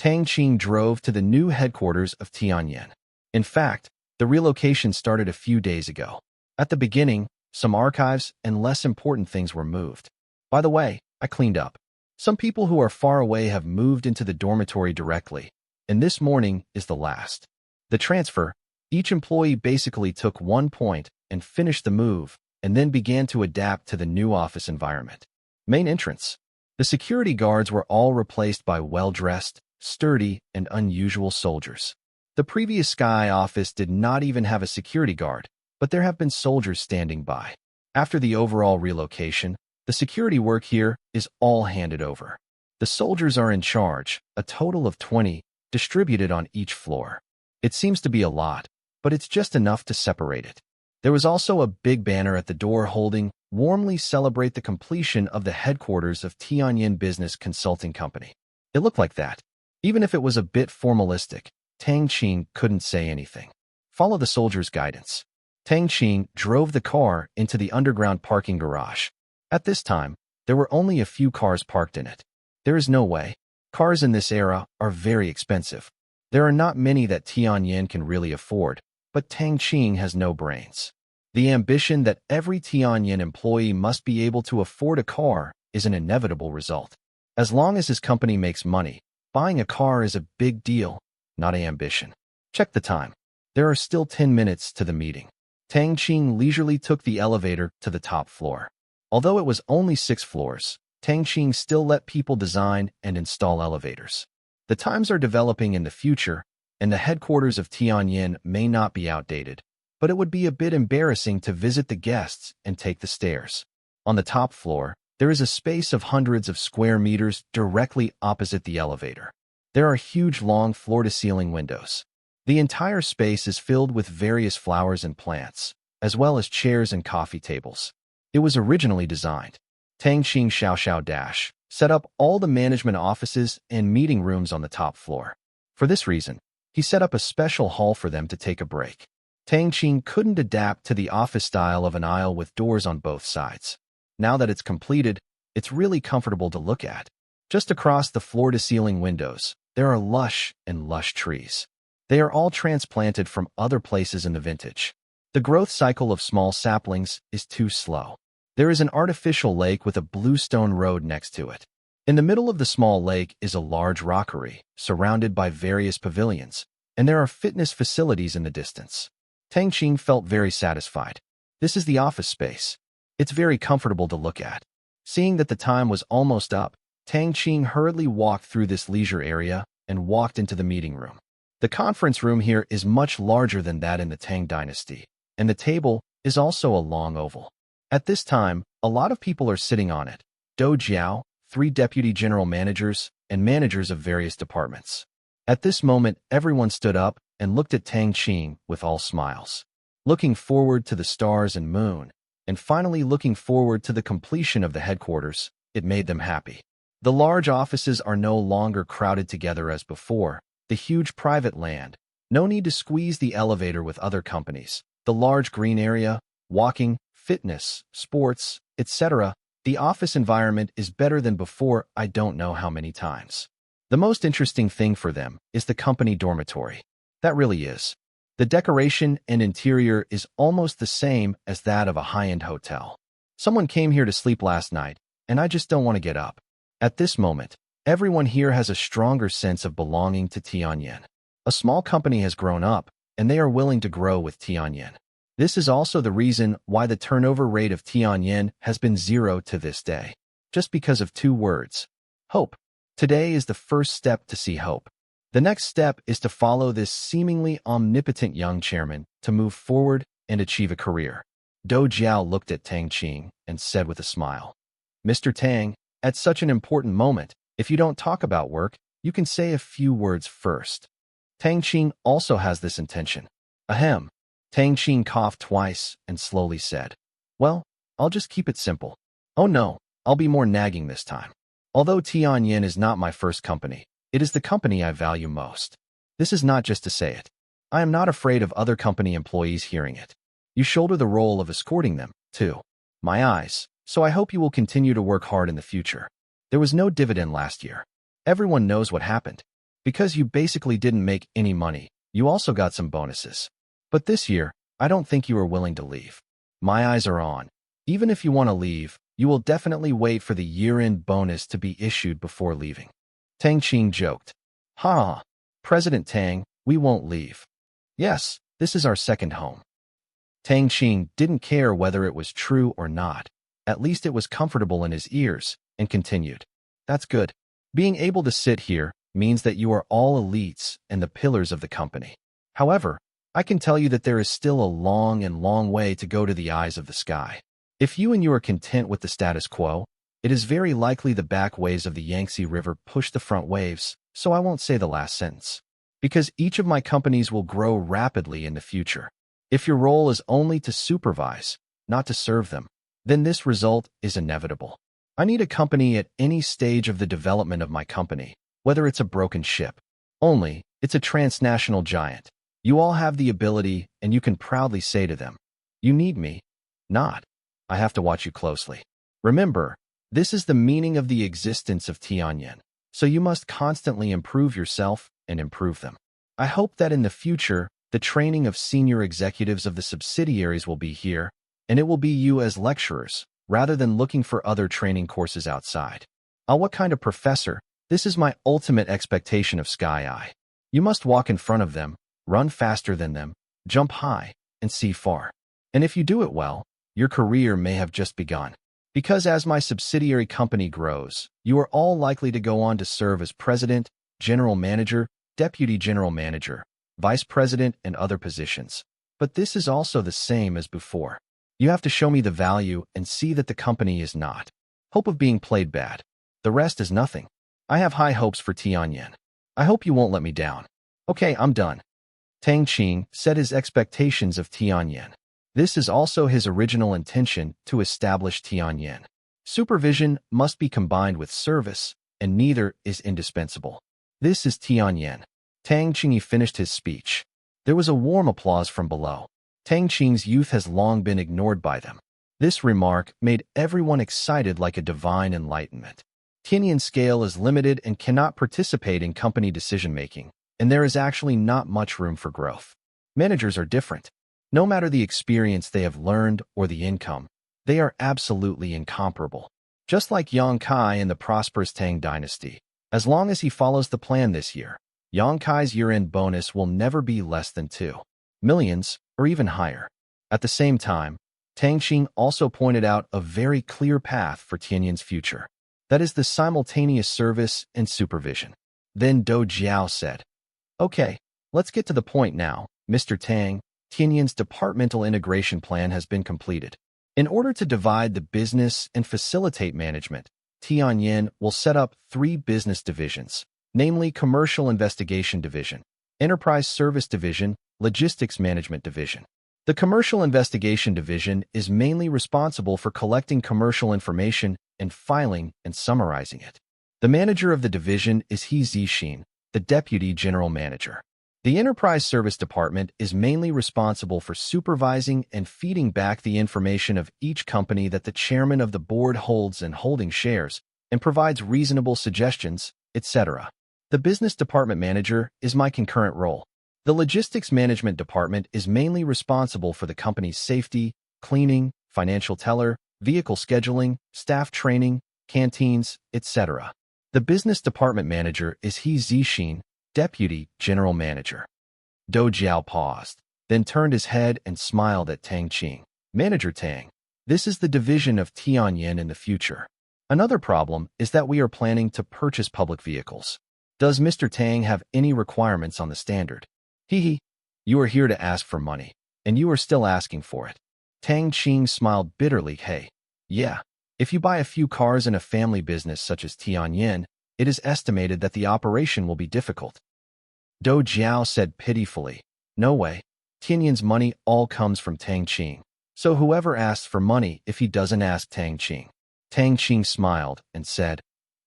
Tang Qing drove to the new headquarters of Tianyin. In fact, the relocation started a few days ago. At the beginning, some archives and less important things were moved. By the way, I cleaned up. Some people who are far away have moved into the dormitory directly, and this morning is the last. The transfer, each employee basically took 1 point and finished the move, and then began to adapt to the new office environment. Main entrance. The security guards were all replaced by well-dressed, sturdy, and unusual soldiers. The previous Sky office did not even have a security guard, but there have been soldiers standing by. After the overall relocation, the security work here is all handed over. The soldiers are in charge, a total of 20, distributed on each floor. It seems to be a lot, but it's just enough to separate it. There was also a big banner at the door holding, "Warmly celebrate the completion of the headquarters of Tianyin Business Consulting Company." It looked like that. Even if it was a bit formalistic, Tang Qing couldn't say anything. Follow the soldier's guidance. Tang Qing drove the car into the underground parking garage. At this time, there were only a few cars parked in it. There is no way. Cars in this era are very expensive. There are not many that Tianyin can really afford, but Tang Qing has no brains. The ambition that every Tianyin employee must be able to afford a car is an inevitable result. As long as his company makes money, buying a car is a big deal, not an ambition. Check the time. There are still 10 minutes to the meeting. Tang Qing leisurely took the elevator to the top floor. Although it was only 6 floors, Tang Qing still let people design and install elevators. The times are developing in the future, and the headquarters of Tianyin may not be outdated, but it would be a bit embarrassing to visit the guests and take the stairs. On the top floor, there is a space of hundreds of square meters directly opposite the elevator. There are huge long floor-to-ceiling windows. The entire space is filled with various flowers and plants, as well as chairs and coffee tables. It was originally designed. Tang Qing Xiao set up all the management offices and meeting rooms on the top floor. For this reason, he set up a special hall for them to take a break. Tang Qing couldn't adapt to the office style of an aisle with doors on both sides. Now that it's completed, it's really comfortable to look at. Just across the floor-to-ceiling windows, there are lush trees. They are all transplanted from other places in the vintage. The growth cycle of small saplings is too slow. There is an artificial lake with a bluestone road next to it. In the middle of the small lake is a large rockery, surrounded by various pavilions, and there are fitness facilities in the distance. Tang Qing felt very satisfied. This is the office space. It's very comfortable to look at. Seeing that the time was almost up, Tang Qing hurriedly walked through this leisure area and walked into the meeting room. The conference room here is much larger than that in the Tang dynasty, and the table is also a long oval. At this time, a lot of people are sitting on it. Dou Jiao, 3 deputy general managers, and managers of various departments. At this moment, everyone stood up and looked at Tang Qing with all smiles. Looking forward to the stars and moon, and finally looking forward to the completion of the headquarters, it made them happy. The large offices are no longer crowded together as before. The huge private land. No need to squeeze the elevator with other companies. The large green area, walking, fitness, sports, etc. The office environment is better than before I don't know how many times. The most interesting thing for them is the company dormitory. That really is. The decoration and interior is almost the same as that of a high-end hotel. Someone came here to sleep last night, and I just don't want to get up. At this moment, everyone here has a stronger sense of belonging to Tianyin. A small company has grown up, and they are willing to grow with Tianyin. This is also the reason why the turnover rate of Tianyin has been 0 to this day. Just because of 2 words. Hope. Today is the first step to see hope. The next step is to follow this seemingly omnipotent young chairman to move forward and achieve a career. Dou Jiao looked at Tang Qing and said with a smile, "Mr. Tang, at such an important moment, if you don't talk about work, you can say a few words first." Tang Qing also has this intention. Ahem. Tang Qing coughed twice and slowly said, "Well, I'll just keep it simple. Oh no, I'll be more nagging this time. Although Tianyin is not my first company, it is the company I value most. This is not just to say it. I am not afraid of other company employees hearing it. You shoulder the role of escorting them, too. My eyes, so I hope you will continue to work hard in the future. There was no dividend last year. Everyone knows what happened. Because you basically didn't make any money, you also got some bonuses. But this year, I don't think you are willing to leave. My eyes are on. Even if you want to leave, you will definitely wait for the year-end bonus to be issued before leaving. Tang Qing joked. Ha! President Tang, we won't leave. Yes, this is our second home. Tang Qing didn't care whether it was true or not. At least it was comfortable in his ears, and continued. That's good. Being able to sit here means that you are all elites and the pillars of the company. However, I can tell you that there is still a long way to go to the eyes of the sky. If you are content with the status quo, it is very likely the back waves of the Yangtze River push the front waves, so I won't say the last sentence. Because each of my companies will grow rapidly in the future. If your role is only to supervise, not to serve them, then this result is inevitable. I need a company at any stage of the development of my company, whether it's a broken ship. Only, it's a transnational giant. You all have the ability, and you can proudly say to them, you need me. Not. I have to watch you closely. Remember, this is the meaning of the existence of Tianyan, so you must constantly improve yourself and improve them. I hope that in the future, the training of senior executives of the subsidiaries will be here, and it will be you as lecturers, rather than looking for other training courses outside. What kind of professor? This is my ultimate expectation of Sky Eye. You must walk in front of them, run faster than them, jump high, and see far. And if you do it well, your career may have just begun. Because as my subsidiary company grows, you are all likely to go on to serve as president, general manager, deputy general manager, vice president, and other positions. But this is also the same as before. You have to show me the value and see that the company is not. Hope of being played bad. The rest is nothing. I have high hopes for Tianyan. I hope you won't let me down. Okay, I'm done. Tang Qing set his expectations of Tianyan. This is also his original intention to establish Tianyan. Supervision must be combined with service, and neither is indispensable. This is Tianyan. Tang Qing finished his speech. There was a warm applause from below. Tang Qing's youth has long been ignored by them. This remark made everyone excited like a divine enlightenment. Tianyan's scale is limited and cannot participate in company decision-making, and there is actually not much room for growth. Managers are different. No matter the experience they have learned or the income, they are absolutely incomparable. Just like Yang Kai in the prosperous Tang dynasty, as long as he follows the plan this year, Yang Kai's year-end bonus will never be less than 2 million or even higher. At the same time, Tang Qing also pointed out a very clear path for Tianyan's future. That is the simultaneous service and supervision. Then Do Jiao said, okay, let's get to the point now, Mr. Tang. Tianyan's departmental integration plan has been completed. In order to divide the business and facilitate management, Tianyan will set up 3 business divisions, namely Commercial Investigation Division, Enterprise Service Division, Logistics Management Division. The Commercial Investigation Division is mainly responsible for collecting commercial information and filing and summarizing it. The manager of the division is He Zixin, the Deputy General Manager. The Enterprise Service Department is mainly responsible for supervising and feeding back the information of each company that the chairman of the board holds and holding shares, and provides reasonable suggestions, etc. The Business Department Manager is my concurrent role. The Logistics Management Department is mainly responsible for the company's safety, cleaning, financial teller, vehicle scheduling, staff training, canteens, etc. The Business Department Manager is He Zixin, Deputy General Manager. Do Jiao paused, then turned his head and smiled at Tang Qing. Manager Tang, this is the division of Tianyan in the future. Another problem is that we are planning to purchase public vehicles. Does Mr. Tang have any requirements on the standard? Hee, you are here to ask for money, and you are still asking for it. Tang Qing smiled bitterly. Hey, yeah, if you buy a few cars in a family business such as Tianyan, it is estimated that the operation will be difficult. Do Jiao said pitifully, no way. Tianyan's money all comes from Tang Qing. So whoever asks for money if he doesn't ask Tang Qing. Tang Qing smiled and said,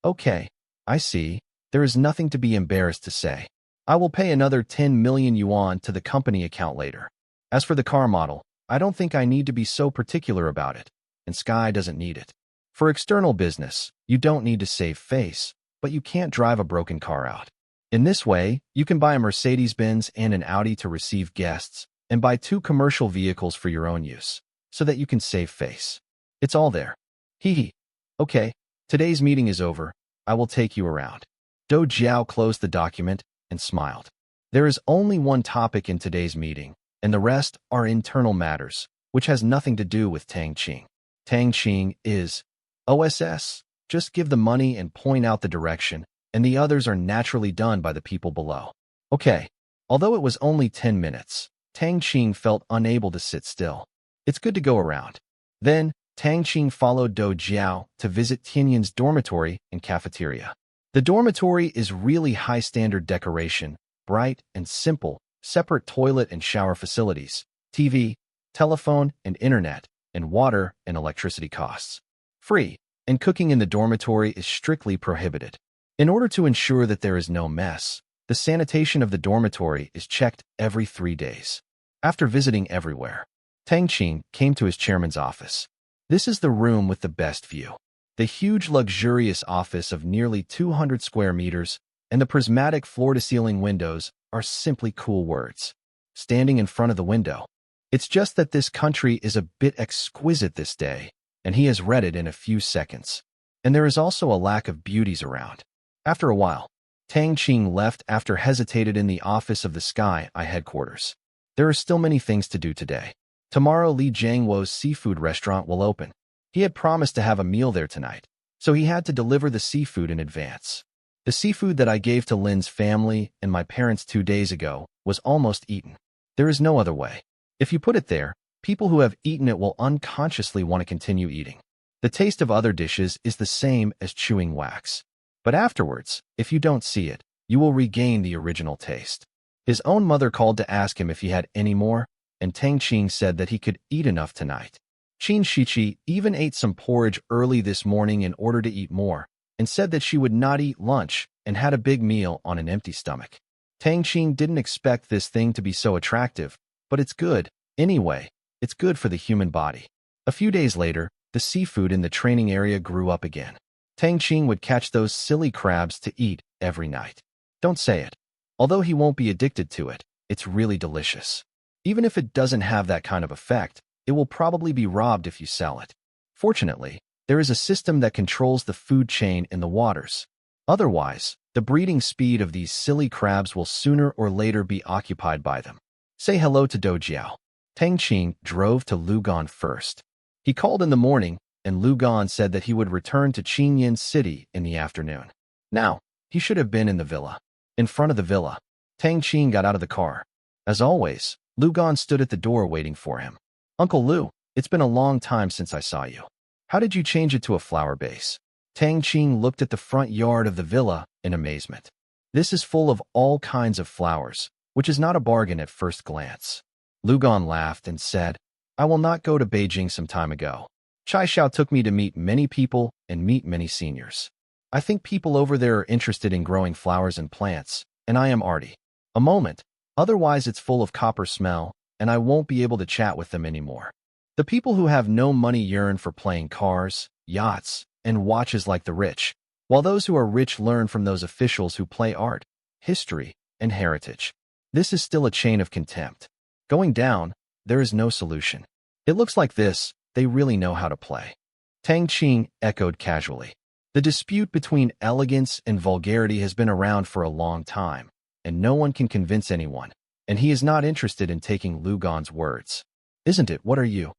okay, I see. There is nothing to be embarrassed to say. I will pay another 10 million yuan to the company account later. As for the car model, I don't think I need to be so particular about it, and Sky doesn't need it. For external business, you don't need to save face, but you can't drive a broken car out. In this way, you can buy a Mercedes-Benz and an Audi to receive guests, and buy 2 commercial vehicles for your own use, so that you can save face. It's all there. Hee hee. Okay, today's meeting is over. I will take you around. Do Jiao closed the document and smiled. There is only one topic in today's meeting, and the rest are internal matters, which has nothing to do with Tang Qing. Tang Qing is OSS. Just give the money and point out the direction, and the others are naturally done by the people below. Okay. Although it was only 10 minutes, Tang Qing felt unable to sit still. It's good to go around. Then, Tang Qing followed Do Jiao to visit Tianyan's dormitory and cafeteria. The dormitory is really high-standard decoration, bright and simple, separate toilet and shower facilities, TV, telephone and internet, and water and electricity costs. Free, and cooking in the dormitory is strictly prohibited. In order to ensure that there is no mess, the sanitation of the dormitory is checked every 3 days. After visiting everywhere, Tang Qing came to his chairman's office. This is the room with the best view. The huge luxurious office of nearly 200 square meters and the prismatic floor-to-ceiling windows are simply cool words. Standing in front of the window, it's just that this country is a bit exquisite this day, and he has read it in a few seconds. And there is also a lack of beauties around. After a while, Tang Qing left after hesitated in the office of the Sky Eye headquarters. There are still many things to do today. Tomorrow Li Jiangwo's seafood restaurant will open. He had promised to have a meal there tonight, so he had to deliver the seafood in advance. The seafood that I gave to Lin's family and my parents 2 days ago was almost eaten. There is no other way. If you put it there, people who have eaten it will unconsciously want to continue eating. The taste of other dishes is the same as chewing wax. But afterwards, if you don't see it, you will regain the original taste. His own mother called to ask him if he had any more, and Tang Qing said that he could eat enough tonight. Qin Shiqi even ate some porridge early this morning in order to eat more, and said that she would not eat lunch and had a big meal on an empty stomach. Tang Qing didn't expect this thing to be so attractive, but it's good. Anyway, it's good for the human body. A few days later, the seafood in the training area grew up again. Tang Qing would catch those silly crabs to eat every night. Don't say it. Although he won't be addicted to it, it's really delicious. Even if it doesn't have that kind of effect, it will probably be robbed if you sell it. Fortunately, there is a system that controls the food chain in the waters. Otherwise, the breeding speed of these silly crabs will sooner or later be occupied by them. Say hello to Do Jiao. Tang Qing drove to Lugan first. He called in the morning, and Lugan said that he would return to Qinyan City in the afternoon. Now, he should have been in the villa. In front of the villa, Tang Qing got out of the car. As always, Lugan stood at the door waiting for him. Uncle Lu, it's been a long time since I saw you. How did you change it to a flower base? Tang Qing looked at the front yard of the villa in amazement. This is full of all kinds of flowers, which is not a bargain at first glance. Lugan laughed and said, I will not go to Beijing some time ago. Chai Xiao took me to meet many people and meet many seniors. I think people over there are interested in growing flowers and plants, and I am arty. A moment, otherwise it's full of copper smell, and I won't be able to chat with them anymore. The people who have no money yearn for playing cars, yachts, and watches like the rich, while those who are rich learn from those officials who play art, history, and heritage. This is still a chain of contempt. Going down, there is no solution. It looks like this, they really know how to play. Tang Qing echoed casually. The dispute between elegance and vulgarity has been around for a long time, and no one can convince anyone, and he is not interested in taking Lugan's words. Isn't it? What are you?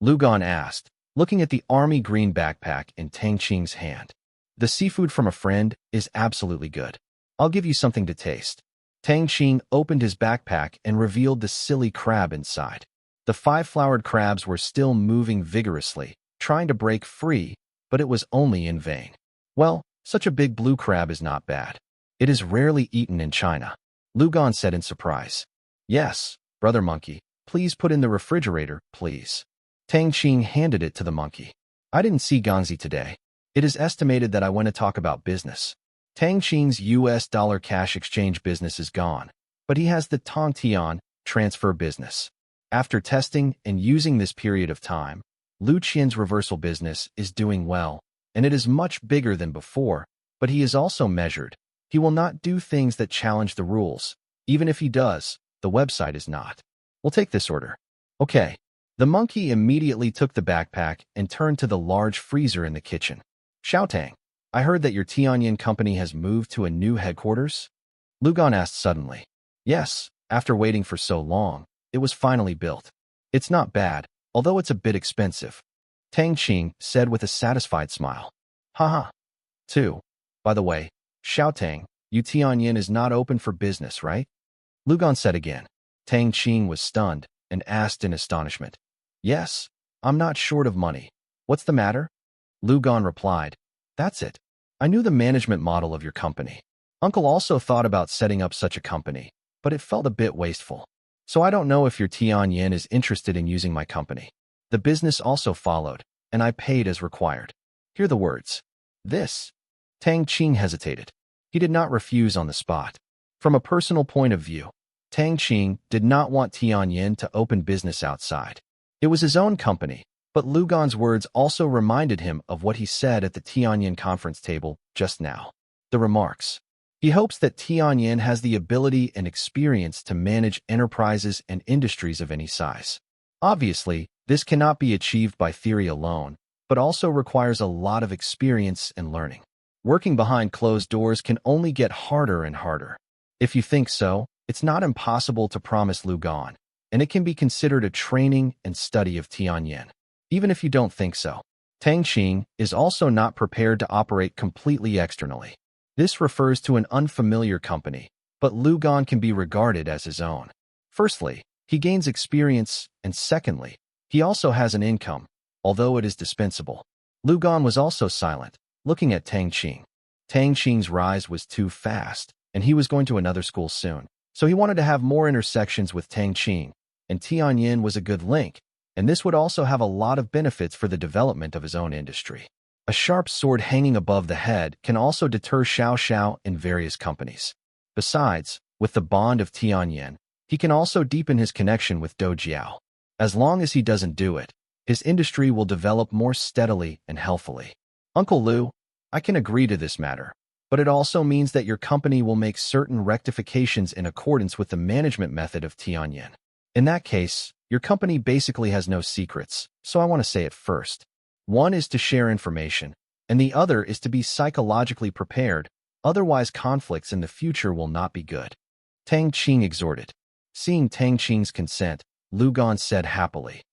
Lugan asked, looking at the army green backpack in Tang Qing's hand. The seafood from a friend is absolutely good. I'll give you something to taste. Tang Qing opened his backpack and revealed the silly crab inside. The 5-flowered crabs were still moving vigorously, trying to break free, but it was only in vain. Well, such a big blue crab is not bad. It is rarely eaten in China. Lugan said in surprise. Yes, brother monkey, please put in the refrigerator, please. Tang Qing handed it to the monkey. I didn't see Gangzi today. It is estimated that I want to talk about business. Tang Qing's US dollar cash exchange business is gone, but he has the Tong Tian transfer business. After testing and using this period of time, Lu Qian's reversal business is doing well, and it is much bigger than before, but he is also measured, He will not do things that challenge the rules. Even if he does, the website is not. We'll take this order. Okay. The monkey immediately took the backpack and turned to the large freezer in the kitchen. Xiaotang, I heard that your Tianyan company has moved to a new headquarters? Lugan asked suddenly. Yes, after waiting for so long, it was finally built. It's not bad, although it's a bit expensive. Tang Qing said with a satisfied smile. Haha. 2. By the way, Xiaotang, you Tianyan is not open for business, right? Lugan said again. Tang Qing was stunned and asked in astonishment. Yes, I'm not short of money. What's the matter? Lugan replied. That's it. I knew the management model of your company. Uncle also thought about setting up such a company, but it felt a bit wasteful. So I don't know if your Tianyan is interested in using my company. The business also followed, and I paid as required. Hear the words. This. Tang Qing hesitated. He did not refuse on the spot. From a personal point of view, Tang Qing did not want Tianyan to open business outside. It was his own company, but Lugan's words also reminded him of what he said at the Tianyan conference table just now. The remarks. He hopes that Tianyan has the ability and experience to manage enterprises and industries of any size. Obviously, this cannot be achieved by theory alone, but also requires a lot of experience and learning. Working behind closed doors can only get harder and harder. If you think so, it's not impossible to promise Lugan, and it can be considered a training and study of Tianyan. Even if you don't think so, Tang Qing is also not prepared to operate completely externally. This refers to an unfamiliar company, but Lugan can be regarded as his own. Firstly, he gains experience, and secondly, he also has an income, although it is dispensable. Lugan was also silent, looking at Tang Qing. Tang Qing's rise was too fast, and he was going to another school soon, so he wanted to have more intersections with Tang Qing, and Tianyan was a good link, and this would also have a lot of benefits for the development of his own industry. A sharp sword hanging above the head can also deter Xiao Xiao in various companies. Besides, with the bond of Tianyan, he can also deepen his connection with Do Jiao. As long as he doesn't do it, his industry will develop more steadily and healthily. Uncle Lu, I can agree to this matter, but it also means that your company will make certain rectifications in accordance with the management method of Tianyan. In that case, your company basically has no secrets, so I want to say it first. One is to share information, and the other is to be psychologically prepared, otherwise conflicts in the future will not be good. Tang Qing exhorted. Seeing Tang Qing's consent, Lugan said happily.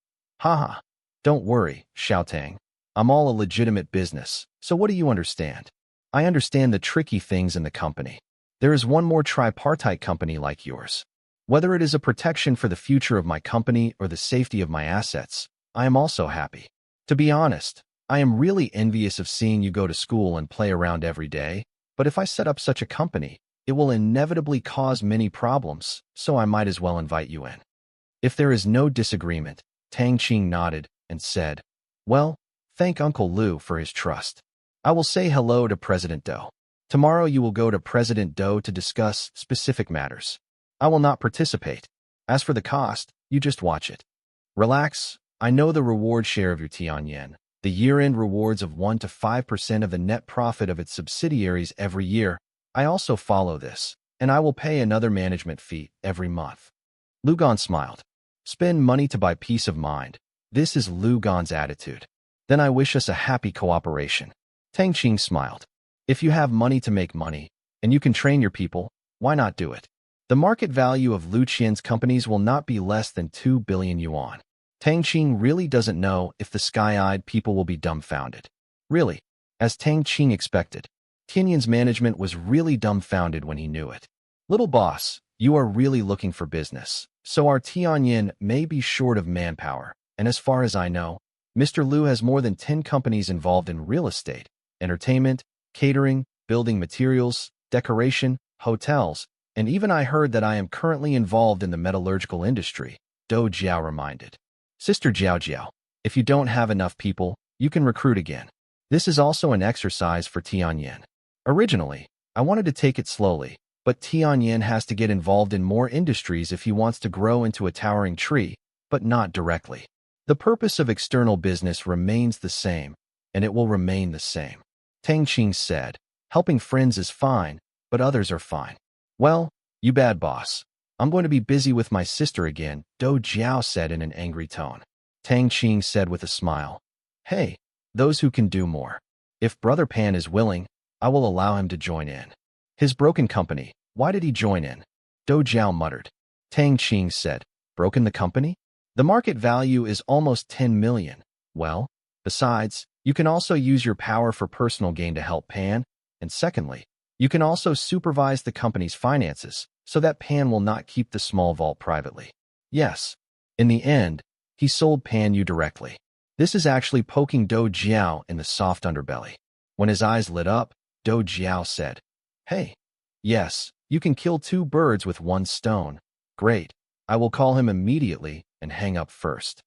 Haha, don't worry, Xiaotang. I'm all a legitimate business, so what do you understand? I understand the tricky things in the company. There is one more tripartite company like yours. Whether it is a protection for the future of my company or the safety of my assets, I am also happy. To be honest, I am really envious of seeing you go to school and play around every day, but if I set up such a company, it will inevitably cause many problems, so I might as well invite you in. If there is no disagreement, Tang Qing nodded and said, Well, thank Uncle Lu for his trust. I will say hello to President Do. Tomorrow you will go to President Do to discuss specific matters. I will not participate. As for the cost, you just watch it. Relax, I know the reward share of your Tianyan, the year-end rewards of 1 to 5% of the net profit of its subsidiaries every year. I also follow this, and I will pay another management fee every month. Lugan smiled. Spend money to buy peace of mind. This is Lugan's attitude. Then I wish us a happy cooperation. Tang Qing smiled. If you have money to make money, and you can train your people, why not do it? The market value of Lu Qian's companies will not be less than 2 billion yuan. Tang Qing really doesn't know if the sky-eyed people will be dumbfounded. Really, as Tang Qing expected, Tianyan's management was really dumbfounded when he knew it. Little boss, you are really looking for business, so our Tianyan may be short of manpower, and as far as I know, Mr. Lu has more than 10 companies involved in real estate, entertainment, catering, building materials, decoration, hotels, and even I heard that I am currently involved in the metallurgical industry, Do Jiao reminded. Sister Jiao Jiao, if you don't have enough people, you can recruit again. This is also an exercise for Tianyan. Originally, I wanted to take it slowly, but Tianyan has to get involved in more industries if he wants to grow into a towering tree, but not directly. The purpose of external business remains the same, and it will remain the same. Tang Qing said, helping friends is fine, but others are fine. Well, you bad boss. I'm going to be busy with my sister again, Do Jiao said in an angry tone. Tang Qing said with a smile, hey, those who can do more. If Brother Pan is willing, I will allow him to join in. His broken company, why did he join in? Do Jiao muttered. Tang Qing said, broken the company? The market value is almost 10 million. Well, besides, you can also use your power for personal gain to help Pan, and secondly, you can also supervise the company's finances so that Pan will not keep the small vault privately. Yes, in the end, he sold Pan you directly. This is actually poking Do Jiao in the soft underbelly. When his eyes lit up, Do Jiao said, hey, yes, you can kill 2 birds with 1 stone. Great, I will call him immediately and hang up first.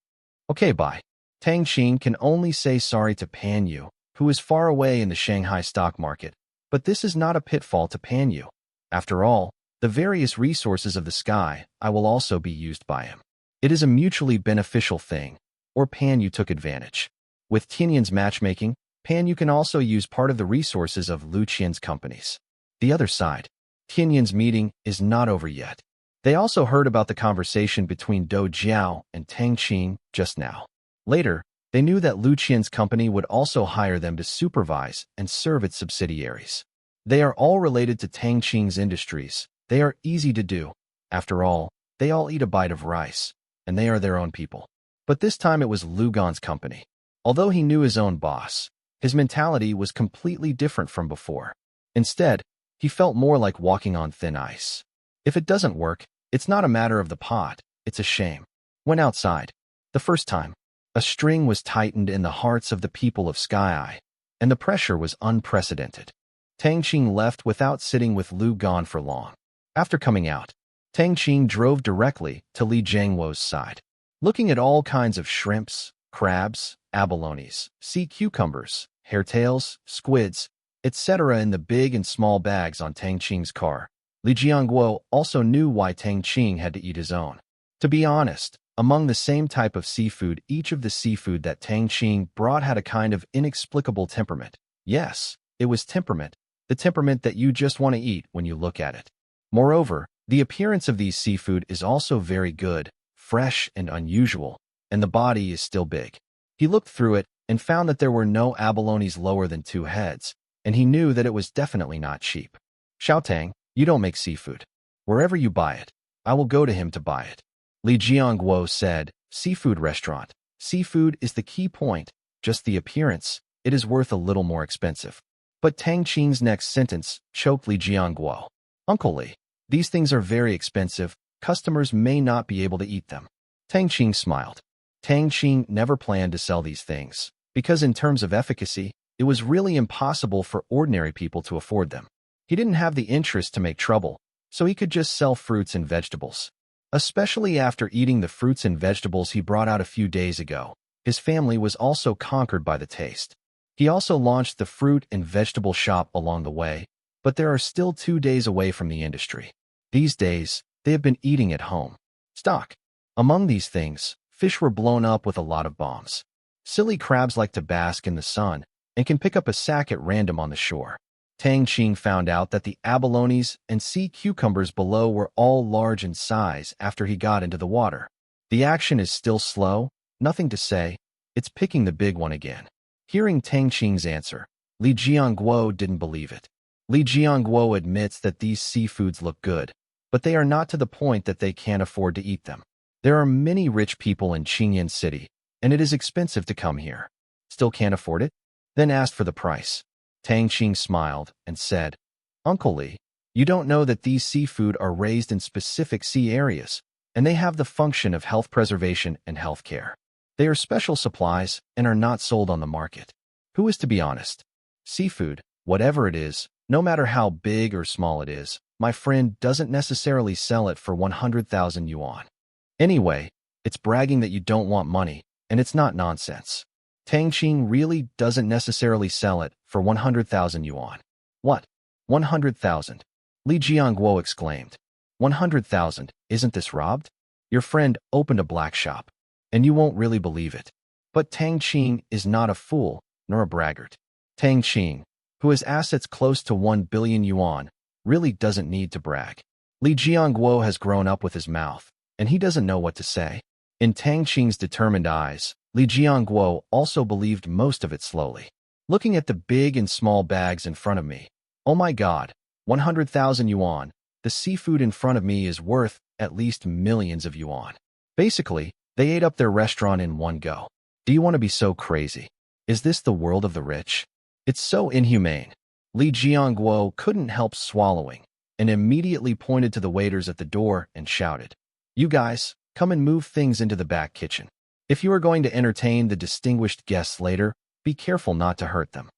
Okay, bye. Tang Qing can only say sorry to Pan Yu, who is far away in the Shanghai stock market, but this is not a pitfall to Pan Yu. After all, the various resources of the sky I will also be used by him. It is a mutually beneficial thing, or Pan Yu took advantage. With Tianyan's matchmaking, Pan Yu can also use part of the resources of Lu Qian's companies. The other side, Tianyan's meeting is not over yet. They also heard about the conversation between Do Jiao and Tang Qing just now. Later, they knew that Lu Qian's company would also hire them to supervise and serve its subsidiaries. They are all related to Tang Qing's industries. They are easy to do. After all, they all eat a bite of rice, and they are their own people. But this time it was Lu Gan's company. Although he knew his own boss, his mentality was completely different from before. Instead, he felt more like walking on thin ice. If it doesn't work, it's not a matter of the pot, it's a shame. Went outside. The first time, a string was tightened in the hearts of the people of Sky, and the pressure was unprecedented. Tang Qing left without sitting with Lu Gan for long. After coming out, Tang Qing drove directly to Li Jiangwo's side. Looking at all kinds of shrimps, crabs, abalones, sea cucumbers, hairtails, squids, etc. in the big and small bags on Tang Qing's car, Li Jiangwo also knew why Tang Qing had to eat his own. To be honest, among the same type of seafood, each of the seafood that Tang Qing brought had a kind of inexplicable temperament. Yes, it was temperament, the temperament that you just want to eat when you look at it. Moreover, the appearance of these seafood is also very good, fresh and unusual, and the body is still big. He looked through it and found that there were no abalones lower than 2 heads, and he knew that it was definitely not cheap. Xiaotang, you don't make seafood. Wherever you buy it, I will go to him to buy it. Li Jiangwo said, seafood restaurant. Seafood is the key point, just the appearance, it is worth a little more expensive. But Tang Qing's next sentence choked Li Jiangwo. Uncle Li, these things are very expensive, customers may not be able to eat them. Tang Qing smiled. Tang Qing never planned to sell these things, because in terms of efficacy, it was really impossible for ordinary people to afford them. He didn't have the interest to make trouble, so he could just sell fruits and vegetables. Especially after eating the fruits and vegetables he brought out a few days ago, his family was also conquered by the taste. He also launched the fruit and vegetable shop along the way, but there are still 2 days away from the industry. These days, they have been eating at home. Stock. Among these things, fish were blown up with a lot of bombs. Silly crabs like to bask in the sun and can pick up a sack at random on the shore. Tang Qing found out that the abalones and sea cucumbers below were all large in size after he got into the water. The action is still slow, nothing to say, it's picking the big one again. Hearing Tang Qing's answer, Li Jiangwo didn't believe it. Li Jiangwo admits that these seafoods look good, but they are not to the point that they can't afford to eat them. There are many rich people in Qingyan City, and it is expensive to come here. Still can't afford it? Then asked for the price. Tang Qing smiled and said, Uncle Li, you don't know that these seafood are raised in specific sea areas, and they have the function of health preservation and health care. They are special supplies and are not sold on the market. Who is to be honest? Seafood, whatever it is, no matter how big or small it is, my friend doesn't necessarily sell it for 100,000 yuan. Anyway, it's bragging that you don't want money, and it's not nonsense. Tang Qing really doesn't necessarily sell it for 100,000 yuan. What? 100,000? Li Jiangwo exclaimed. 100,000, isn't this robbed? Your friend opened a black shop, and you won't really believe it. But Tang Qing is not a fool, nor a braggart. Tang Qing, who has assets close to 1 billion yuan, really doesn't need to brag. Li Jiangguo has grown up with his mouth, and he doesn't know what to say. In Tang Qing's determined eyes, Li Jiangguo also believed most of it slowly. Looking at the big and small bags in front of me, oh my god, 100,000 yuan, the seafood in front of me is worth at least millions of yuan. Basically, they ate up their restaurant in one go. Do you want to be so crazy? Is this the world of the rich? It's so inhumane. Li Jiangguo couldn't help swallowing and immediately pointed to the waiters at the door and shouted, "You guys, come and move things into the back kitchen. If you are going to entertain the distinguished guests later, be careful not to hurt them."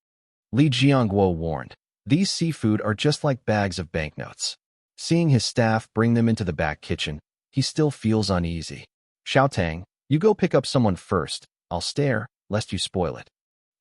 Li Jiangguo warned, "These seafood are just like bags of banknotes." Seeing his staff bring them into the back kitchen, he still feels uneasy. "Xiaotang, you go pick up someone first. I'll stare, lest you spoil it."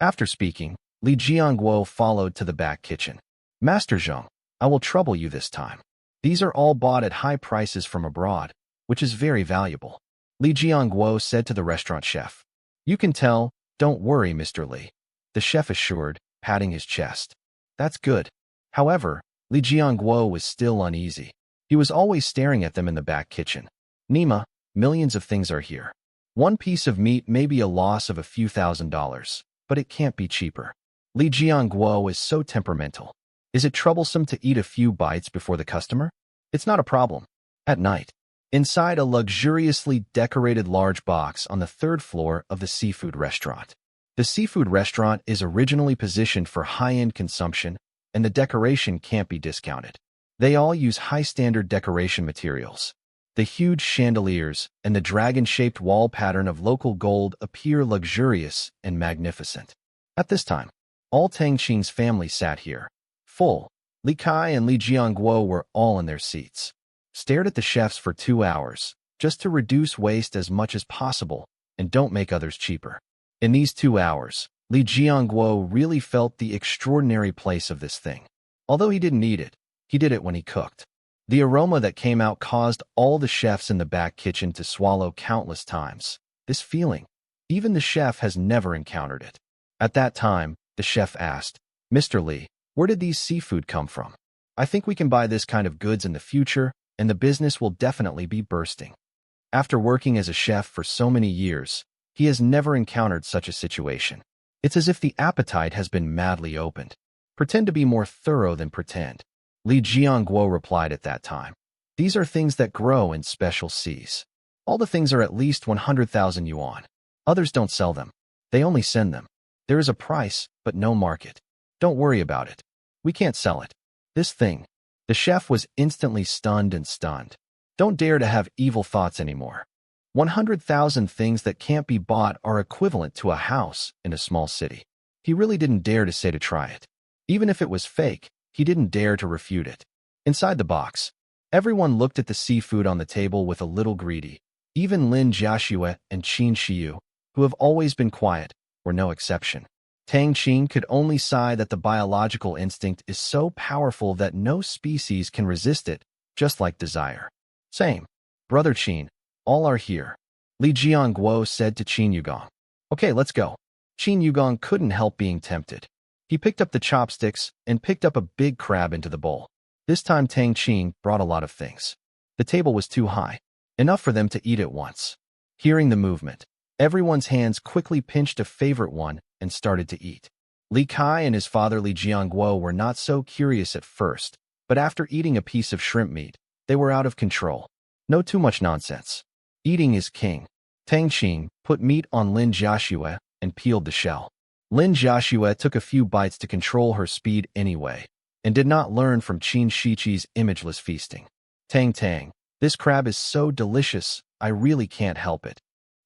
After speaking, Li Jiangguo followed to the back kitchen. "Master Zheng, I will trouble you this time. These are all bought at high prices from abroad, which is very valuable." Li Jiangguo said to the restaurant chef. "You can tell, don't worry, Mr. Li," the chef assured, patting his chest. "That's good." However, Li Jiangguo was still uneasy. He was always staring at them in the back kitchen. "Nima, millions of things are here. One piece of meat may be a loss of a few $1,000s, but it can't be cheaper." Li Jiangguo is so temperamental. Is it troublesome to eat a few bites before the customer? It's not a problem. At night, inside a luxuriously decorated large box on the third floor of the seafood restaurant. The seafood restaurant is originally positioned for high-end consumption, and the decoration can't be discounted. They all use high-standard decoration materials. The huge chandeliers and the dragon-shaped wall pattern of local gold appear luxurious and magnificent. At this time, all Tang Qing's family sat here. Full, Li Kai and Li Jiangguo were all in their seats. Stared at the chefs for 2 hours, just to reduce waste as much as possible and don't make others cheaper. In these 2 hours, Li Jiangguo really felt the extraordinary place of this thing. Although he didn't eat it, he did it when he cooked. The aroma that came out caused all the chefs in the back kitchen to swallow countless times. This feeling, even the chef has never encountered it. At that time, the chef asked, "Mr. Li, where did these seafood come from? I think we can buy this kind of goods in the future, and the business will definitely be bursting." After working as a chef for so many years, he has never encountered such a situation. It's as if the appetite has been madly opened. Pretend to be more thorough than pretend. Li Jiangguo replied at that time. "These are things that grow in special seas. All the things are at least 100,000 yuan. Others don't sell them. They only send them. There is a price, but no market. Don't worry about it. We can't sell it. This thing." The chef was instantly stunned and stunned. Don't dare to have evil thoughts anymore. 100,000 things that can't be bought are equivalent to a house in a small city. He really didn't dare to say to try it. Even if it was fake, he didn't dare to refute it. Inside the box, everyone looked at the seafood on the table with a little greedy. Even Lin Jiaxue and Qin Shiyu, who have always been quiet, were no exception. Tang Qing could only sigh that the biological instinct is so powerful that no species can resist it, just like desire. "Same. Brother Qin, all are here," Li Jiangguo said to Qin Yugong. "Okay, let's go." Qin Yugong couldn't help being tempted. He picked up the chopsticks and picked up a big crab into the bowl. This time Tang Qing brought a lot of things. The table was too high, enough for them to eat at once. Hearing the movement, everyone's hands quickly pinched a favorite one and started to eat. Li Kai and his father Li Jiangguo were not so curious at first, but after eating a piece of shrimp meat, they were out of control. No too much nonsense. Eating is king. Tang Qing put meat on Lin Jiaxue and peeled the shell. Lin Jiaxue took a few bites to control her speed anyway, and did not learn from Qin Shiqi's imageless feasting. Tang, this crab is so delicious, I really can't help it."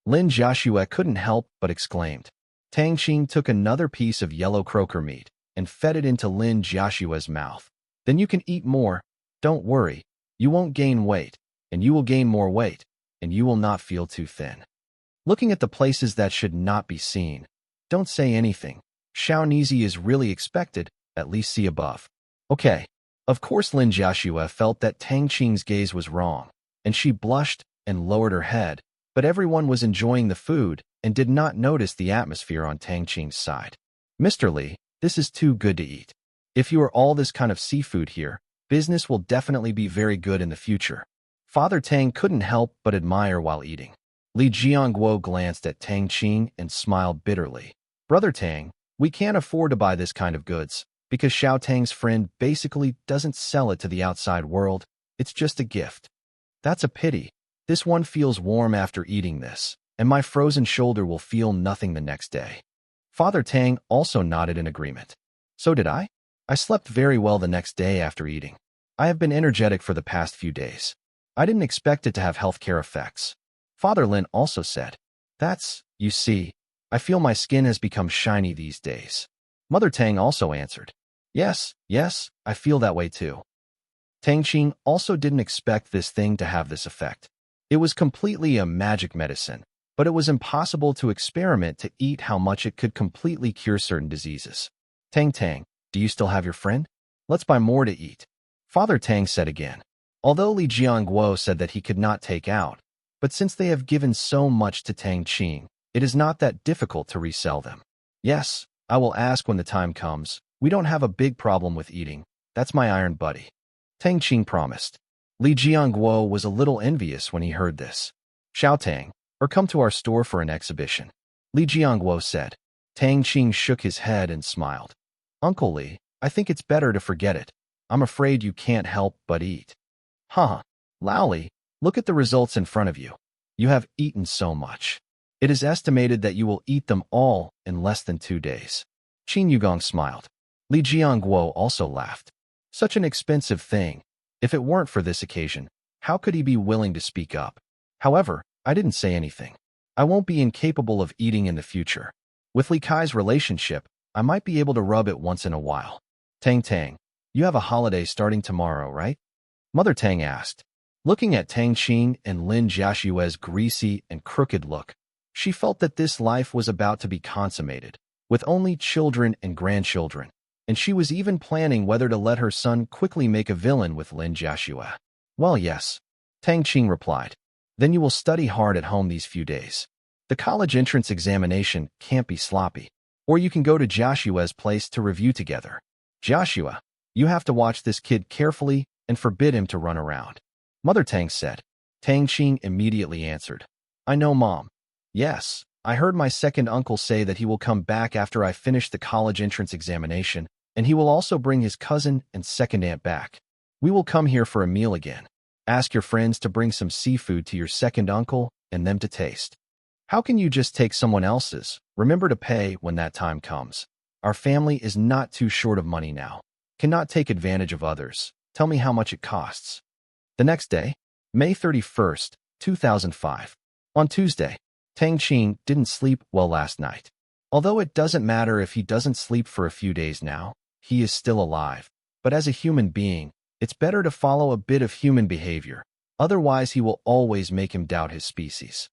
Lin Jiaxue couldn't help but exclaimed. Tang Qing took another piece of yellow croaker meat and fed it into Lin Jiaxue's mouth. "Then you can eat more. Don't worry. You won't gain weight, and you will gain more weight, and you will not feel too thin." Looking at the places that should not be seen. Don't say anything. Shaonizi is really expected, at least see above. Okay. Of course Lin Jiaxue felt that Tang Qing's gaze was wrong, and she blushed and lowered her head, but everyone was enjoying the food and did not notice the atmosphere on Tang Qing's side. "Mr. Li, this is too good to eat. If you are all this kind of seafood here, Business will definitely be very good in the future. Father Tang couldn't help but admire while eating. Li Jiangguo glanced at Tang Qing and smiled bitterly. Brother Tang, we can't afford to buy this kind of goods, because Xiao Tang's friend basically doesn't sell it to the outside world. It's just a gift. That's a pity. This one feels warm after eating this, and my frozen shoulder will feel nothing the next day. Father Tang also nodded in agreement. So did I. I slept very well the next day after eating. I have been energetic for the past few days. I didn't expect it to have healthcare effects. Father Lin also said. You see, I feel my skin has become shiny these days. Mother Tang also answered. Yes, I feel that way too. Tang Qing also didn't expect this thing to have this effect. It was completely a magic medicine, but it was impossible to experiment to eat how much it could completely cure certain diseases. Tang, do you still have your friend? Let's buy more to eat. Father Tang said again. Although Li Jiangguo said that he could not take out, but since they have given so much to Tang Qing, it is not that difficult to resell them. Yes, I will ask when the time comes. We don't have a big problem with eating. That's my iron buddy. Tang Qing promised. Li Jiangguo was a little envious when he heard this. Xiao Tang, or come to our store for an exhibition. Li Jiangguo said. Tang Qing shook his head and smiled. Uncle Li, I think it's better to forget it. I'm afraid you can't help but eat. Lao Li, look at the results in front of you. You have eaten so much. It is estimated that you will eat them all in less than 2 days. Qin Yugong smiled. Li Jiangguo also laughed. Such an expensive thing. If it weren't for this occasion, how could he be willing to speak up? However, I didn't say anything. I won't be incapable of eating in the future. With Li Kai's relationship, I might be able to rub it once in a while. Tang, you have a holiday starting tomorrow, right? Mother Tang asked. Looking at Tang Qing and Lin Jiaxue's greasy and crooked look, she felt that this life was about to be consummated, with only children and grandchildren, and she was even planning whether to let her son quickly make a villain with Lin Jiaxue. Well, yes, Tang Qing replied. Then you will study hard at home these few days. The college entrance examination can't be sloppy, or you can go to Jiaxue's place to review together. Jiaxue, you have to watch this kid carefully and forbid him to run around. Mother Tang said. Tang Qing immediately answered. I know, Mom. Yes, I heard my second uncle say that he will come back after I finish the college entrance examination, and he will also bring his cousin and second aunt back. We will come here for a meal again. Ask your friends to bring some seafood to your second uncle and them to taste. How can you just take someone else's? Remember to pay when that time comes. Our family is not too short of money now. Cannot take advantage of others. Tell me how much it costs. The next day, May 31st, 2005. On Tuesday, Tang Qing didn't sleep well last night. Although it doesn't matter if he doesn't sleep for a few days now, he is still alive. But as a human being, it's better to follow a bit of human behavior. Otherwise, he will always make him doubt his species.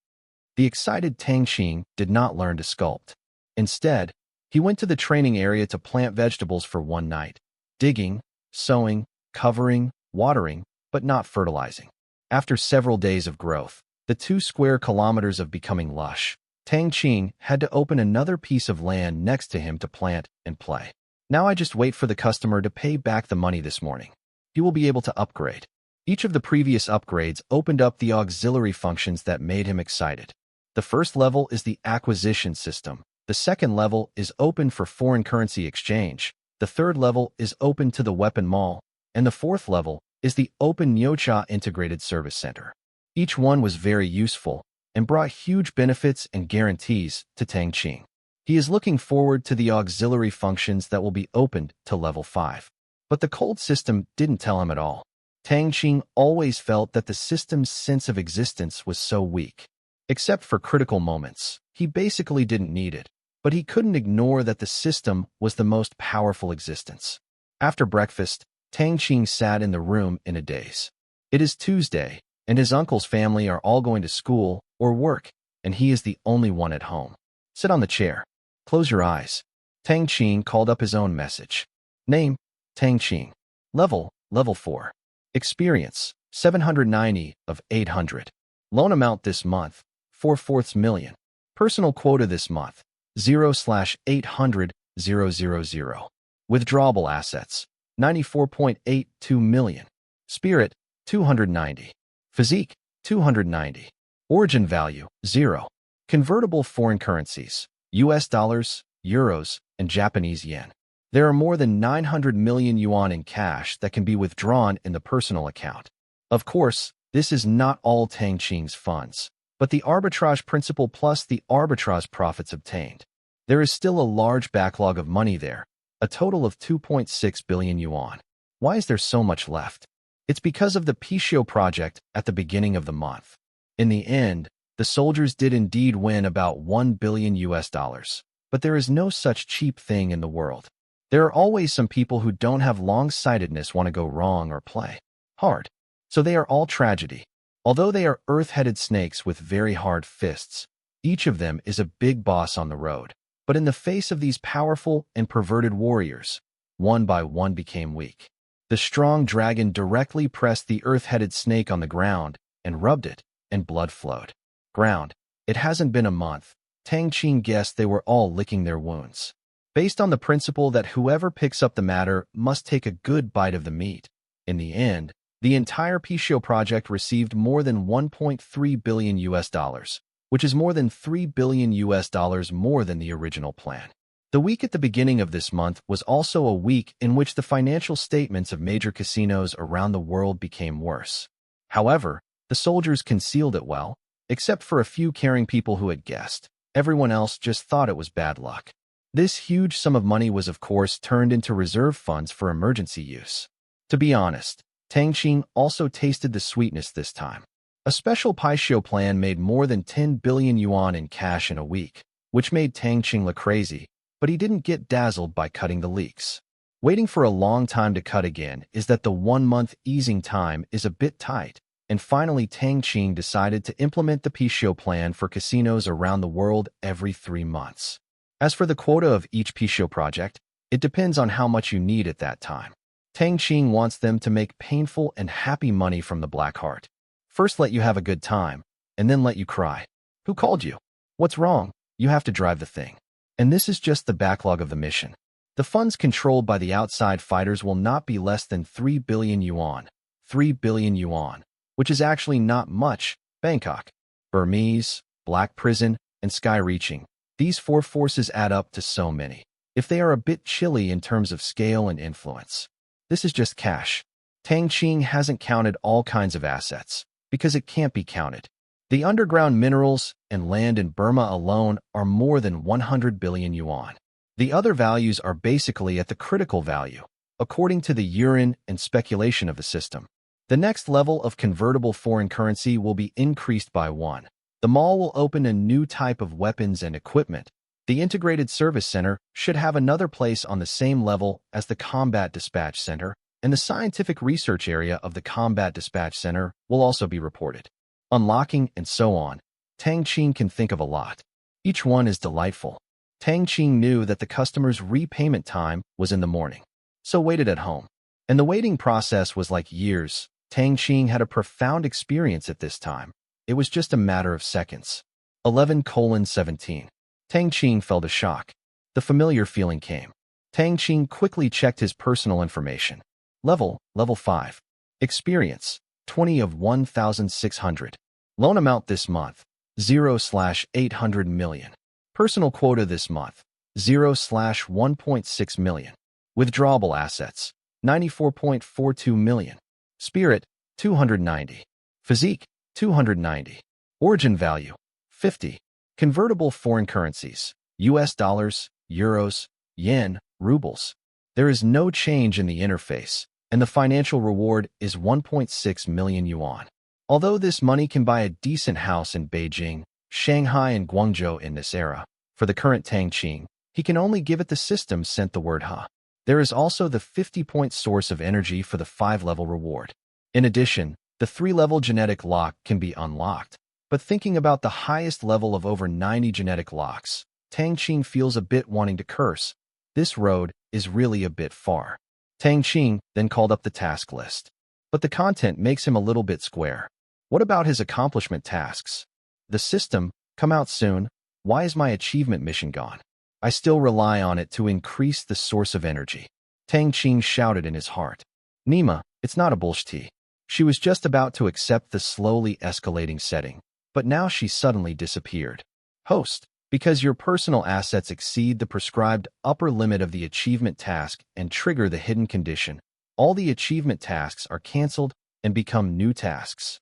The excited Tang Qing did not learn to sculpt. Instead, he went to the training area to plant vegetables for one night, digging, sowing, covering, watering, but not fertilizing. After several days of growth, the 2 square kilometers of becoming lush, Tang Qing had to open another piece of land next to him to plant and play. Now I just wait for the customer to pay back the money this morning. He will be able to upgrade. Each of the previous upgrades opened up the auxiliary functions that made him excited. The first level is the acquisition system. The second level is open for foreign currency exchange. The third level is open to the weapon mall. And the fourth level is the Open Nyocha Integrated Service Center. Each one was very useful and brought huge benefits and guarantees to Tang Qing. He is looking forward to the auxiliary functions that will be opened to level 5. But the cold system didn't tell him at all. Tang Qing always felt that the system's sense of existence was so weak. Except for critical moments, he basically didn't need it. But he couldn't ignore that the system was the most powerful existence. After breakfast, Tang Qing sat in the room in a daze. It is Tuesday, and his uncle's family are all going to school or work, and he is the only one at home. Sit on the chair. Close your eyes. Tang Qing called up his own message. Name, Tang Qing. Level 4. Experience, 790 of 800. Loan amount this month, 4/4 million. Personal quota this month, 0/800,000. Withdrawable assets, 94.82 million. Spirit, 290. Physique, 290. Origin value, 0. Convertible foreign currencies, US dollars, euros, and Japanese yen. There are more than 900 million yuan in cash that can be withdrawn in the personal account. Of course, this is not all Tang Qing's funds, but the arbitrage principal plus the arbitrage profits obtained. There is still a large backlog of money there, a total of 2.6 billion yuan. Why is there so much left? It's because of the Pishio project at the beginning of the month. In the end, the soldiers did indeed win about 1 billion US dollars, but there is no such cheap thing in the world. There are always some people who don't have long-sightedness want to go wrong or play hard. So they are all tragedy. Although they are earth-headed snakes with very hard fists, each of them is a big boss on the road. But in the face of these powerful and perverted warriors, one by one became weak. The strong dragon directly pressed the earth-headed snake on the ground and rubbed it, and blood flowed. Ground. It hasn't been a month. Tang Qing guessed they were all licking their wounds. Based on the principle that whoever picks up the matter must take a good bite of the meat. In the end, the entire Pishio project received more than 1.3 billion US dollars, which is more than 3 billion US dollars more than the original plan. The week at the beginning of this month was also a week in which the financial statements of major casinos around the world became worse. However, the soldiers concealed it well, except for a few caring people who had guessed. Everyone else just thought it was bad luck. This huge sum of money was of course turned into reserve funds for emergency use. To be honest, Tang Qing also tasted the sweetness this time. A special Pishio plan made more than 10 billion yuan in cash in a week, which made Tang Qing look crazy, but he didn't get dazzled by cutting the leaks. Waiting for a long time to cut again is that the 1-month easing time is a bit tight, and finally Tang Qing decided to implement the Pishio plan for casinos around the world every 3 months. As for the quota of each Pishio project, it depends on how much you need at that time. Tang Qing wants them to make painful and happy money from the black heart. First let you have a good time, and then let you cry. Who called you? What's wrong? You have to drive the thing. And this is just the backlog of the mission. The funds controlled by the outside fighters will not be less than 3 billion yuan. 3 billion yuan, which is actually not much. Bangkok, Burmese, Black Prison, and Sky Reaching. These 4 forces add up to so many. If they are a bit chilly in terms of scale and influence. This is just cash. Tang Qing hasn't counted all kinds of assets, because it can't be counted. The underground minerals and land in Burma alone are more than 100 billion yuan. The other values are basically at the critical value, according to the urine and speculation of the system. The next level of convertible foreign currency will be increased by 1. The mall will open a new type of weapons and equipment. The Integrated Service Center should have another place on the same level as the Combat Dispatch Center, and the Scientific Research Area of the Combat Dispatch Center will also be reported. Unlocking and so on. Tang Qing can think of a lot. Each one is delightful. Tang Qing knew that the customer's repayment time was in the morning, so waited at home. And the waiting process was like years. Tang Qing had a profound experience at this time. It was just a matter of seconds. 11:17. Tang Qing felt a shock. The familiar feeling came. Tang Qing quickly checked his personal information. Level 5. Experience, 20 of 1,600. Loan amount this month, 0/800 million. Personal quota this month, 0/1.6 million. Withdrawable assets, 94.42 million. Spirit, 290. Physique, 290. Origin value, 50. Convertible foreign currencies, US dollars, euros, yen, rubles. There is no change in the interface, and the financial reward is 1.6 million yuan. Although this money can buy a decent house in Beijing, Shanghai, and Guangzhou in this era, for the current Tang Qing, he can only give it the system sent the word ha. There is also the 50-point source of energy for the 5-level reward. In addition, the 3-level genetic lock can be unlocked. But thinking about the highest level of over 90 genetic locks, Tang Qing feels a bit wanting to curse. This road is really a bit far. Tang Qing then called up the task list. But the content makes him a little bit square. What about his accomplishment tasks? The system, come out soon. Why is my achievement mission gone? I still rely on it to increase the source of energy. Tang Qing shouted in his heart. Nima, it's not a bullshit. She was just about to accept the slowly escalating setting, but now she suddenly disappeared. Host, because your personal assets exceed the prescribed upper limit of the achievement task and trigger the hidden condition, all the achievement tasks are cancelled and become new tasks.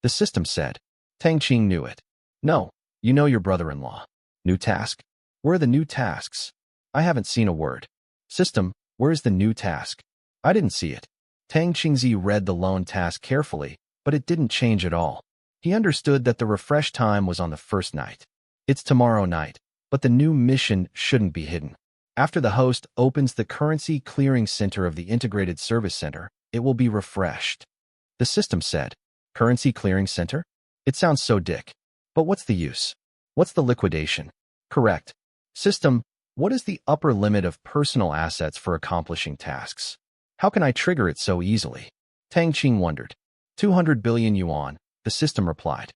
The system said. Tang Qing knew it. No, you know your brother-in-law. New task? Where are the new tasks? I haven't seen a word. System, where is the new task? I didn't see it. Tang Qingzi read the loan task carefully, but it didn't change at all. He understood that the refresh time was on the first night. It's tomorrow night, but the new mission shouldn't be hidden. After the host opens the currency clearing center of the integrated service center, it will be refreshed. The system said. Currency clearing center? It sounds so dick. But what's the use? What's the liquidation? Correct. System, what is the upper limit of personal assets for accomplishing tasks? How can I trigger it so easily? Tang Qing wondered. 200 billion yuan, the system replied.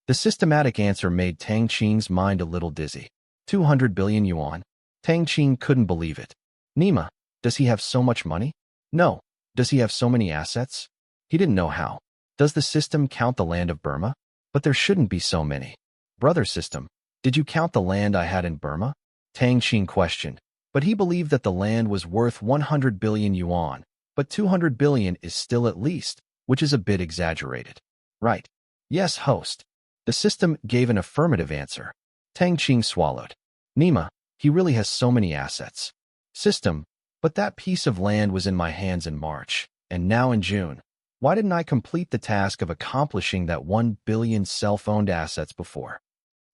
The systematic answer made Tang Qing's mind a little dizzy. 200 billion yuan? Tang Qing couldn't believe it. Nima, does he have so much money? No. Does he have so many assets? He didn't know how. Does the system count the land of Burma? But there shouldn't be so many. Brother system, did you count the land I had in Burma? Tang Qing questioned, but he believed that the land was worth 100 billion yuan, but 200 billion is still at least, which is a bit exaggerated. Right. Yes, host. The system gave an affirmative answer. Tang Qing swallowed. Nima, he really has so many assets. System, but that piece of land was in my hands in March, and now in June. Why didn't I complete the task of accomplishing that 1 billion self-owned assets before?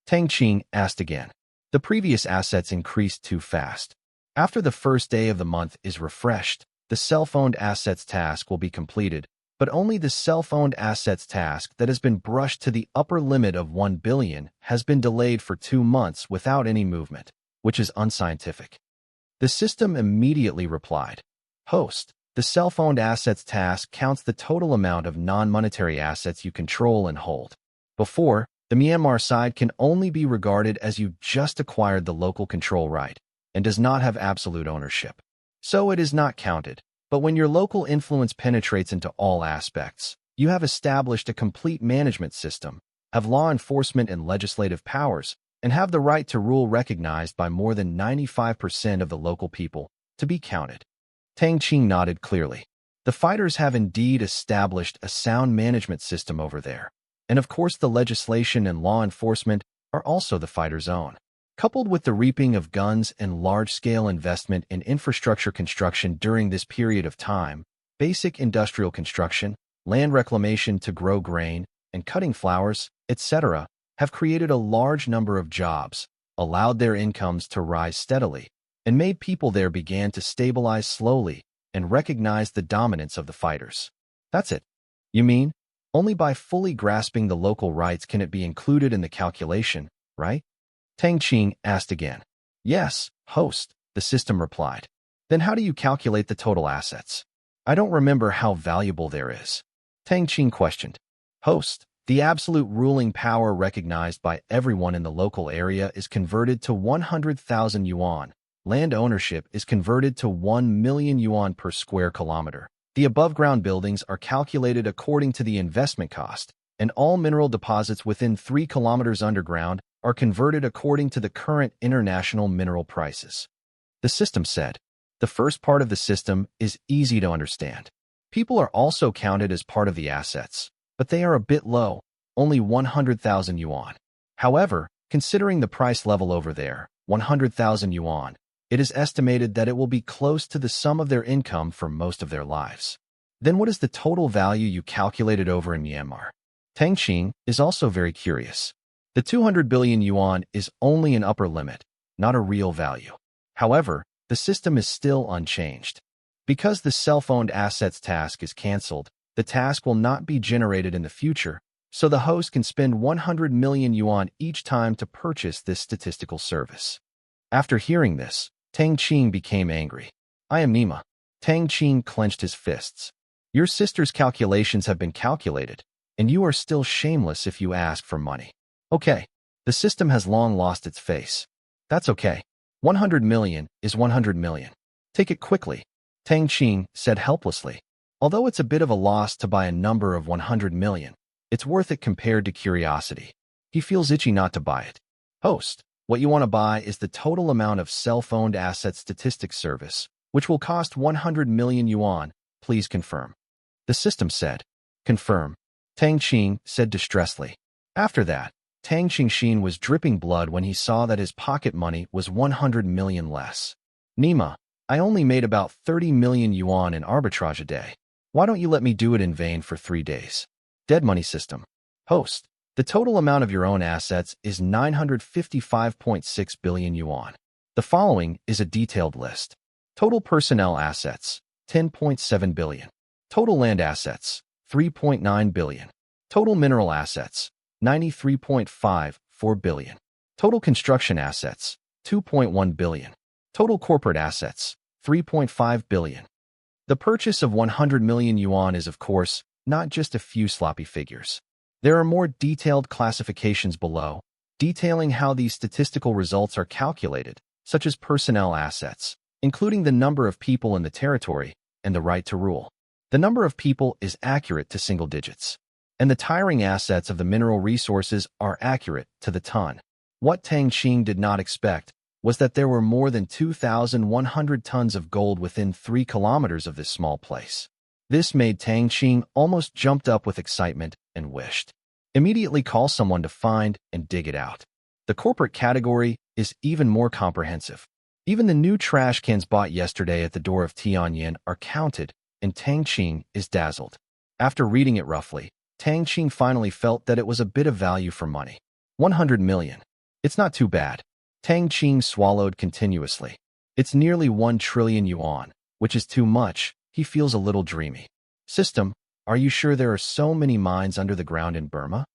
Tang Qing asked again. The previous assets increased too fast. After the first day of the month is refreshed, the self-owned assets task will be completed, but only the self-owned assets task that has been brushed to the upper limit of 1 billion has been delayed for 2 months without any movement, which is unscientific. The system immediately replied. Host, the self-owned assets task counts the total amount of non-monetary assets you control and hold. Before, the Myanmar side can only be regarded as you just acquired the local control right and does not have absolute ownership. So it is not counted, but when your local influence penetrates into all aspects, you have established a complete management system, have law enforcement and legislative powers, and have the right to rule recognized by more than 95% of the local people to be counted. Tang Qing nodded clearly. The fighters have indeed established a sound management system over there. And of course the legislation and law enforcement are also the fighters' own. Coupled with the reaping of guns and large-scale investment in infrastructure construction during this period of time, basic industrial construction, land reclamation to grow grain, and cutting flowers, etc., have created a large number of jobs, allowed their incomes to rise steadily, and made people there begin to stabilize slowly and recognize the dominance of the fighters. That's it. You mean? Only by fully grasping the local rights can it be included in the calculation, right? Tang Qing asked again. Yes, host, the system replied. Then how do you calculate the total assets? I don't remember how valuable there is. Tang Qing questioned. Host, the absolute ruling power recognized by everyone in the local area is converted to 100,000 yuan. Land ownership is converted to 1 million yuan per square kilometer. The above-ground buildings are calculated according to the investment cost, and all mineral deposits within 3 kilometers underground are converted according to the current international mineral prices. The system said. The first part of the system is easy to understand. People are also counted as part of the assets, but they are a bit low, only 100,000 yuan. However, considering the price level over there, 100,000 yuan, it is estimated that it will be close to the sum of their income for most of their lives. Then what is the total value you calculated over in Myanmar? Tang Qing is also very curious. The 200 billion yuan is only an upper limit, not a real value. However, the system is still unchanged. Because the self-owned assets task is cancelled, the task will not be generated in the future, so the host can spend 100 million yuan each time to purchase this statistical service. After hearing this, Tang Qing became angry. I am Nima. Tang Qing clenched his fists. Your sister's calculations have been calculated, and you are still shameless if you ask for money. Okay, the system has long lost its face. That's okay. 100 million is 100 million. Take it quickly. Tang Qing said helplessly. Although it's a bit of a loss to buy a number of 100 million, it's worth it compared to curiosity. He feels itchy not to buy it. Host, what you want to buy is the total amount of self-owned asset statistics service, which will cost 100 million yuan. Please confirm. The system said. Confirm. Tang Qing said distressedly. After that, Tang Qing was dripping blood when he saw that his pocket money was 100 million less. Nima, I only made about 30 million yuan in arbitrage a day. Why don't you let me do it in vain for 3 days? Dead money system. Host, the total amount of your own assets is 955.6 billion yuan. The following is a detailed list. Total personnel assets, 10.7 billion. Total land assets, 3.9 billion. Total mineral assets, 93.54 billion. Total construction assets, 2.1 billion. Total corporate assets, 3.5 billion. The purchase of 100 million yuan is, of course, not just a few sloppy figures. There are more detailed classifications below, detailing how these statistical results are calculated, such as personnel assets, including the number of people in the territory and the right to rule. The number of people is accurate to single digits, and the tiring assets of the mineral resources are accurate to the ton. What Tang Qing did not expect was that there were more than 2,100 tons of gold within 3 kilometers of this small place. This made Tang Qing almost jumped up with excitement and wished. Immediately call someone to find and dig it out. The corporate category is even more comprehensive. Even the new trash cans bought yesterday at the door of Tianyan are counted, and Tang Qing is dazzled. After reading it roughly, Tang Qing finally felt that it was a bit of value for money. 100 million. It's not too bad. Tang Qing swallowed continuously. It's nearly 1 trillion yuan, which is too much. He feels a little dreamy. System, are you sure there are so many mines under the ground in Burma?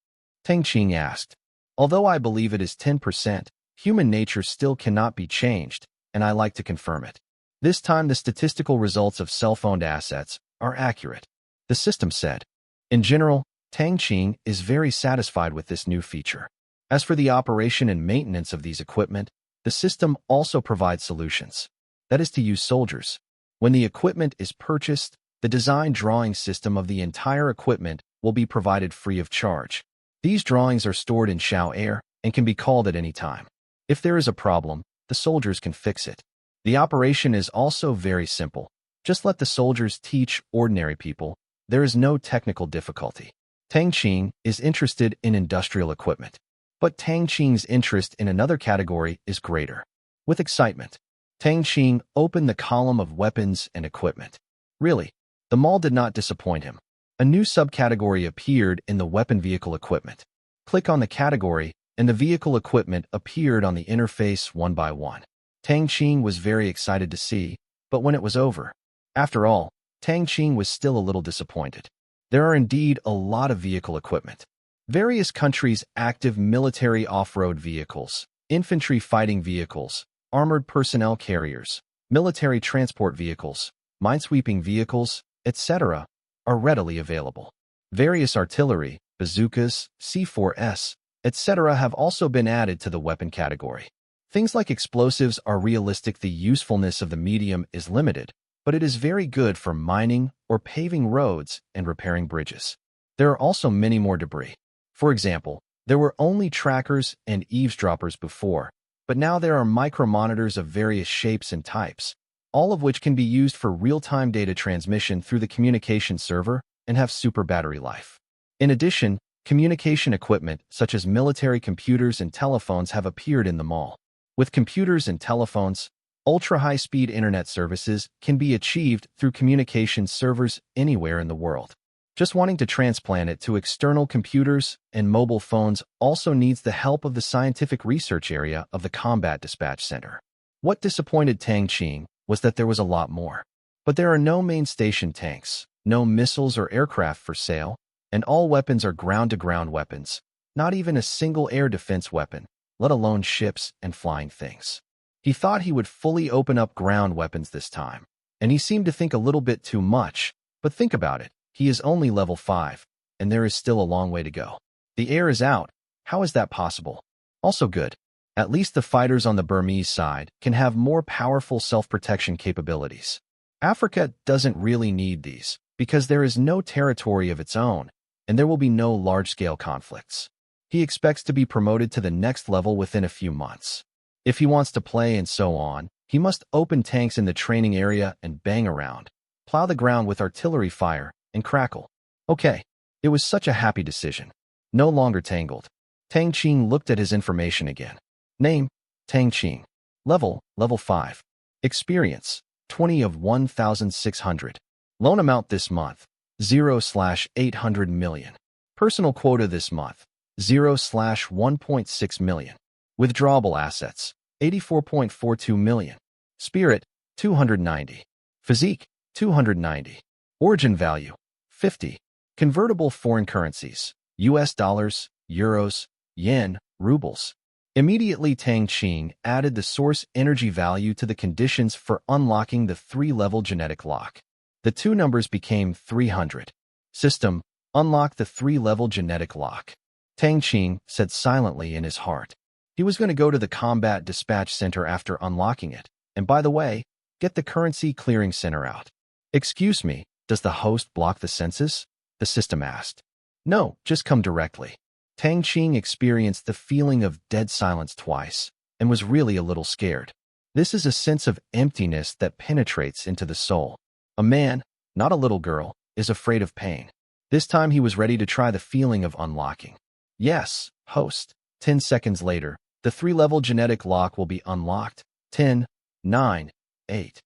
Tang Qing asked. Although I believe it is 10%, human nature still cannot be changed, and I like to confirm it. This time the statistical results of self-owned assets are accurate. The system said. In general, Tang Qing is very satisfied with this new feature. As for the operation and maintenance of these equipment, the system also provides solutions. That is to use soldiers. When the equipment is purchased, the design drawing system of the entire equipment will be provided free of charge. These drawings are stored in Xiao Air and can be called at any time. If there is a problem, the soldiers can fix it. The operation is also very simple. Just let the soldiers teach ordinary people. There is no technical difficulty. Tang Qing is interested in industrial equipment. But Tang Qing's interest in another category is greater. With excitement, Tang Qing opened the column of weapons and equipment. Really, the mall did not disappoint him. A new subcategory appeared in the weapon vehicle equipment. Click on the category, and the vehicle equipment appeared on the interface one by one. Tang Qing was very excited to see, but when it was over, after all, Tang Qing was still a little disappointed. There are indeed a lot of vehicle equipment. Various countries' active military off-road vehicles, infantry fighting vehicles, armored personnel carriers, military transport vehicles, minesweeping vehicles, etc., are readily available. Various artillery, bazookas, C4S, etc. have also been added to the weapon category. Things like explosives are realistic. The usefulness of the medium is limited, but it is very good for mining or paving roads and repairing bridges. There are also many more debris. For example, there were only trackers and eavesdroppers before, but now there are micromonitors of various shapes and types, all of which can be used for real-time data transmission through the communication server and have super battery life. In addition, communication equipment such as military computers and telephones have appeared in the mall. With computers and telephones, ultra-high-speed internet services can be achieved through communication servers anywhere in the world. Just wanting to transplant it to external computers and mobile phones also needs the help of the scientific research area of the Combat Dispatch Center. What disappointed Tang Qing was that there was a lot more. But there are no main station tanks, no missiles or aircraft for sale, and all weapons are ground-to-ground weapons, not even a single air defense weapon, let alone ships and flying things. He thought he would fully open up ground weapons this time, and he seemed to think a little bit too much, but think about it. He is only level 5, and there is still a long way to go. The air is out. How is that possible? Also good. At least the fighters on the Burmese side can have more powerful self-protection capabilities. Africa doesn't really need these, because there is no territory of its own, and there will be no large-scale conflicts. He expects to be promoted to the next level within a few months. If he wants to play and so on, he must open tanks in the training area and bang around, plow the ground with artillery fire, and crackle. Okay, it was such a happy decision. No longer tangled. Tang Qing looked at his information again. Name, Tang Qing. Level 5. Experience, 20 of 1,600. Loan amount this month, 0/800 million. Personal quota this month, 0/1.6 million. Withdrawable assets, 84.42 million. Spirit, 290. Physique, 290. Origin value, 50. Convertible foreign currencies, US dollars, euros, yen, rubles. Immediately, Tang Qing added the source energy value to the conditions for unlocking the 3-level genetic lock. The two numbers became 300. System, unlock the 3-level genetic lock. Tang Qing said silently in his heart. He was going to go to the combat dispatch center after unlocking it, and by the way, get the currency clearing center out. Excuse me, does the host block the census? The system asked. No, just come directly. Tang Qing experienced the feeling of dead silence twice, and was really a little scared. This is a sense of emptiness that penetrates into the soul. A man, not a little girl, is afraid of pain. This time he was ready to try the feeling of unlocking. Yes, host. 10 seconds later, the 3-level genetic lock will be unlocked. 10, 9, 8.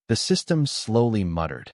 The system slowly muttered.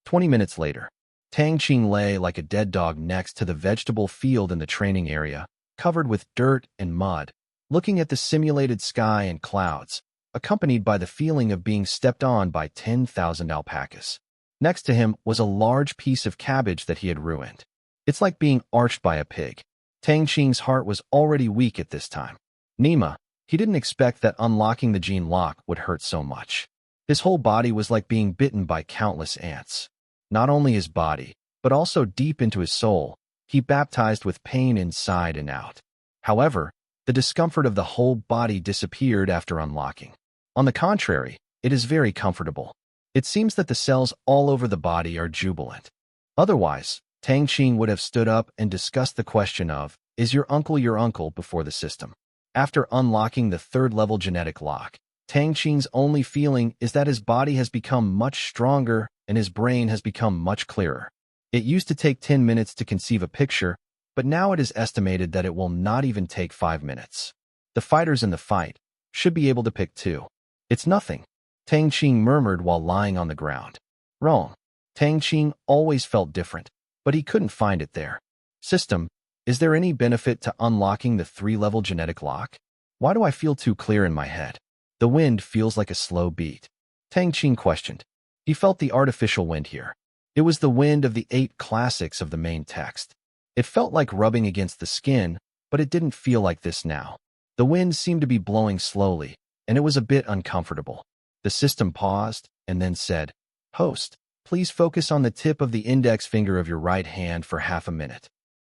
20 minutes later, Tang Qing lay like a dead dog next to the vegetable field in the training area, covered with dirt and mud, looking at the simulated sky and clouds, accompanied by the feeling of being stepped on by 10,000 alpacas. Next to him was a large piece of cabbage that he had ruined. It's like being arched by a pig. Tang Qing's heart was already weak at this time. Nima, he didn't expect that unlocking the gene lock would hurt so much. His whole body was like being bitten by countless ants. Not only his body, but also deep into his soul, he baptized with pain inside and out. However, the discomfort of the whole body disappeared after unlocking. On the contrary, it is very comfortable. It seems that the cells all over the body are jubilant. Otherwise, Tang Qing would have stood up and discussed the question of, is your uncle before the system? After unlocking the 3rd-level genetic lock, Tang Qing's only feeling is that his body has become much stronger and his brain has become much clearer. It used to take 10 minutes to conceive a picture, but now it is estimated that it will not even take 5 minutes. The fighters in the fight should be able to pick 2. It's nothing, Tang Qing murmured while lying on the ground. Wrong. Tang Qing always felt different, but he couldn't find it there. System, is there any benefit to unlocking the 3-level genetic lock? Why do I feel too clear in my head? The wind feels like a slow beat. Tang Qing questioned. He felt the artificial wind here. It was the wind of the 8 classics of the main text. It felt like rubbing against the skin, but it didn't feel like this now. The wind seemed to be blowing slowly, and it was a bit uncomfortable. The system paused and then said, Host, please focus on the tip of the index finger of your right hand for half a minute.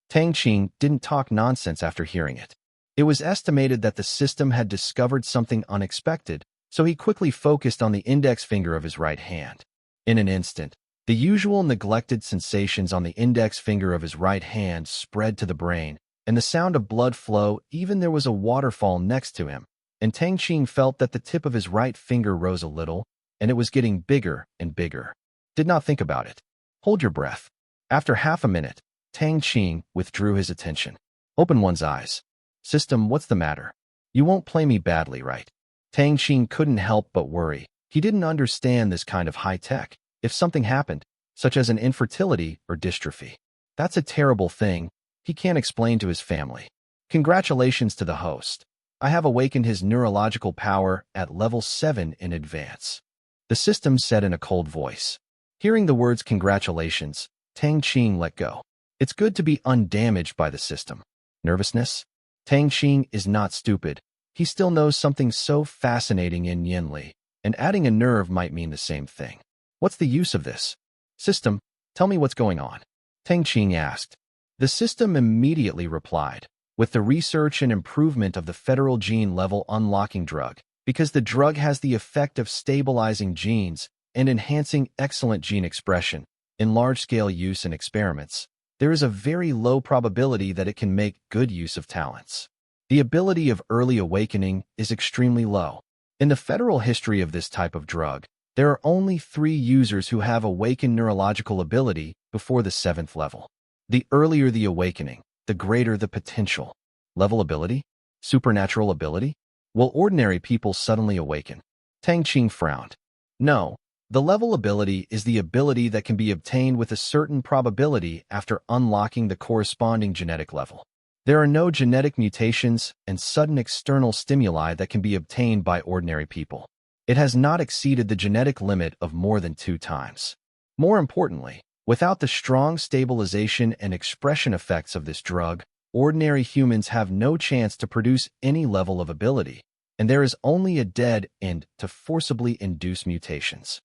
Tang Qing didn't talk nonsense after hearing it. It was estimated that the system had discovered something unexpected, so he quickly focused on the index finger of his right hand. In an instant, the usual neglected sensations on the index finger of his right hand spread to the brain, and the sound of blood flow, even there was a waterfall next to him, and Tang Qing felt that the tip of his right finger rose a little, and it was getting bigger and bigger. Did not think about it. Hold your breath. After half a minute, Tang Qing withdrew his attention. Open one's eyes. System, what's the matter? You won't play me badly, right? Tang Qing couldn't help but worry. He didn't understand this kind of high-tech. If something happened, such as an infertility or dystrophy, that's a terrible thing. He can't explain to his family. Congratulations to the host. I have awakened his neurological power at level 7 in advance. The system said in a cold voice. Hearing the words congratulations, Tang Qing let go. It's good to be undamaged by the system. Nervousness? Tang Qing is not stupid. He still knows something so fascinating in Yinli, and adding a nerve might mean the same thing. What's the use of this? System, tell me what's going on. Tang Qing asked. The system immediately replied, with the research and improvement of the federal gene level unlocking drug, because the drug has the effect of stabilizing genes, and enhancing excellent gene expression in large-scale use in experiments, there is a very low probability that it can make good use of talents. The ability of early awakening is extremely low. In the federal history of this type of drug, there are only 3 users who have awakened neurological ability before the 7th level. The earlier the awakening, the greater the potential. Level ability? Supernatural ability? Will ordinary people suddenly awaken? Tang Qing frowned. No, the level ability is the ability that can be obtained with a certain probability after unlocking the corresponding genetic level. There are no genetic mutations and sudden external stimuli that can be obtained by ordinary people. It has not exceeded the genetic limit of more than 2 times. More importantly, without the strong stabilization and expression effects of this drug, ordinary humans have no chance to produce any level of ability, and there is only a dead end to forcibly induce mutations.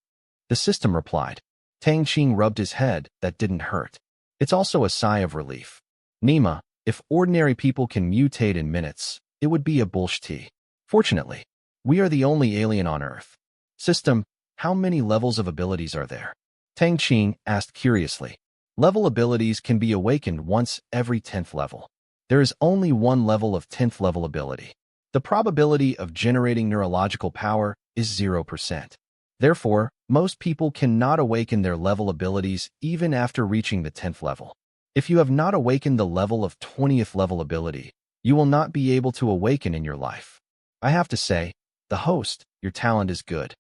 The system replied. Tang Qing rubbed his head. That didn't hurt. It's also a sigh of relief. Nima, if ordinary people can mutate in minutes, it would be a bullshit. Fortunately, we are the only alien on Earth. System, how many levels of abilities are there? Tang Qing asked curiously. Level abilities can be awakened once every 10th level. There is only 1 level of 10th level ability. The probability of generating neurological power is 0%. Therefore, most people cannot awaken their level abilities even after reaching the 10th level. If you have not awakened the level of 20th level ability, you will not be able to awaken in your life. I have to say, the host, your talent is good.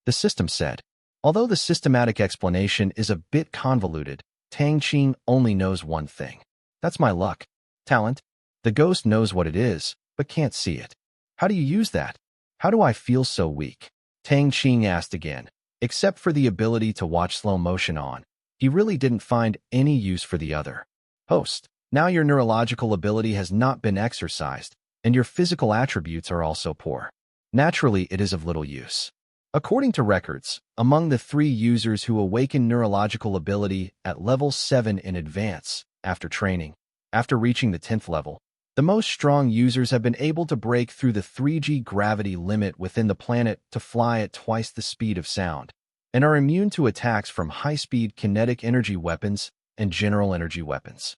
The system said. Although the systematic explanation is a bit convoluted, Tang Qing only knows one thing. That's my luck. Talent. The ghost knows what it is, but can't see it. How do you use that? How do I feel so weak? Tang Qing asked again. Except for the ability to watch slow motion on, he really didn't find any use for the other. Host, now your neurological ability has not been exercised, and your physical attributes are also poor. Naturally, it is of little use. According to records, among the 3 users who awakened neurological ability at level 7 in advance, after training, after reaching the 10th level, the most strong users have been able to break through the 3G gravity limit within the planet to fly at twice the speed of sound, and are immune to attacks from high-speed kinetic energy weapons and general energy weapons.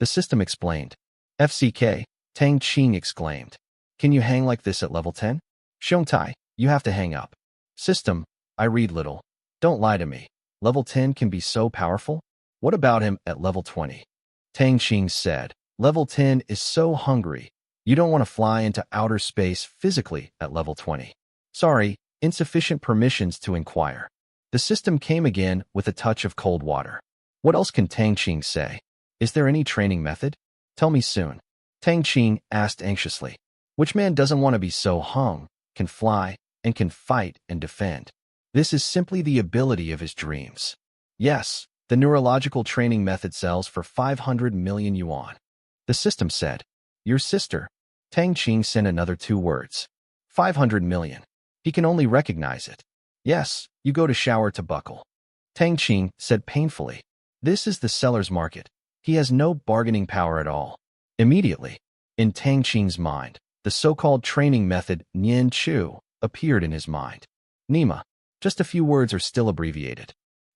The system explained. FCK, Tang Qing exclaimed. Can you hang like this at level 10? Xiongtai, you have to hang up. System, I read little. Don't lie to me. Level 10 can be so powerful? What about him at level 20? Tang Qing said. Level 10 is so hungry. You don't want to fly into outer space physically at level 20. Sorry, insufficient permissions to inquire. The system came again with a touch of cold water. What else can Tang Qing say? Is there any training method? Tell me soon. Tang Qing asked anxiously. Which man doesn't want to be so hung, can fly, and can fight and defend? This is simply the ability of his dreams. Yes, the neurological training method sells for 500 million yuan. The system said. Your sister. Tang Qing sent another 2 words. 500 million. He can only recognize it. Yes, you go to shower to buckle. Tang Qing said painfully. This is the seller's market. He has no bargaining power at all. Immediately, in Tang Qing's mind, the so-called training method Nian Chu appeared in his mind. Nima. Just a few words are still abbreviated.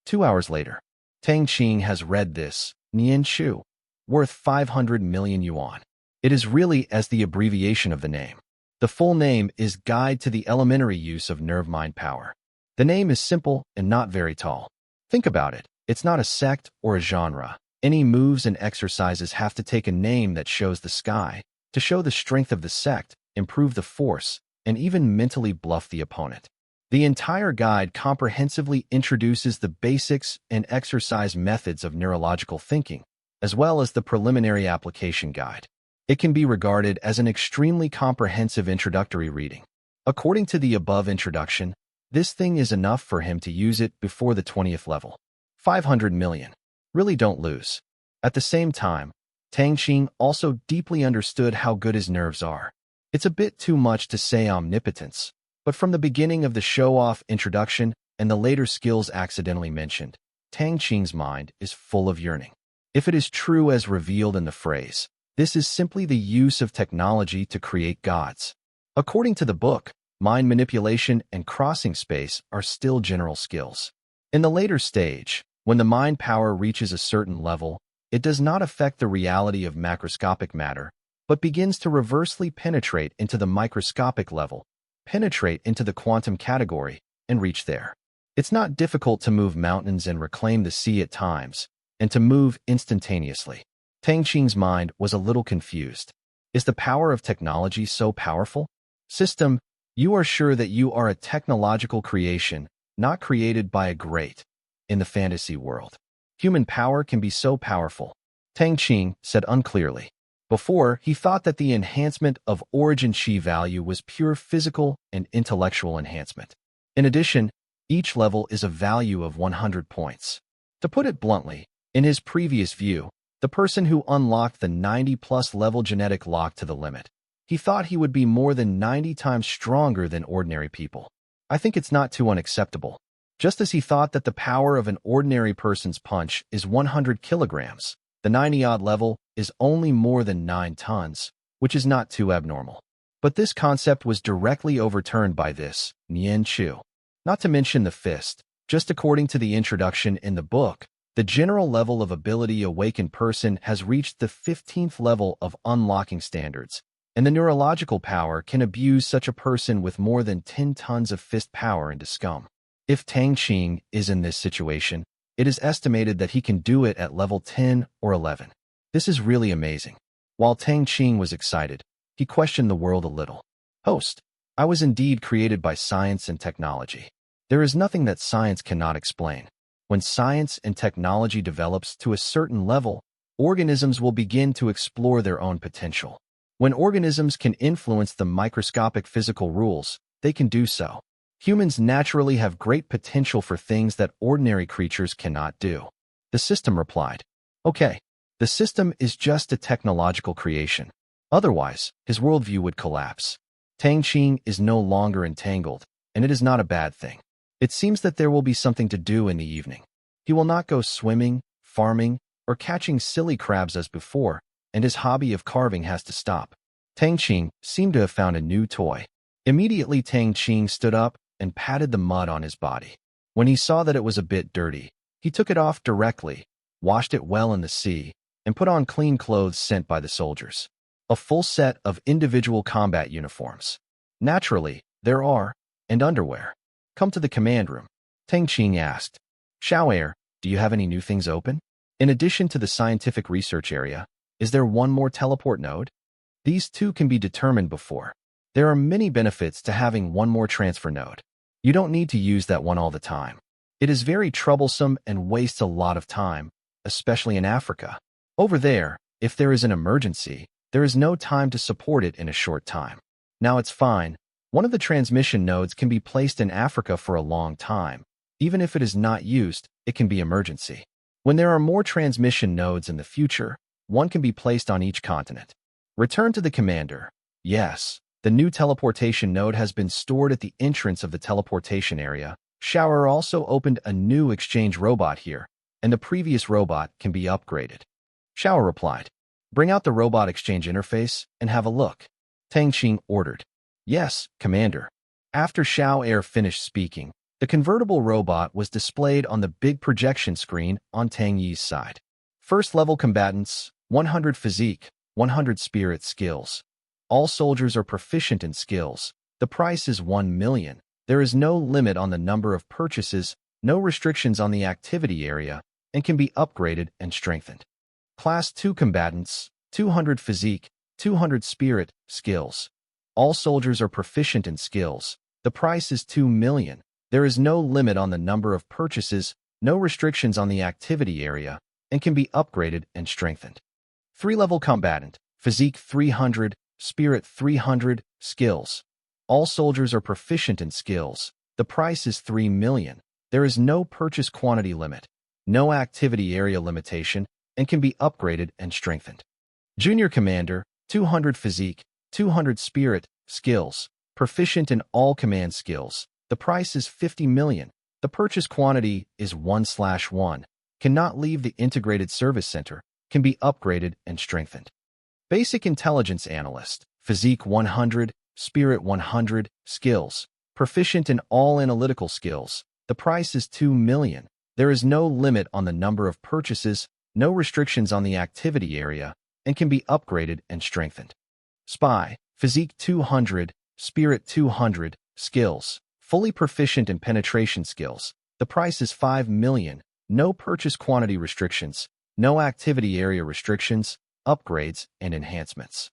2 hours later, Tang Qing has read this, Nian Chu, worth 500 million yuan. It is really as the abbreviation of the name. The full name is Guide to the Elementary Use of Nerve-Mind Power. The name is simple and not very tall. Think about it. It's not a sect or a genre. Any moves and exercises have to take a name that shows the sky, to show the strength of the sect, improve the force, and even mentally bluff the opponent. The entire guide comprehensively introduces the basics and exercise methods of neurological thinking, as well as the preliminary application guide. It can be regarded as an extremely comprehensive introductory reading. According to the above introduction, this thing is enough for him to use it before the 20th level. 500 million. Really don't lose. At the same time, Tang Qing also deeply understood how good his nerves are. It's a bit too much to say omnipotence, but from the beginning of the show-off introduction and the later skills accidentally mentioned, Tang Qing's mind is full of yearning. If it is true as revealed in the phrase, this is simply the use of technology to create gods. According to the book, Mind manipulation and crossing space are still general skills. In the later stage, when the mind power reaches a certain level, it does not affect the reality of macroscopic matter, but begins to reversely penetrate into the microscopic level, penetrate into the quantum category, and reach there. It's not difficult to move mountains and reclaim the sea at times, and to move instantaneously. Tang Qing's mind was a little confused. Is the power of technology so powerful? System, you are sure that you are a technological creation, not created by a great. In the fantasy world, human power can be so powerful, Tang Qing said unclearly. Before, he thought that the enhancement of origin chi value was pure physical and intellectual enhancement. In addition, each level is a value of 100 points. To put it bluntly, in his previous view, the person who unlocked the 90-plus level genetic lock to the limit, he thought he would be more than 90 times stronger than ordinary people. I think it's not too unacceptable. Just as he thought that the power of an ordinary person's punch is 100 kilograms, the 90-odd level is only more than 9 tons, which is not too abnormal. But this concept was directly overturned by this, Nian Chu. Not to mention the fist. Just according to the introduction in the book, the general level of ability awakened person has reached the 15th level of unlocking standards, and the neurological power can abuse such a person with more than 10 tons of fist power into scum. If Tang Qing is in this situation, it is estimated that he can do it at level 10 or 11. This is really amazing. While Tang Qing was excited, he questioned the world a little. Host, I was indeed created by science and technology. There is nothing that science cannot explain. When science and technology develops to a certain level, organisms will begin to explore their own potential. When organisms can influence the microscopic physical rules, they can do so. Humans naturally have great potential for things that ordinary creatures cannot do. The system replied, okay, the system is just a technological creation. Otherwise, his worldview would collapse. Tang Qing is no longer entangled, and it is not a bad thing. It seems that there will be something to do in the evening. He will not go swimming, farming, or catching silly crabs as before, and his hobby of carving has to stop. Tang Qing seemed to have found a new toy. Immediately Tang Qing stood up and patted the mud on his body. When he saw that it was a bit dirty, he took it off directly, washed it well in the sea, and put on clean clothes sent by the soldiers. A full set of individual combat uniforms. Naturally, there are, and underwear. Come to the command room, Tang Qing asked. Xiao'er, do you have any new things open? In addition to the scientific research area, is there one more teleport node? These two can be determined before. There are many benefits to having one more transfer node. You don't need to use that one all the time. It is very troublesome and wastes a lot of time, especially in Africa. Over there, if there is an emergency, there is no time to support it in a short time. Now it's fine. One of the transmission nodes can be placed in Africa for a long time. Even if it is not used, it can be emergency. When there are more transmission nodes in the future, one can be placed on each continent. Return to the commander. Yes, the new teleportation node has been stored at the entrance of the teleportation area. Shower also opened a new exchange robot here, and the previous robot can be upgraded. Shower replied, bring out the robot exchange interface and have a look. Tang Qing ordered. Yes, Commander. After Xiao'er finished speaking, the convertible robot was displayed on the big projection screen on Tang Yi's side. First level combatants, 100 physique, 100 spirit skills. All soldiers are proficient in skills. The price is 1 million. There is no limit on the number of purchases, no restrictions on the activity area, and can be upgraded and strengthened. Class 2 combatants, 200 physique, 200 spirit skills. All soldiers are proficient in skills. The price is 2 million. There is no limit on the number of purchases, no restrictions on the activity area, and can be upgraded and strengthened. 3-level combatant, physique 300, spirit 300, skills. All soldiers are proficient in skills. The price is 3 million. There is no purchase quantity limit, no activity area limitation, and can be upgraded and strengthened. Junior commander, 200 physique, 200 spirit, skills, proficient in all command skills. The price is 50 million. The purchase quantity is 1/1. Cannot leave the integrated service center. Can be upgraded and strengthened. Basic intelligence analyst, physique 100, Spirit 100, skills. Proficient in all analytical skills. The price is 2 million. There is no limit on the number of purchases, no restrictions on the activity area, and can be upgraded and strengthened. Spy, Physique 200, Spirit 200, skills. Fully proficient in penetration skills. The price is 5 million. No purchase quantity restrictions, no activity area restrictions, upgrades, and enhancements.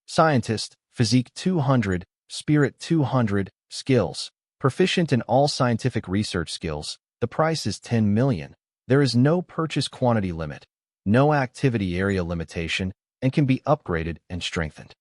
Scientist, Physique 200, Spirit 200, skills. Proficient in all scientific research skills. The price is 10 million. There is no purchase quantity limit, no activity area limitation, and can be upgraded and strengthened.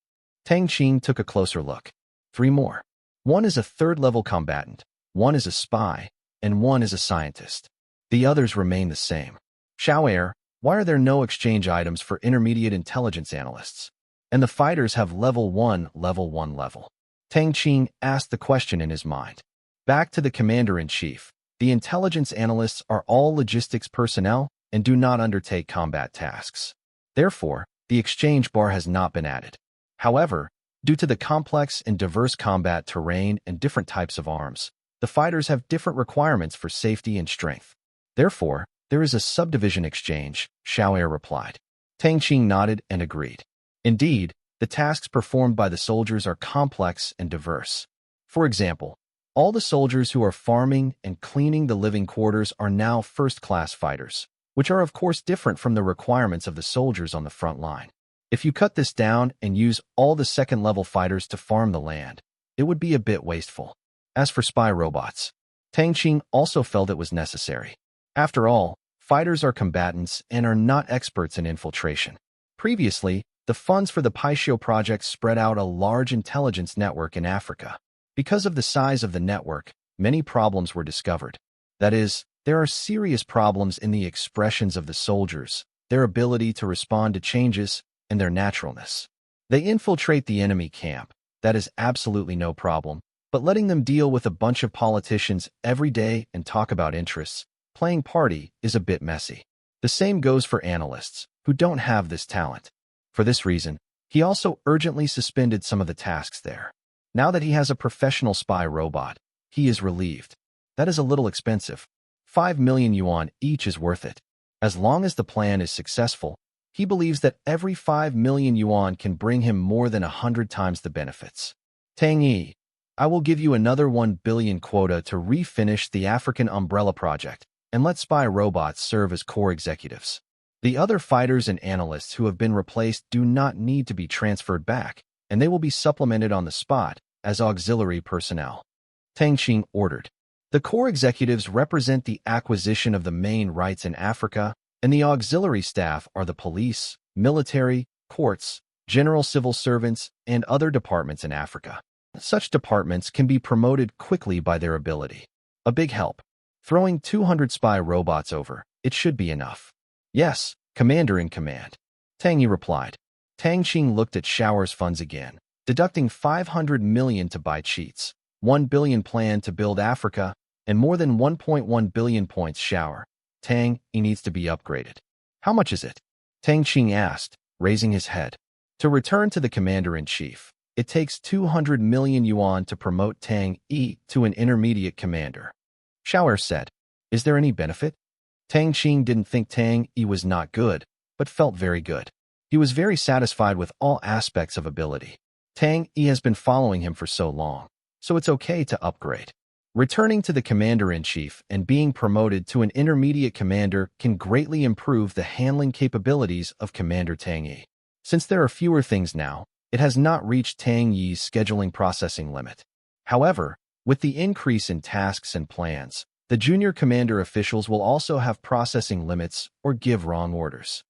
Tang Qing took a closer look. 3 more. One is a third-level combatant, one is a spy, and one is a scientist. The others remain the same. Xiao, why are there no exchange items for intermediate intelligence analysts? And the fighters have level 1 level. Tang Qing asked the question in his mind. Back to the commander-in-chief. The intelligence analysts are all logistics personnel and do not undertake combat tasks. Therefore, the exchange bar has not been added. However, due to the complex and diverse combat terrain and different types of arms, the fighters have different requirements for safety and strength. Therefore, there is a subdivision exchange, Xiao replied. Tang Qing nodded and agreed. Indeed, the tasks performed by the soldiers are complex and diverse. For example, all the soldiers who are farming and cleaning the living quarters are now first-class fighters, which are of course different from the requirements of the soldiers on the front line. If you cut this down and use all the second-level fighters to farm the land, it would be a bit wasteful. As for spy robots, Tang Qing also felt it was necessary. After all, fighters are combatants and are not experts in infiltration. Previously, the funds for the Paixio project spread out a large intelligence network in Africa. Because of the size of the network, many problems were discovered. That is, there are serious problems in the expressions of the soldiers, their ability to respond to changes, and their naturalness. They infiltrate the enemy camp, that is absolutely no problem, but letting them deal with a bunch of politicians every day and talk about interests, playing party, is a bit messy. The same goes for analysts, who don't have this talent. For this reason, he also urgently suspended some of the tasks there. Now that he has a professional spy robot, he is relieved. That is a little expensive. 5 million yuan each is worth it. As long as the plan is successful, he believes that every 5 million yuan can bring him more than 100 times the benefits. Tang Yi, I will give you another 1 billion quota to refinish the African Umbrella project, and let spy robots serve as core executives. The other fighters and analysts who have been replaced do not need to be transferred back, and they will be supplemented on the spot as auxiliary personnel. Tang Qing ordered. The core executives represent the acquisition of the main rights in Africa, and the auxiliary staff are the police, military, courts, general civil servants, and other departments in Africa. Such departments can be promoted quickly by their ability. A big help. Throwing 200 spy robots over, it should be enough. Yes, Commander in Command. Tang Yi replied. Tang Qing looked at Xiao's funds again, deducting 500 million to buy cheats, 1 billion plan to build Africa, and more than 1.1 billion points. Xiao, Tang, he needs to be upgraded. How much is it? Tang Qing asked, raising his head. To return to the commander-in-chief, it takes 200 million yuan to promote Tang Yi to an intermediate commander. Xiao said, is there any benefit? Tang Qing didn't think Tang Yi was not good, but felt very good. He was very satisfied with all aspects of ability. Tang Yi has been following him for so long, so it's okay to upgrade. Returning to the commander-in-chief and being promoted to an intermediate commander can greatly improve the handling capabilities of Commander Tang Yi. Since there are fewer things now, it has not reached Tang Yi's scheduling processing limit. However, with the increase in tasks and plans, the junior commander officials will also have processing limits or give wrong orders.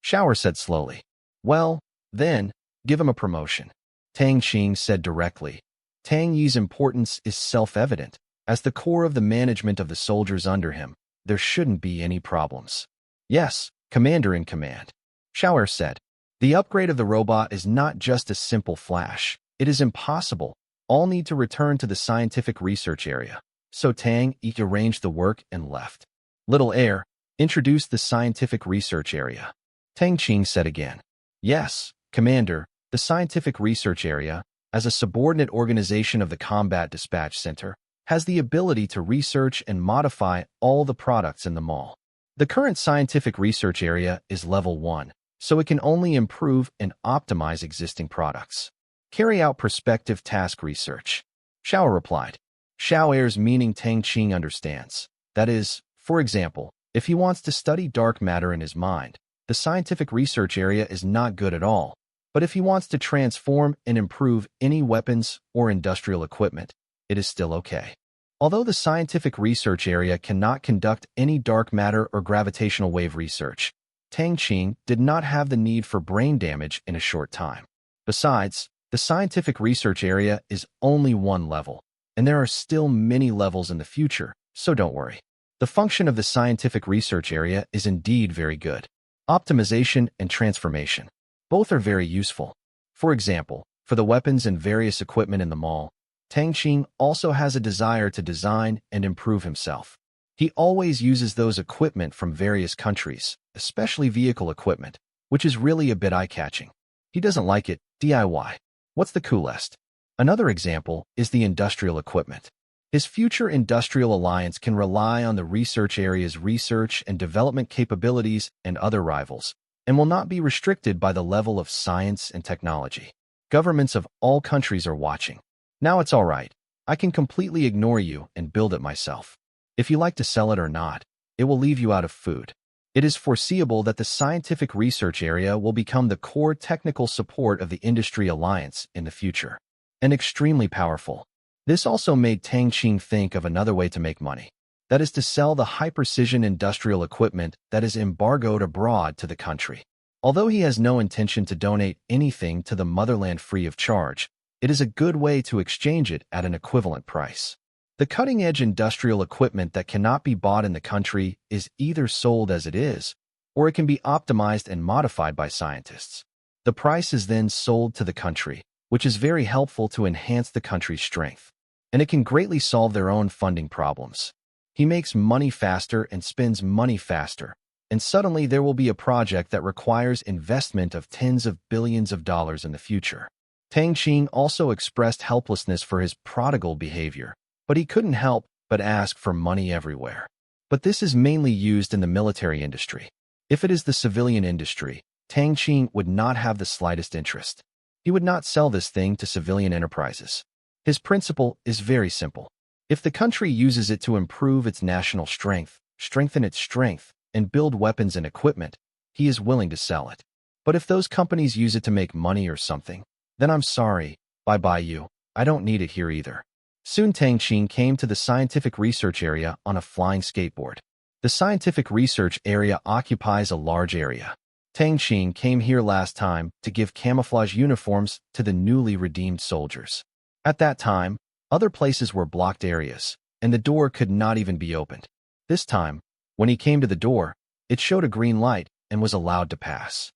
Xiao said slowly. Well, then, give him a promotion. Tang Qing said directly. Tang Yi's importance is self-evident. As the core of the management of the soldiers under him, there shouldn't be any problems. Yes, Commander in Command. Xiao said. The upgrade of the robot is not just a simple flash. It is impossible. All need to return to the scientific research area. So Tang Yi arranged the work and left. Little Heir, introduced the scientific research area. Tang Qing said again. Yes, Commander, the scientific research area, as a subordinate organization of the Combat Dispatch Center, has the ability to research and modify all the products in the mall. The current scientific research area is level 1, so it can only improve and optimize existing products. Carry out prospective task research. Xiao replied. Xiao Er's meaning Tang Qing understands. That is, for example, if he wants to study dark matter in his mind, the scientific research area is not good at all. But if he wants to transform and improve any weapons or industrial equipment, it is still okay. Although the scientific research area cannot conduct any dark matter or gravitational wave research, Tang Qing did not have the need for brain damage in a short time. Besides, the scientific research area is only one level, and there are still many levels in the future, so don't worry. The function of the scientific research area is indeed very good. Optimization and transformation. Both are very useful. For example, for the weapons and various equipment in the mall, Tang Qing also has a desire to design and improve himself. He always uses those equipment from various countries, especially vehicle equipment, which is really a bit eye-catching. He doesn't like it, DIY. What's the coolest? Another example is the industrial equipment. His future industrial alliance can rely on the research area's research and development capabilities and other rivals, and will not be restricted by the level of science and technology. Governments of all countries are watching. Now it's all right. I can completely ignore you and build it myself. If you like to sell it or not, it will leave you out of food. It is foreseeable that the scientific research area will become the core technical support of the industry alliance in the future, and extremely powerful. This also made Tang Qing think of another way to make money. That is to sell the high-precision industrial equipment that is embargoed abroad to the country. Although he has no intention to donate anything to the motherland free of charge, it is a good way to exchange it at an equivalent price. The cutting-edge industrial equipment that cannot be bought in the country is either sold as it is, or it can be optimized and modified by scientists. The price is then sold to the country, which is very helpful to enhance the country's strength, and it can greatly solve their own funding problems. He makes money faster and spends money faster, and suddenly there will be a project that requires investment of tens of billions of dollars in the future. Tang Qing also expressed helplessness for his prodigal behavior, but he couldn't help but ask for money everywhere. But this is mainly used in the military industry. If it is the civilian industry, Tang Qing would not have the slightest interest. He would not sell this thing to civilian enterprises. His principle is very simple. If the country uses it to improve its national strength, strengthen its strength, and build weapons and equipment, he is willing to sell it. But if those companies use it to make money or something, then I'm sorry, bye-bye you, I don't need it here either. Soon Tang Qing came to the scientific research area on a flying skateboard. The scientific research area occupies a large area. Tang Qing came here last time to give camouflage uniforms to the newly redeemed soldiers. At that time, other places were blocked areas, and the door could not even be opened. This time, when he came to the door, it showed a green light and was allowed to pass.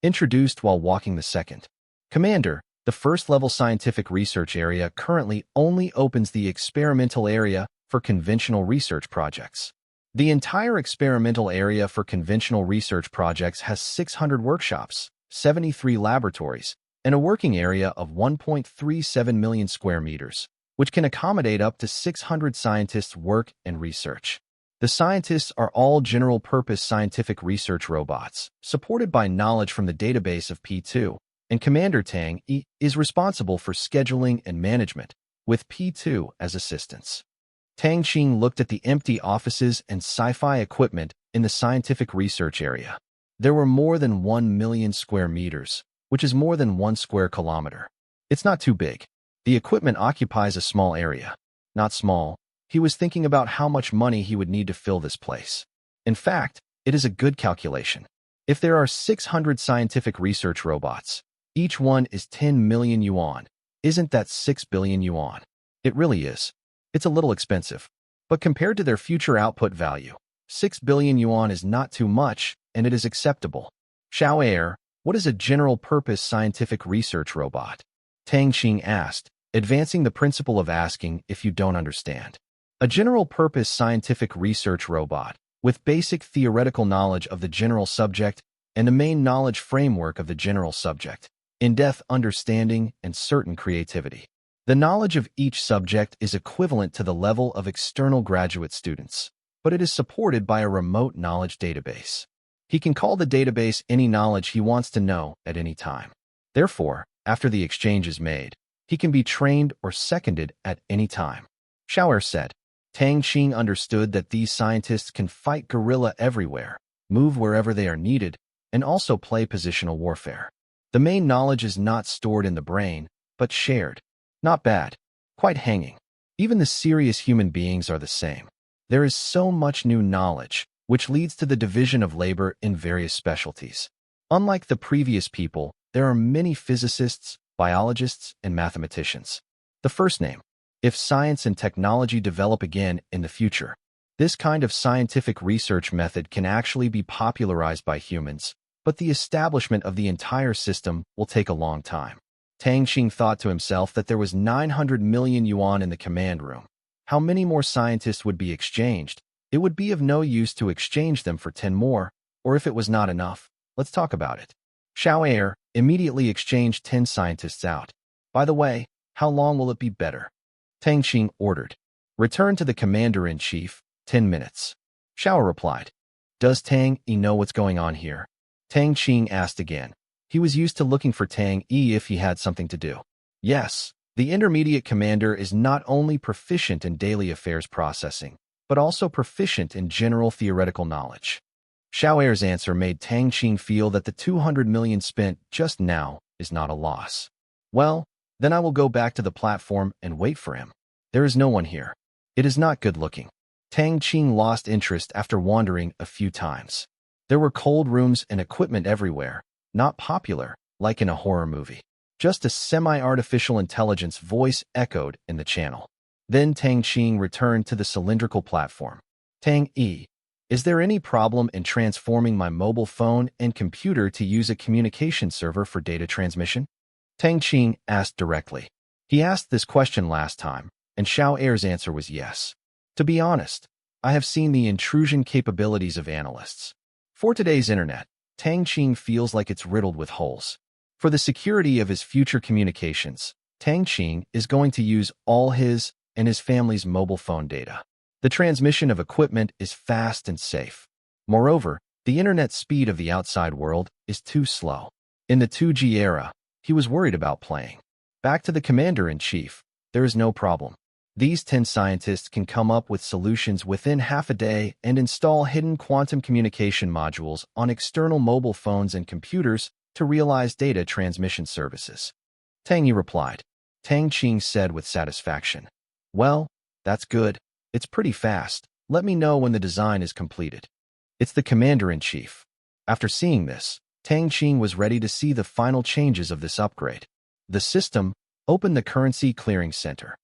Introduced while walking the second. Commander, the first-level scientific research area currently only opens the experimental area for conventional research projects. The entire experimental area for conventional research projects has 600 workshops, 73 laboratories, and a working area of 1.37 million square meters, which can accommodate up to 600 scientists' work and research. The scientists are all general-purpose scientific research robots, supported by knowledge from the database of P2, and Commander Tang is responsible for scheduling and management, with P2 as assistants. Tang Qing looked at the empty offices and sci-fi equipment in the scientific research area. There were more than 1 million square meters, which is more than 1 square kilometer. It's not too big. The equipment occupies a small area. Not small. He was thinking about how much money he would need to fill this place. In fact, it is a good calculation. If there are 600 scientific research robots, each one is 10 million yuan. Isn't that 6 billion yuan? It really is. It's a little expensive. But compared to their future output value, 6 billion yuan is not too much, and it is acceptable. Xiao Air, what is a general-purpose scientific research robot? Tang Qing asked, advancing the principle of asking if you don't understand. A general-purpose scientific research robot, with basic theoretical knowledge of the general subject and the main knowledge framework of the general subject, in-depth understanding, and certain creativity. The knowledge of each subject is equivalent to the level of external graduate students, but it is supported by a remote knowledge database. He can call the database any knowledge he wants to know at any time. Therefore, after the exchange is made, he can be trained or seconded at any time. Xiao'er said. Tang Qing understood that these scientists can fight guerrilla everywhere, move wherever they are needed, and also play positional warfare. The main knowledge is not stored in the brain, but shared. Not bad. Quite hanging. Even the serious human beings are the same. There is so much new knowledge, which leads to the division of labor in various specialties. Unlike the previous people, there are many physicists, biologists, and mathematicians. The first name. If science and technology develop again in the future, this kind of scientific research method can actually be popularized by humans, but the establishment of the entire system will take a long time. Tang Qing thought to himself that there was 900 million yuan in the command room. How many more scientists would be exchanged? It would be of no use to exchange them for 10 more, or if it was not enough, let's talk about it. Xiao'er immediately exchanged 10 scientists out. By the way, how long will it be better? Tang Qing ordered. Return to the commander-in-chief, 10 minutes. Xiao replied. Does Tang Yi know what's going on here? Tang Qing asked again. He was used to looking for Tang Yi if he had something to do. Yes, the intermediate commander is not only proficient in daily affairs processing, but also proficient in general theoretical knowledge. Xiao'er's answer made Tang Qing feel that the 200 million spent just now is not a loss. Well, then I will go back to the platform and wait for him. There is no one here. It is not good looking. Tang Qing lost interest after wandering a few times. There were cold rooms and equipment everywhere, not popular, like in a horror movie. Just a semi-artificial intelligence voice echoed in the channel. Then Tang Qing returned to the cylindrical platform. Tang Yi, is there any problem in transforming my mobile phone and computer to use a communication server for data transmission? Tang Qing asked directly. He asked this question last time, and Xiao'er's answer was yes. To be honest, I have seen the intrusion capabilities of analysts. For today's internet, Tang Qing feels like it's riddled with holes. For the security of his future communications, Tang Qing is going to use all his and his family's mobile phone data. The transmission of equipment is fast and safe. Moreover, the internet speed of the outside world is too slow. In the 2G era, he was worried about playing. Back to the commander-in-chief, there is no problem. These 10 scientists can come up with solutions within half a day and install hidden quantum communication modules on external mobile phones and computers to realize data transmission services. Tang Yi replied. Tang Qing said with satisfaction. Well, that's good. It's pretty fast. Let me know when the design is completed. It's the commander-in-chief. After seeing this, Tang Qing was ready to see the final changes of this upgrade. The system, open the currency clearing center.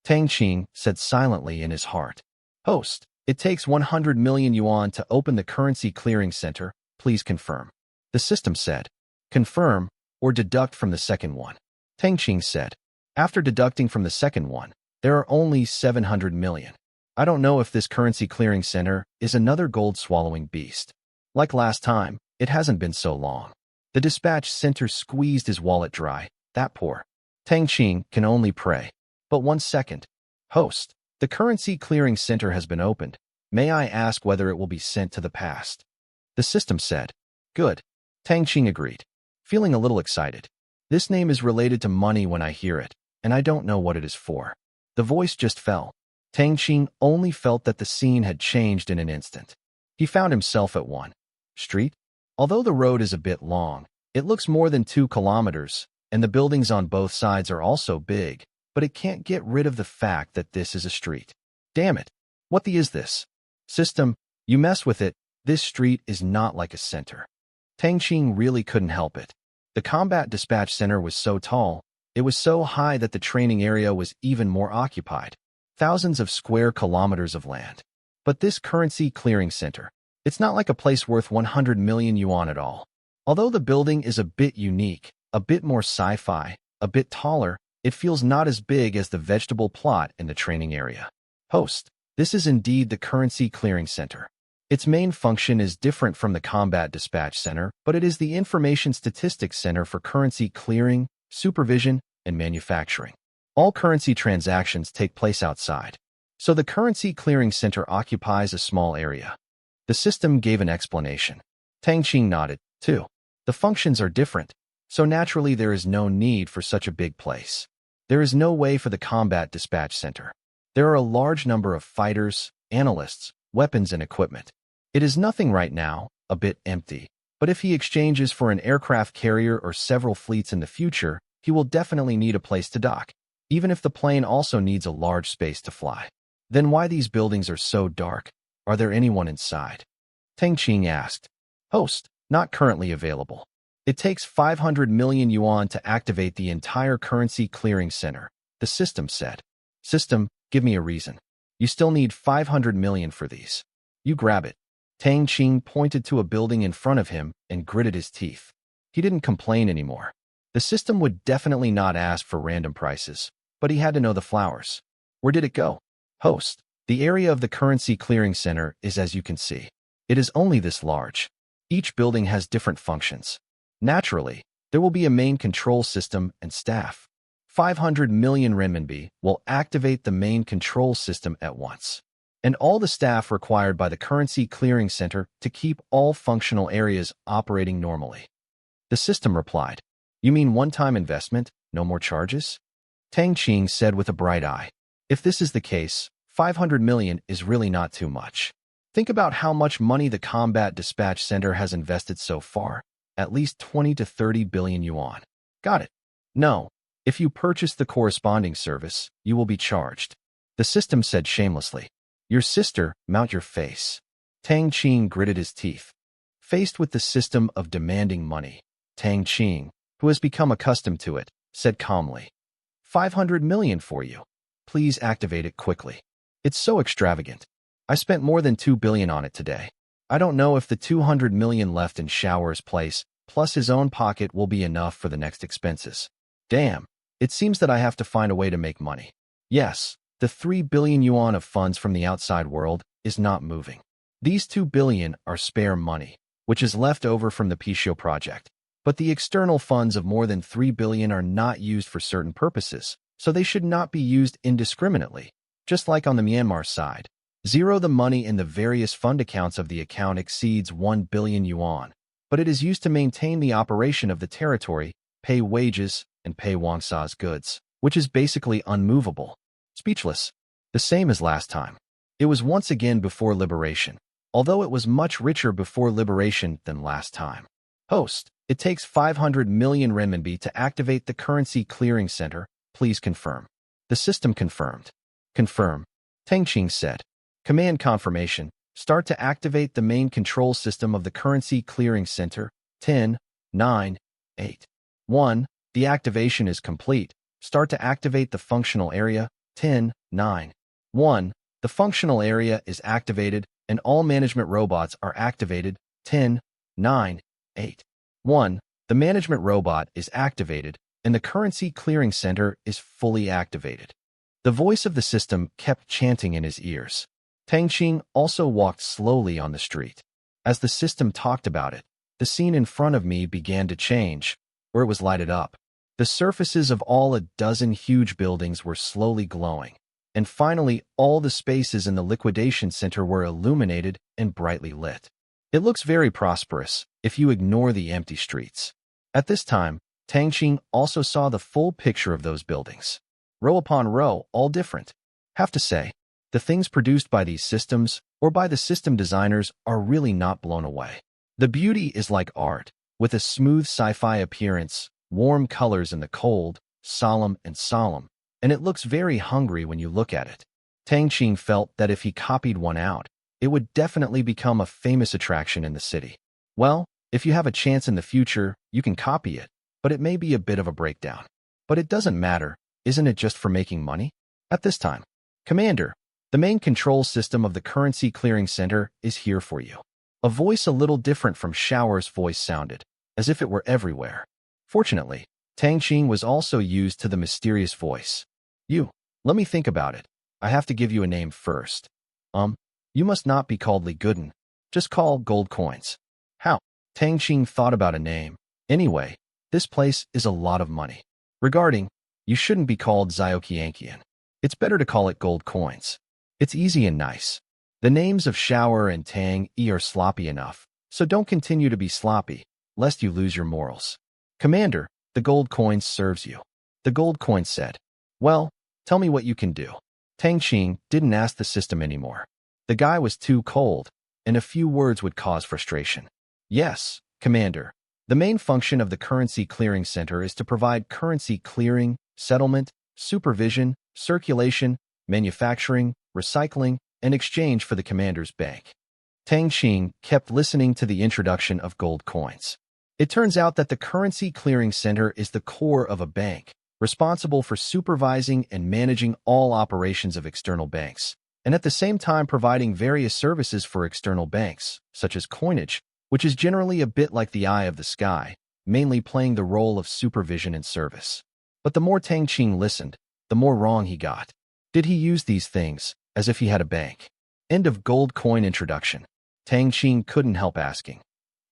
Tang Qing said silently in his heart. Host, it takes 100 million yuan to open the currency clearing center. Please confirm. The system said. Confirm, or deduct from the second one. Tang Qing said. After deducting from the second one, there are only 700 million. I don't know if this currency clearing center is another gold-swallowing beast. Like last time, it hasn't been so long. The dispatch center squeezed his wallet dry. That poor Tang Qing can only pray. But 1 second. Host, the currency clearing center has been opened. May I ask whether it will be sent to the past? The system said. Good. Tang Qing agreed, feeling a little excited. This name is related to money when I hear it, and I don't know what it is for. The voice just fell. Tang Qing only felt that the scene had changed in an instant. He found himself at 1 Street. Although the road is a bit long, it looks more than 2 kilometers, and the buildings on both sides are also big, but it can't get rid of the fact that this is a street. Damn it. What the is this? System, you mess with it, this street is not like a center. Tang Qing really couldn't help it. The combat dispatch center was so tall, it was so high that the training area was even more occupied. Thousands of square kilometers of land. But this currency clearing center, it's not like a place worth 100 million yuan at all. Although the building is a bit unique, a bit more sci-fi, a bit taller, it feels not as big as the vegetable plot in the training area. Host, this is indeed the currency clearing center. Its main function is different from the Combat Dispatch Center, but it is the Information Statistics Center for currency clearing, supervision, and manufacturing. All currency transactions take place outside, so the Currency Clearing Center occupies a small area. The system gave an explanation. Tang Qing nodded, too. The functions are different, so naturally there is no need for such a big place. There is no way for the Combat Dispatch Center. There are a large number of fighters, analysts, weapons, and equipment. It is nothing right now, a bit empty, but if he exchanges for an aircraft carrier or several fleets in the future, he will definitely need a place to dock, even if the plane also needs a large space to fly. Then why these buildings are so dark? Are there anyone inside? Tang Qing asked. Host, not currently available. It takes 500 million yuan to activate the entire currency clearing center, the system said. System, give me a reason. You still need 500 million for these. You grab it. Tang Qing pointed to a building in front of him and gritted his teeth. He didn't complain anymore. The system would definitely not ask for random prices, but he had to know the flowers. Where did it go? Host, the area of the currency clearing center is as you can see. It is only this large. Each building has different functions. Naturally, there will be a main control system and staff. 500 million renminbi will activate the main control system at once, and all the staff required by the currency clearing center to keep all functional areas operating normally. The system replied, You mean one-time investment, no more charges? Tang Qing said with a bright eye. If this is the case, 500 million is really not too much. Think about how much money the Combat Dispatch Center has invested so far, at least 20 to 30 billion yuan. Got it. No, if you purchase the corresponding service, you will be charged. The system said shamelessly. Your sister, mount your face. Tang Qing gritted his teeth. Faced with the system of demanding money, Tang Qing, who has become accustomed to it, said calmly, 500 million for you. Please activate it quickly. It's so extravagant. I spent more than 2 billion on it today. I don't know if the 200 million left in Shower's place, plus his own pocket, will be enough for the next expenses. Damn, it seems that I have to find a way to make money. Yes, the 3 billion yuan of funds from the outside world is not moving. These 2 billion are spare money, which is left over from the Pishio project. But the external funds of more than 3 billion are not used for certain purposes, so they should not be used indiscriminately, just like on the Myanmar side. The money in the various fund accounts of the account exceeds 1 billion yuan, but it is used to maintain the operation of the territory, pay wages, and pay Wangsa's goods, which is basically unmovable. Speechless. The same as last time. It was once again before liberation, although it was much richer before liberation than last time. Host, it takes 500 million renminbi to activate the currency clearing center. Please confirm. The system confirmed. Confirm. Tang Qing said. Command confirmation. Start to activate the main control system of the currency clearing center. 10, 9, 8. 1. The activation is complete. Start to activate the functional area. 10, 9. 1. The functional area is activated and all management robots are activated. 10, 9, 8. 1. The management robot is activated and the currency clearing center is fully activated. The voice of the system kept chanting in his ears. Tang Qing also walked slowly on the street. As the system talked about it, the scene in front of me began to change, or it was lighted up. The surfaces of all a dozen huge buildings were slowly glowing, and finally all the spaces in the liquidation center were illuminated and brightly lit. It looks very prosperous if you ignore the empty streets. At this time, Tang Qing also saw the full picture of those buildings. Row upon row, all different. Have to say, the things produced by these systems or by the system designers are really not blown away. The beauty is like art, with a smooth sci-fi appearance, warm colors in the cold, solemn, and it looks very hungry when you look at it. Tang Qing felt that if he copied one out, it would definitely become a famous attraction in the city. Well, if you have a chance in the future, you can copy it, but it may be a bit of a breakdown. But it doesn't matter, isn't it just for making money? At this time, Commander, the main control system of the currency clearing center is here for you. A voice a little different from Shower's voice sounded, as if it were everywhere. Fortunately, Tang Qing was also used to the mysterious voice. Let me think about it. I have to give you a name first. You must not be called Li Gooden. Just call gold coins. How? Tang Qing thought about a name. Anyway, this place is a lot of money. Regarding, you shouldn't be called Zioqianqian. It's better to call it gold coins. It's easy and nice. The names of Shower and Tang E are sloppy enough, so don't continue to be sloppy, lest you lose your morals. Commander, the gold coins serves you. The gold coin said. Well, tell me what you can do. Tang Qing didn't ask the system anymore. The guy was too cold, and a few words would cause frustration. Yes, Commander. The main function of the Currency Clearing Center is to provide currency clearing, settlement, supervision, circulation, manufacturing, recycling, and exchange for the Commander's bank. Tang Qing kept listening to the introduction of gold coins. It turns out that the Currency Clearing Center is the core of a bank, responsible for supervising and managing all operations of external banks, and at the same time providing various services for external banks, such as coinage, which is generally a bit like the eye of the sky, mainly playing the role of supervision and service. But the more Tang Qing listened, the more wrong he got. Did he use these things as if he had a bank? End of gold coin introduction. Tang Qing couldn't help asking.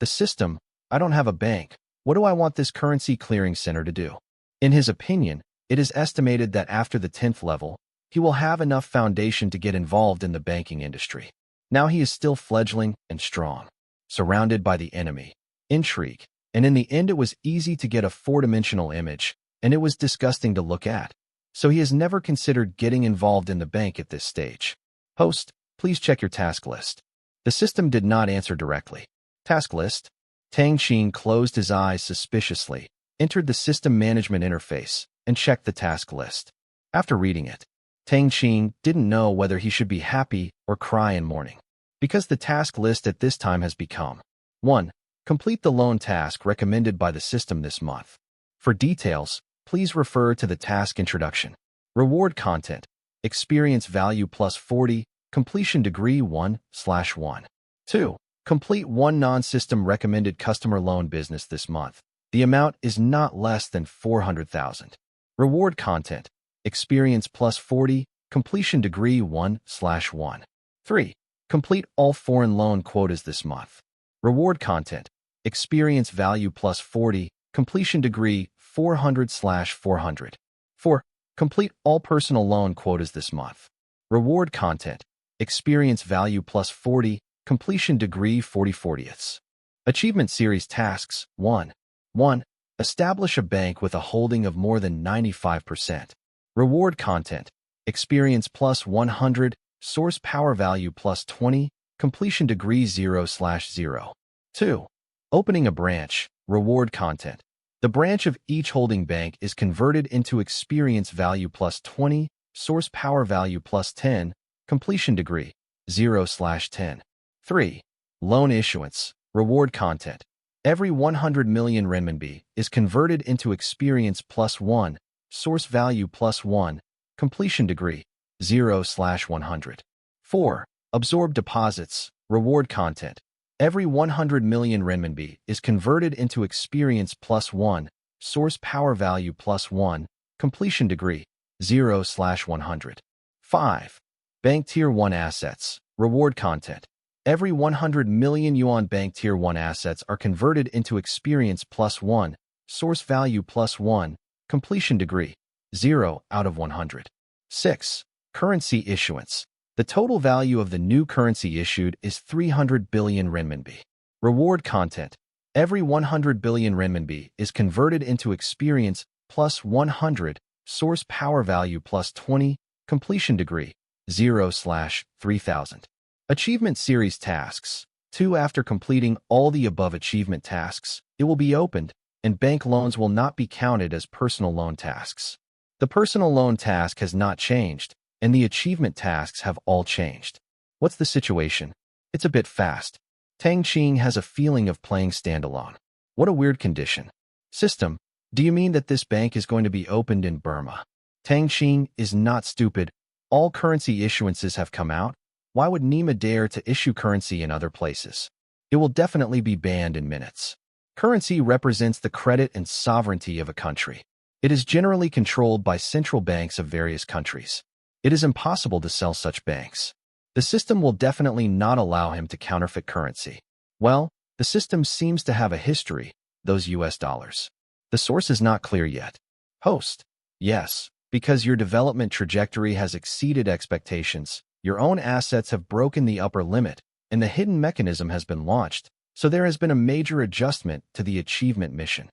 The system, I don't have a bank. What do I want this currency clearing center to do? In his opinion, it is estimated that after the 10th level, he will have enough foundation to get involved in the banking industry. Now he is still fledgling and strong, surrounded by the enemy, intrigue, and in the end it was easy to get a four-dimensional image, and it was disgusting to look at. So he has never considered getting involved in the bank at this stage. Host, please check your task list. The system did not answer directly. Task list? Tang Qing closed his eyes suspiciously, entered the system management interface, and checked the task list. After reading it, Tang Qing didn't know whether he should be happy or cry in mourning, because the task list at this time has become 1. Complete the loan task recommended by the system this month. For details, please refer to the task introduction. Reward content. Experience value plus 40. Completion degree 1/1. 2. Complete one non-system recommended customer loan business this month. The amount is not less than 400,000. Reward content. Experience plus 40. Completion degree 1/1. 3. Complete all foreign loan quotas this month. Reward content. Experience value plus 40. Completion degree 400/400. 4. Complete all personal loan quotas this month. Reward content. Experience value plus 40. Completion degree 40/40ths. Achievement Series Tasks 1. 1. Establish a bank with a holding of more than 95%. Reward content. Experience plus 100. Source power value plus 20. Completion degree 0/0. 2. Opening a branch. Reward content. The branch of each holding bank is converted into experience value plus 20, source power value plus 10, completion degree 0/10. 3. Loan issuance. Reward content. Every 100 million renminbi is converted into experience plus 1, source value plus 1, completion degree 0/100. 4. Absorb deposits. Reward content. Every 100 million renminbi is converted into experience plus 1, source power value plus 1, completion degree 0/100. 5. Bank Tier 1 assets. Reward content. Every 100 million yuan bank Tier 1 assets are converted into experience plus 1, source value plus 1, completion degree 0/100. 6. Currency issuance. The total value of the new currency issued is 300 billion renminbi. Reward content. Every 100 billion renminbi is converted into experience plus 100, source power value plus 20, completion degree 0/3000. Achievement Series Tasks 2. After completing all the above achievement tasks, it will be opened, and bank loans will not be counted as personal loan tasks. The personal loan task has not changed, and the achievement tasks have all changed. What's the situation? It's a bit fast. Tang Qing has a feeling of playing standalone. What a weird condition. System, do you mean that this bank is going to be opened in Burma? Tang Qing is not stupid. All currency issuances have come out. Why would Nima dare to issue currency in other places? It will definitely be banned in minutes. Currency represents the credit and sovereignty of a country. It is generally controlled by central banks of various countries. It is impossible to sell such banks. The system will definitely not allow him to counterfeit currency. Well, the system seems to have a history, those US dollars. The source is not clear yet. Host: yes, because your development trajectory has exceeded expectations, your own assets have broken the upper limit, and the hidden mechanism has been launched, so there has been a major adjustment to the achievement mission.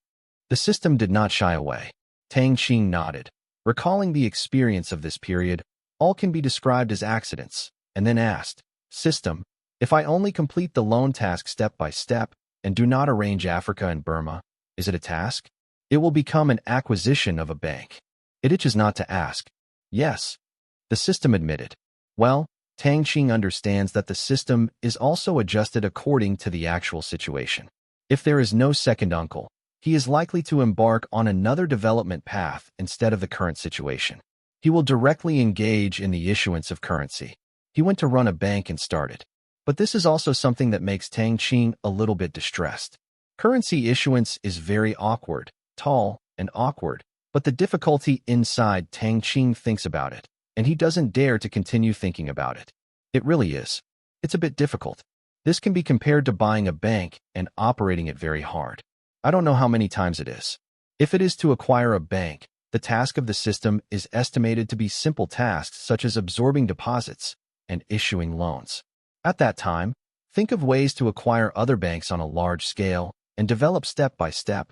The system did not shy away. Tang Qing nodded. Recalling the experience of this period, all can be described as accidents, and then asked, System, if I only complete the loan task step by step and do not arrange Africa and Burma, is it a task? It will become an acquisition of a bank. It itches not to ask. Yes. The system admitted. Well, Tang Qing understands that the system is also adjusted according to the actual situation. If there is no second uncle, he is likely to embark on another development path instead of the current situation. He will directly engage in the issuance of currency. He went to run a bank and started. But this is also something that makes Tang Qing a little bit distressed. Currency issuance is very awkward, tall, and awkward, but the difficulty inside Tang Qing thinks about it, and he doesn't dare to continue thinking about it. It really is. It's a bit difficult. This can be compared to buying a bank and operating it very hard. I don't know how many times it is. If it is to acquire a bank, the task of the system is estimated to be simple tasks such as absorbing deposits and issuing loans. At that time, think of ways to acquire other banks on a large scale and develop step by step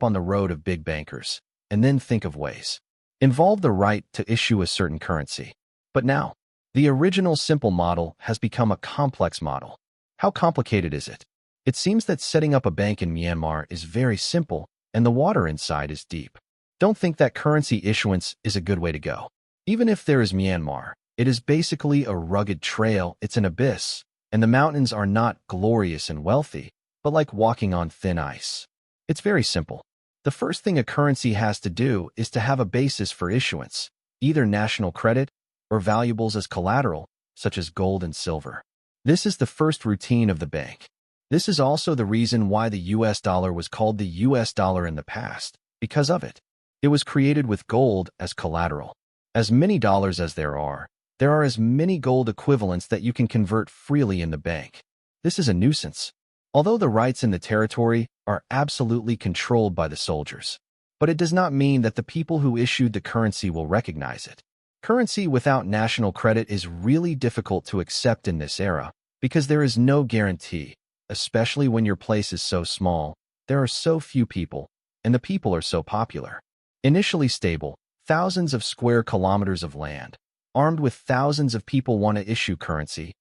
on the road of big bankers, and then think of ways. Involve the right to issue a certain currency. But now, the original simple model has become a complex model. How complicated is it? It seems that setting up a bank in Myanmar is very simple, and the water inside is deep. Don't think that currency issuance is a good way to go. Even if there is Myanmar, it is basically a rugged trail, it's an abyss, and the mountains are not glorious and wealthy, but like walking on thin ice. It's very simple. The first thing a currency has to do is to have a basis for issuance, either national credit or valuables as collateral, such as gold and silver. This is the first routine of the bank. This is also the reason why the US dollar was called the US dollar in the past, because of it. It was created with gold as collateral. As many dollars as there are as many gold equivalents that you can convert freely in the bank. This is a nuisance. Although the rights in the territory are absolutely controlled by the soldiers. But it does not mean that the people who issued the currency will recognize it. Currency without national credit is really difficult to accept in this era because there is no guarantee, especially when your place is so small, there are so few people, and the people are so popular. Initially stable, thousands of square kilometers of land, armed with thousands of people want to issue currency.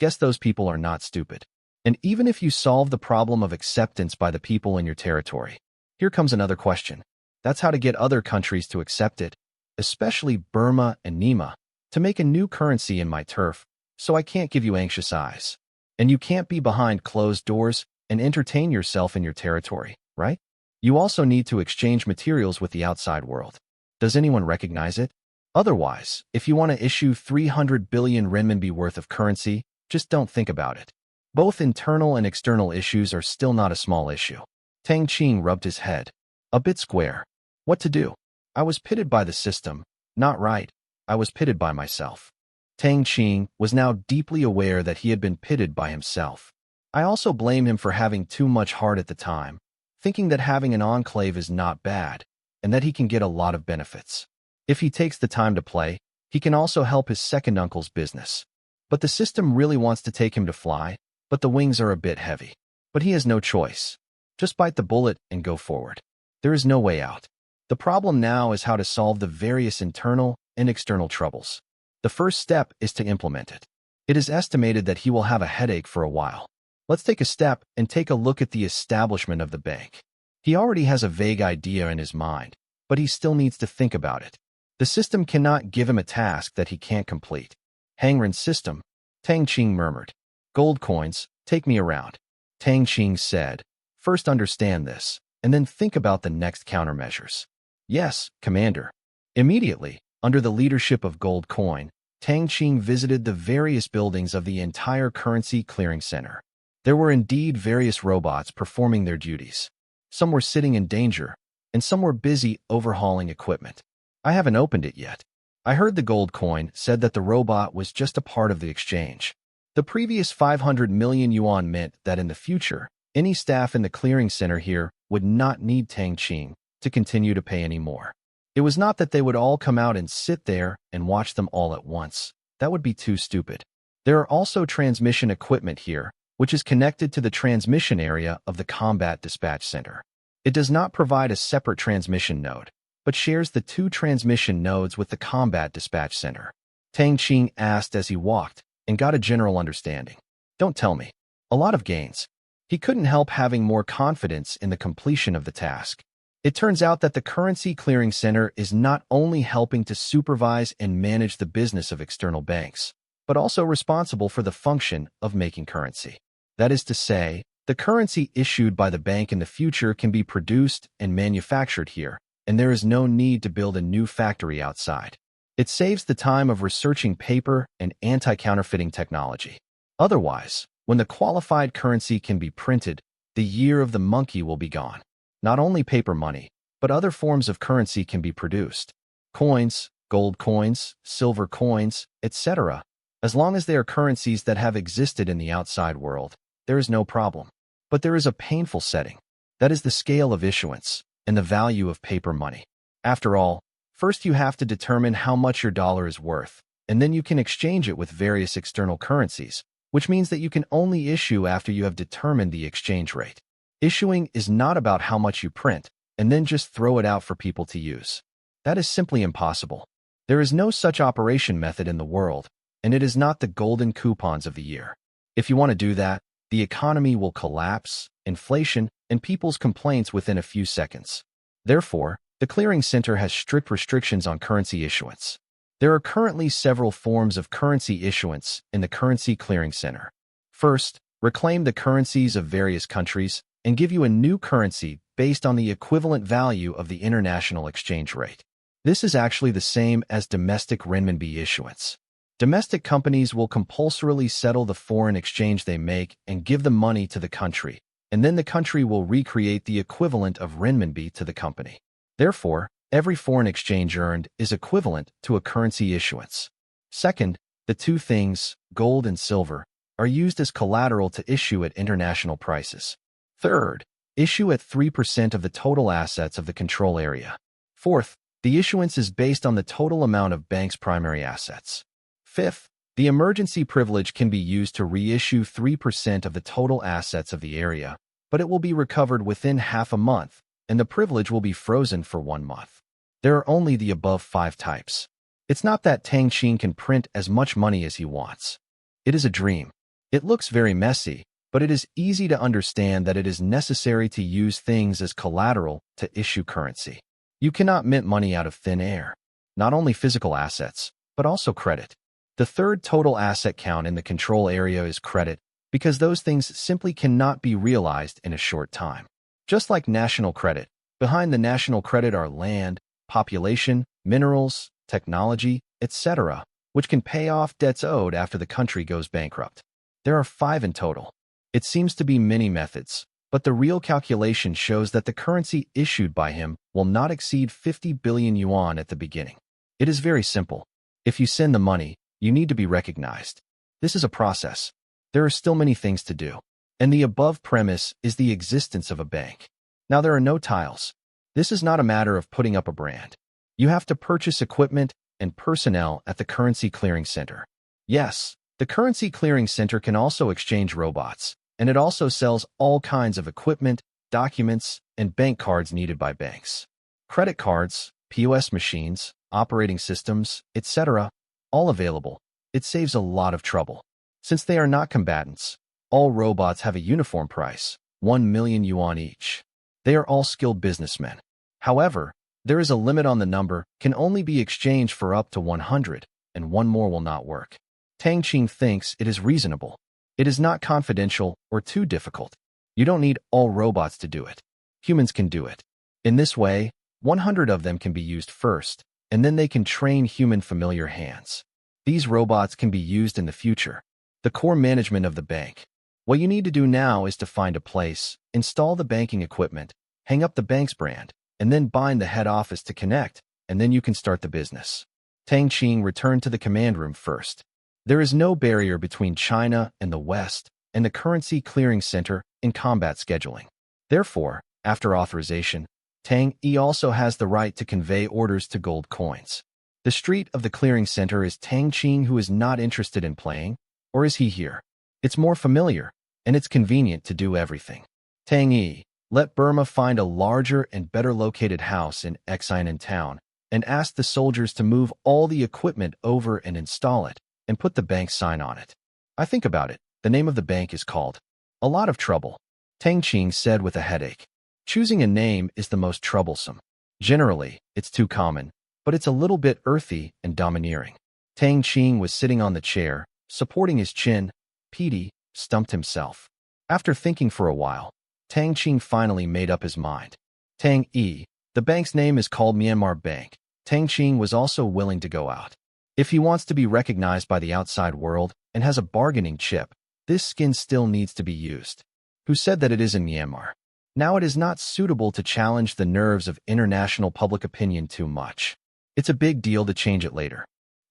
Guess those people are not stupid. And even if you solve the problem of acceptance by the people in your territory, here comes another question. That's how to get other countries to accept it, especially Burma and Nima, to make a new currency in my turf, so I can't give you anxious eyes. And you can't be behind closed doors and entertain yourself in your territory, right? You also need to exchange materials with the outside world. Does anyone recognize it? Otherwise, if you want to issue 300 billion renminbi worth of currency, just don't think about it. Both internal and external issues are still not a small issue. Tang Qing rubbed his head. A bit square. What to do? I was pitted by the system. Not right. I was pitted by myself. Tang Qing was now deeply aware that he had been pitted by himself. I also blame him for having too much heart at the time, thinking that having an enclave is not bad, and that he can get a lot of benefits. If he takes the time to play, he can also help his second uncle's business. But the system really wants to take him to fly, but the wings are a bit heavy. But he has no choice. Just bite the bullet and go forward. There is no way out. The problem now is how to solve the various internal and external troubles. The first step is to implement it. It is estimated that he will have a headache for a while. Let's take a step and take a look at the establishment of the bank. He already has a vague idea in his mind, but he still needs to think about it. The system cannot give him a task that he can't complete. Hangren's system, Tang Qing murmured. Gold coins, take me around. Tang Qing said, first understand this, and then think about the next countermeasures. Yes, Commander. Immediately, under the leadership of Gold Coin, Tang Qing visited the various buildings of the entire currency clearing center. There were indeed various robots performing their duties. Some were sitting in danger, and some were busy overhauling equipment. I haven't opened it yet. I heard the gold coin said that the robot was just a part of the exchange. The previous 500 million yuan meant that in the future, any staff in the clearing center here would not need Tang Qing to continue to pay anymore. It was not that they would all come out and sit there and watch them all at once. That would be too stupid. There are also transmission equipment here, which is connected to the transmission area of the combat dispatch center. It does not provide a separate transmission node, but shares the two transmission nodes with the combat dispatch center. Tang Qing asked as he walked and got a general understanding. Don't tell me. A lot of gains. He couldn't help having more confidence in the completion of the task. It turns out that the currency clearing center is not only helping to supervise and manage the business of external banks, but also responsible for the function of making currency. That is to say, the currency issued by the bank in the future can be produced and manufactured here, and there is no need to build a new factory outside. It saves the time of researching paper and anti-counterfeiting technology. Otherwise, when the qualified currency can be printed, the year of the monkey will be gone. Not only paper money, but other forms of currency can be produced. Coins, gold coins, silver coins, etc. As long as they are currencies that have existed in the outside world, there is no problem. But there is a painful setting. That is the scale of issuance and the value of paper money. After all, first you have to determine how much your dollar is worth, and then you can exchange it with various external currencies, which means that you can only issue after you have determined the exchange rate. Issuing is not about how much you print and then just throw it out for people to use. That is simply impossible. There is no such operation method in the world, and it is not the golden coupons of the year. If you want to do that, the economy will collapse, inflation, and people's complaints within a few seconds. Therefore, the clearing center has strict restrictions on currency issuance. There are currently several forms of currency issuance in the currency clearing center. First, reclaim the currencies of various countries and give you a new currency based on the equivalent value of the international exchange rate. This is actually the same as domestic renminbi issuance. Domestic companies will compulsorily settle the foreign exchange they make and give the money to the country, and then the country will recreate the equivalent of renminbi to the company. Therefore, every foreign exchange earned is equivalent to a currency issuance. Second, the two things, gold and silver, are used as collateral to issue at international prices. Third, issue at 3% of the total assets of the control area. Fourth, the issuance is based on the total amount of bank's primary assets. Fifth, the emergency privilege can be used to reissue 3% of the total assets of the area, but it will be recovered within half a month, and the privilege will be frozen for 1 month. There are only the above 5 types. It's not that Tang Qing can print as much money as he wants. It is a dream. It looks very messy, but it is easy to understand that it is necessary to use things as collateral to issue currency. You cannot mint money out of thin air. Not only physical assets, but also credit. The third total asset count in the control area is credit, because those things simply cannot be realized in a short time. Just like national credit, behind the national credit are land, population, minerals, technology, etc., which can pay off debts owed after the country goes bankrupt. There are 5 in total. It seems to be many methods, but the real calculation shows that the currency issued by him will not exceed 50 billion yuan at the beginning. It is very simple. If you send the money, you need to be recognized. This is a process. There are still many things to do. And the above premise is the existence of a bank. Now there are no tiles. This is not a matter of putting up a brand. You have to purchase equipment and personnel at the currency clearing center. Yes, the currency clearing center can also exchange robots, and it also sells all kinds of equipment, documents, and bank cards needed by banks. Credit cards, POS machines, operating systems, etc., all available. It saves a lot of trouble. Since they are not combatants, all robots have a uniform price, 1 million yuan each. They are all skilled businessmen. However, there is a limit on the number, can only be exchanged for up to 100, and one more will not work. Tang Qing thinks it is reasonable. It is not confidential or too difficult. You don't need all robots to do it. Humans can do it. In this way, 100 of them can be used first, and then they can train human familiar hands. These robots can be used in the future. The core management of the bank. What you need to do now is to find a place, install the banking equipment, hang up the bank's brand, and then bind the head office to connect, and then you can start the business. Tang Qing returned to the command room first. There is no barrier between China and the West and the currency clearing center in combat scheduling. Therefore, after authorization, Tang Yi also has the right to convey orders to gold coins. The street of the clearing center is Tang Qing, who is not interested in playing, or is he here? It's more familiar, and it's convenient to do everything. Tang Yi, let Burma find a larger and better located house in Xinan town and ask the soldiers to move all the equipment over and install it, and put the bank sign on it. I think about it. The name of the bank is called A Lot of Trouble, Tang Qing said with a headache. Choosing a name is the most troublesome. Generally, it's too common, but it's a little bit earthy and domineering. Tang Qing was sitting on the chair, supporting his chin. Petey stumped himself. After thinking for a while, Tang Qing finally made up his mind. Tang Yi, the bank's name is called Myanmar Bank. Tang Qing was also willing to go out. If he wants to be recognized by the outside world and has a bargaining chip, this skin still needs to be used. Who said that it is in Myanmar? Now it is not suitable to challenge the nerves of international public opinion too much. It's a big deal to change it later.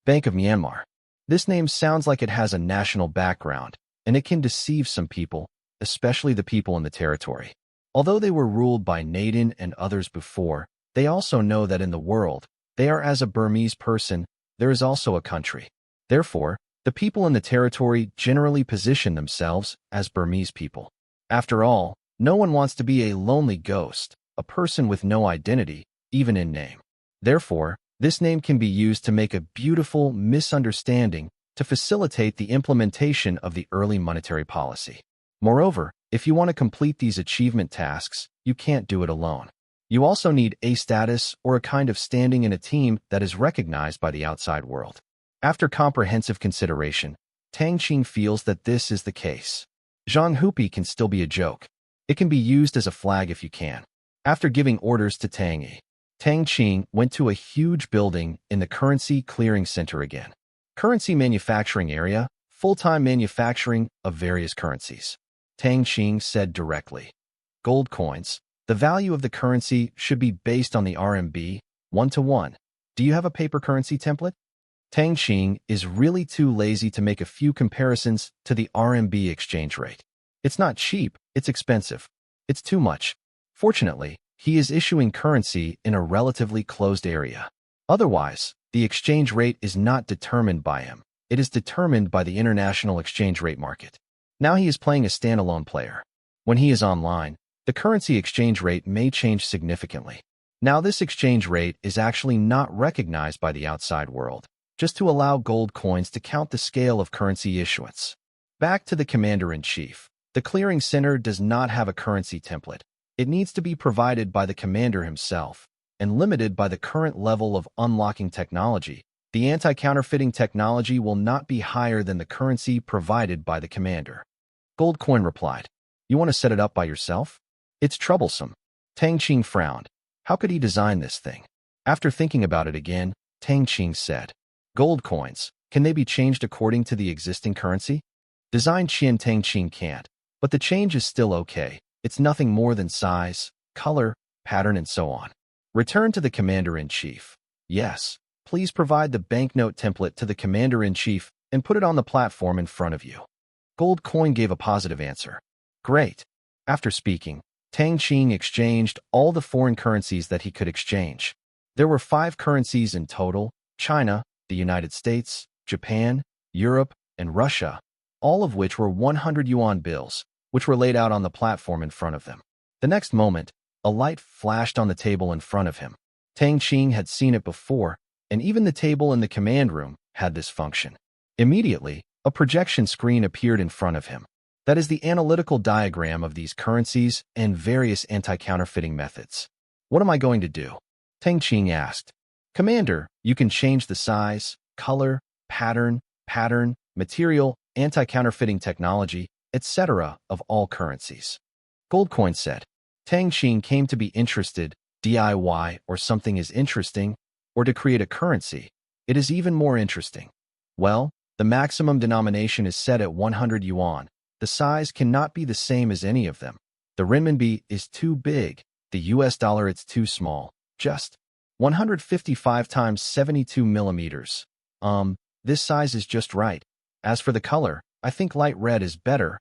Bank of Myanmar. This name sounds like it has a national background, and it can deceive some people, especially the people in the territory. Although they were ruled by Naden and others before, they also know that in the world, they are as a Burmese person, there is also a country. Therefore, the people in the territory generally position themselves as Burmese people. After all, no one wants to be a lonely ghost, a person with no identity, even in name. Therefore, this name can be used to make a beautiful misunderstanding to facilitate the implementation of the early monetary policy. Moreover, if you want to complete these achievement tasks, you can't do it alone. You also need a status or a kind of standing in a team that is recognized by the outside world. After comprehensive consideration, Tang Qing feels that this is the case. Zhang Hupi can still be a joke. It can be used as a flag if you can. After giving orders to Tang Yi, Tang Qing went to a huge building in the currency clearing center again. Currency manufacturing area, full-time manufacturing of various currencies. Tang Qing said directly. Gold coins. The value of the currency should be based on the RMB, 1-to-1. Do you have a paper currency template? Tang Qing is really too lazy to make a few comparisons to the RMB exchange rate. It's not cheap, it's expensive. It's too much. Fortunately, he is issuing currency in a relatively closed area. Otherwise, the exchange rate is not determined by him. It is determined by the international exchange rate market. Now he is playing a standalone player. When he is online, the currency exchange rate may change significantly. Now this exchange rate is actually not recognized by the outside world, just to allow gold coins to count the scale of currency issuance. Back to the commander-in-chief. The clearing center does not have a currency template. It needs to be provided by the commander himself, and limited by the current level of unlocking technology. The anti-counterfeiting technology will not be higher than the currency provided by the commander. Gold Coin replied, "You want to set it up by yourself? It's troublesome." Tang Qing frowned. How could he design this thing? After thinking about it again, Tang Qing said, "Gold coins, can they be changed according to the existing currency?" Design Tang Qing can't, but the change is still okay. It's nothing more than size, color, pattern, and so on. Return to the commander-in-chief. Yes, please provide the banknote template to the commander-in-chief and put it on the platform in front of you. Gold Coin gave a positive answer. Great. After speaking, Tang Qing exchanged all the foreign currencies that he could exchange. There were 5 currencies in total: China, the United States, Japan, Europe, and Russia, all of which were 100 yuan bills, which were laid out on the platform in front of them. The next moment, a light flashed on the table in front of him. Tang Qing had seen it before, and even the table in the command room had this function. Immediately, a projection screen appeared in front of him. That is the analytical diagram of these currencies and various anti-counterfeiting methods. What am I going to do? Tang Qing asked. Commander, you can change the size, color, pattern, material, anti-counterfeiting technology, etc. of all currencies. Gold Coin said. Tang Qing came to be interested. DIY or something is interesting, or to create a currency, it is even more interesting. Well, the maximum denomination is set at 100 yuan. The size cannot be the same as any of them. The renminbi is too big. The US dollar it's too small. Just 155 times 72 millimeters. This size is just right. As for the color, I think light red is better.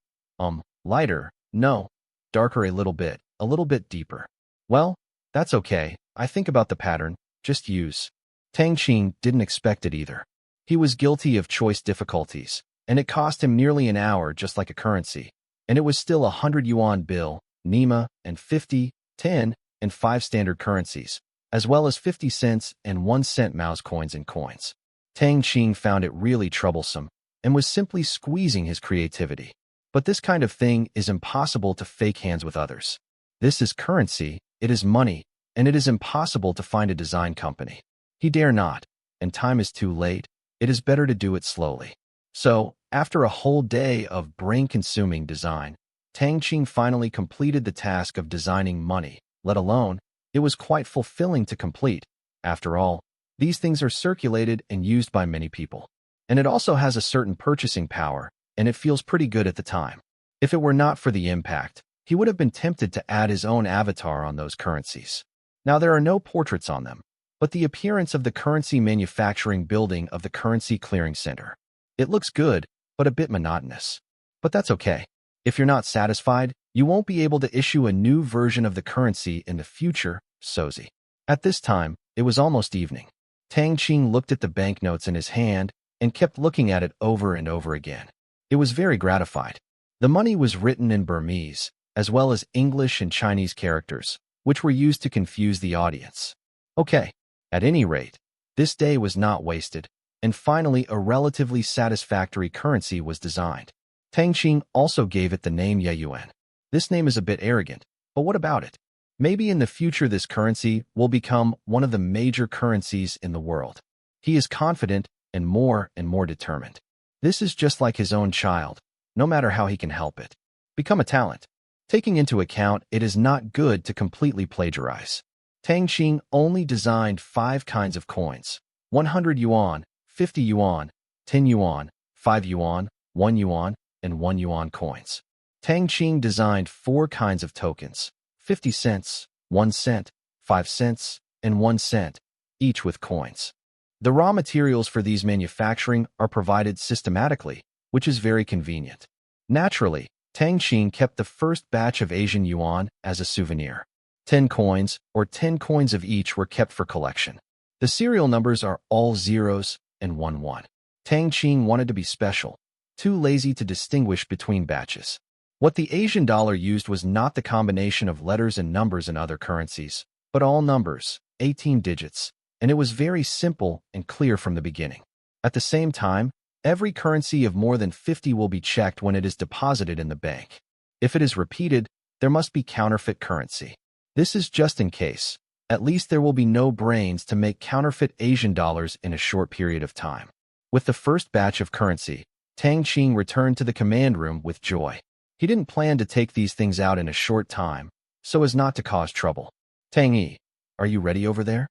Lighter, no. Darker a little bit deeper. Well, that's okay. I think about the pattern, just use. Tang Qing didn't expect it either. He was guilty of choice difficulties, and it cost him nearly an hour just like a currency. And it was still 100 yuan bill, Nima, and 50, 10, and 5 standard currencies, as well as 50 cents and 1 cent mouse coins and coins. Tang Qing found it really troublesome and was simply squeezing his creativity. But this kind of thing is impossible to fake hands with others. This is currency, it is money, and it is impossible to find a design company. He dare not, and time is too late. It is better to do it slowly. So, after a whole day of brain-consuming design, Tang Qing finally completed the task of designing money, let alone, it was quite fulfilling to complete. After all, these things are circulated and used by many people. And it also has a certain purchasing power, and it feels pretty good at the time. If it were not for the impact, he would have been tempted to add his own avatar on those currencies. Now there are no portraits on them, but the appearance of the currency manufacturing building of the currency clearing center. It looks good, but a bit monotonous. But that's okay. If you're not satisfied, you won't be able to issue a new version of the currency in the future, Sozi. At this time, it was almost evening. Tang Qing looked at the banknotes in his hand and kept looking at it over and over again. It was very gratified. The money was written in Burmese, as well as English and Chinese characters, which were used to confuse the audience. Okay, at any rate, this day was not wasted, and finally a relatively satisfactory currency was designed. Tang Qing also gave it the name Yuan. This name is a bit arrogant, but what about it? Maybe in the future this currency will become one of the major currencies in the world. He is confident and more determined. This is just like his own child, no matter how he can help it. Become a talent. Taking into account it is not good to completely plagiarize. Tang Qing only designed 5 kinds of coins: 100 yuan, 50 yuan, 10 yuan, 5 yuan, 1 yuan, and 1 yuan coins. Tang Qing designed 4 kinds of tokens: 50 cents, 1 cent, 5 cents, and 1 cent, each with coins. The raw materials for these manufacturing are provided systematically, which is very convenient. Naturally, Tang Qing kept the first batch of Asian yuan as a souvenir. 10 coins, or 10 coins of each, were kept for collection. The serial numbers are all zeros and 1. Tang Qing wanted to be special, too lazy to distinguish between batches. What the Asian dollar used was not the combination of letters and numbers in other currencies, but all numbers, 18 digits, and it was very simple and clear from the beginning. At the same time, every currency of more than 50 will be checked when it is deposited in the bank. If it is repeated, there must be counterfeit currency. This is just in case. At least there will be no brains to make counterfeit Asian dollars in a short period of time. With the first batch of currency, Tang Qing returned to the command room with joy. He didn't plan to take these things out in a short time, so as not to cause trouble. Tang Yi, are you ready over there?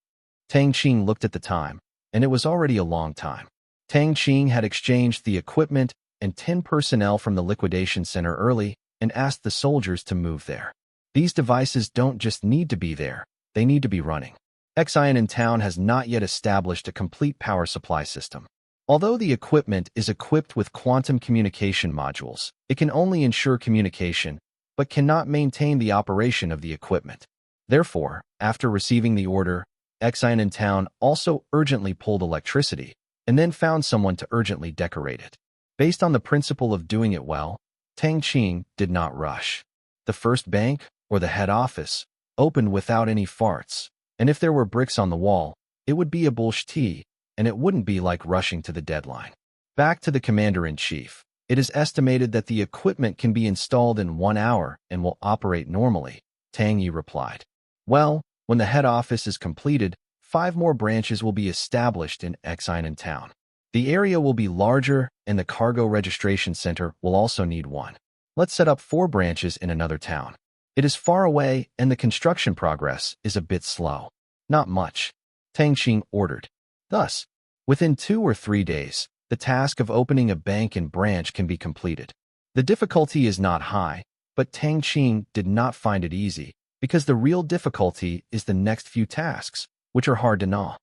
Tang Qing looked at the time, and it was already a long time. Tang Qing had exchanged the equipment and 10 personnel from the liquidation center early and asked the soldiers to move there. These devices don't just need to be there, they need to be running. Xian in town has not yet established a complete power supply system. Although the equipment is equipped with quantum communication modules, it can only ensure communication, but cannot maintain the operation of the equipment. Therefore, after receiving the order, Xian in town also urgently pulled electricity, and then found someone to urgently decorate it. Based on the principle of doing it well, Tang Qing did not rush. The first bank, or the head office, opened without any farts, and if there were bricks on the wall, it would be a bullshit, and it wouldn't be like rushing to the deadline. Back to the commander-in-chief. It is estimated that the equipment can be installed in 1 hour and will operate normally, Tang Yi replied. Well, when the head office is completed, 5 more branches will be established in Xian in town. The area will be larger, and the cargo registration center will also need one. Let's set up 4 branches in another town. It is far away, and the construction progress is a bit slow. Not much, Tang Qing ordered. Thus, within 2 or 3 days, the task of opening a bank and branch can be completed. The difficulty is not high, but Tang Qing did not find it easy, because the real difficulty is the next few tasks, which are hard to gnaw.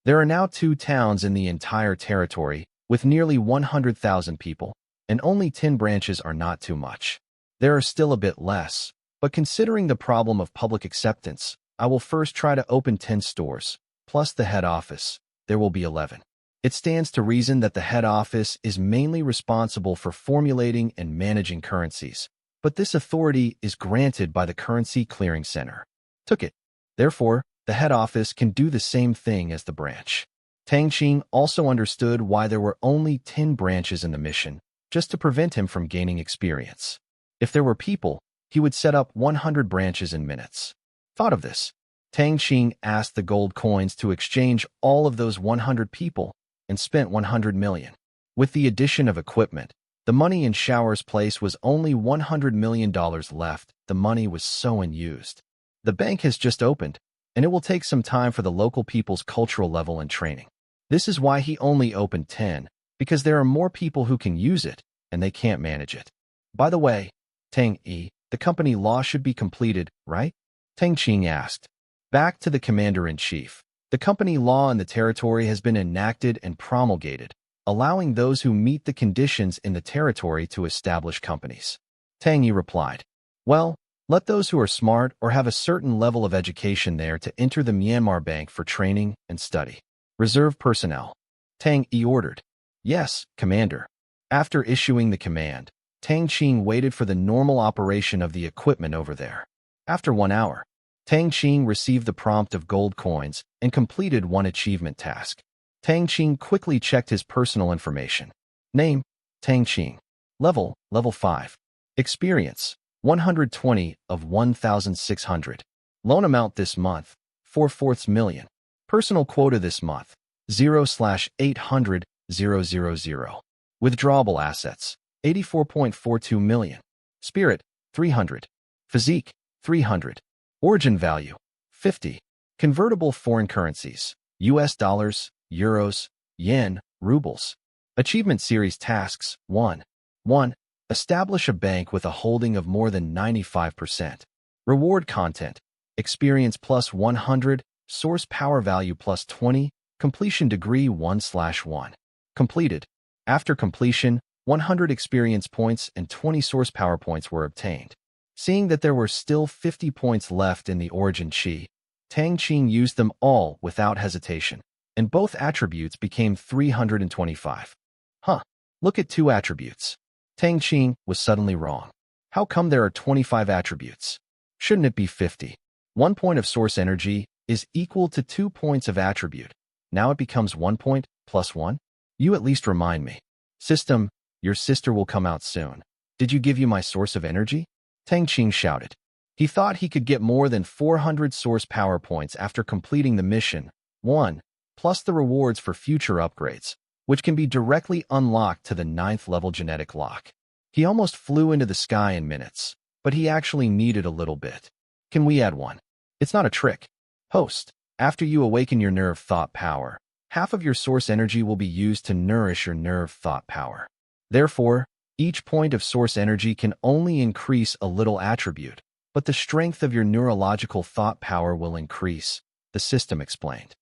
There are now 2 towns in the entire territory, with nearly 100,000 people, and only 10 branches are not too much. There are still a bit less, but considering the problem of public acceptance, I will first try to open 10 stores, plus the head office. There will be 11. It stands to reason that the head office is mainly responsible for formulating and managing currencies, but this authority is granted by the Currency Clearing Center. Took it. Therefore, the head office can do the same thing as the branch. Tang Qing also understood why there were only 10 branches in the mission, just to prevent him from gaining experience. If there were people, he would set up 100 branches in minutes. Thought of this. Tang Qing asked the gold coins to exchange all of those 100 people and spent 100 million. With the addition of equipment, the money in Shower's place was only $100 million left. The money was so unused. The bank has just opened, and it will take some time for the local people's cultural level and training. This is why he only opened 10, because there are more people who can use it, and they can't manage it. By the way, Tang Yi, the company law should be completed, right? Tang Qing asked. Back to the commander-in-chief. The company law in the territory has been enacted and promulgated, allowing those who meet the conditions in the territory to establish companies. Tang Yi replied, well, let those who are smart or have a certain level of education there to enter the Myanmar Bank for training and study. Reserve personnel. Tang Yi ordered. Yes, Commander. After issuing the command, Tang Qing waited for the normal operation of the equipment over there. After 1 hour, Tang Qing received the prompt of gold coins and completed one achievement task. Tang Qing quickly checked his personal information. Name, Tang Qing. Level 5. Experience, 120 of 1,600. Loan amount this month, 4/4 million. Personal quota this month, 0/800,000. Withdrawable assets, 84.42 million. Spirit, 300. Physique, 300. Origin value, 50. Convertible foreign currencies, US dollars, euros, yen, rubles. Achievement series tasks, 1. 1. Establish a bank with a holding of more than 95%. Reward content, experience plus 100, source power value plus 20, completion degree 1/1. Completed. After completion, 100 experience points and 20 source power points were obtained. Seeing that there were still 50 points left in the origin chi, Tang Qing used them all without hesitation, and both attributes became 325. Look at 2 attributes. Tang Qing was suddenly wrong. How come there are 25 attributes? Shouldn't it be 50? 1 point of source energy is equal to 2 points of attribute. Now it becomes 1 point plus 1? You at least remind me. System, your sister will come out soon. Did you give you my source of energy? Tang Qing shouted. He thought he could get more than 400 source power points after completing the mission, 1, plus the rewards for future upgrades, which can be directly unlocked to the 9th level genetic lock. He almost flew into the sky in minutes, but he actually needed a little bit. Can we add 1? It's not a trick. Host, after you awaken your nerve thought power, half of your source energy will be used to nourish your nerve thought power. Therefore, each point of source energy can only increase a little attribute, but the strength of your neurological thought power will increase, the system explained.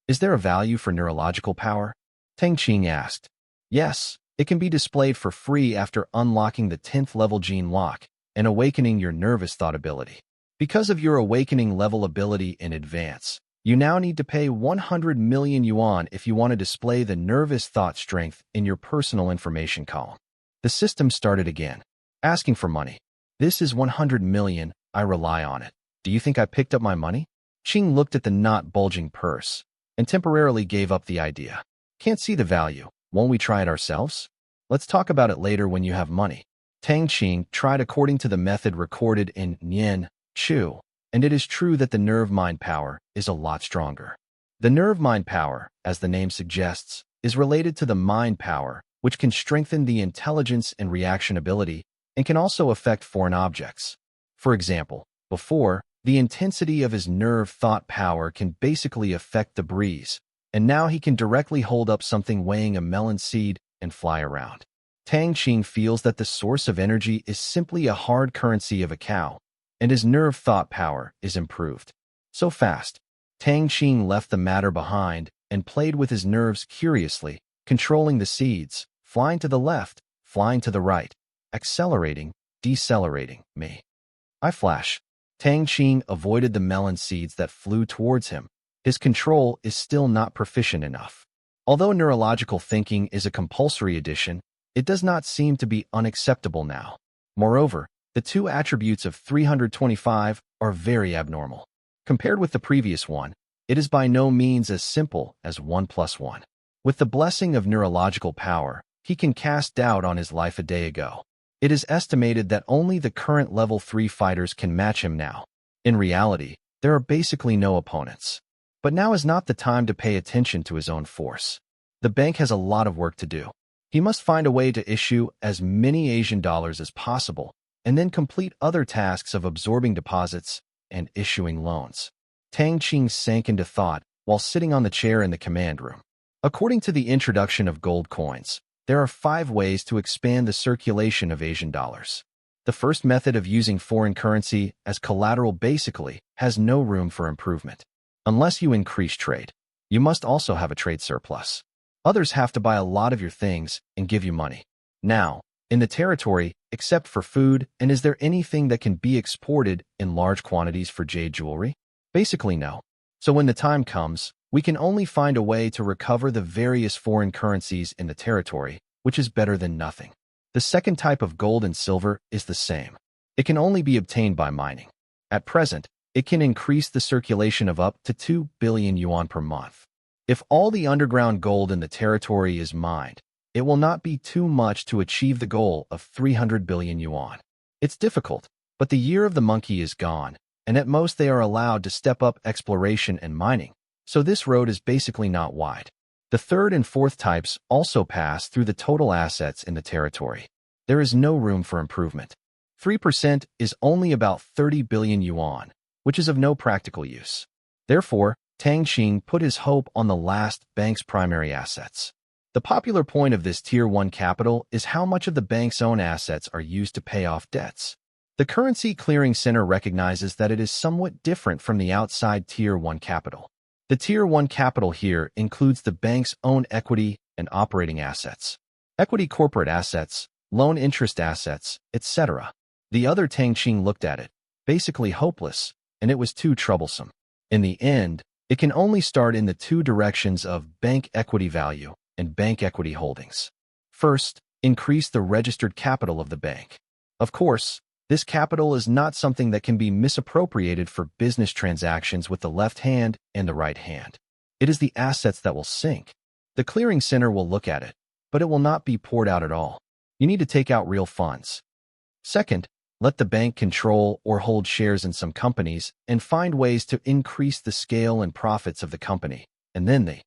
Is there a value for neurological power? Tang Qing asked. Yes, it can be displayed for free after unlocking the 10th level gene lock and awakening your nervous thought ability. Because of your awakening level ability in advance, you now need to pay 100 million yuan if you want to display the nervous thought strength in your personal information column. The system started again, asking for money. This is 100 million, I rely on it. Do you think I picked up my money? Qing looked at the not bulging purse and temporarily gave up the idea. Can't see the value. Won't we try it ourselves? Let's talk about it later when you have money. Tang Qing tried according to the method recorded in Nian Chu, and it is true that the nerve mind power is a lot stronger. The nerve mind power, as the name suggests, is related to the mind power, which can strengthen the intelligence and reaction ability and can also affect foreign objects. For example, before, the intensity of his nerve thought power can basically affect the breeze, and now he can directly hold up something weighing a melon seed and fly around. Tang Qing feels that the source of energy is simply a hard currency of a cow, and his nerve thought power is improved. So fast. Tang Qing left the matter behind and played with his nerves curiously, controlling the seeds, flying to the left, flying to the right, accelerating, decelerating, me. I flash. Tang Qing avoided the melon seeds that flew towards him. His control is still not proficient enough. Although neurological thinking is a compulsory addition, it does not seem to be unacceptable now. Moreover, the two attributes of 325 are very abnormal. Compared with the previous one, it is by no means as simple as 1 plus 1. With the blessing of neurological power, he can cast doubt on his life a day ago. It is estimated that only the current level 3 fighters can match him now. In reality, there are basically no opponents. But now is not the time to pay attention to his own force. The bank has a lot of work to do. He must find a way to issue as many Asian dollars as possible, and then complete other tasks of absorbing deposits and issuing loans. Tang Qing sank into thought while sitting on the chair in the command room. According to the introduction of gold coins, there are 5 ways to expand the circulation of Asian dollars. The first method of using foreign currency as collateral basically has no room for improvement. Unless you increase trade, you must also have a trade surplus. Others have to buy a lot of your things and give you money. Now, in the territory, except for food, and is there anything that can be exported in large quantities for jade jewelry? Basically no. So when the time comes, we can only find a way to recover the various foreign currencies in the territory, which is better than nothing. The second type of gold and silver is the same. It can only be obtained by mining. At present, it can increase the circulation of up to 2 billion yuan per month. If all the underground gold in the territory is mined, it will not be too much to achieve the goal of 300 billion yuan. It's difficult, but the year of the monkey is gone, and at most they are allowed to step up exploration and mining, so this road is basically not wide. The third and fourth types also pass through the total assets in the territory. There is no room for improvement. 3% is only about 30 billion yuan, which is of no practical use. Therefore, Tang Qing put his hope on the last bank's primary assets. The popular point of this Tier 1 capital is how much of the bank's own assets are used to pay off debts. The Currency Clearing Center recognizes that it is somewhat different from the outside Tier 1 capital. The Tier 1 capital here includes the bank's own equity and operating assets, equity corporate assets, loan interest assets, etc. The other Tang Qing looked at it, basically hopeless, and it was too troublesome. In the end, it can only start in the 2 directions of bank equity value and bank equity holdings. First, increase the registered capital of the bank. Of course, this capital is not something that can be misappropriated for business transactions with the left hand and the right hand. It is the assets that will sink. The clearing center will look at it, but it will not be poured out at all. You need to take out real funds. Second, let the bank control or hold shares in some companies and find ways to increase the scale and profits of the company, and then the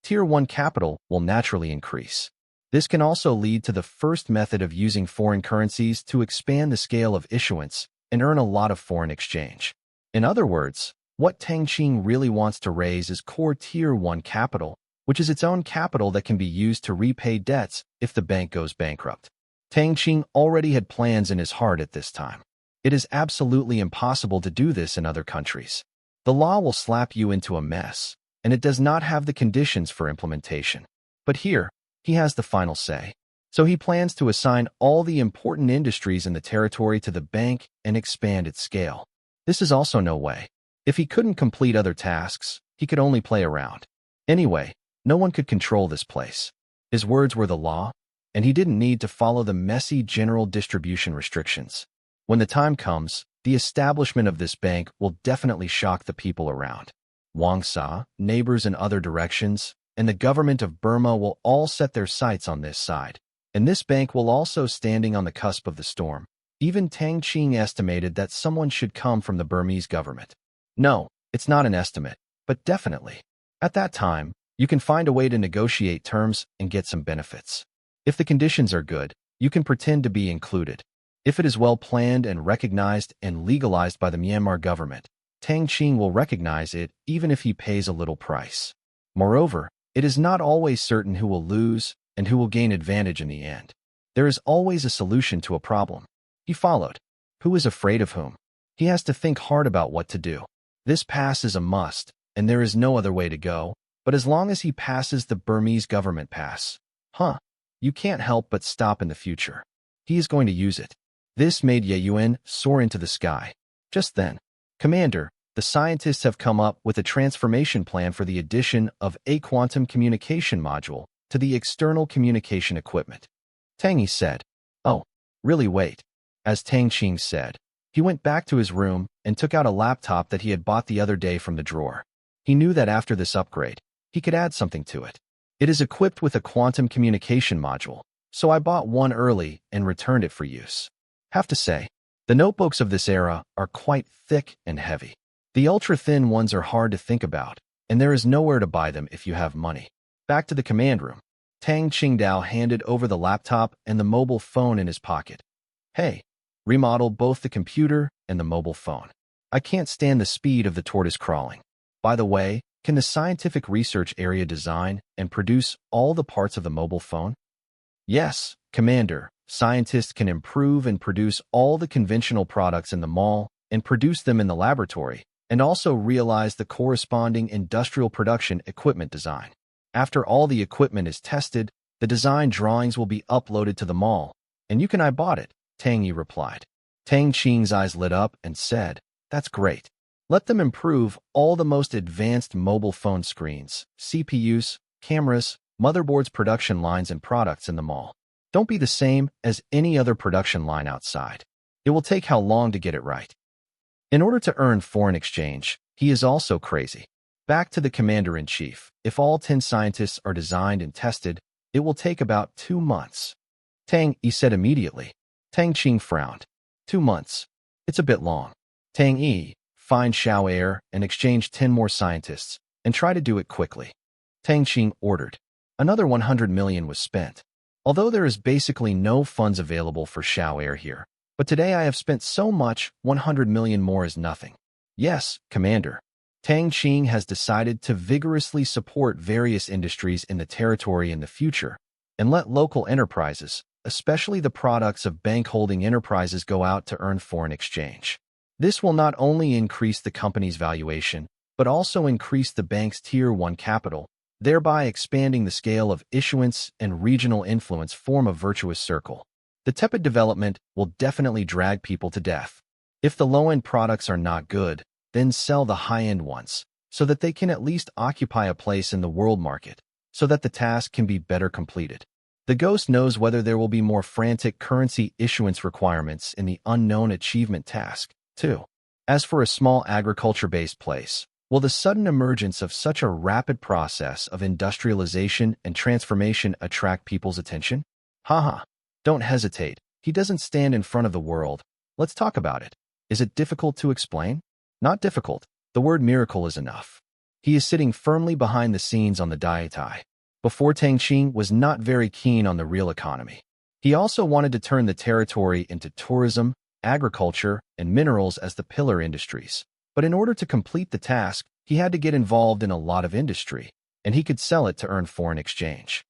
Tier 1 capital will naturally increase. This can also lead to the first method of using foreign currencies to expand the scale of issuance and earn a lot of foreign exchange. In other words, what Tang Qing really wants to raise is core Tier 1 capital, which is its own capital that can be used to repay debts if the bank goes bankrupt. Tang Qing already had plans in his heart at this time. It is absolutely impossible to do this in other countries. The law will slap you into a mess, and it does not have the conditions for implementation. But here, he has the final say. So he plans to assign all the important industries in the territory to the bank and expand its scale. This is also no way. If he couldn't complete other tasks, he could only play around. Anyway, no one could control this place. His words were the law, and he didn't need to follow the messy general distribution restrictions. When the time comes, the establishment of this bank will definitely shock the people around. Wangsa, neighbors in other directions, and the government of Burma will all set their sights on this side. And this bank will also standing on the cusp of the storm. Even Tang Qing estimated that someone should come from the Burmese government. No, it's not an estimate, but definitely. At that time, you can find a way to negotiate terms and get some benefits. If the conditions are good, you can pretend to be included. If it is well planned and recognized and legalized by the Myanmar government, Tang Qing will recognize it even if he pays a little price. Moreover, it is not always certain who will lose and who will gain advantage in the end. There is always a solution to a problem. He followed. Who is afraid of whom? He has to think hard about what to do. This pass is a must, and there is no other way to go, but as long as he passes the Burmese government pass. You can't help but stop in the future. He is going to use it. This made Ye Yuan soar into the sky. Just then, Commander, the scientists have come up with a transformation plan for the addition of a quantum communication module to the external communication equipment. Tang said, "Oh, really wait." As Tang Qing said, he went back to his room and took out a laptop that he had bought the other day from the drawer. He knew that after this upgrade, he could add something to it. It is equipped with a quantum communication module, so I bought one early and returned it for use. Have to say, the notebooks of this era are quite thick and heavy. The ultra-thin ones are hard to think about, and there is nowhere to buy them if you have money. Back to the command room. Tang Qingdao handed over the laptop and the mobile phone in his pocket. "Hey, remodel both the computer and the mobile phone. I can't stand the speed of the tortoise crawling. By the way, can the scientific research area design and produce all the parts of the mobile phone?" "Yes, Commander. Scientists can improve and produce all the conventional products in the mall and produce them in the laboratory, and also realize the corresponding industrial production equipment design. After all the equipment is tested, the design drawings will be uploaded to the mall, and you can I bought it," Tang Yi replied. Tang Qing's eyes lit up and said, "That's great. Let them improve all the most advanced mobile phone screens, CPUs, cameras, motherboards, production lines, and products in the mall. Don't be the same as any other production line outside. It will take how long to get it right." In order to earn foreign exchange, he is also crazy. Back to the commander-in-chief. If all 10 scientists are designed and tested, it will take about 2 months. Tang Yi said immediately. Tang Qing frowned. 2 months. It's a bit long. Tang Yi, find Xiao Air and exchange 10 more scientists, and try to do it quickly. Tang Qing ordered. Another 100 million was spent. Although there is basically no funds available for Xiao Air here, but today I have spent so much, 100 million more is nothing. Yes, Commander. Tang Qing has decided to vigorously support various industries in the territory in the future, and let local enterprises, especially the products of bank-holding enterprises, go out to earn foreign exchange. This will not only increase the company's valuation, but also increase the bank's Tier 1 capital, thereby expanding the scale of issuance and regional influence. Form a virtuous circle. The tepid development will definitely drag people to death. If the low-end products are not good, then sell the high-end ones, so that they can at least occupy a place in the world market, so that the task can be better completed. The ghost knows whether there will be more frantic currency issuance requirements in the unknown achievement task, too. As for a small agriculture-based place, will the sudden emergence of such a rapid process of industrialization and transformation attract people's attention? Haha. Don't hesitate. He doesn't stand in front of the world. Let's talk about it. Is it difficult to explain? Not difficult. The word miracle is enough. He is sitting firmly behind the scenes on the Daitai. Before, Tang Qing was not very keen on the real economy. He also wanted to turn the territory into tourism, agriculture, and minerals as the pillar industries. But in order to complete the task, he had to get involved in a lot of industry, and he could sell it to earn foreign exchange.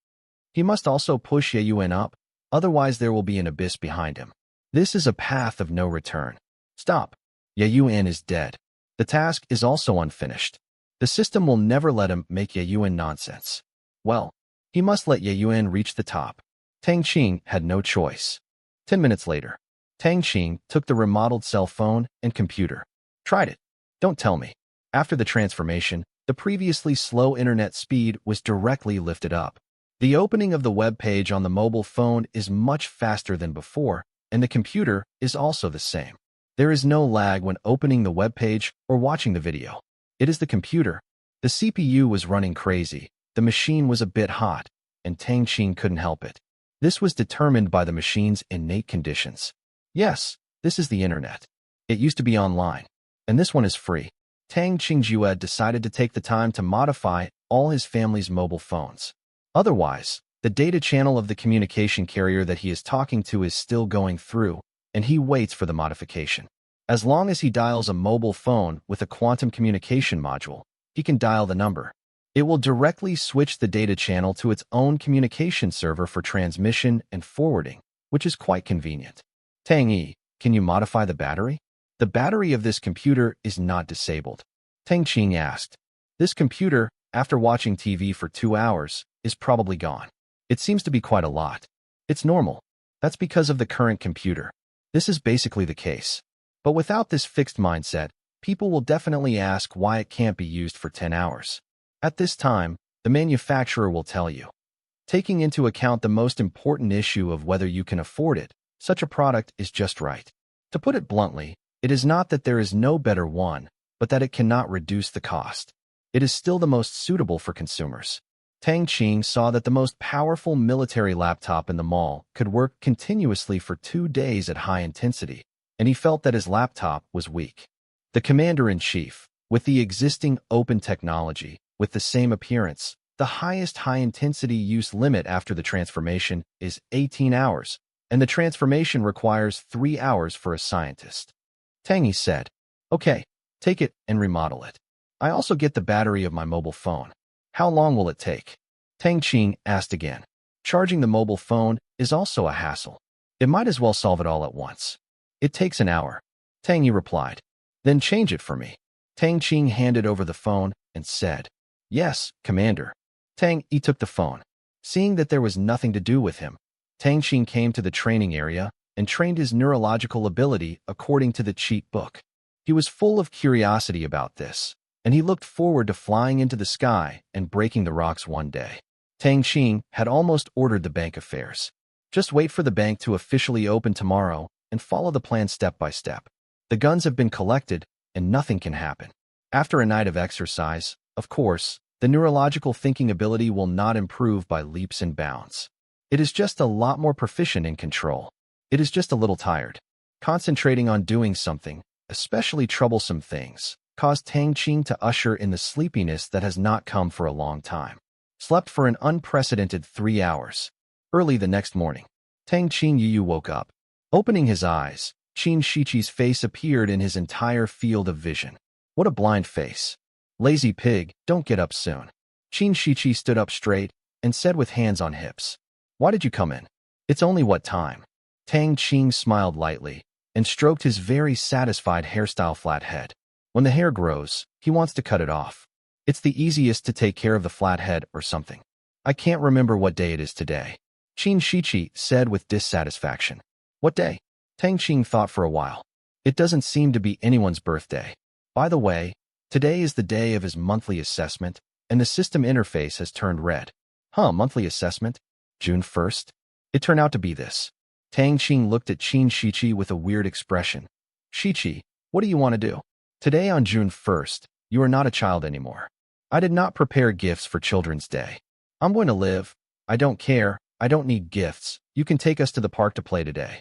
He must also push Ye Yuan up, otherwise there will be an abyss behind him. This is a path of no return. Stop. Ye Yuan is dead. The task is also unfinished. The system will never let him make Ye Yuan nonsense. Well, he must let Ye Yuan reach the top. Tang Qing had no choice. 10 minutes later, Tang Qing took the remodeled cell phone and computer. Tried it. Don't tell me. After the transformation, the previously slow internet speed was directly lifted up. The opening of the web page on the mobile phone is much faster than before, and the computer is also the same. There is no lag when opening the web page or watching the video. It is the computer. The CPU was running crazy, the machine was a bit hot, and Tang Qing couldn't help it. This was determined by the machine's innate conditions. Yes, this is the internet. It used to be online, and this one is free. Tang Qingjue decided to take the time to modify all his family's mobile phones. Otherwise, the data channel of the communication carrier that he is talking to is still going through, and he waits for the modification. As long as he dials a mobile phone with a quantum communication module, he can dial the number. It will directly switch the data channel to its own communication server for transmission and forwarding, which is quite convenient. Tang Yi, can you modify the battery? The battery of this computer is not disabled. Tang Qing asked. This computer, after watching TV for 2 hours, is probably gone. It seems to be quite a lot. It's normal. That's because of the current computer. This is basically the case. But without this fixed mindset, people will definitely ask why it can't be used for 10 hours. At this time, the manufacturer will tell you. Taking into account the most important issue of whether you can afford it, such a product is just right. To put it bluntly, it is not that there is no better one, but that it cannot reduce the cost. It is still the most suitable for consumers. Tang Qing saw that the most powerful military laptop in the mall could work continuously for 2 days at high intensity, and he felt that his laptop was weak. The commander-in-chief, with the existing open technology, with the same appearance, the highest high-intensity use limit after the transformation is 18 hours, and the transformation requires 3 hours for a scientist. Tang said, "Okay, take it and remodel it. I also get the battery of my mobile phone. How long will it take?" Tang Qing asked again. Charging the mobile phone is also a hassle. It might as well solve it all at once. "It takes an hour," Tang replied. "Then change it for me." Tang Qing handed over the phone and said, "Yes, Commander." Tang took the phone. Seeing that there was nothing to do with him, Tang Qing came to the training area and trained his neurological ability according to the cheat book. He was full of curiosity about this, and he looked forward to flying into the sky and breaking the rocks one day. Tang Qing had almost ordered the bank affairs. Just wait for the bank to officially open tomorrow and follow the plan step by step. The guns have been collected, and nothing can happen. After a night of exercise, of course, the neurological thinking ability will not improve by leaps and bounds. It is just a lot more proficient in control. It is just a little tired. Concentrating on doing something, especially troublesome things, caused Tang Qing to usher in the sleepiness that has not come for a long time. Slept for an unprecedented 3 hours. Early the next morning, Tang Qing woke up. Opening his eyes, Qin Shiqi's face appeared in his entire field of vision. What a blind face. "Lazy pig, don't get up soon." Qin Shiqi stood up straight and said with hands on hips, "Why did you come in? It's only what time?" Tang Qing smiled lightly and stroked his very satisfied hairstyle flat head. When the hair grows, he wants to cut it off. It's the easiest to take care of the flat head or something. "I can't remember what day it is today," Qin Shiqi said with dissatisfaction. "What day?" Tang Qing thought for a while. "It doesn't seem to be anyone's birthday. By the way, today is the day of his monthly assessment, and the system interface has turned red." Monthly assessment? June 1st? It turned out to be this. Tang Qing looked at Qin Shiqi with a weird expression. "Shiqi, what do you want to do? Today on June 1st, you are not a child anymore. I did not prepare gifts for Children's Day. I'm going to live. I don't care. I don't need gifts. You can take us to the park to play today."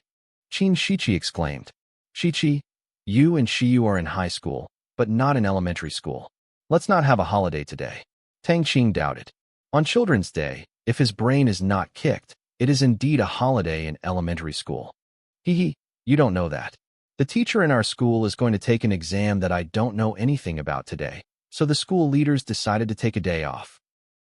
Qin Shiqi exclaimed. "Shiqi, you and Shiyu are in high school, but not in elementary school. Let's not have a holiday today." Tang Qing doubted. On Children's Day, if his brain is not kicked, it is indeed a holiday in elementary school. "Hee, you don't know that. The teacher in our school is going to take an exam that I don't know anything about today, so the school leaders decided to take a day off."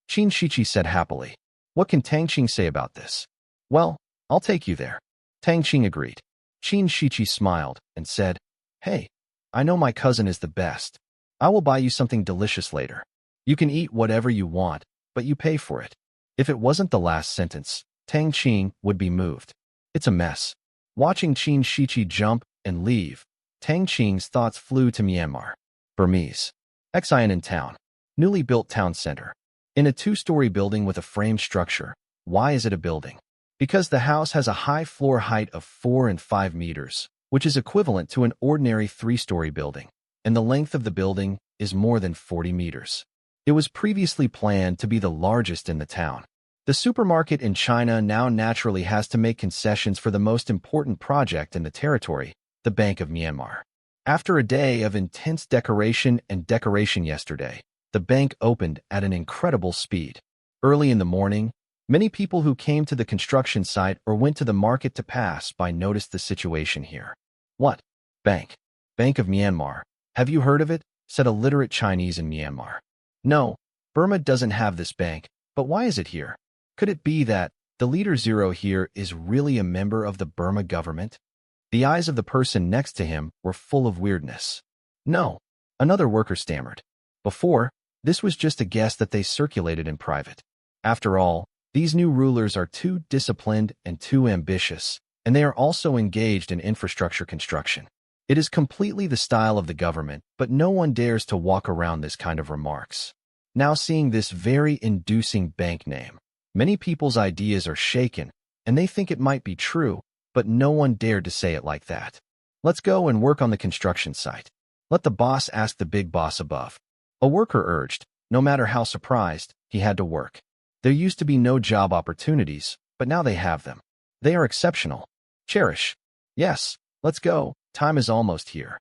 Qin Shiqi said happily. "What can Tang Qing say about this?" "Well, I'll take you there." Tang Qing agreed. Qin Shiqi smiled and said, "Hey, I know my cousin is the best. I will buy you something delicious later. You can eat whatever you want, but you pay for it." If it wasn't the last sentence, Tang Qing would be moved. It's a mess. Watching Qin Shiqi jump and leave, Tang Qing's thoughts flew to Myanmar. Burmese. Xian town. Newly built town center. In a 2-story building with a frame structure. Why is it a building? Because the house has a high floor height of 4 and 5 meters, which is equivalent to an ordinary 3-story building, and the length of the building is more than 40 meters. It was previously planned to be the largest in the town. The supermarket in China now naturally has to make concessions for the most important project in the territory, the Bank of Myanmar. After a day of intense decoration yesterday, the bank opened at an incredible speed. Early in the morning, many people who came to the construction site or went to the market to pass by noticed the situation here. "What? Bank? Bank of Myanmar. Have you heard of it?" said a literate Chinese in Myanmar. "No, Burma doesn't have this bank, but why is it here? Could it be that the leader zero here is really a member of the Burma government?" The eyes of the person next to him were full of weirdness. "No," another worker stammered. "Before, This was just a guess that they circulated in private. After all, these new rulers are too disciplined and too ambitious, and they are also engaged in infrastructure construction. It is completely the style of the government, but no one dares to walk around this kind of remarks. Now seeing this very inducing bank name, many people's ideas are shaken, and they think it might be true, but no one dared to say it like that. Let's go and work on the construction site. Let the boss ask the big boss above. A worker urged, no matter how surprised, he had to work. There used to be no job opportunities, but now they have them. They are exceptional. Cherish. Yes, let's go. Time is almost here.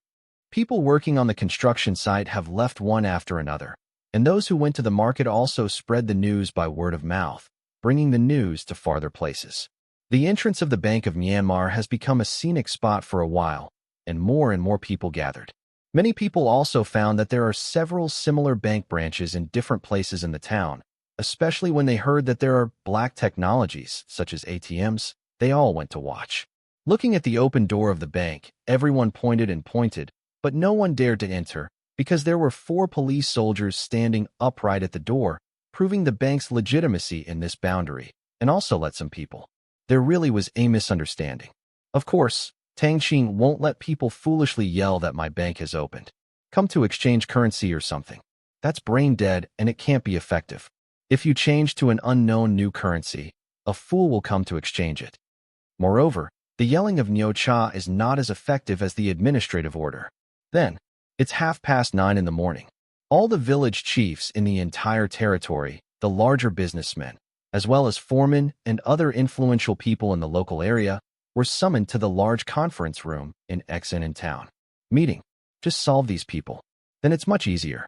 People working on the construction site have left one after another, and those who went to the market also spread the news by word of mouth, bringing the news to farther places. The entrance of the Bank of Myanmar has become a scenic spot for a while, and more people gathered. Many people also found that there are several similar bank branches in different places in the town, especially when they heard that there are black technologies, such as ATMs. They all went to watch. Looking at the open door of the bank, everyone pointed and pointed, but no one dared to enter, because there were 4 police soldiers standing upright at the door, proving the bank's legitimacy in this boundary, and also let some people. There really was a misunderstanding. Of course, Tang Qing won't let people foolishly yell that my bank has opened. Come to exchange currency or something. That's brain dead and it can't be effective. If you change to an unknown new currency, a fool will come to exchange it. Moreover, the yelling of Nyo Cha is not as effective as the administrative order. Then, it's 9:30 in the morning. All the village chiefs in the entire territory, the larger businessmen, as well as foremen and other influential people in the local area, were summoned to the large conference room in Xen in town. Meeting. Just solve these people. Then it's much easier.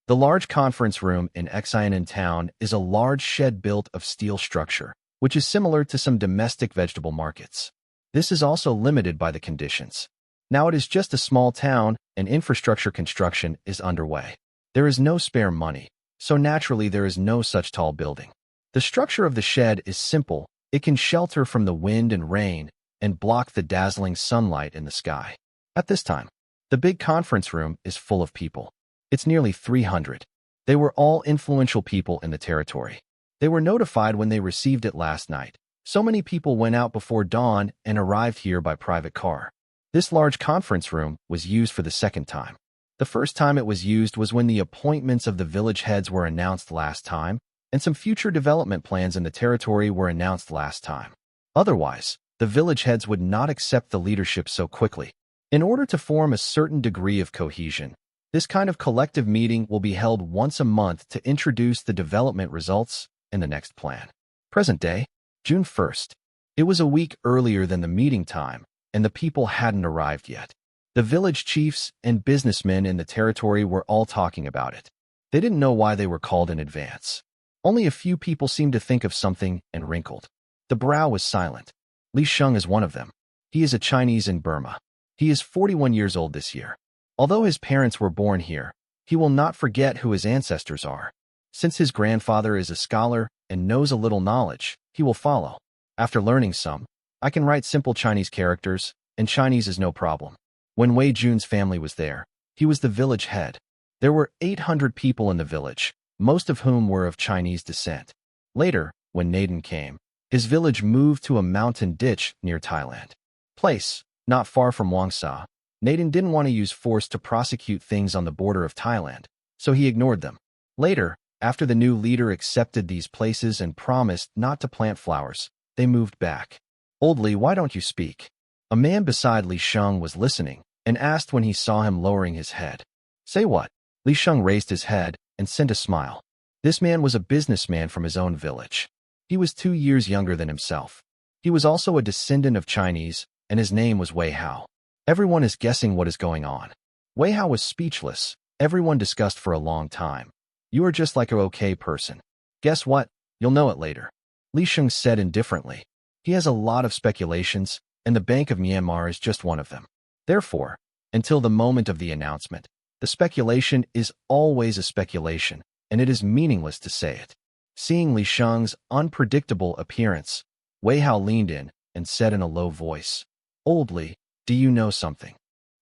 The large conference room in Xen in town is a large shed built of steel structure, which is similar to some domestic vegetable markets. This is also limited by the conditions. Now it is just a small town, and infrastructure construction is underway. There is no spare money, so naturally there is no such tall building. The structure of the shed is simple. It can shelter from the wind and rain and block the dazzling sunlight in the sky. At this time, the big conference room is full of people. It's nearly 300. They were all influential people in the territory. They were notified when they received it last night. So many people went out before dawn and arrived here by private car. This large conference room was used for the second time. The first time it was used was when the appointments of the village heads were announced last time, and some future development plans in the territory were announced last time. Otherwise, the village heads would not accept the leadership so quickly. In order to form a certain degree of cohesion, this kind of collective meeting will be held once a month to introduce the development results and the next plan. Present day, June 1st. It was a week earlier than the meeting time, and the people hadn't arrived yet. The village chiefs and businessmen in the territory were all talking about it. They didn't know why they were called in advance. Only a few people seemed to think of something and wrinkled. The brow was silent. Li Sheng is one of them. He is a Chinese in Burma. He is 41 years old this year. Although his parents were born here, he will not forget who his ancestors are. Since his grandfather is a scholar and knows a little knowledge, he will follow. After learning some, I can write simple Chinese characters, and Chinese is no problem. When Wei Jun's family was there, he was the village head. There were 800 people in the village, most of whom were of Chinese descent. Later, when Naden came, his village moved to a mountain ditch near Thailand. Place, not far from Wangsa. Naden didn't want to use force to prosecute things on the border of Thailand, so he ignored them. Later, after the new leader accepted these places and promised not to plant flowers, they moved back. Old Li, why don't you speak? A man beside Li Sheng was listening and asked when he saw him lowering his head. Say what? Li Sheng raised his head and sent a smile. This man was a businessman from his own village. He was 2 years younger than himself. He was also a descendant of Chinese, and his name was Wei Hao. Everyone is guessing what is going on. Wei Hao was speechless. Everyone discussed for a long time. You are just like a okay person. Guess what? You'll know it later. Li Sheng said indifferently. He has a lot of speculations, and the Bank of Myanmar is just one of them. Therefore, until the moment of the announcement, the speculation is always a speculation, and it is meaningless to say it. Seeing Li Sheng's unpredictable appearance, Wei Hao leaned in and said in a low voice, Old Li, do you know something?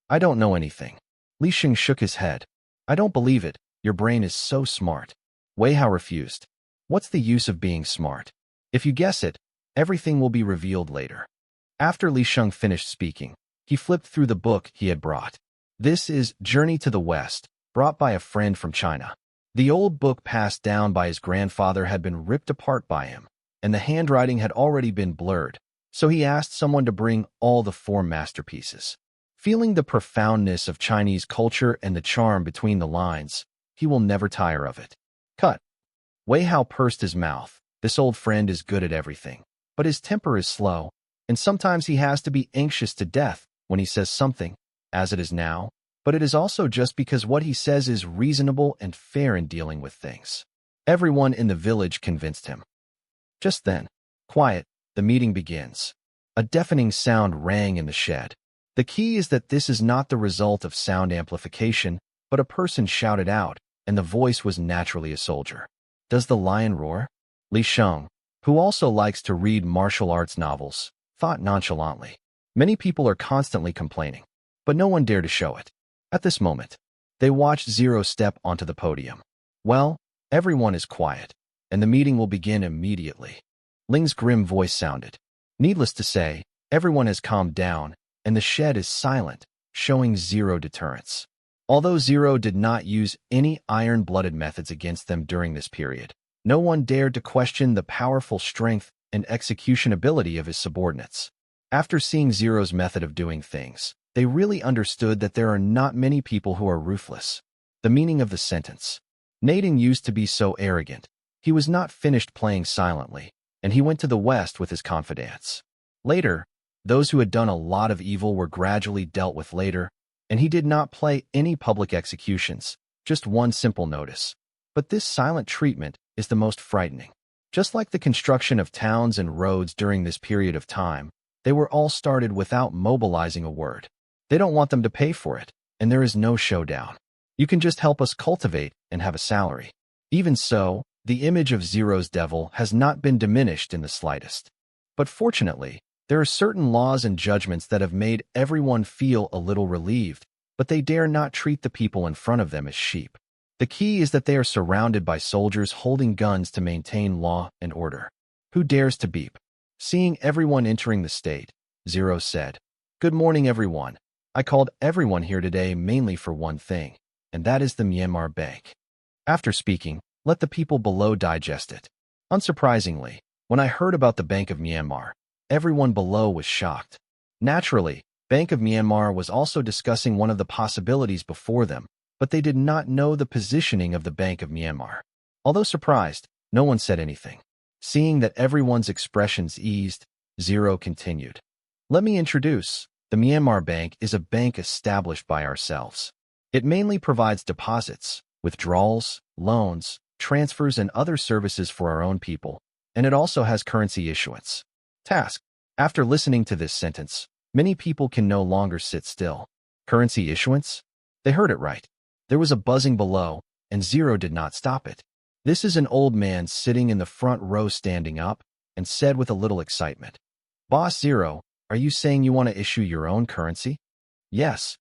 I don't know anything. Li Sheng shook his head. I don't believe it. Your brain is so smart. Wei Hao refused. What's the use of being smart? If you guess it, everything will be revealed later. After Li Sheng finished speaking, he flipped through the book he had brought. This is Journey to the West, brought by a friend from China. The old book passed down by his grandfather had been ripped apart by him, and the handwriting had already been blurred, so he asked someone to bring all the 4 masterpieces. Feeling the profoundness of Chinese culture and the charm between the lines, he will never tire of it. Cut. Wei Hao pursed his mouth. This old friend is good at everything, but his temper is slow, and sometimes he has to be anxious to death when he says something, as it is now, but it is also just because what he says is reasonable and fair in dealing with things. Everyone in the village convinced him. Just then, quiet, the meeting begins. A deafening sound rang in the shed. The key is that this is not the result of sound amplification, but a person shouted out, and the voice was naturally a soldier. Does the lion roar? Li Sheng, who also likes to read martial arts novels, thought nonchalantly. Many people are constantly complaining, but no one dared to show it. At this moment, they watched Zero step onto the podium. Well, everyone is quiet, and the meeting will begin immediately. Ling's grim voice sounded. Needless to say, everyone has calmed down, and the shed is silent, showing zero deterrence. Although Zero did not use any iron-blooded methods against them during this period, no one dared to question the powerful strength and execution ability of his subordinates. After seeing Zero's method of doing things, they really understood that there are not many people who are ruthless. The meaning of the sentence. Naden used to be so arrogant. He was not finished playing silently, and he went to the West with his confidants. Later, those who had done a lot of evil were gradually dealt with later, and he did not play any public executions, just one simple notice. But this silent treatment is the most frightening. Just like the construction of towns and roads during this period of time, they were all started without mobilizing a word. They don't want them to pay for it, and there is no showdown. You can just help us cultivate and have a salary. Even so, the image of Zero's devil has not been diminished in the slightest. But fortunately, there are certain laws and judgments that have made everyone feel a little relieved, but they dare not treat the people in front of them as sheep. The key is that they are surrounded by soldiers holding guns to maintain law and order. Who dares to beep? Seeing everyone entering the state, Zero said, "Good morning, everyone. I called everyone here today mainly for one thing, and that is the Myanmar Bank." After speaking, let the people below digest it. Unsurprisingly, when I heard about the Bank of Myanmar, everyone below was shocked. Naturally, Bank of Myanmar was also discussing one of the possibilities before them, but they did not know the positioning of the Bank of Myanmar. Although surprised, no one said anything. Seeing that everyone's expressions eased, Zero continued. Let me introduce. The Myanmar Bank is a bank established by ourselves. It mainly provides deposits, withdrawals, loans, transfers, and other services for our own people, and it also has currency issuance. Task. After listening to this sentence, many people can no longer sit still. Currency issuance? They heard it right. There was a buzzing below, and Zero did not stop it. This is an old man sitting in the front row standing up, and said with a little excitement, "Boss Zero, are you saying you want to issue your own currency?" "Yes."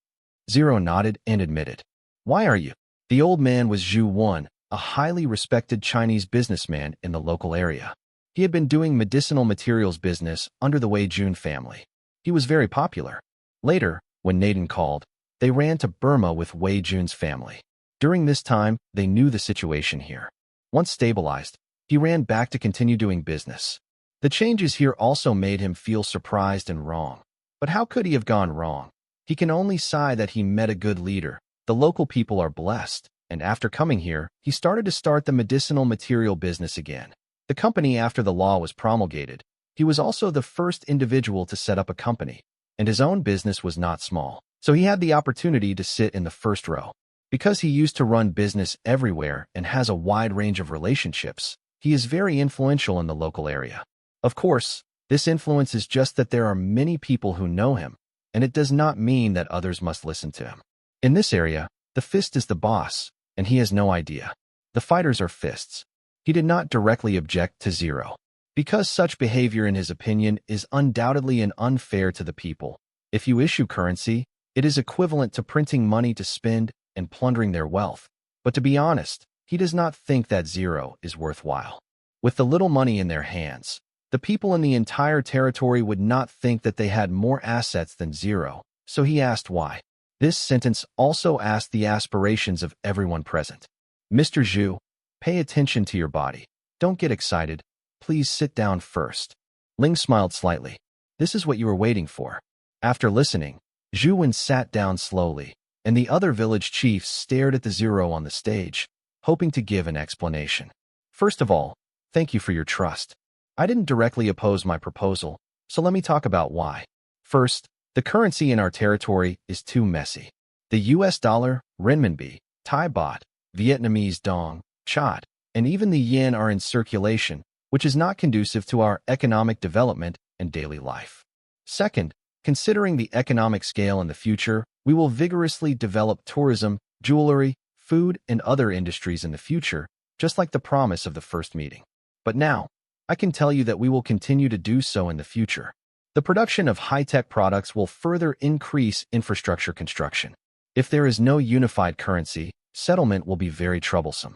Zero nodded and admitted. "Why are you?" The old man was Zhu Wan, a highly respected Chinese businessman in the local area. He had been doing medicinal materials business under the Wei Jun family. He was very popular. Later, when Naden called, they ran to Burma with Wei Jun's family. During this time, they knew the situation here. Once stabilized, he ran back to continue doing business. The changes here also made him feel surprised and wrong. But how could he have gone wrong? He can only sigh that he met a good leader. The local people are blessed, and after coming here, he started to start the medicinal material business again. The company after the law was promulgated. He was also the first individual to set up a company, and his own business was not small, so he had the opportunity to sit in the first row. Because he used to run business everywhere and has a wide range of relationships, he is very influential in the local area. Of course, this influence is just that there are many people who know him, and it does not mean that others must listen to him. In this area, the fist is the boss, and he has no idea. The fighters are fists. He did not directly object to Zero, because such behavior in his opinion is undoubtedly unfair to the people. If you issue currency, it is equivalent to printing money to spend and plundering their wealth. But to be honest, he does not think that zero is worthwhile. With the little money in their hands, the people in the entire territory would not think that they had more assets than zero, so he asked why. This sentence also asked the aspirations of everyone present. Mr. Zhu, pay attention to your body. Don't get excited. Please sit down first. Ling smiled slightly. This is what you were waiting for. After listening, Zhu Wen sat down slowly, and the other village chiefs stared at the zero on the stage, hoping to give an explanation. First of all, thank you for your trust. I didn't directly oppose my proposal, so let me talk about why. First, the currency in our territory is too messy. The US dollar, renminbi, Thai baht, Vietnamese dong, chot, and even the yen are in circulation, which is not conducive to our economic development and daily life. Second, considering the economic scale in the future, we will vigorously develop tourism, jewelry, food, and other industries in the future, just like the promise of the first meeting. But now, I can tell you that we will continue to do so in the future. The production of high-tech products will further increase infrastructure construction. If there is no unified currency, settlement will be very troublesome.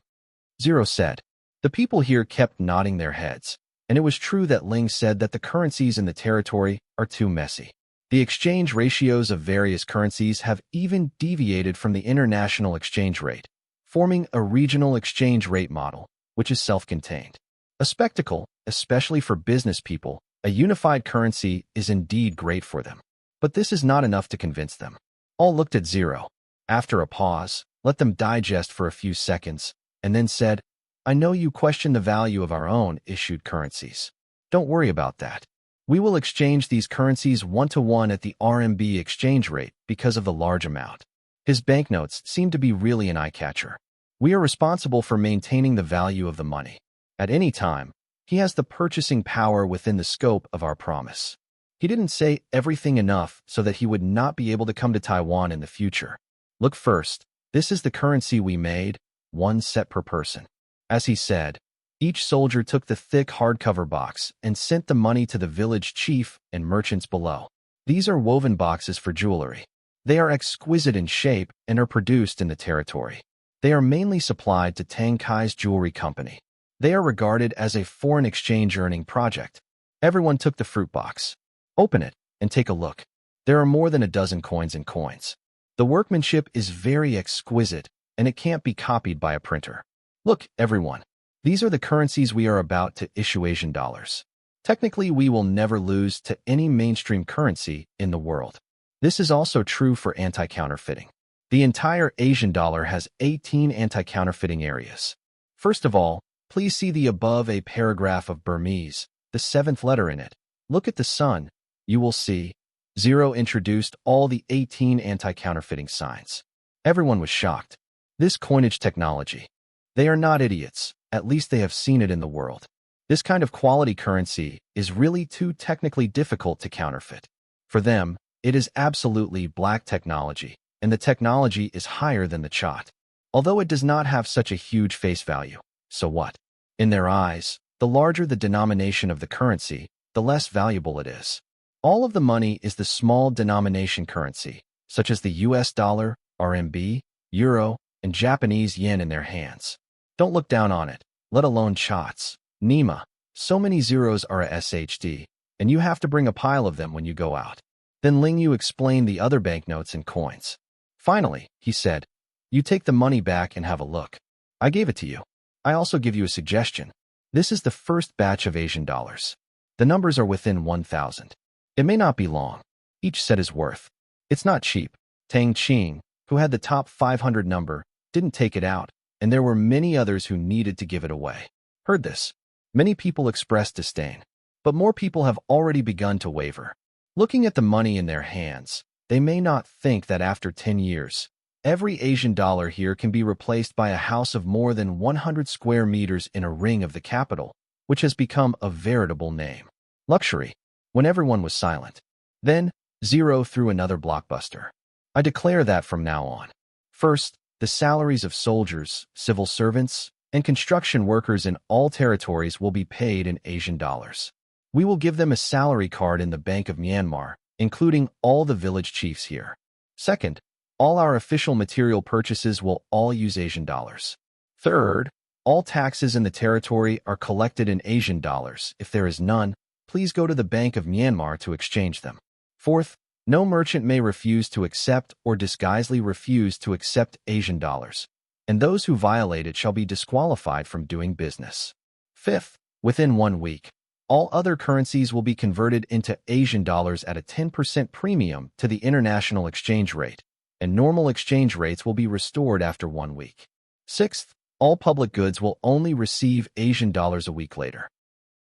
Zero said. The people here kept nodding their heads, and it was true that Ling said that the currencies in the territory are too messy. The exchange ratios of various currencies have even deviated from the international exchange rate, forming a regional exchange rate model, which is self-contained. A spectacle, especially for business people, a unified currency is indeed great for them. But this is not enough to convince them. All looked at Zero. After a pause, let them digest for a few seconds, and then said, I know you question the value of our own issued currencies. Don't worry about that. We will exchange these currencies one-to-one at the RMB exchange rate because of the large amount. His banknotes seem to be really an eye-catcher. We are responsible for maintaining the value of the money. At any time, he has the purchasing power within the scope of our promise. He didn't say everything enough so that he would not be able to come to Taiwan in the future. Look first, this is the currency we made, 1 set per person. As he said, each soldier took the thick hardcover box and sent the money to the village chief and merchants below. These are woven boxes for jewelry. They are exquisite in shape and are produced in the territory. They are mainly supplied to Tang Qing's jewelry company. They are regarded as a foreign exchange earning project. Everyone took the fruit box. Open it and take a look. There are more than a dozen coins and coins. The workmanship is very exquisite, and it can't be copied by a printer. Look, everyone. These are the currencies we are about to issue Asian dollars. Technically, we will never lose to any mainstream currency in the world. This is also true for anti-counterfeiting. The entire Asian dollar has 18 anti-counterfeiting areas. First of all, please see the above a paragraph of Burmese, the 7th letter in it. Look at the sun. You will see. Zero introduced all the 18 anti-counterfeiting signs. Everyone was shocked. This coinage technology. They are not idiots. At least they have seen it in the world. This kind of quality currency is really too technically difficult to counterfeit. For them, it is absolutely black technology, and the technology is higher than the chot. Although it does not have such a huge face value, so what? In their eyes, the larger the denomination of the currency, the less valuable it is. All of the money is the small denomination currency, such as the US dollar, RMB, euro, and Japanese yen in their hands. Don't look down on it, let alone chots. Nima, so many zeros are a SHD, and you have to bring a pile of them when you go out. Then Ling Yu explained the other banknotes and coins. Finally, he said, you take the money back and have a look. I gave it to you. I also give you a suggestion. This is the first batch of Asian dollars. The numbers are within 1,000. It may not be long. Each set is worth. It's not cheap. Tang Qing, who had the top 500 number, didn't take it out, and there were many others who needed to give it away. Heard this. Many people expressed disdain, but more people have already begun to waver. Looking at the money in their hands, they may not think that after 10 years, every Asian dollar here can be replaced by a house of more than 100 square meters in a ring of the capital, which has become a veritable name. Luxury. When everyone was silent. Then, Zero threw another blockbuster. I declare that from now on. First, the salaries of soldiers, civil servants, and construction workers in all territories will be paid in Asian dollars. We will give them a salary card in the Bank of Myanmar, including all the village chiefs here. Second, All our official material purchases will all use Asian dollars. Third, all taxes in the territory are collected in Asian dollars. If there is none, please go to the Bank of Myanmar to exchange them. Fourth, no merchant may refuse to accept or disguisedly refuse to accept Asian dollars, and those who violate it shall be disqualified from doing business. Fifth, within 1 week, all other currencies will be converted into Asian dollars at a 10% premium to the international exchange rate, and normal exchange rates will be restored after 1 week. Sixth, all public goods will only receive Asian dollars a week later.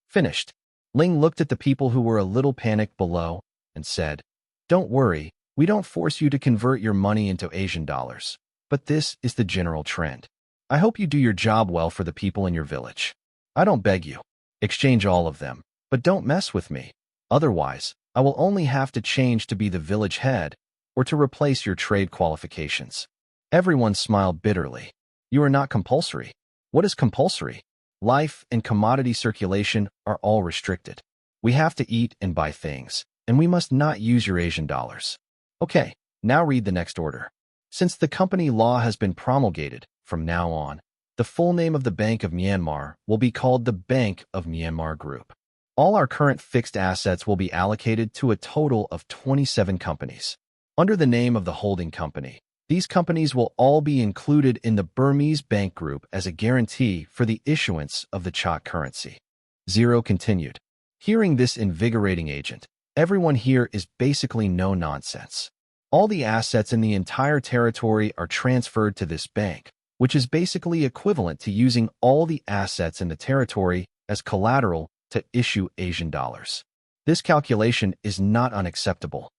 Finished. Ling looked at the people who were a little panicked below and said, "Don't worry, we don't force you to convert your money into Asian dollars, but this is the general trend. I hope you do your job well for the people in your village. I don't beg you. Exchange all of them, but don't mess with me. Otherwise, I will only have to change to be the village head or to replace your trade qualifications." Everyone smiled bitterly. "You are not compulsory." "What is compulsory?" "Life and commodity circulation are all restricted. We have to eat and buy things, and we must not use your Asian dollars." "Okay, now read the next order. Since the company law has been promulgated, from now on, the full name of the Bank of Myanmar will be called the Bank of Myanmar Group. All our current fixed assets will be allocated to a total of 27 companies. Under the name of the holding company, these companies will all be included in the Burmese Bank Group as a guarantee for the issuance of the Chak currency. Zero continued. Hearing this invigorating agent, everyone here is basically no nonsense. All the assets in the entire territory are transferred to this bank, which is basically equivalent to using all the assets in the territory as collateral to issue Asian dollars. This calculation is not unacceptable.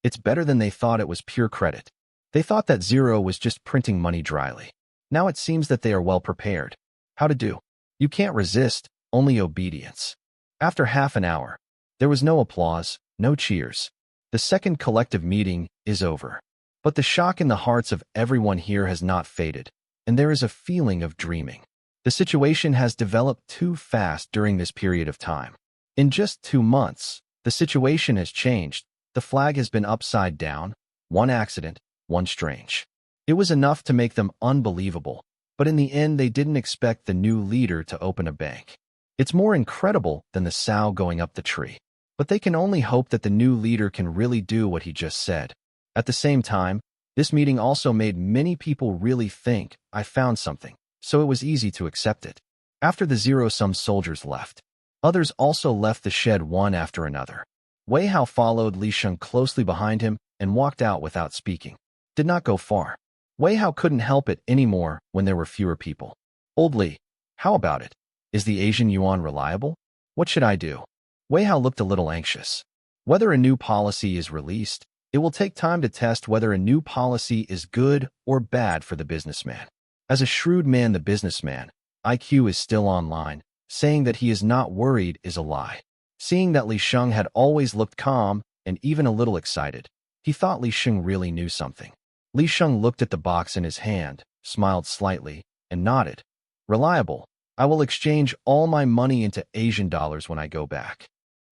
It's better than they thought. It was pure credit. They thought that Zero was just printing money dryly. Now it seems that they are well prepared. How to do? You can't resist, only obedience. After half an hour, there was no applause, no cheers. The second collective meeting is over. But the shock in the hearts of everyone here has not faded, and there is a feeling of dreaming. The situation has developed too fast during this period of time. In just 2 months, the situation has changed. The flag has been upside down, one accident, one strange. It was enough to make them unbelievable, but in the end they didn't expect the new leader to open a bank. It's more incredible than the sow going up the tree. But they can only hope that the new leader can really do what he just said. At the same time, this meeting also made many people really think, "I found something," so it was easy to accept it. After the zero-sum soldiers left, others also left the shed one after another. Wei Hao followed Li Sheng closely behind him and walked out without speaking. Did not go far. Wei Hao couldn't help it anymore when there were fewer people. "Old Li, how about it? Is the Asian yuan reliable? What should I do?" Wei Hao looked a little anxious. Whether a new policy is released, it will take time to test whether a new policy is good or bad for the businessman. As a shrewd man, the businessman, IQ is still online. Saying that he is not worried is a lie. Seeing that Li Sheng had always looked calm and even a little excited, he thought Li Sheng really knew something. Li Sheng looked at the box in his hand, smiled slightly, and nodded. "Reliable. I will exchange all my money into Asian dollars when I go back."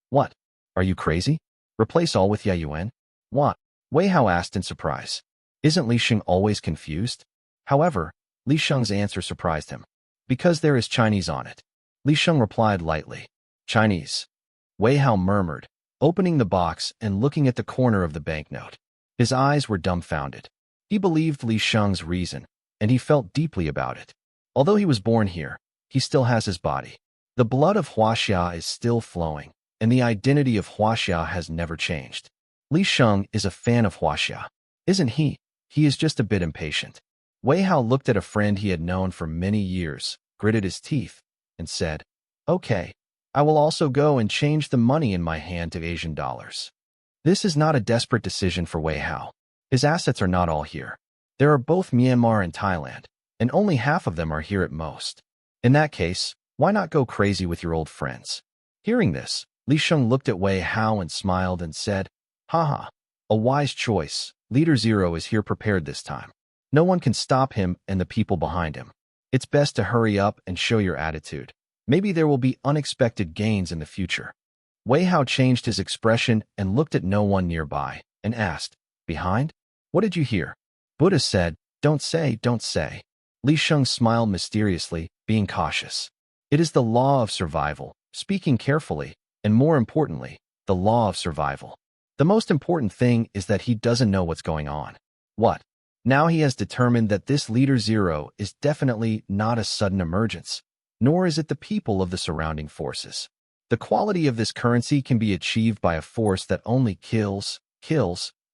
"What? Are you crazy? Replace all with yuan?" "What?" Wei Hao asked in surprise. Isn't Li Sheng always confused? However, Li Sheng's answer surprised him. "Because there is Chinese on it." Li Sheng replied lightly. "Chinese?" Wei Hao murmured, opening the box and looking at the corner of the banknote. His eyes were dumbfounded. He believed Li Sheng's reason, and he felt deeply about it. Although he was born here, he still has his body. The blood of Huaxia is still flowing, and the identity of Huaxia has never changed. Li Sheng is a fan of Huaxia. Isn't he? He is just a bit impatient. Wei Hao looked at a friend he had known for many years, gritted his teeth, and said, "Okay, I will also go and change the money in my hand to Asian dollars." This is not a desperate decision for Wei Hao. His assets are not all here. There are both Myanmar and Thailand, and only half of them are here at most. In that case, why not go crazy with your old friends? Hearing this, Li Sheng looked at Wei Hao and smiled and said, "Haha, a wise choice. Leader Zero is here prepared this time. No one can stop him and the people behind him. It's best to hurry up and show your attitude. Maybe there will be unexpected gains in the future." Wei Hao changed his expression and looked at no one nearby and asked, "Behind? What did you hear?" Buddha said, don't say, don't say. Li Sheng smiled mysteriously, being cautious. It is the law of survival, speaking carefully, and more importantly, the law of survival. The most important thing is that he doesn't know what's going on. What? Now he has determined that this leader zero is definitely not a sudden emergence, nor is it the people of the surrounding forces. The quality of this currency can be achieved by a force that only kills,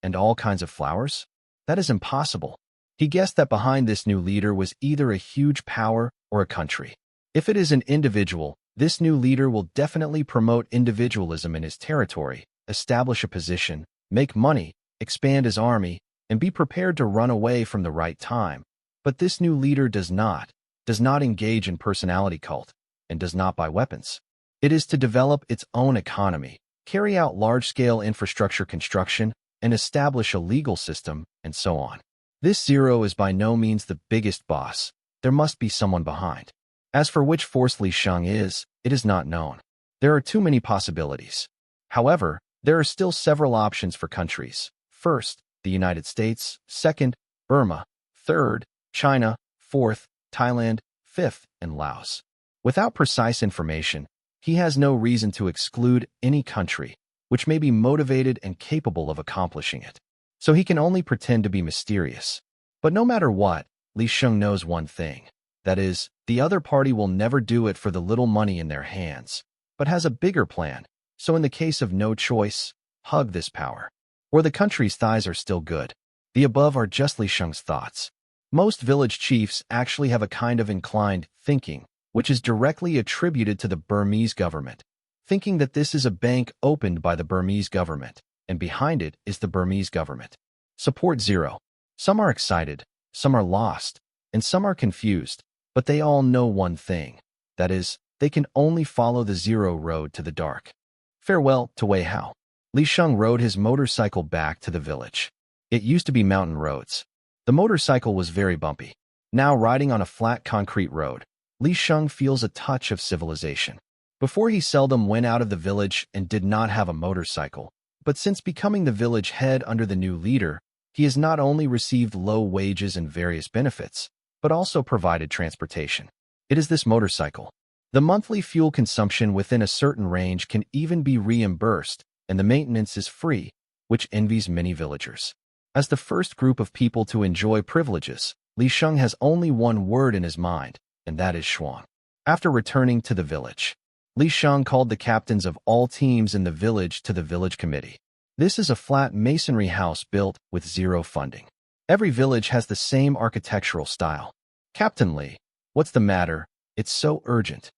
and all kinds of flowers? That is impossible. He guessed that behind this new leader was either a huge power or a country. If it is an individual, this new leader will definitely promote individualism in his territory, establish a position, make money, expand his army, and be prepared to run away from the right time. But this new leader does not engage in personality cult, and does not buy weapons. It is to develop its own economy, carry out large-scale infrastructure construction, and establish a legal system, and so on. This zero is by no means the biggest boss. There must be someone behind. As for which force Li Sheng is, it is not known. There are too many possibilities. However, there are still several options for countries. First, the United States. Second, Burma. Third, China. Fourth, Thailand. Fifth, and Laos. Without precise information, he has no reason to exclude any country, which may be motivated and capable of accomplishing it. So he can only pretend to be mysterious. But no matter what, Li Sheng knows one thing. That is, the other party will never do it for the little money in their hands, but has a bigger plan. So in the case of no choice, hug this power. Or the country's thighs are still good. The above are just Li Sheng's thoughts. Most village chiefs actually have a kind of inclined thinking, which is directly attributed to the Burmese government, thinking that this is a bank opened by the Burmese government, and behind it is the Burmese government. Support zero. Some are excited, some are lost, and some are confused, but they all know one thing. That is, they can only follow the zero road to the dark. Farewell to Wei Hao. Li Sheng rode his motorcycle back to the village. It used to be mountain roads. The motorcycle was very bumpy. Now riding on a flat concrete road, Li Sheng feels a touch of civilization. Before he seldom went out of the village and did not have a motorcycle, but since becoming the village head under the new leader, he has not only received low wages and various benefits, but also provided transportation. It is this motorcycle. The monthly fuel consumption within a certain range can even be reimbursed, and the maintenance is free, which envies many villagers. As the first group of people to enjoy privileges, Li Sheng has only one word in his mind, and that is Shuang. After returning to the village, Li Sheng called the captains of all teams in the village to the village committee. This is a flat masonry house built with zero funding. Every village has the same architectural style. Captain Li, what's the matter? It's so urgent.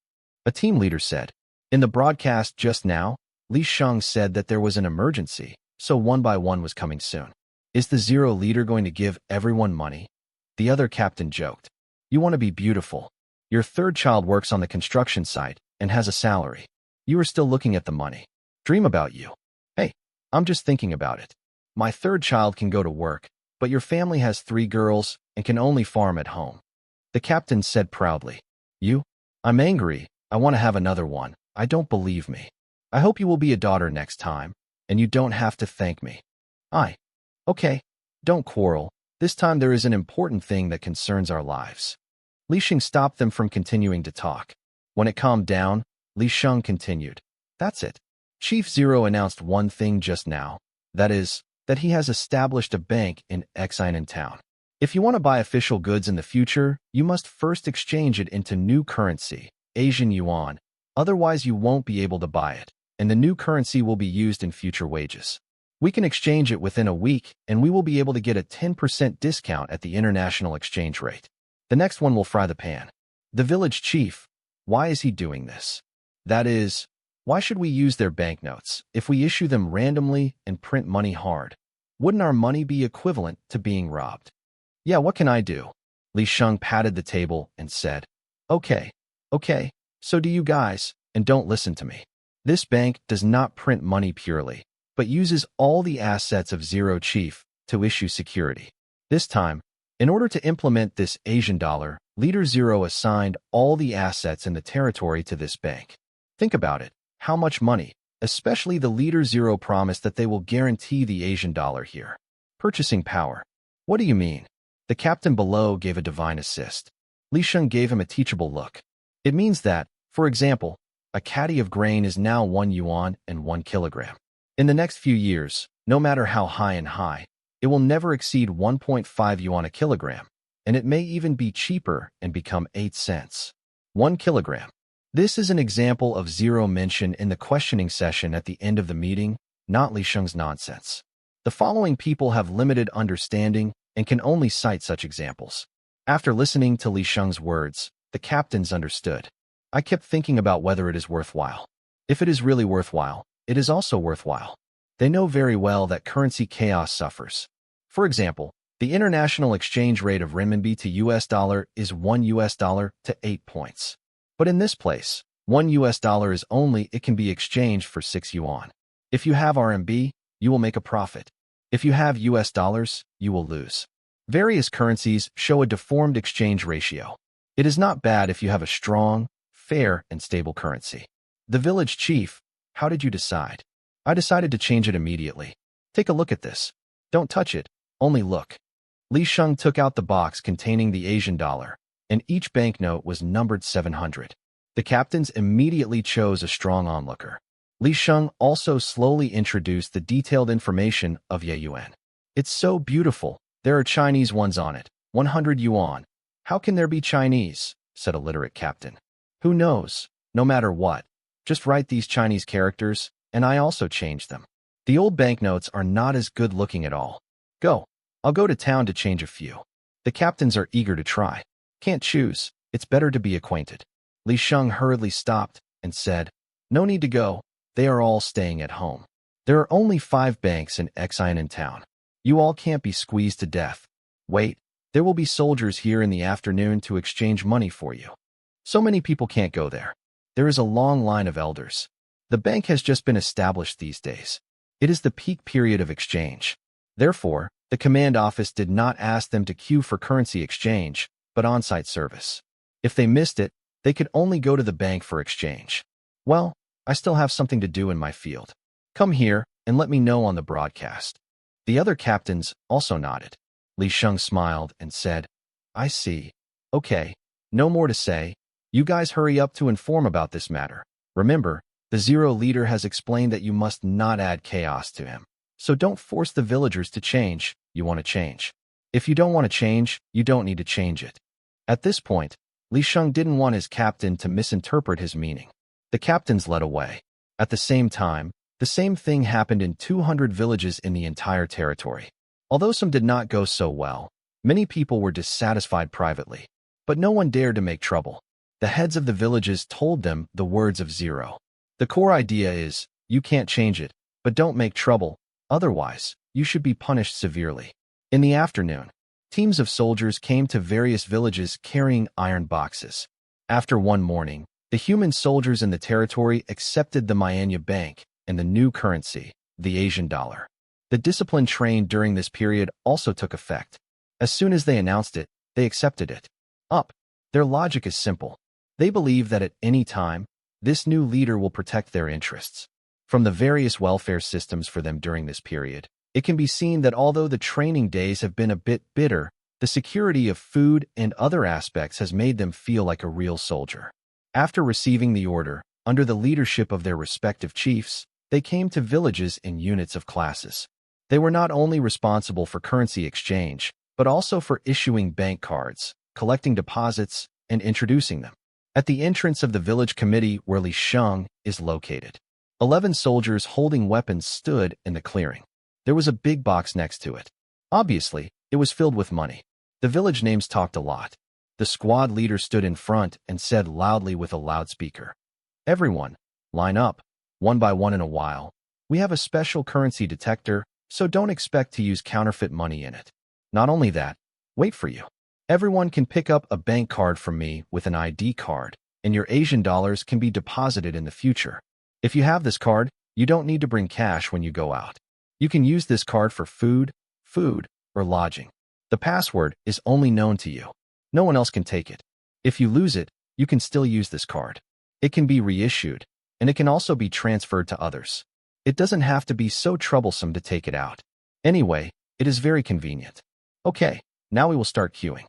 A team leader said. In the broadcast just now, Li Sheng said that there was an emergency, so one by one was coming soon. Is the zero leader going to give everyone money? The other captain joked. You want to be beautiful. Your third child works on the construction site and has a salary. You are still looking at the money. Dream about you. Hey, I'm just thinking about it. My third child can go to work, but your family has 3 girls and can only farm at home. The captain said proudly. You? I'm angry. I want to have another one. I don't believe me. I hope you will be a daughter next time, and you don't have to thank me. Okay, don't quarrel. This time there is an important thing that concerns our lives. Li Sheng stopped them from continuing to talk. When it calmed down, Li Sheng continued. That's it. Chief Zero announced one thing just now. That is, that he has established a bank in Xinan town. If you want to buy official goods in the future, you must first exchange it into new currency, Asian yuan. Otherwise you won't be able to buy it, and the new currency will be used in future wages. We can exchange it within a week, and we will be able to get a 10% discount at the international exchange rate. The next one will fry the pan. The village chief. Why is he doing this? That is, why should we use their banknotes if we issue them randomly and print money hard? Wouldn't our money be equivalent to being robbed? Yeah, what can I do? Li Sheng patted the table and said, Okay, so do you guys, and don't listen to me. This bank does not print money purely, but uses all the assets of Zero Chief to issue security. This time, in order to implement this Asian dollar, Leader Zero assigned all the assets in the territory to this bank. Think about it. How much money? Especially the Leader Zero promised that they will guarantee the Asian dollar here. Purchasing power. What do you mean? The captain below gave a divine assist. Li Sheng gave him a teachable look. It means that, for example, a caddy of grain is now 1 yuan and 1 kilogram. In the next few years, no matter how high, it will never exceed 1.5 yuan a kilogram, and it may even be cheaper and become 8 cents. 1 kilogram. This is an example of zero mention in the questioning session at the end of the meeting, not Li Sheng's nonsense. The following people have limited understanding and can only cite such examples. After listening to Li Sheng's words, the captains understood. I kept thinking about whether it is worthwhile. If it is really worthwhile, it is also worthwhile. They know very well that currency chaos suffers. For example, the international exchange rate of renminbi to US dollar is 1 US dollar to 8 points. But in this place, 1 US dollar is only it can be exchanged for 6 yuan. If you have RMB, you will make a profit. If you have US dollars, you will lose. Various currencies show a deformed exchange ratio. It is not bad if you have a strong, fair, and stable currency. The village chief, how did you decide? I decided to change it immediately. Take a look at this. Don't touch it, only look. Li Sheng took out the box containing the Asian dollar, and each banknote was numbered 700. The captains immediately chose a strong onlooker. Li Sheng also slowly introduced the detailed information of Ye Yuan. It's so beautiful. There are Chinese ones on it. 100 yuan. How can there be Chinese? Said a literate captain. Who knows? No matter what. Just write these Chinese characters, and I also changed them. The old banknotes are not as good looking at all. Go. I'll go to town to change a few. The captains are eager to try. Can't choose. It's better to be acquainted. Li Sheng hurriedly stopped and said, No need to go. They are all staying at home. There are only 5 banks and Xian in town. You all can't be squeezed to death. Wait, there will be soldiers here in the afternoon to exchange money for you. So many people can't go there. There is a long line of elders. The bank has just been established these days. It is the peak period of exchange. Therefore, the command office did not ask them to queue for currency exchange, but on-site service. If they missed it, they could only go to the bank for exchange. Well, I still have something to do in my field. Come here and let me know on the broadcast. The other captains also nodded. Li Sheng smiled and said, I see. Okay, no more to say. You guys hurry up to inform about this matter. Remember, the Zero leader has explained that you must not add chaos to him. So don't force the villagers to change. You want to change. If you don't want to change, you don't need to change it. At this point, Li Sheng didn't want his captain to misinterpret his meaning. The captains led away. At the same time, the same thing happened in 200 villages in the entire territory. Although some did not go so well, many people were dissatisfied privately. But no one dared to make trouble. The heads of the villages told them the words of Zero. The core idea is, you can't change it, but don't make trouble, otherwise, you should be punished severely. In the afternoon, teams of soldiers came to various villages carrying iron boxes. After one morning, the human soldiers in the territory accepted the Manhwa Bank and the new currency, the Asian dollar. The discipline trained during this period also took effect. As soon as they announced it, they accepted it. Their logic is simple. They believe that at any time, this new leader will protect their interests. From the various welfare systems for them during this period, it can be seen that although the training days have been a bit bitter, the security of food and other aspects has made them feel like a real soldier. After receiving the order, under the leadership of their respective chiefs, they came to villages in units of classes. They were not only responsible for currency exchange, but also for issuing bank cards, collecting deposits, and introducing them. At the entrance of the village committee where Li Sheng is located, 11 soldiers holding weapons stood in the clearing. There was a big box next to it. Obviously, it was filled with money. The village names talked a lot. The squad leader stood in front and said loudly with a loudspeaker, Everyone, line up, one by one in a while. We have a special currency detector, so don't expect to use counterfeit money in it. Not only that, wait for you. Everyone can pick up a bank card from me with an ID card, and your Asian dollars can be deposited in the future. If you have this card, you don't need to bring cash when you go out. You can use this card for food, or lodging. The password is only known to you. No one else can take it. If you lose it, you can still use this card. It can be reissued, and it can also be transferred to others. It doesn't have to be so troublesome to take it out. Anyway, it is very convenient. Okay, Now we will start queuing.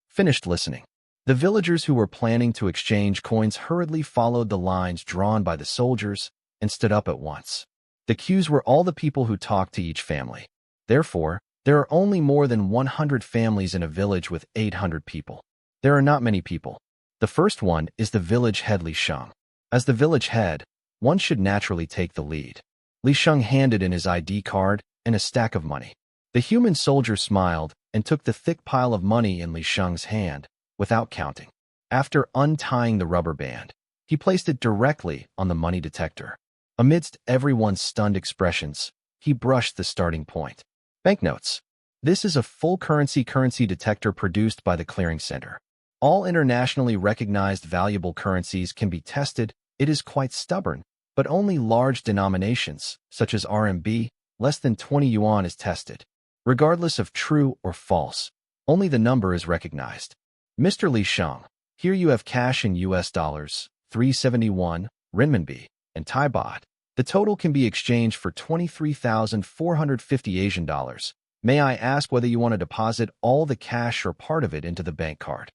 Finished listening. The villagers who were planning to exchange coins hurriedly followed the lines drawn by the soldiers and stood up at once. The queues were all the people who talked to each family. Therefore, there are only more than 100 families in a village with 800 people. There are not many people. The first one is the village head Li Sheng. As the village head, one should naturally take the lead. Li Sheng handed in his ID card and a stack of money. The human soldier smiled and took the thick pile of money in Li Sheng's hand without counting. After untying the rubber band, he placed it directly on the money detector. Amidst everyone's stunned expressions, he brushed the starting point. Banknotes. This is a full currency detector produced by the clearing center. All internationally recognized valuable currencies can be tested. It is quite stubborn, but only large denominations, such as RMB, less than 20 yuan is tested. Regardless of true or false, only the number is recognized. Mr. Li Sheng, here you have cash in US dollars, 371, renminbi, and Thai baht. The total can be exchanged for 23,450 Asian dollars. May I ask whether you want to deposit all the cash or part of it into the bank card?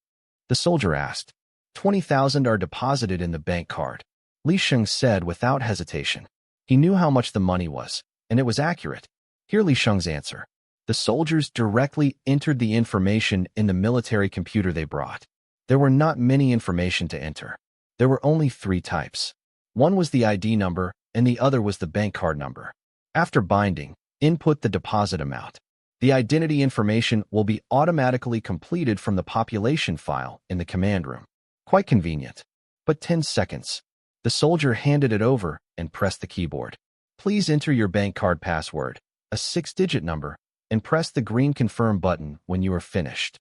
The soldier asked. 20,000 are deposited in the bank card. Li Sheng said without hesitation. He knew how much the money was, and it was accurate. Hear Li Sheng's answer. The soldiers directly entered the information in the military computer they brought. There were not many information to enter. There were only 3 types. One was the ID number, and the other was the bank card number. After binding, input the deposit amount. The identity information will be automatically completed from the population file in the command room. Quite convenient. But 10 seconds. The soldier handed it over and pressed the keyboard. Please enter your bank card password, a 6-digit number, and press the green confirm button when you are finished.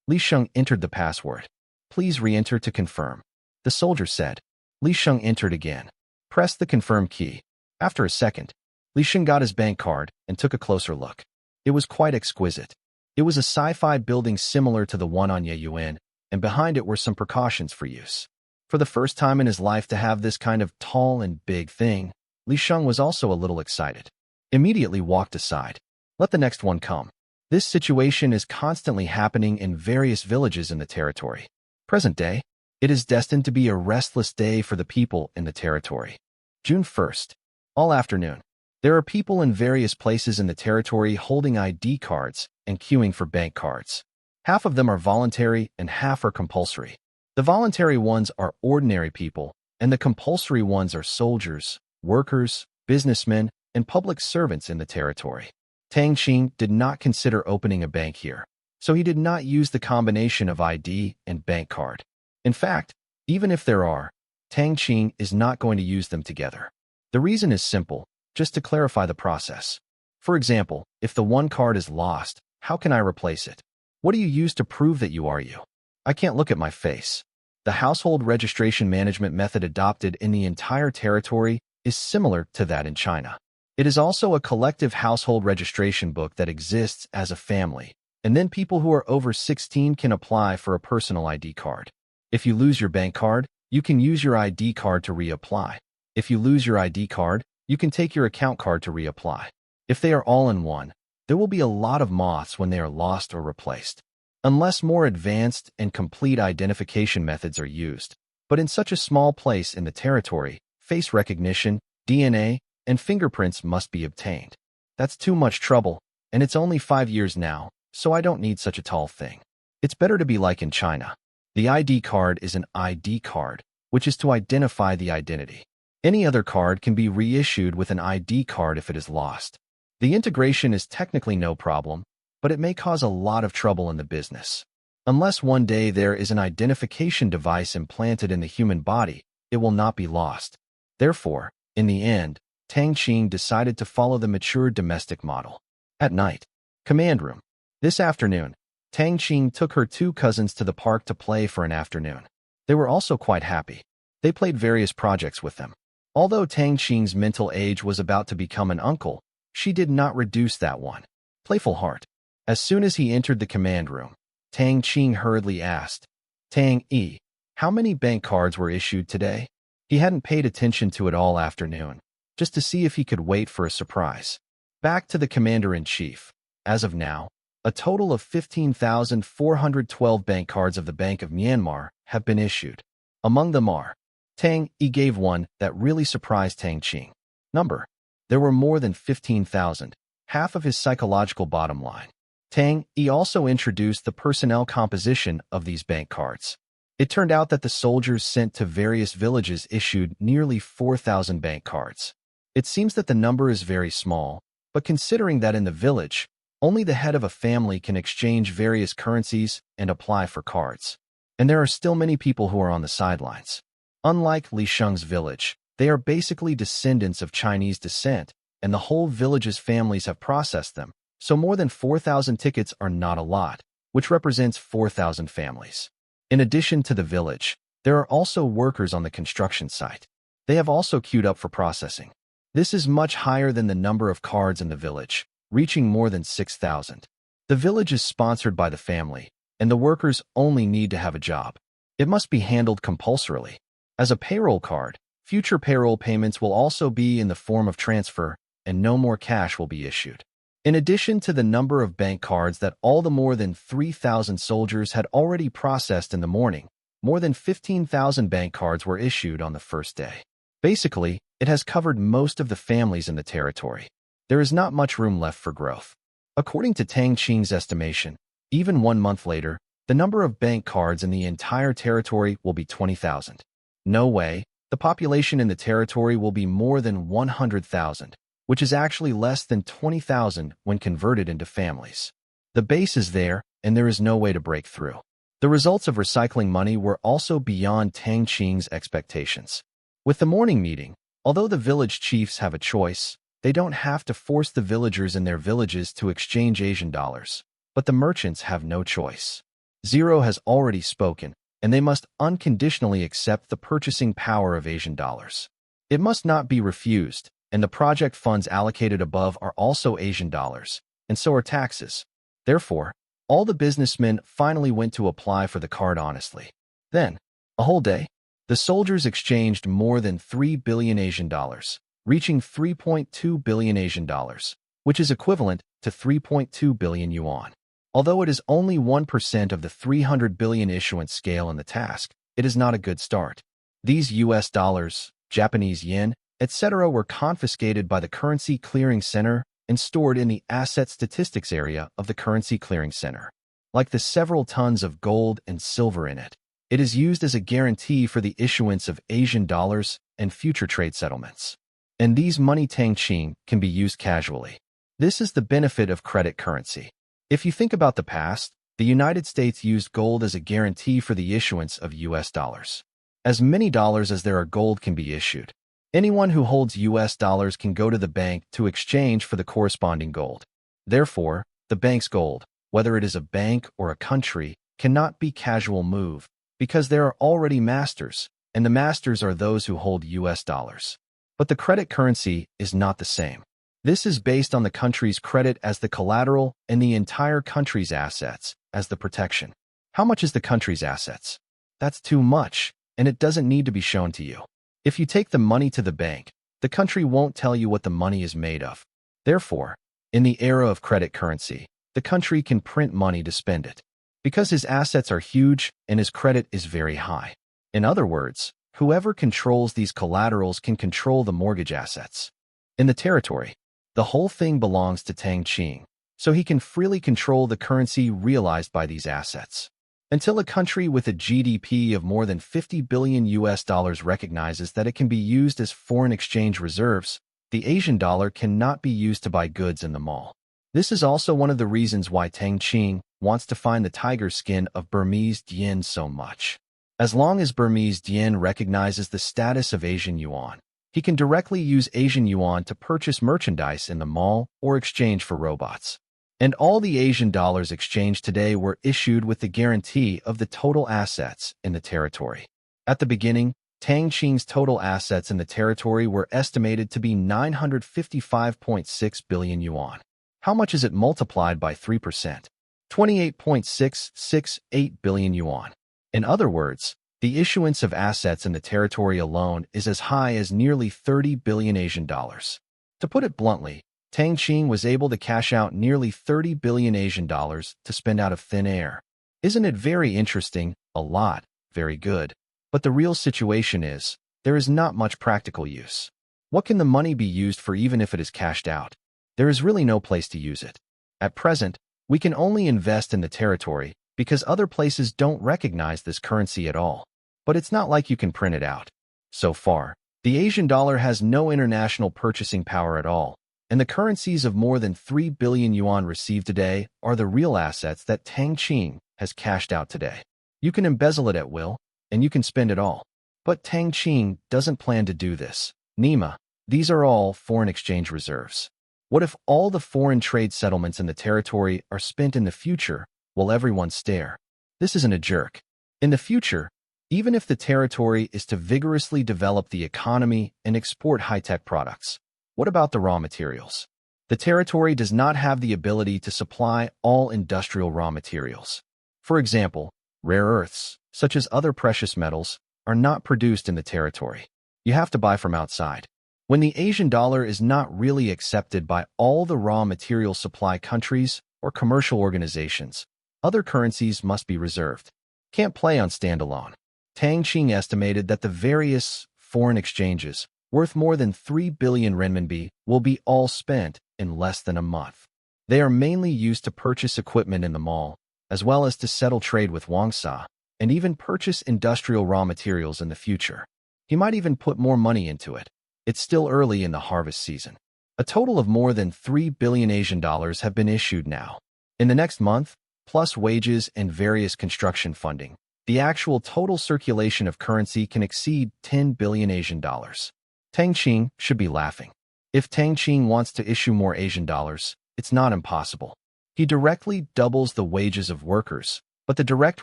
Li Sheng entered the password. Please re-enter to confirm. The soldier said. Li Sheng entered again. Press the confirm key. After a second, Li Sheng got his bank card and took a closer look. It was quite exquisite. It was a sci-fi building similar to the one on Yeyuan, and behind it were some precautions for use. For the first time in his life to have this kind of tall and big thing, Li Sheng was also a little excited. Immediately walked aside. Let the next one come. This situation is constantly happening in various villages in the territory. Present day, it is destined to be a restless day for the people in the territory. June 1st. All afternoon, there are people in various places in the territory holding ID cards and queuing for bank cards. Half of them are voluntary and half are compulsory. The voluntary ones are ordinary people, and the compulsory ones are soldiers, workers, businessmen, and public servants in the territory. Tang Qing did not consider opening a bank here, so he did not use the combination of ID and bank card. In fact, even if there are, Tang Qing is not going to use them together. The reason is simple, just to clarify the process. For example, if the one card is lost, how can I replace it? What do you use to prove that you are you? I can't look at my face. The household registration management method adopted in the entire territory is similar to that in China. It is also a collective household registration book that exists as a family, and then people who are over 16 can apply for a personal ID card. If you lose your bank card, you can use your ID card to reapply. If you lose your ID card, you can take your account card to reapply. If they are all in one, there will be a lot of moths when they are lost or replaced, unless more advanced and complete identification methods are used. But in such a small place in the territory, face recognition, DNA, and fingerprints must be obtained. That's too much trouble, and it's only 5 years now, so I don't need such a tall thing. It's better to be like in China. The ID card is an ID card, which is to identify the identity. Any other card can be reissued with an ID card if it is lost. The integration is technically no problem, but it may cause a lot of trouble in the business. Unless one day there is an identification device implanted in the human body, it will not be lost. Therefore, in the end, Tang Qing decided to follow the mature domestic model. At night, command room. This afternoon, Tang Qing took her 2 cousins to the park to play for an afternoon. They were also quite happy. They played various projects with them. Although Tang Qing's mental age was about to become an uncle, she did not reduce that one. Playful heart. As soon as he entered the command room, Tang Qing hurriedly asked, Tang Yi, how many bank cards were issued today? He hadn't paid attention to it all afternoon, just to see if he could wait for a surprise. Back to the commander-in-chief. As of now, A total of 15,412 bank cards of the Bank of Myanmar have been issued. Among them are Tang Qing gave one that really surprised Tang Qing. Number. There were more than 15,000, half of his psychological bottom line. Tang Qing also introduced the personnel composition of these bank cards. It turned out that the soldiers sent to various villages issued nearly 4,000 bank cards. It seems that the number is very small, but considering that in the village, only the head of a family can exchange various currencies and apply for cards. And there are still many people who are on the sidelines. Unlike Li Sheng's village, they are basically descendants of Chinese descent, and the whole village's families have processed them, so more than 4,000 tickets are not a lot, which represents 4,000 families. In addition to the village, there are also workers on the construction site. They have also queued up for processing. This is much higher than the number of cards in the village, reaching more than 6,000. The village is sponsored by the family, and the workers only need to have a job. It must be handled compulsorily. As a payroll card, future payroll payments will also be in the form of transfer, and no more cash will be issued. In addition to the number of bank cards that all the more than 3,000 soldiers had already processed in the morning, more than 15,000 bank cards were issued on the first day. Basically, it has covered most of the families in the territory. There is not much room left for growth. According to Tang Qing's estimation, even 1 month later, the number of bank cards in the entire territory will be 20,000. No way, the population in the territory will be more than 100,000, which is actually less than 20,000 when converted into families. The base is there, and there is no way to break through. The results of recycling money were also beyond Tang Qing's expectations. With the morning meeting, although the village chiefs have a choice, they don't have to force the villagers in their villages to exchange Asian dollars, but the merchants have no choice. Zero has already spoken, and they must unconditionally accept the purchasing power of Asian dollars. It must not be refused, and the project funds allocated above are also Asian dollars, and so are taxes. Therefore, all the businessmen finally went to apply for the card honestly. Then, a whole day, the soldiers exchanged more than 3 billion Asian dollars, reaching 3.2 billion Asian dollars, which is equivalent to 3.2 billion yuan. Although it is only 1% of the 300 billion issuance scale in the task, it is not a good start. These US dollars, Japanese yen, etc. were confiscated by the Currency Clearing Center and stored in the Asset Statistics area of the Currency Clearing Center. Like the several tons of gold and silver in it, it is used as a guarantee for the issuance of Asian dollars and future trade settlements. And these money Tang Qing can be used casually. This is the benefit of credit currency. If you think about the past, the United States used gold as a guarantee for the issuance of US dollars. As many dollars as there are gold can be issued. Anyone who holds US dollars can go to the bank to exchange for the corresponding gold. Therefore, the bank's gold, whether it is a bank or a country, cannot be casual move, because there are already masters, and the masters are those who hold US dollars. But the credit currency is not the same. This is based on the country's credit as the collateral and the entire country's assets as the protection. How much is the country's assets? That's too much, and it doesn't need to be shown to you. If you take the money to the bank, the country won't tell you what the money is made of. Therefore, in the era of credit currency, the country can print money to spend it, because his assets are huge and his credit is very high. In other words, whoever controls these collaterals can control the mortgage assets. In the territory, the whole thing belongs to Tang Qing, so he can freely control the currency realized by these assets. Until a country with a GDP of more than 50 billion US dollars recognizes that it can be used as foreign exchange reserves, the Asian dollar cannot be used to buy goods in the mall. This is also one of the reasons why Tang Qing wants to find the tiger skin of Burmese yen so much. As long as Burmese yen recognizes the status of Asian yuan, he can directly use Asian yuan to purchase merchandise in the mall or exchange for robots. And all the Asian dollars exchanged today were issued with the guarantee of the total assets in the territory. At the beginning, Tang Qing's total assets in the territory were estimated to be 955.6 billion yuan. How much is it multiplied by 3%? 28.668 billion yuan. In other words, the issuance of assets in the territory alone is as high as nearly 30 billion Asian dollars. To put it bluntly, Tang Qing was able to cash out nearly 30 billion Asian dollars to spend out of thin air. Isn't it very interesting? A lot. Very good. But the real situation is, there is not much practical use. What can the money be used for even if it is cashed out? There is really no place to use it. At present, we can only invest in the territory because other places don't recognize this currency at all. But it's not like you can print it out. So far, the Asian dollar has no international purchasing power at all, and the currencies of more than 3 billion yuan received today are the real assets that Tang Qing has cashed out today. You can embezzle it at will, and you can spend it all. But Tang Qing doesn't plan to do this. Nima, these are all foreign exchange reserves. What if all the foreign trade settlements in the territory are spent in the future? Will everyone stare? This isn't a jerk. In the future, even if the territory is to vigorously develop the economy and export high-tech products, what about the raw materials? The territory does not have the ability to supply all industrial raw materials. For example, rare earths, such as other precious metals, are not produced in the territory. You have to buy from outside. When the Asian dollar is not really accepted by all the raw material supply countries or commercial organizations, other currencies must be reserved. Can't play on standalone. Tang Qing estimated that the various foreign exchanges, worth more than 3 billion renminbi, will be all spent in less than a month. They are mainly used to purchase equipment in the mall, as well as to settle trade with Wangsa, and even purchase industrial raw materials in the future. He might even put more money into it. It's still early in the harvest season. A total of more than 3 billion Asian dollars have been issued now. In the next month, plus wages and various construction funding, the actual total circulation of currency can exceed 10 billion Asian dollars. Tang Qing should be laughing. If Tang Qing wants to issue more Asian dollars, it's not impossible. He directly doubles the wages of workers, but the direct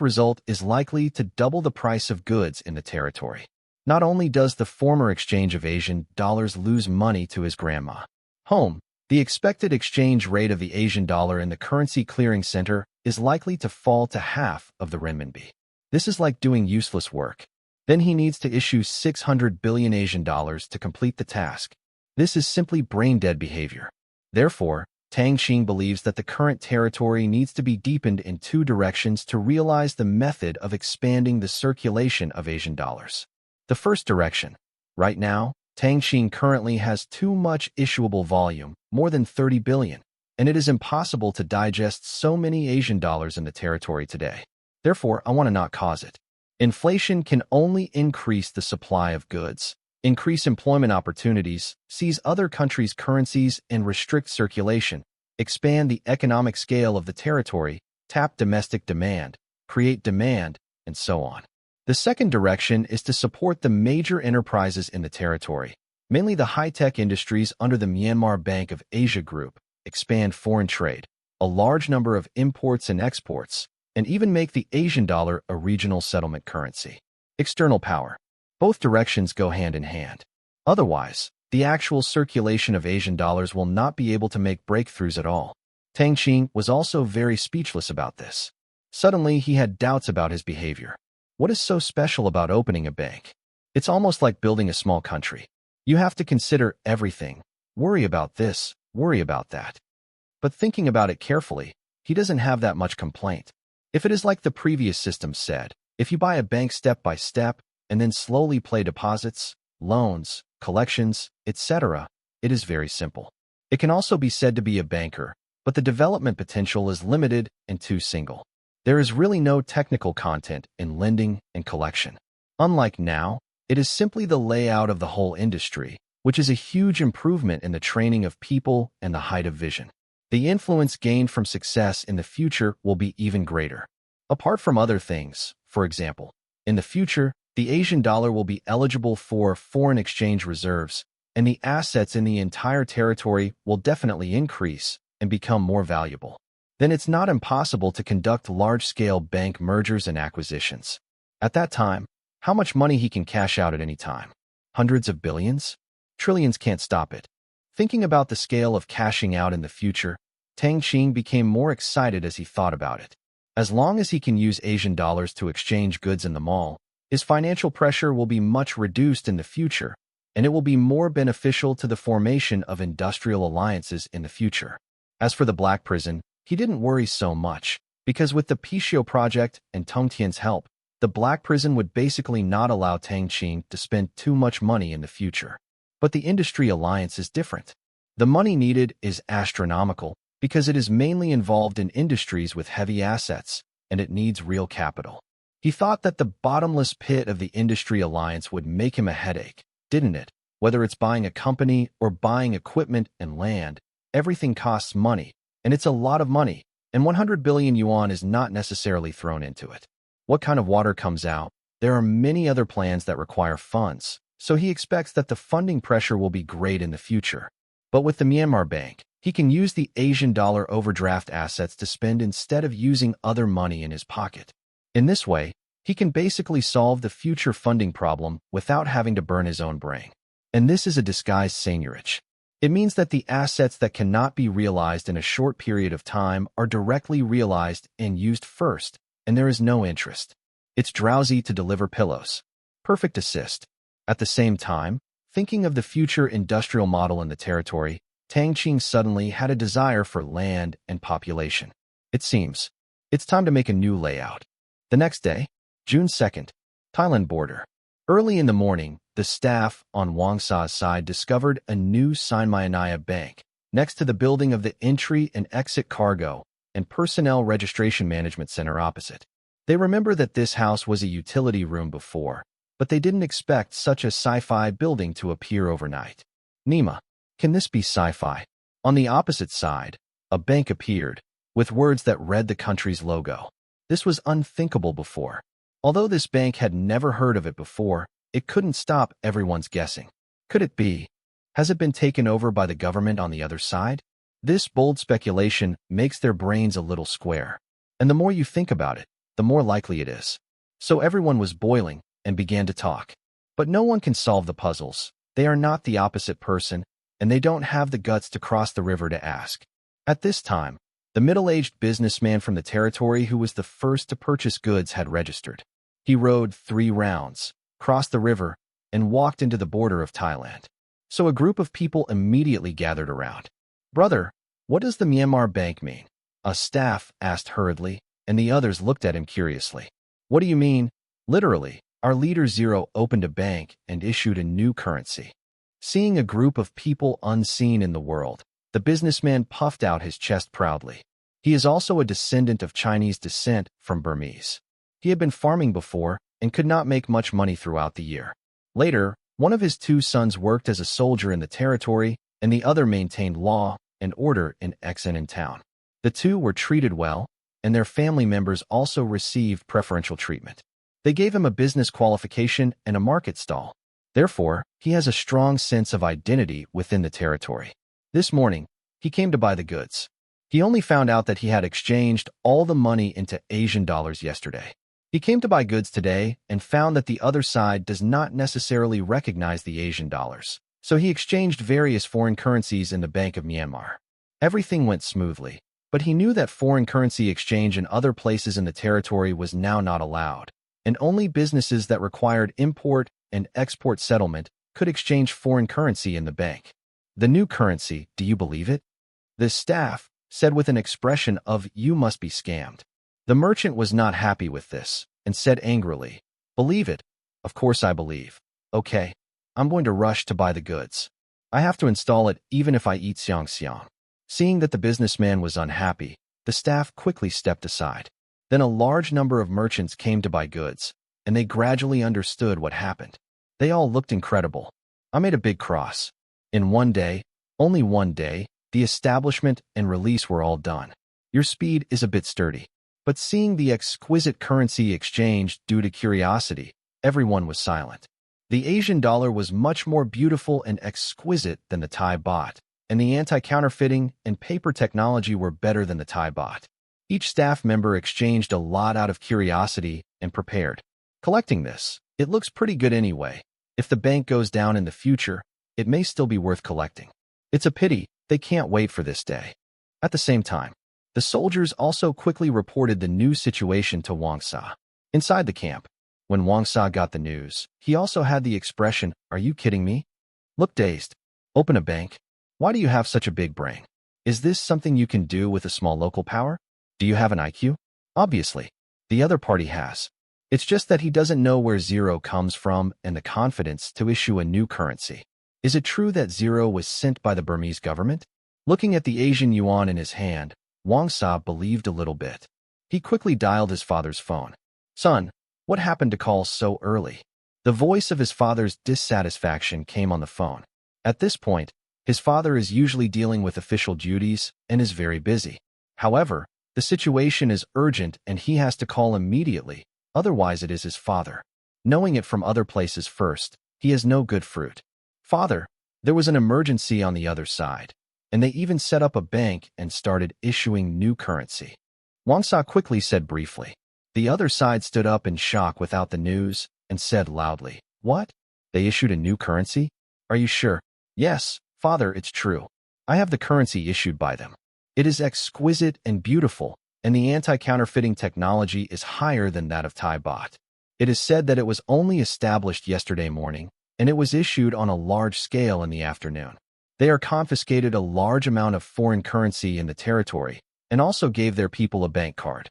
result is likely to double the price of goods in the territory. Not only does the former exchange of Asian dollars lose money to his grandma home, the expected exchange rate of the Asian dollar in the currency clearing center is likely to fall to half of the renminbi. This is like doing useless work. Then he needs to issue 600 billion Asian dollars to complete the task. This is simply brain-dead behavior. Therefore, Tang Qing believes that the current territory needs to be deepened in two directions to realize the method of expanding the circulation of Asian dollars. The first direction. Right now, Tang Qing currently has too much issuable volume, more than 30 billion, and it is impossible to digest so many Asian dollars in the territory today. Therefore, I want to not cause it. Inflation can only increase the supply of goods, increase employment opportunities, seize other countries' currencies and restrict circulation, expand the economic scale of the territory, tap domestic demand, create demand, and so on. The second direction is to support the major enterprises in the territory, mainly the high-tech industries under the Myanmar Bank of Asia Group, expand foreign trade, a large number of imports and exports, and even make the Asian dollar a regional settlement currency. External power. Both directions go hand in hand. Otherwise, the actual circulation of Asian dollars will not be able to make breakthroughs at all. Tang Qing was also very speechless about this. Suddenly, he had doubts about his behavior. What is so special about opening a bank? It's almost like building a small country. You have to consider everything. Worry about this, worry about that. But thinking about it carefully, he doesn't have that much complaint. If it is like the previous system said, if you buy a bank step by step, and then slowly play deposits, loans, collections, etc., it is very simple. It can also be said to be a banker, but the development potential is limited and too single. There is really no technical content in lending and collection. Unlike now, it is simply the layout of the whole industry, which is a huge improvement in the training of people and the height of vision. The influence gained from success in the future will be even greater. Apart from other things, for example, in the future, the Asian dollar will be eligible for foreign exchange reserves, and the assets in the entire territory will definitely increase and become more valuable. Then it's not impossible to conduct large-scale bank mergers and acquisitions. At that time, how much money he can cash out at any time? Hundreds of billions? Trillions can't stop it. Thinking about the scale of cashing out in the future, Tang Qing became more excited as he thought about it. As long as he can use Asian dollars to exchange goods in the mall, his financial pressure will be much reduced in the future, and it will be more beneficial to the formation of industrial alliances in the future. As for the Black Prison, he didn't worry so much, because with the Pishio project and Tang Qing's help, the Black Prison would basically not allow Tang Qing to spend too much money in the future. But the industry alliance is different. The money needed is astronomical because it is mainly involved in industries with heavy assets, and it needs real capital. He thought that the bottomless pit of the industry alliance would make him a headache, didn't it? Whether it's buying a company or buying equipment and land, everything costs money, and it's a lot of money, and 100 billion yuan is not necessarily thrown into it. What kind of water comes out? There are many other plans that require funds, so he expects that the funding pressure will be great in the future. But with the Myanmar Bank, he can use the Asian dollar overdraft assets to spend instead of using other money in his pocket. In this way, he can basically solve the future funding problem without having to burn his own brain. And this is a disguised seigniorage. It means that the assets that cannot be realized in a short period of time are directly realized and used first, and there is no interest. It's drowsy to deliver pillows. Perfect assist. At the same time, thinking of the future industrial model in the territory, Tang Qing suddenly had a desire for land and population. It seems it's time to make a new layout. The next day, June 2nd, Thailand border. Early in the morning, the staff on Wang Sa's side discovered a new Sinmayanaya bank next to the building of the entry and exit cargo and personnel registration management center opposite. They remember that this house was a utility room before, but they didn't expect such a sci-fi building to appear overnight. Nima, can this be sci-fi? On the opposite side, a bank appeared, with words that read the country's logo. This was unthinkable before. Although this bank had never heard of it before, it couldn't stop everyone's guessing. Could it be? Has it been taken over by the government on the other side? This bold speculation makes their brains a little square. And the more you think about it, the more likely it is. So everyone was boiling and began to talk. But no one can solve the puzzles. They are not the opposite person, and they don't have the guts to cross the river to ask. At this time, the middle-aged businessman from the territory who was the first to purchase goods had registered. He rode 3 rounds, crossed the river, and walked into the border of Thailand. So a group of people immediately gathered around. "Brother, what does the Myanmar Bank mean?" A staff asked hurriedly, and the others looked at him curiously. "What do you mean?" "Literally, our leader Zero opened a bank and issued a new currency." Seeing a group of people unseen in the world, the businessman puffed out his chest proudly. He is also a descendant of Chinese descent from Burmese. He had been farming before and could not make much money throughout the year. Later, one of his 2 sons worked as a soldier in the territory, and the other maintained law and order in Exenan town. The 2 were treated well, and their family members also received preferential treatment. They gave him a business qualification and a market stall. Therefore, he has a strong sense of identity within the territory. This morning, he came to buy the goods. He only found out that he had exchanged all the money into Asian dollars yesterday. He came to buy goods today and found that the other side does not necessarily recognize the Asian dollars, so he exchanged various foreign currencies in the Bank of Myanmar. Everything went smoothly, but he knew that foreign currency exchange in other places in the territory was now not allowed, and only businesses that required import and export settlement could exchange foreign currency in the bank. "The new currency, do you believe it?" The staff said with an expression of "you must be scammed." The merchant was not happy with this and said angrily, "Believe it? Of course I believe. Okay, I'm going to rush to buy the goods. I have to install it even if I eat xiang xiang." Seeing that the businessman was unhappy, the staff quickly stepped aside. Then a large number of merchants came to buy goods, and they gradually understood what happened. They all looked incredible. I made a big cross. In one day, only one day, the establishment and release were all done. Your speed is a bit sturdy. But seeing the exquisite currency exchanged due to curiosity, everyone was silent. The Asian dollar was much more beautiful and exquisite than the Thai baht, and the anti-counterfeiting and paper technology were better than the Thai baht. Each staff member exchanged a lot out of curiosity and prepared. Collecting this, it looks pretty good anyway. If the bank goes down in the future, it may still be worth collecting. It's a pity they can't wait for this day. At the same time, the soldiers also quickly reported the new situation to Wang Sa. Inside the camp, when Wang Sa got the news, he also had the expression, "Are you kidding me?" looked dazed. Open a bank? Why do you have such a big brain? Is this something you can do with a small local power? Do you have an IQ? Obviously. The other party has. It's just that he doesn't know where zero comes from and the confidence to issue a new currency. Is it true that zero was sent by the Burmese government? Looking at the Asian yuan in his hand, Wang Sa believed a little bit. He quickly dialed his father's phone. Son, what happened to call so early? The voice of his father's dissatisfaction came on the phone. At this point, his father is usually dealing with official duties and is very busy. However, the situation is urgent and he has to call immediately, otherwise it is his father. Knowing it from other places first, he has no good fruit. Father, there was an emergency on the other side, and they even set up a bank and started issuing new currency. Wang Sa quickly said briefly. The other side stood up in shock without the news and said loudly, What? They issued a new currency? Are you sure? Yes, father, it's true. I have the currency issued by them. It is exquisite and beautiful, and the anti-counterfeiting technology is higher than that of Thai baht. It is said that it was only established yesterday morning, and it was issued on a large scale in the afternoon. They are confiscated a large amount of foreign currency in the territory, and also gave their people a bank card.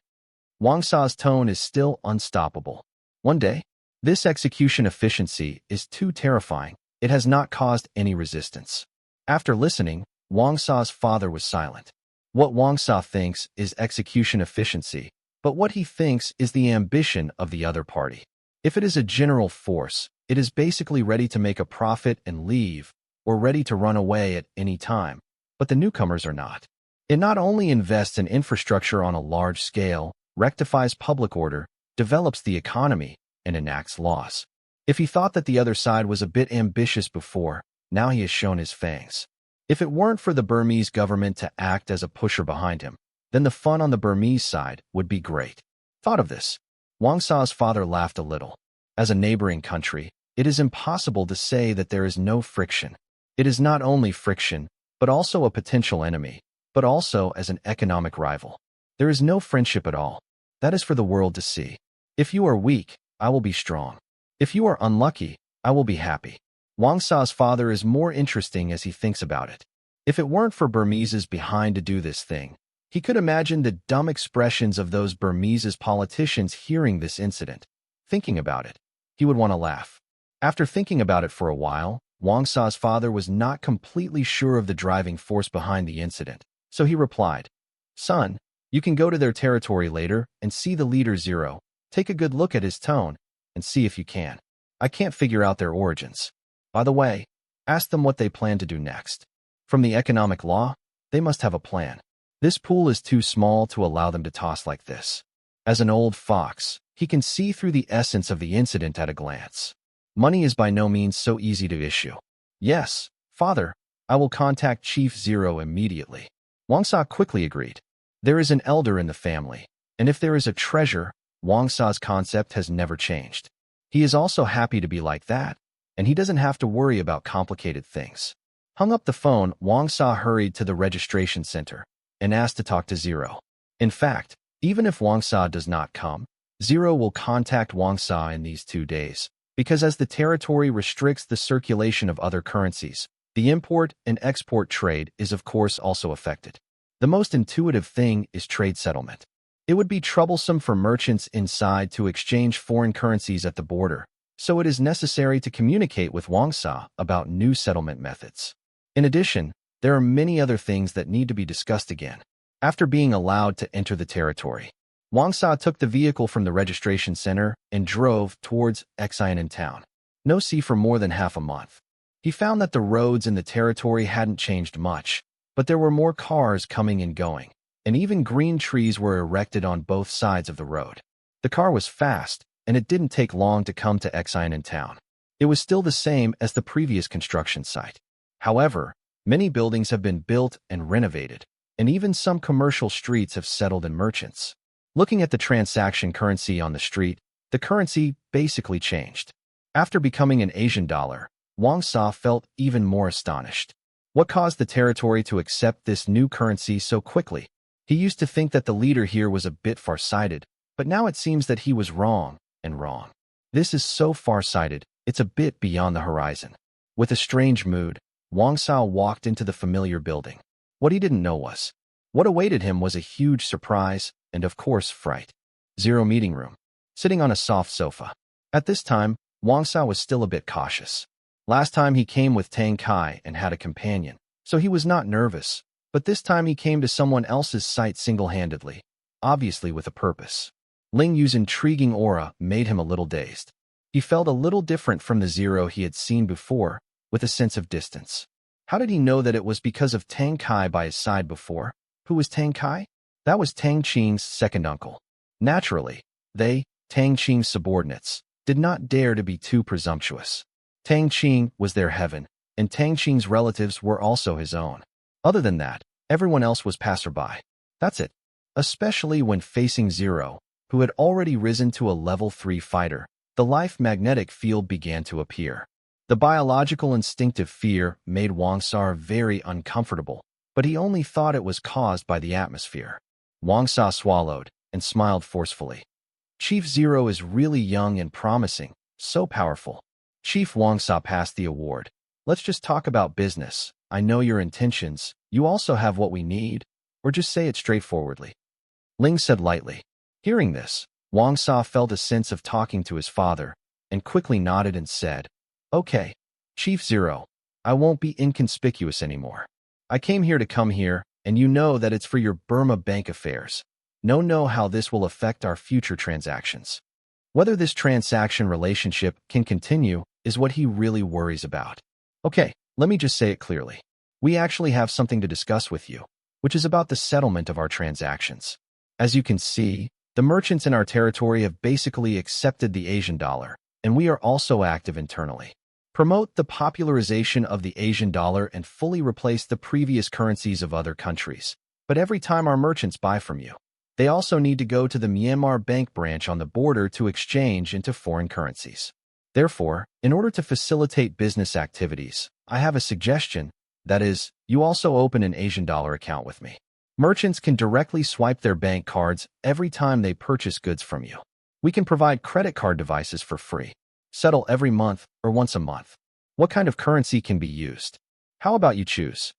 Wang Sa's tone is still unstoppable. One day, this execution efficiency is too terrifying. It has not caused any resistance. After listening, Wang Sa's father was silent. What Wang Sa thinks is execution efficiency, but what he thinks is the ambition of the other party. If it is a general force, it is basically ready to make a profit and leave, or ready to run away at any time, but the newcomers are not. It not only invests in infrastructure on a large scale, rectifies public order, develops the economy, and enacts laws. If he thought that the other side was a bit ambitious before, now he has shown his fangs. If it weren't for the Burmese government to act as a pusher behind him, then the fun on the Burmese side would be great. Thought of this. Wang Sa's father laughed a little. As a neighboring country, it is impossible to say that there is no friction. It is not only friction, but also a potential enemy, but also as an economic rival. There is no friendship at all. That is for the world to see. If you are weak, I will be strong. If you are unlucky, I will be happy. Wang Sa's father is more interesting as he thinks about it. If it weren't for Burmese's behind to do this thing, he could imagine the dumb expressions of those Burmese politicians hearing this incident. Thinking about it, he would want to laugh. After thinking about it for a while, Wang Sa's father was not completely sure of the driving force behind the incident, so he replied, Son, you can go to their territory later and see the leader Zero. Take a good look at his tone and see if you can. I can't figure out their origins. By the way, ask them what they plan to do next. From the economic law, they must have a plan. This pool is too small to allow them to toss like this. As an old fox, he can see through the essence of the incident at a glance. Money is by no means so easy to issue. Yes, father, I will contact Chief Zero immediately. Wang Sa quickly agreed. There is an elder in the family, and if there is a treasure, Wang Sa's concept has never changed. He is also happy to be like that, and he doesn't have to worry about complicated things. Hung up the phone, Wang Sa hurried to the registration center and asked to talk to Zero. In fact, even if Wang Sa does not come, Zero will contact Wang Sa in these 2 days, because as the territory restricts the circulation of other currencies, the import and export trade is of course also affected. The most intuitive thing is trade settlement. It would be troublesome for merchants inside to exchange foreign currencies at the border, so it is necessary to communicate with Wang Sa about new settlement methods. In addition, there are many other things that need to be discussed again. After being allowed to enter the territory, Wang Sa took the vehicle from the registration center and drove towards Xiamen town. No see for more than half a month. He found that the roads in the territory hadn't changed much, but there were more cars coming and going, and even green trees were erected on both sides of the road. The car was fast, and it didn't take long to come to Xiamen town. It was still the same as the previous construction site. However, many buildings have been built and renovated, and even some commercial streets have settled in merchants. Looking at the transaction currency on the street, the currency basically changed. After becoming an Asian dollar, Wang Sa felt even more astonished. What caused the territory to accept this new currency so quickly? He used to think that the leader here was a bit farsighted, but now it seems that he was wrong and wrong. This is so farsighted, it's a bit beyond the horizon. With a strange mood, Wang Sao walked into the familiar building. What he didn't know was, what awaited him was a huge surprise and, of course, fright. Zero meeting room. Sitting on a soft sofa. At this time, Wang Sao was still a bit cautious. Last time he came with Tang Qing and had a companion, so he was not nervous, but this time he came to someone else's site single-handedly, obviously with a purpose. Ling Yu's intriguing aura made him a little dazed. He felt a little different from the Zero he had seen before, with a sense of distance. How did he know that it was because of Tang Qing by his side before? Who was Tang Qing? That was Tang Qing's second uncle. Naturally, they, Tang Qing's subordinates, did not dare to be too presumptuous. Tang Qing was their heaven, and Tang Qing's relatives were also his own. Other than that, everyone else was passerby. That's it. Especially when facing Zero, who had already risen to a level 3 fighter, the life magnetic field began to appear. The biological instinctive fear made Wang Sao very uncomfortable, but he only thought it was caused by the atmosphere. Wang Sao swallowed and smiled forcefully. Chief Zero is really young and promising, so powerful. Chief Wang Sao passed the award. Let's just talk about business. I know your intentions. You also have what we need, or just say it straightforwardly. Ling said lightly. Hearing this, Wang Sao felt a sense of talking to his father, and quickly nodded and said, Okay, Chief Zero, I won't be inconspicuous anymore. I came here to come here, and you know that it's for your Burma bank affairs. Know how this will affect our future transactions. Whether this transaction relationship can continue is what he really worries about. Okay, let me just say it clearly. We actually have something to discuss with you, which is about the settlement of our transactions. As you can see, the merchants in our territory have basically accepted the Asian dollar, and we are also active internally. Promote the popularization of the Asian dollar and fully replace the previous currencies of other countries. But every time our merchants buy from you, they also need to go to the Myanmar bank branch on the border to exchange into foreign currencies. Therefore, in order to facilitate business activities, I have a suggestion. That is, you also open an Asian dollar account with me. Merchants can directly swipe their bank cards every time they purchase goods from you. We can provide credit card devices for free. Settle every month or once a month. What kind of currency can be used? How about you choose?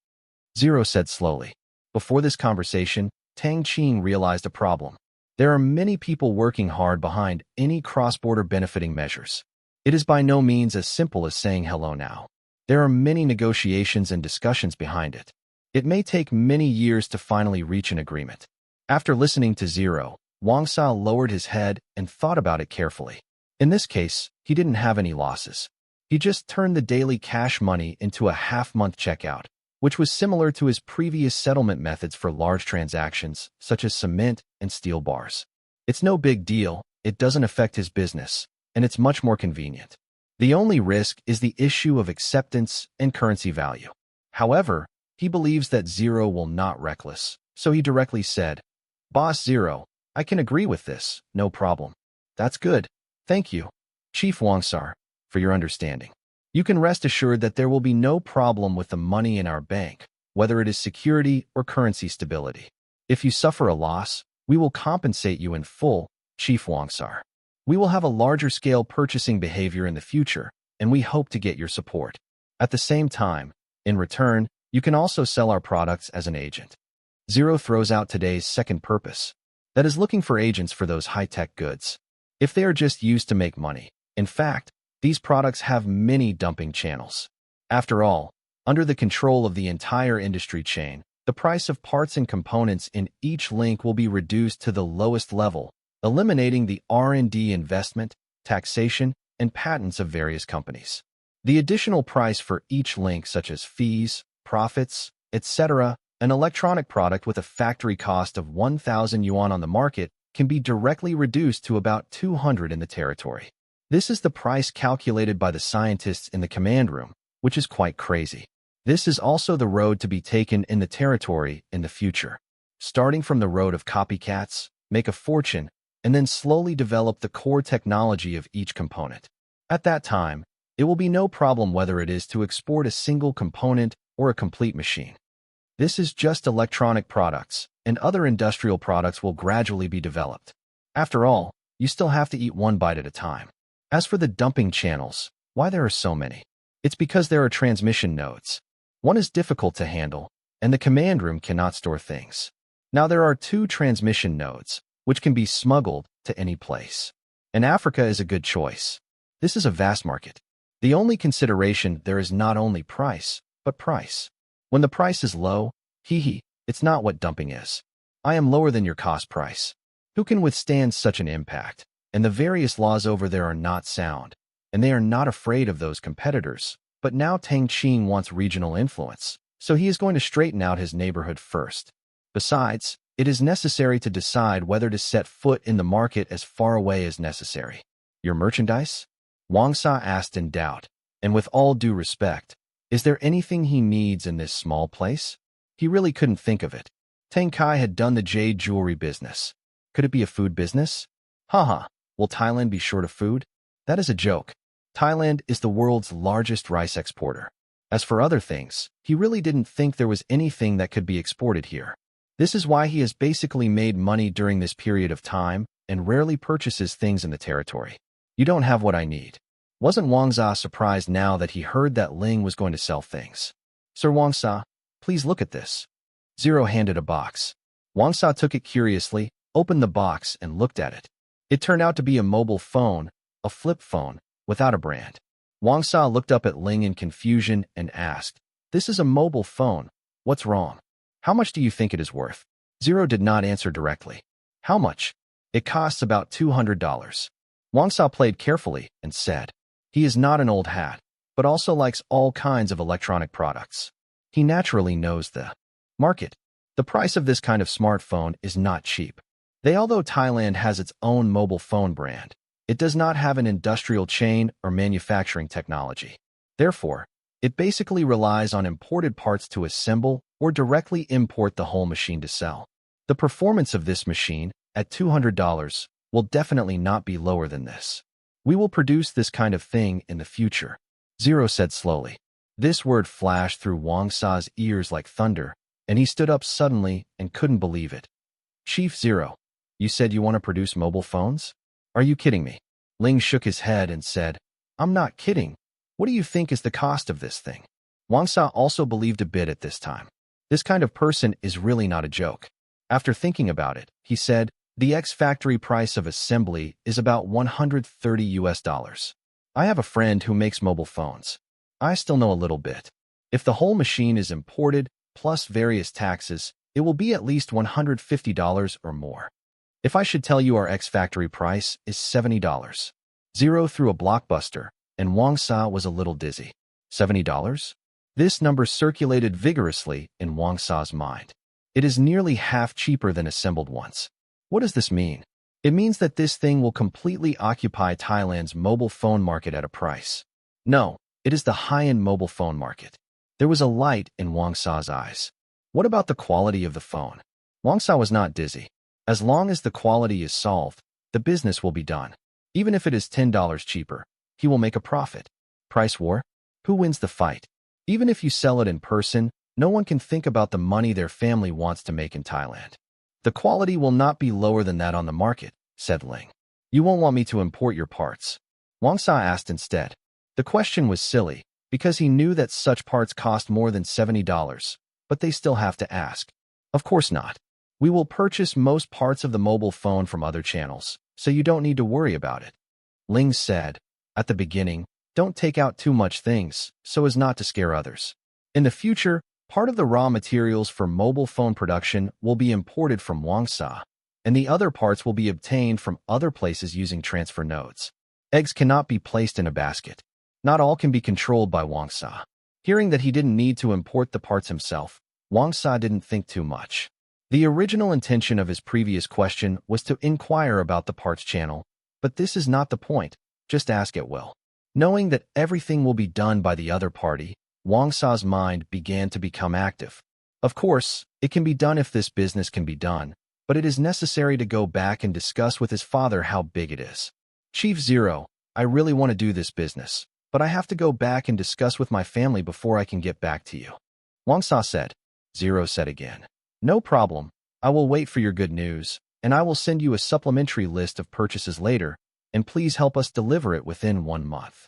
Zero said slowly. Before this conversation, Tang Qing realized a problem. There are many people working hard behind any cross-border benefiting measures. It is by no means as simple as saying hello now. There are many negotiations and discussions behind it. It may take many years to finally reach an agreement. After listening to Zero, Wang Sao lowered his head and thought about it carefully. In this case, he didn't have any losses. He just turned the daily cash money into a half-month checkout, which was similar to his previous settlement methods for large transactions, such as cement and steel bars. It's no big deal, it doesn't affect his business, and it's much more convenient. The only risk is the issue of acceptance and currency value. However, he believes that Zero will not reckless, so he directly said, Boss Zero, I can agree with this, no problem. That's good. Thank you, Chief Wang Sao, for your understanding. You can rest assured that there will be no problem with the money in our bank, whether it is security or currency stability. If you suffer a loss, we will compensate you in full, Chief Wang Sao. We will have a larger scale purchasing behavior in the future, and we hope to get your support. At the same time, in return, you can also sell our products as an agent. Zero throws out today's second purpose. That is looking for agents for those high-tech goods. If they are just used to make money. In fact, these products have many dumping channels. After all, under the control of the entire industry chain, the price of parts and components in each link will be reduced to the lowest level, eliminating the R&D investment, taxation, and patents of various companies. The additional price for each link, such as fees, profits, etc., an electronic product with a factory cost of 1,000 yuan on the market can be directly reduced to about 200 in the territory. This is the price calculated by the scientists in the command room, which is quite crazy. This is also the road to be taken in the territory in the future. Starting from the road of copycats, make a fortune, and then slowly develop the core technology of each component. At that time, it will be no problem whether it is to export a single component or a complete machine. This is just electronic products, and other industrial products will gradually be developed. After all, you still have to eat one bite at a time. As for the dumping channels, why there are so many? It's because there are transmission nodes. One is difficult to handle, and the command room cannot store things. Now there are 2 transmission nodes, which can be smuggled to any place. And Africa is a good choice. This is a vast market. The only consideration there is not only price, but price. When the price is low, it's not what dumping is. I am lower than your cost price. Who can withstand such an impact? And the various laws over there are not sound, and they are not afraid of those competitors. But now Tang Qing wants regional influence, so he is going to straighten out his neighborhood first. Besides, it is necessary to decide whether to set foot in the market as far away as necessary. Your merchandise? Wang Sa asked in doubt, and with all due respect, is there anything he needs in this small place? He really couldn't think of it. Tang Kai had done the jade jewelry business. Could it be a food business? Haha, will Thailand be short of food? That is a joke. Thailand is the world's largest rice exporter. As for other things, he really didn't think there was anything that could be exported here. This is why he has basically made money during this period of time and rarely purchases things in the territory. You don't have what I need. Wasn't Wang Za surprised now that he heard that Ling was going to sell things? Sir Wang Sa, please look at this. Zero handed a box. Wang Sa took it curiously, opened the box, and looked at it. It turned out to be a mobile phone, a flip phone, without a brand. Wang Sa looked up at Ling in confusion and asked, "This is a mobile phone. What's wrong? How much do you think it is worth?" Zero did not answer directly. How much? It costs about $200. Wang Sa played carefully and said, he is not an old hat, but also likes all kinds of electronic products. He naturally knows the market. The price of this kind of smartphone is not cheap. Although Thailand has its own mobile phone brand, it does not have an industrial chain or manufacturing technology. Therefore, it basically relies on imported parts to assemble or directly import the whole machine to sell. The performance of this machine, at $200, will definitely not be lower than this. We will produce this kind of thing in the future, Zero said slowly. This word flashed through Wang Sa's ears like thunder, and he stood up suddenly and couldn't believe it. Chief Zero, you said you want to produce mobile phones? Are you kidding me? Ling shook his head and said, I'm not kidding. What do you think is the cost of this thing? Wang Sa also believed a bit at this time. This kind of person is really not a joke. After thinking about it, he said, the ex-factory price of assembly is about $130. I have a friend who makes mobile phones. I still know a little bit. If the whole machine is imported, plus various taxes, it will be at least $150 or more. If I should tell you our ex-factory price is $70. Zero threw a blockbuster, and Wang Sa was a little dizzy. $70? This number circulated vigorously in Wang Sa's mind. It is nearly half cheaper than assembled ones. What does this mean? It means that this thing will completely occupy Thailand's mobile phone market at a price. No, it is the high-end mobile phone market. There was a light in Wang Sa's eyes. What about the quality of the phone? Wang Sa was not dizzy. As long as the quality is solved, the business will be done. Even if it is $10 cheaper, he will make a profit. Price war? Who wins the fight? Even if you sell it in person, no one can think about the money their family wants to make in Thailand. The quality will not be lower than that on the market, said Ling. You won't want me to import your parts? Wang Sa asked instead. The question was silly, because he knew that such parts cost more than $70, but they still have to ask. Of course not. We will purchase most parts of the mobile phone from other channels, so you don't need to worry about it. Ling said, at the beginning, don't take out too much things, so as not to scare others. In the future, part of the raw materials for mobile phone production will be imported from Wang Sa, and the other parts will be obtained from other places using transfer nodes. Eggs cannot be placed in a basket. Not all can be controlled by Wang Sa. Hearing that he didn't need to import the parts himself, Wang Sa didn't think too much. The original intention of his previous question was to inquire about the parts channel, but this is not the point. Just ask at will. Knowing that everything will be done by the other party, Wang Sa's mind began to become active. Of course, it can be done if this business can be done, but it is necessary to go back and discuss with his father how big it is. Chief Zero, I really want to do this business, but I have to go back and discuss with my family before I can get back to you. Wang Sa said. Zero said again. No problem. I will wait for your good news, and I will send you a supplementary list of purchases later, and please help us deliver it within 1 month.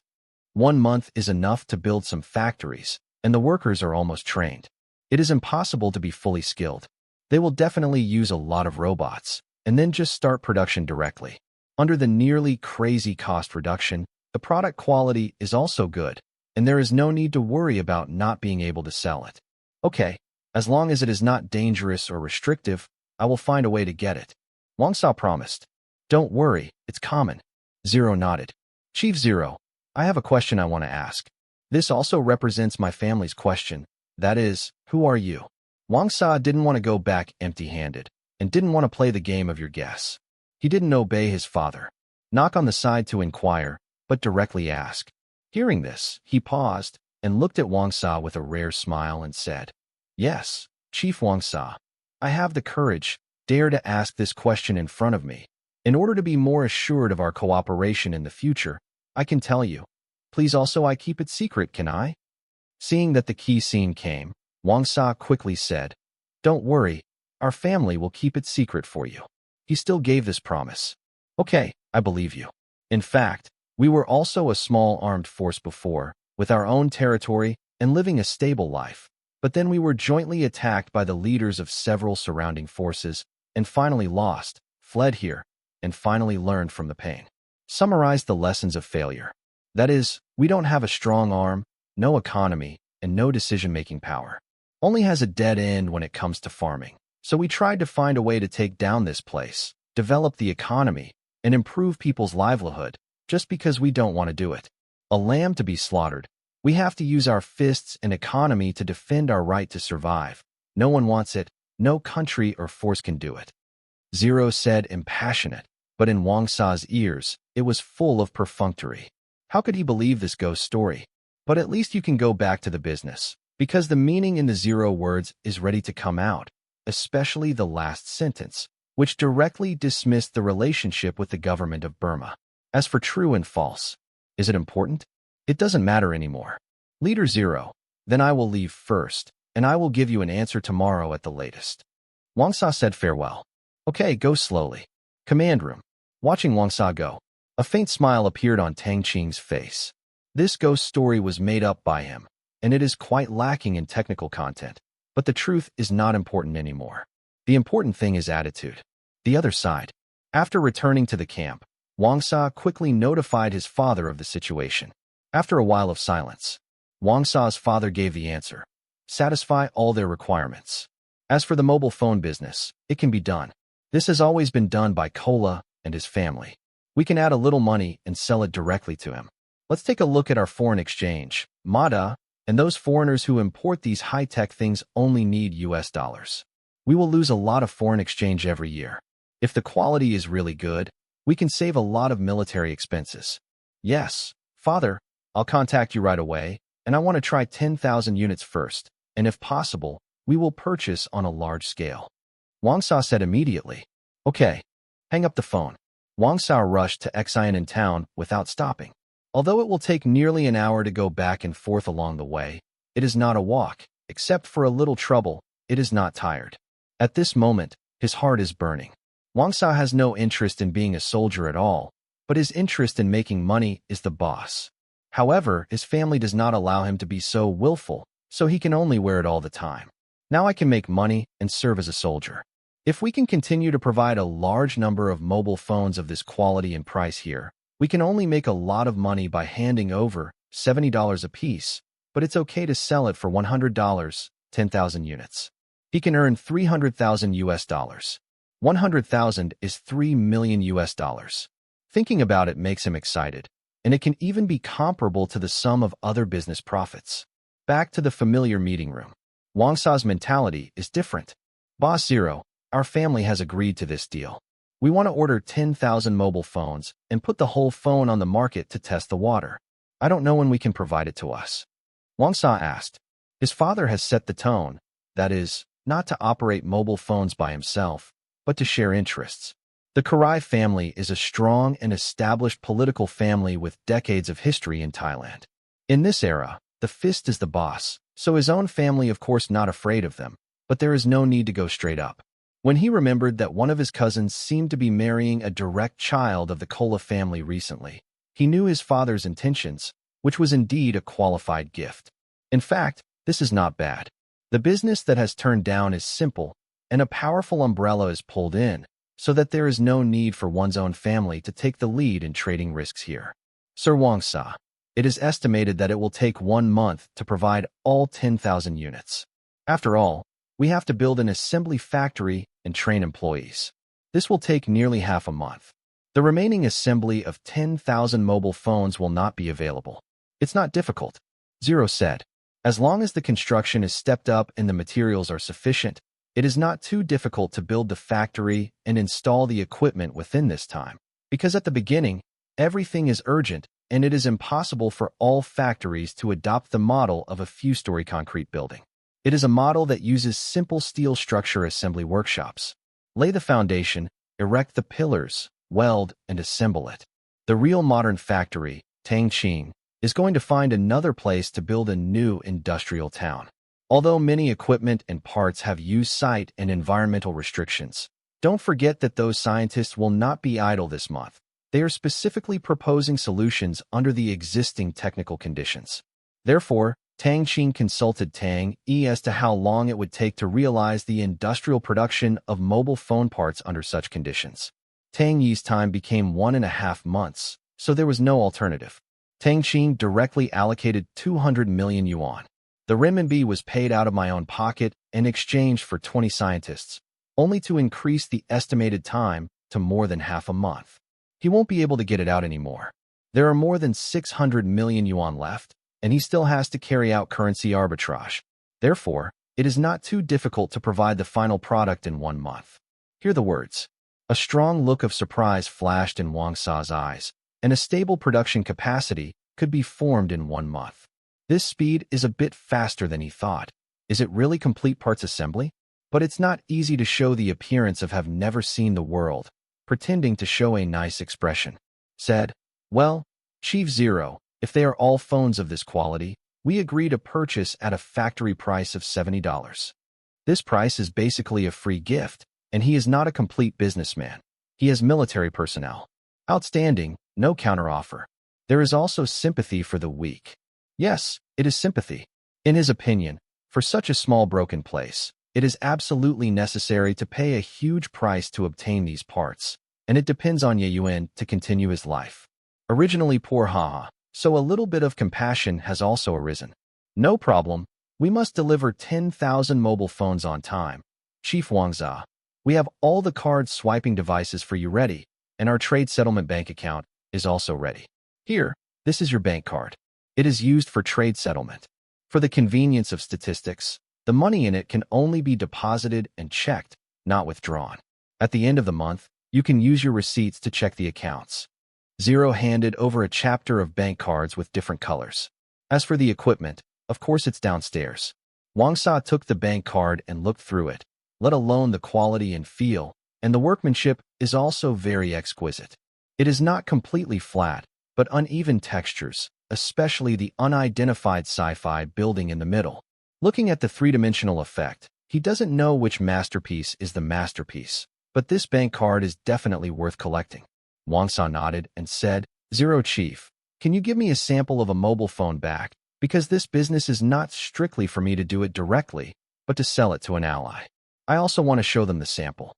1 month is enough to build some factories, and the workers are almost trained. It is impossible to be fully skilled. They will definitely use a lot of robots, and then just start production directly. Under the nearly crazy cost reduction, the product quality is also good, and there is no need to worry about not being able to sell it. Okay, as long as it is not dangerous or restrictive, I will find a way to get it. Wang Sa promised. Don't worry, it's common. Zero nodded. Chief Zero, I have a question I want to ask. This also represents my family's question. That is, who are you? Wang Sa didn't want to go back empty-handed, and didn't want to play the game of your guess. He didn't obey his father. Knock on the side to inquire, but directly ask. Hearing this, he paused, and looked at Wang Sa with a rare smile and said, Yes, Chief Wang Sa. I have the courage, dare to ask this question in front of me. In order to be more assured of our cooperation in the future, I can tell you. Please also I keep it secret, can I? Seeing that the key scene came, Wang Sa quickly said, Don't worry, our family will keep it secret for you. He still gave this promise. Okay, I believe you. In fact, we were also a small armed force before, with our own territory and living a stable life. But then we were jointly attacked by the leaders of several surrounding forces, and finally lost, fled here, and finally learned from the pain. Summarize the lessons of failure. That is, we don't have a strong arm, no economy, and no decision-making power. Only has a dead end when it comes to farming. So we tried to find a way to take down this place, develop the economy, and improve people's livelihood, just because we don't want to do it. A lamb to be slaughtered. We have to use our fists and economy to defend our right to survive. No one wants it, no country or force can do it. Zero said impassionate, but in Wang Sa's ears, it was full of perfunctory. How could he believe this ghost story? But at least you can go back to the business, because the meaning in the Zero words is ready to come out, especially the last sentence, which directly dismissed the relationship with the government of Burma. As for true and false, is it important? It doesn't matter anymore. Leader Zero, then I will leave first, and I will give you an answer tomorrow at the latest. Wang Sa said farewell. Okay, go slowly. Command room. Watching Wang Sa go, a faint smile appeared on Tang Qing's face. This ghost story was made up by him, and it is quite lacking in technical content. But the truth is not important anymore. The important thing is attitude. The other side. After returning to the camp, Wang Sa quickly notified his father of the situation. After a while of silence, Wang Sa's father gave the answer. Satisfy all their requirements. As for the mobile phone business, it can be done. This has always been done by Kola and his family. We can add a little money and sell it directly to him. Let's take a look at our foreign exchange, MADA, and those foreigners who import these high-tech things only need US dollars. We will lose a lot of foreign exchange every year. If the quality is really good, we can save a lot of military expenses. Yes, Father, I'll contact you right away, and I want to try 10,000 units first, and if possible, we will purchase on a large scale. Wang Sa said immediately. Okay, hang up the phone. Wang Sa rushed to Xian in town without stopping. Although it will take nearly an hour to go back and forth along the way, it is not a walk. Except for a little trouble, it is not tired. At this moment, his heart is burning. Wang Sa has no interest in being a soldier at all, but his interest in making money is the boss. However, his family does not allow him to be so willful, so he can only wear it all the time. Now I can make money and serve as a soldier. If we can continue to provide a large number of mobile phones of this quality and price here, we can only make a lot of money by handing over $70 a piece, but it's okay to sell it for $100, 10,000 units. He can earn 300,000 US dollars. 100,000 is 3 million US dollars. Thinking about it makes him excited, and it can even be comparable to the sum of other business profits. Back to the familiar meeting room. Wang Sa's mentality is different. Boss Zero, our family has agreed to this deal. We want to order 10,000 mobile phones and put the whole phone on the market to test the water. I don't know when we can provide it to us. Wang Sa asked. His father has set the tone, that is, not to operate mobile phones by himself, but to share interests. The Karai family is a strong and established political family with decades of history in Thailand. In this era, the fist is the boss, so his own family of course not afraid of them, but there is no need to go straight up. When he remembered that one of his cousins seemed to be marrying a direct child of the Kola family recently, he knew his father's intentions, which was indeed a qualified gift. In fact, this is not bad. The business that has turned down is simple, and a powerful umbrella is pulled in, so that there is no need for one's own family to take the lead in trading risks here. Sir Wang Sa, it is estimated that it will take 1 month to provide all 10,000 units. After all, we have to build an assembly factory and train employees. This will take nearly half a month. The remaining assembly of 10,000 mobile phones will not be available. It's not difficult, Zero said. As long as the construction is stepped up and the materials are sufficient, it is not too difficult to build the factory and install the equipment within this time. Because at the beginning, everything is urgent, and it is impossible for all factories to adopt the model of a few-story concrete building. It is a model that uses simple steel structure assembly workshops. Lay the foundation, erect the pillars, weld, and assemble it. The real modern factory, Tang Qing, is going to find another place to build a new industrial town. Although many equipment and parts have use site and environmental restrictions, don't forget that those scientists will not be idle this month. They are specifically proposing solutions under the existing technical conditions. Therefore, Tang Qing consulted Tang Yi as to how long it would take to realize the industrial production of mobile phone parts under such conditions. Tang Yi's time became 1.5 months, so there was no alternative. Tang Qing directly allocated 200 million yuan. The renminbi was paid out of my own pocket in exchange for 20 scientists, only to increase the estimated time to more than half a month. He won't be able to get it out anymore. There are more than 600 million yuan left, and he still has to carry out currency arbitrage. Therefore, it is not too difficult to provide the final product in 1 month. Hear the words. A strong look of surprise flashed in Wang Sa's eyes, and a stable production capacity could be formed in 1 month. This speed is a bit faster than he thought. Is it really complete parts assembly? But it's not easy to show the appearance of have never seen the world, pretending to show a nice expression. Said, well, Chief Zero, if they are all phones of this quality, we agree to purchase at a factory price of $70. This price is basically a free gift, and he is not a complete businessman. He has military personnel. Outstanding, no counteroffer. There is also sympathy for the weak. Yes, it is sympathy. In his opinion, for such a small broken place, it is absolutely necessary to pay a huge price to obtain these parts, and it depends on Ye Yuan to continue his life. Originally poor haha, so a little bit of compassion has also arisen. No problem, we must deliver 10,000 mobile phones on time. Chief Wang Za, we have all the card swiping devices for you ready, and our trade settlement bank account is also ready. Here, this is your bank card. It is used for trade settlement. For the convenience of statistics, the money in it can only be deposited and checked, not withdrawn. At the end of the month, you can use your receipts to check the accounts. Zero handed over a chapter of bank cards with different colors. As for the equipment, of course it's downstairs. Wang Sa took the bank card and looked through it, let alone the quality and feel, and the workmanship is also very exquisite. It is not completely flat, but uneven textures, especially the unidentified sci-fi building in the middle. Looking at the three-dimensional effect, he doesn't know which masterpiece is the masterpiece, but this bank card is definitely worth collecting. Wang Sa nodded and said, Zero Chief, can you give me a sample of a mobile phone back? Because this business is not strictly for me to do it directly, but to sell it to an ally. I also want to show them the sample.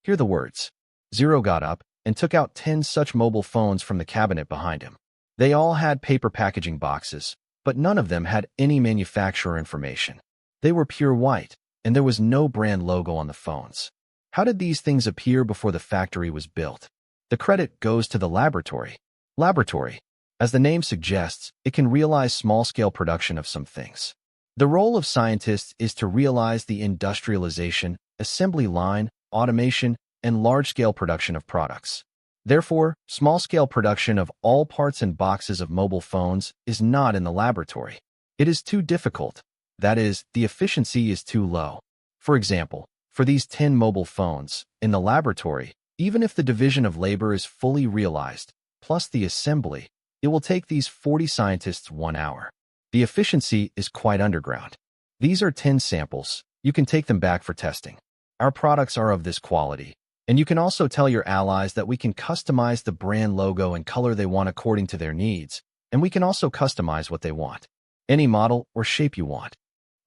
Hear the words. Zero got up and took out 10 such mobile phones from the cabinet behind him. They all had paper packaging boxes, but none of them had any manufacturer information. They were pure white, and there was no brand logo on the phones. How did these things appear before the factory was built? The credit goes to the laboratory. Laboratory. As the name suggests, it can realize small-scale production of some things. The role of scientists is to realize the industrialization, assembly line, automation, and large-scale production of products. Therefore, small-scale production of all parts and boxes of mobile phones is not in the laboratory. It is too difficult. That is, the efficiency is too low. For example, for these 10 mobile phones, in the laboratory, even if the division of labor is fully realized, plus the assembly, it will take these 40 scientists 1 hour. The efficiency is quite underground. These are 10 samples. You can take them back for testing. Our products are of this quality. And you can also tell your allies that we can customize the brand logo and color they want according to their needs, And we can also customize what they want. Any model or shape you want.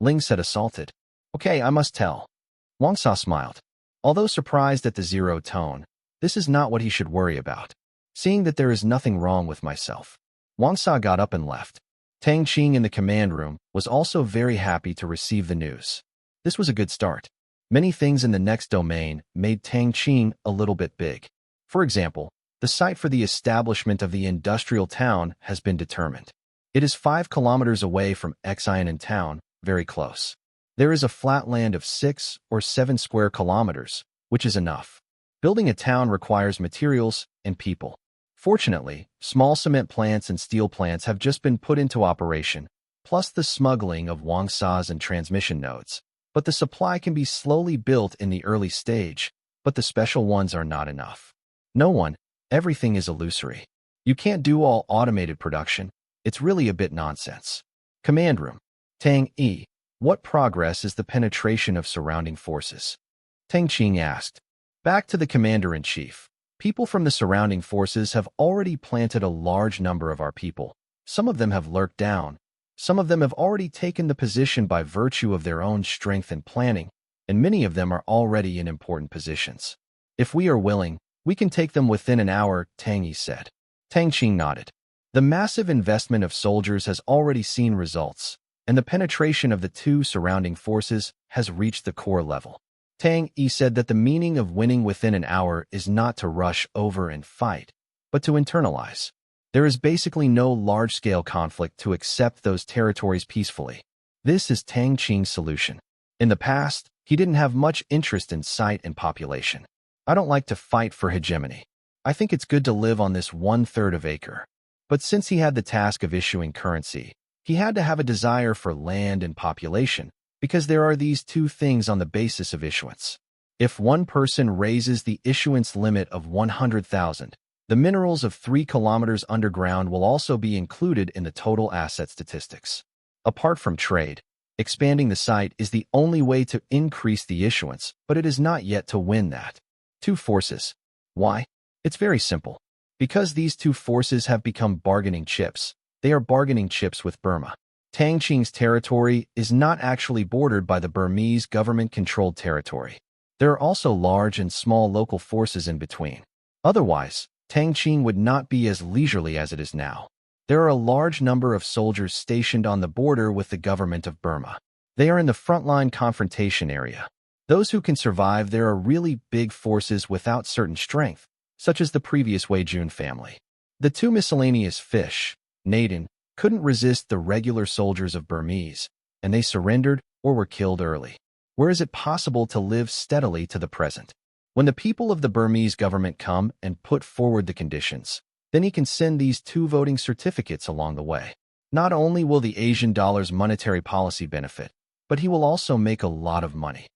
Ling said, assaulted. Okay, I must tell. Wang Sa smiled. Although surprised at the zero tone, this is not what he should worry about. Seeing that there is nothing wrong with myself. Wang Sa got up and left. Tang Qing in the command room was also very happy to receive the news. This was a good start. Many things in the next domain made Tang Qing a little bit big. For example, the site for the establishment of the industrial town has been determined. It is 5 kilometers away from Xianan town, very close. There is a flat land of 6 or 7 square kilometers, which is enough. Building a town requires materials and people. Fortunately, small cement plants and steel plants have just been put into operation, plus the smuggling of Wang Sa's and transmission nodes. But the supply can be slowly built in the early stage, but the special ones are not enough. Everything is illusory. You can't do all automated production. It's really a bit nonsense. Command room. Tang E. What progress is the penetration of surrounding forces? Tang Qing asked. Back to the commander-in-chief. People from the surrounding forces have already planted a large number of our people. Some of them have lurked down. Some of them have already taken the position by virtue of their own strength and planning, and many of them are already in important positions. If we are willing, we can take them within an hour, Tang Yi said. Tang Qing nodded. The massive investment of soldiers has already seen results, and the penetration of the 2 surrounding forces has reached the core level. Tang Yi said that the meaning of winning within an hour is not to rush over and fight, but to internalize. There is basically no large-scale conflict to accept those territories peacefully. This is Tang Qing's solution. In the past, he didn't have much interest in site and population. I don't like to fight for hegemony. I think it's good to live on this 1/3 of acre. But since he had the task of issuing currency, he had to have a desire for land and population, because there are these 2 things on the basis of issuance. If one person raises the issuance limit of 100,000, the minerals of 3 kilometers underground will also be included in the total asset statistics. Apart from trade, expanding the site is the only way to increase the issuance, but it is not yet to win that. 2 forces. Why? It's very simple. Because these 2 forces have become bargaining chips, they are bargaining chips with Burma. Tang Qing's territory is not actually bordered by the Burmese government-controlled territory. There are also large and small local forces in between. Otherwise, Tang Qing would not be as leisurely as it is now. There are a large number of soldiers stationed on the border with the government of Burma. They are in the frontline confrontation area. Those who can survive there are really big forces without certain strength, such as the previous Wei Jun family. The 2 miscellaneous fish, Naden, couldn't resist the regular soldiers of Burmese, and they surrendered or were killed early. Where is it possible to live steadily to the present? When the people of the Burmese government come and put forward the conditions, then he can send these 2 voting certificates along the way. Not only will the Asian dollar's monetary policy benefit, but he will also make a lot of money.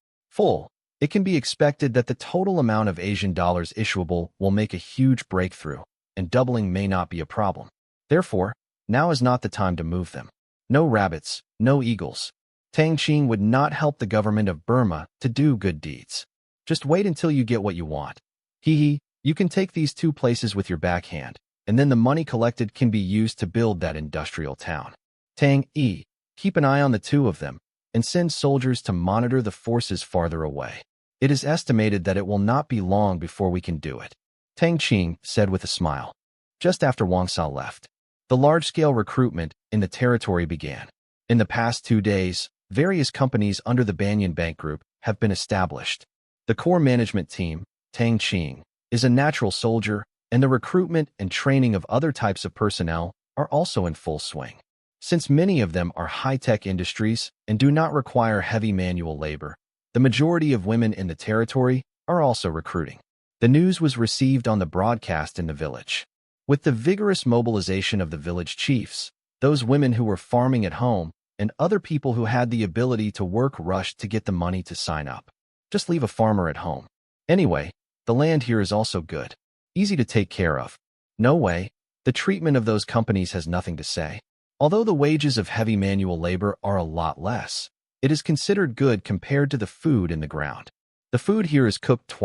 It can be expected that the total amount of Asian dollars issuable will make a huge breakthrough, and doubling may not be a problem. Therefore, now is not the time to move them. No rabbits, no eagles. Tang Qing would not help the government of Burma to do good deeds. Just wait until you get what you want. You can take these 2 places with your backhand, and then the money collected can be used to build that industrial town. Tang E, keep an eye on the 2 of them, and send soldiers to monitor the forces farther away. It is estimated that it will not be long before we can do it. Tang Qing said with a smile. Just after Wang Sa left, the large-scale recruitment in the territory began. In the past 2 days, various companies under the Banyan Bank Group have been established. The core management team, Tang Qing, is a natural soldier, and the recruitment and training of other types of personnel are also in full swing. Since many of them are high-tech industries and do not require heavy manual labor, the majority of women in the territory are also recruiting. The news was received on the broadcast in the village. With the vigorous mobilization of the village chiefs, those women who were farming at home, and other people who had the ability to work rushed to get the money to sign up. Just leave a farmer at home. Anyway, the land here is also good. Easy to take care of. No way, the treatment of those companies has nothing to say. Although the wages of heavy manual labor are a lot less, it is considered good compared to the food in the ground. The food here is cooked 2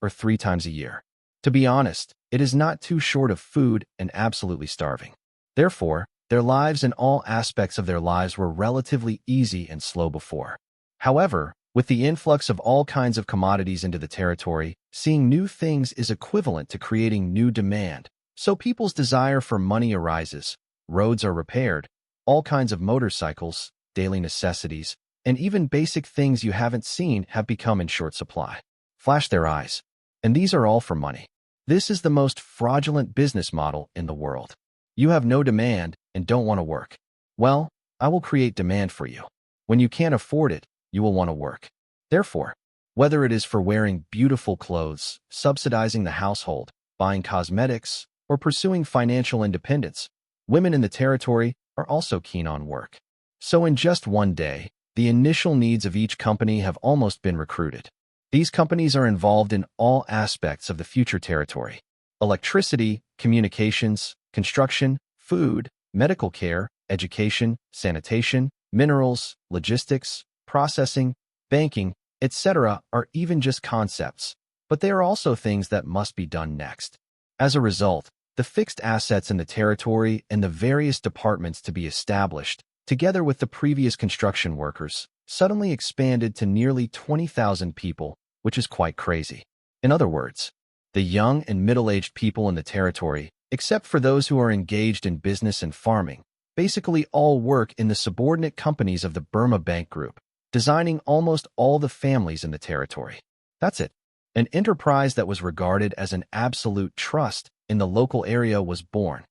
or 3 times a year. To be honest, it is not too short of food and absolutely starving. Therefore, their lives and all aspects of their lives were relatively easy and slow before. However, with the influx of all kinds of commodities into the territory, seeing new things is equivalent to creating new demand. So people's desire for money arises, roads are repaired, all kinds of motorcycles, daily necessities, and even basic things you haven't seen have become in short supply. Flash their eyes. And these are all for money. This is the most fraudulent business model in the world. You have no demand and don't want to work. Well, I will create demand for you. When you can't afford it, you will want to work. Therefore, whether it is for wearing beautiful clothes, subsidizing the household, buying cosmetics, or pursuing financial independence, women in the territory are also keen on work. So in just one day, the initial needs of each company have almost been recruited. These companies are involved in all aspects of the future territory: electricity, communications, construction, food, medical care, education, sanitation, minerals, logistics, processing, banking, etc. are even just concepts, but they are also things that must be done next. As a result, the fixed assets in the territory and the various departments to be established, together with the previous construction workers, suddenly expanded to nearly 20,000 people, which is quite crazy. In other words, the young and middle-aged people in the territory, except for those who are engaged in business and farming, basically all work in the subordinate companies of the Burma Bank Group, designing almost all the families in the territory. That's it. An enterprise that was regarded as an absolute trust in the local area was born.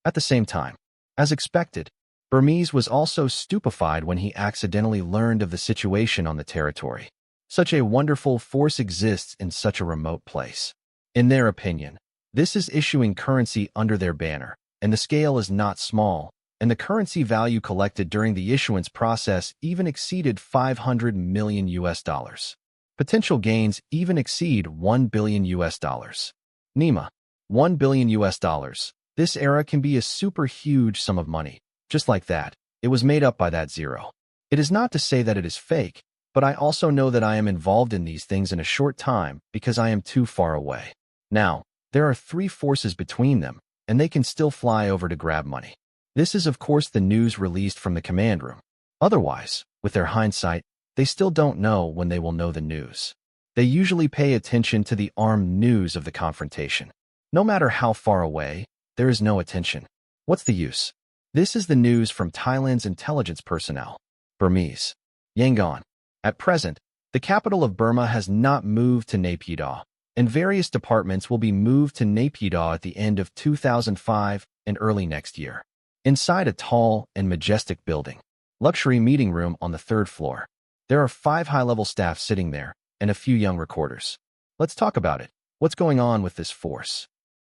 At the same time, as expected, Burmese was also stupefied when he accidentally learned of the situation on the territory. Such a wonderful force exists in such a remote place. In their opinion, this is issuing currency under their banner, and the scale is not small, and the currency value collected during the issuance process even exceeded $500 million. Potential gains even exceed $1 billion. Nima, $1 billion. This era can be a super huge sum of money. Just like that, it was made up by that zero. It is not to say that it is fake, but I also know that I am involved in these things in a short time because I am too far away. Now, there are three forces between them, and they can still fly over to grab money. This is of course the news released from the command room. Otherwise, with their hindsight, they still don't know when they will know the news. They usually pay attention to the armed news of the confrontation. No matter how far away, there is no attention. What's the use? This is the news from Thailand's intelligence personnel. Burmese. Yangon. At present, the capital of Burma has not moved to Naypyidaw, and various departments will be moved to Naypyidaw at the end of 2005 and early next year. Inside a tall and majestic building, luxury meeting room on the third floor, there are 5 high-level staff sitting there and a few young recorders. Let's talk about it. What's going on with this force?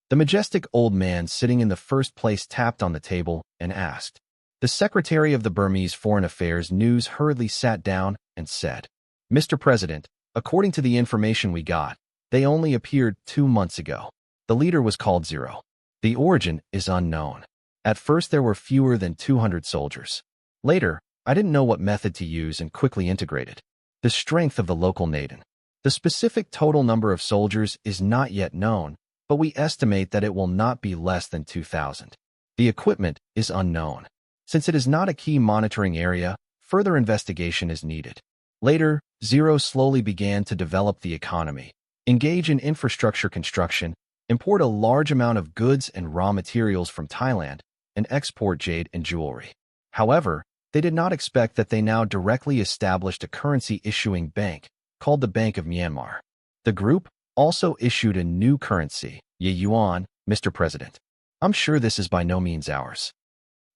The majestic old man sitting in the first place tapped on the table and asked. The Secretary of the Burmese Foreign Affairs News hurriedly sat down and said, "Mr. President, according to the information we got, they only appeared 2 months ago. The leader was called Zero. The origin is unknown. At first there were fewer than 200 soldiers. Later, I didn't know what method to use and quickly integrated. The strength of the local Naden. The specific total number of soldiers is not yet known, but we estimate that it will not be less than 2,000. The equipment is unknown. Since it is not a key monitoring area, further investigation is needed. Later, Zero slowly began to develop the economy, engage in infrastructure construction, import a large amount of goods and raw materials from Thailand, and export jade and jewelry. However, they did not expect that they now directly established a currency-issuing bank, called the Bank of Myanmar. The group also issued a new currency, Yuan, Mr. President. I'm sure this is by no means ours."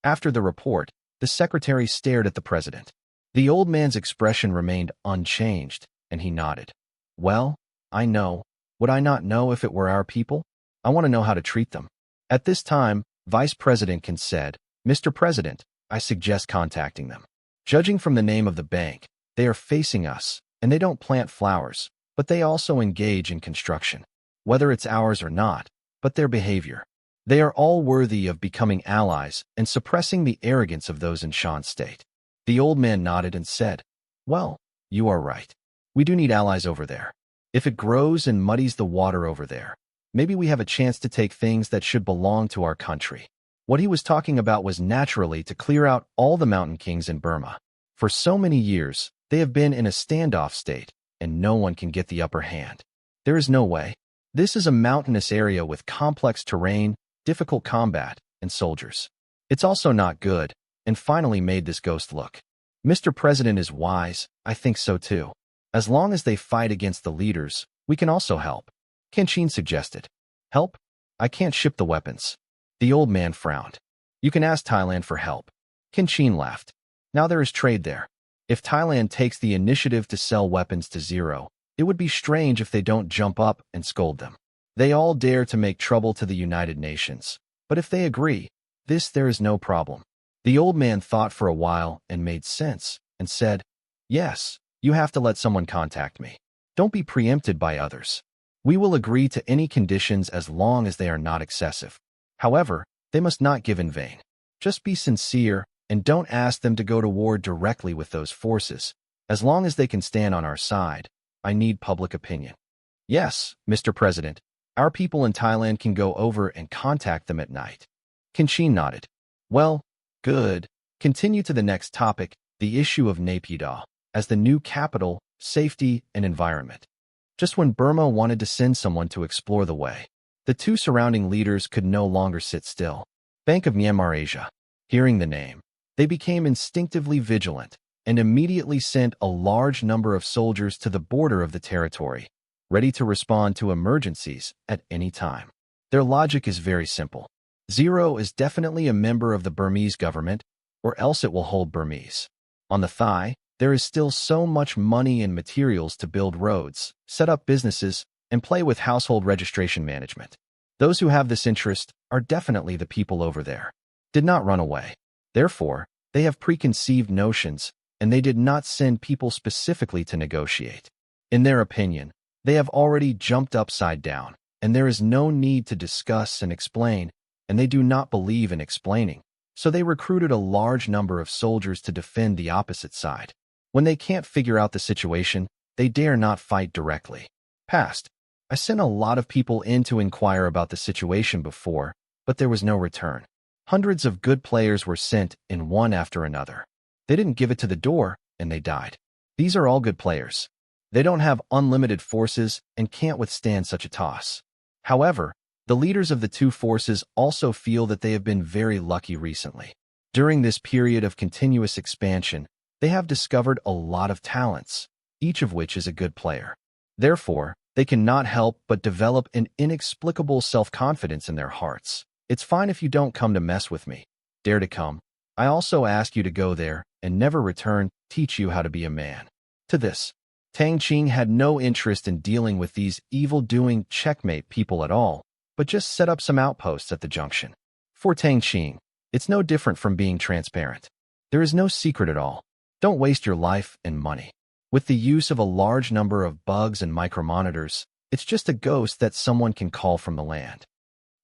After the report, the secretary stared at the president. The old man's expression remained unchanged, and he nodded. "Well, I know. Would I not know if it were our people? I want to know how to treat them." At this time, Vice President Kan said, "Mr. President, I suggest contacting them. Judging from the name of the bank, they are facing us, and they don't plant flowers, but they also engage in construction. Whether it's ours or not, but their behavior. They are all worthy of becoming allies and suppressing the arrogance of those in Shan's state." The old man nodded and said, "Well, you are right. We do need allies over there. If it grows and muddies the water over there, maybe we have a chance to take things that should belong to our country. What he was talking about was naturally to clear out all the mountain kings in Burma. For so many years, they have been in a standoff state, and no one can get the upper hand. There is no way. This is a mountainous area with complex terrain, difficult combat, and soldiers. It's also not good, and finally made this ghost look. Mr. President is wise, I think so too. As long as they fight against the leaders, we can also help. Qing suggested. Help? I can't ship the weapons. The old man frowned. You can ask Thailand for help. Qing laughed. Now there is trade there. If Thailand takes the initiative to sell weapons to Zero, it would be strange if they don't jump up and scold them. They all dare to make trouble to the United Nations. But if they agree, there is no problem. The old man thought for a while and made sense, and said, Yes, you have to let someone contact me. Don't be preempted by others. We will agree to any conditions as long as they are not excessive. However, they must not give in vain. Just be sincere, and don't ask them to go to war directly with those forces. As long as they can stand on our side, I need public opinion. Yes, Mr. President, our people in Thailand can go over and contact them at night. Qing nodded. Well, good. Continue to the next topic, the issue of Naypyidaw, as the new capital, safety, and environment. Just when Burma wanted to send someone to explore the way, the two surrounding leaders could no longer sit still. Bank of Myanmar Asia. Hearing the name, they became instinctively vigilant and immediately sent a large number of soldiers to the border of the territory, ready to respond to emergencies at any time. Their logic is very simple. Zero is definitely a member of the Burmese government, or else it will hold Burmese. On the Thai, there is still so much money and materials to build roads, set up businesses, and play with household registration management. Those who have this interest are definitely the people over there. Did not run away. Therefore, they have preconceived notions, and they did not send people specifically to negotiate. In their opinion, they have already jumped upside down, and there is no need to discuss and explain, and they do not believe in explaining. So they recruited a large number of soldiers to defend the opposite side. When they can't figure out the situation, they dare not fight directly. Past. I sent a lot of people in to inquire about the situation before, but there was no return. Hundreds of good players were sent in one after another. They didn't give it to the door, and they died. These are all good players. They don't have unlimited forces and can't withstand such a toss. However, the leaders of the two forces also feel that they have been very lucky recently. During this period of continuous expansion, they have discovered a lot of talents, each of which is a good player. Therefore, they cannot help but develop an inexplicable self-confidence in their hearts. It's fine if you don't come to mess with me. Dare to come. I also ask you to go there and never return, teach you how to be a man. To this, Tang Qing had no interest in dealing with these evil-doing checkmate people at all, but just set up some outposts at the junction. For Tang Qing, it's no different from being transparent. There is no secret at all. Don't waste your life and money. With the use of a large number of bugs and micromonitors, it's just a ghost that someone can call from the land.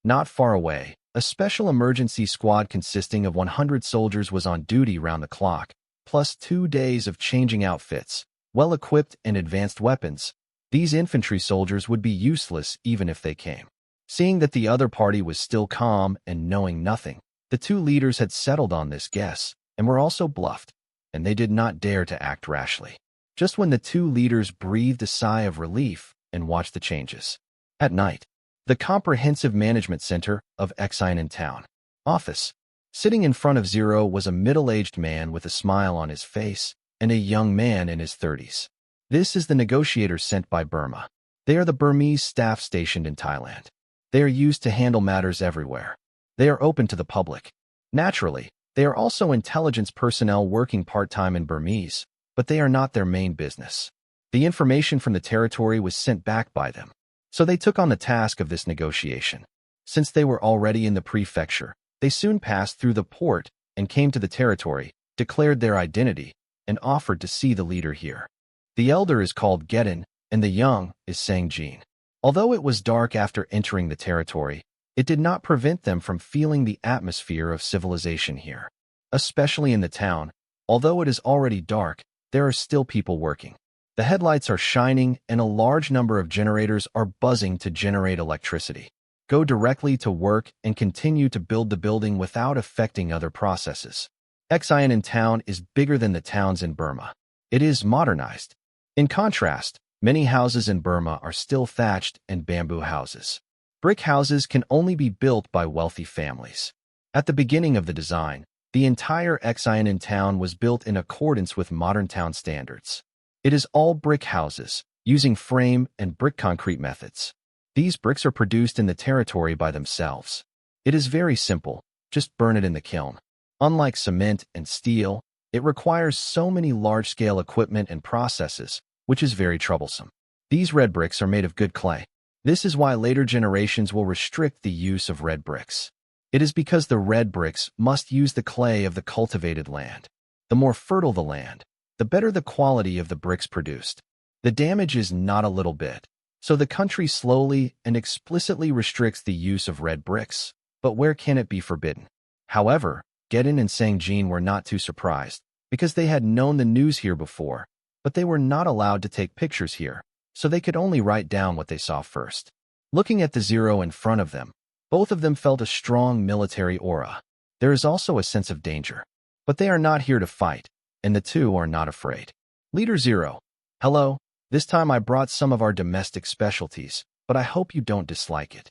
Not far away, a special emergency squad consisting of 100 soldiers was on duty round the clock, plus 2 days of changing outfits, well-equipped and advanced weapons. These infantry soldiers would be useless even if they came. Seeing that the other party was still calm and knowing nothing, the two leaders had settled on this guess and were also bluffed, and they did not dare to act rashly. Just when the two leaders breathed a sigh of relief and watched the changes. At night, the Comprehensive Management Center of Exine Town office. Sitting in front of Zero was a middle-aged man with a smile on his face and a young man in his 30s. This is the negotiators sent by Burma. They are the Burmese staff stationed in Thailand. They are used to handle matters everywhere. They are open to the public. Naturally, they are also intelligence personnel working part-time in Burmese, but they are not their main business. The information from the territory was sent back by them, so they took on the task of this negotiation. Since they were already in the prefecture, they soon passed through the port and came to the territory, declared their identity, and offered to see the leader here. The elder is called Gedin, and the young is Sangjin. Although it was dark after entering the territory, it did not prevent them from feeling the atmosphere of civilization here. Especially in the town, although it is already dark, there are still people working. The headlights are shining and a large number of generators are buzzing to generate electricity. Go directly to work and continue to build the building without affecting other processes. Xian town is bigger than the towns in Burma. It is modernized. In contrast, many houses in Burma are still thatched and bamboo houses. Brick houses can only be built by wealthy families. At the beginning of the design, the entire Xian town was built in accordance with modern town standards. It is all brick houses, using frame and brick concrete methods. These bricks are produced in the territory by themselves. It is very simple, just burn it in the kiln. Unlike cement and steel, it requires so many large-scale equipment and processes, which is very troublesome. These red bricks are made of good clay. This is why later generations will restrict the use of red bricks. It is because the red bricks must use the clay of the cultivated land. The more fertile the land, the better the quality of the bricks produced. The damage is not a little bit. So the country slowly and explicitly restricts the use of red bricks, but where can it be forbidden? However, Gedin and Sangjin were not too surprised, because they had known the news here before, but they were not allowed to take pictures here, so they could only write down what they saw first. Looking at the zero in front of them, both of them felt a strong military aura. There is also a sense of danger, but they are not here to fight, and the two are not afraid. Leader Zero, hello. This time I brought some of our domestic specialties, but I hope you don't dislike it.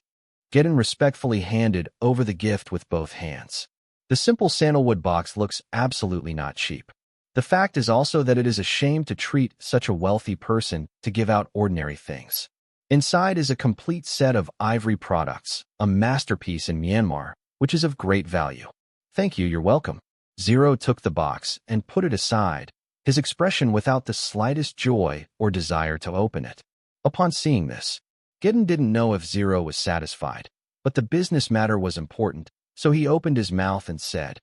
Gedin respectfully handed over the gift with both hands. The simple sandalwood box looks absolutely not cheap. The fact is also that it is a shame to treat such a wealthy person to give out ordinary things. Inside is a complete set of ivory products, a masterpiece in Myanmar, which is of great value. Thank you, you're welcome. Zero took the box and put it aside, his expression without the slightest joy or desire to open it. Upon seeing this, Gedin didn't know if Zero was satisfied, but the business matter was important, so he opened his mouth and said,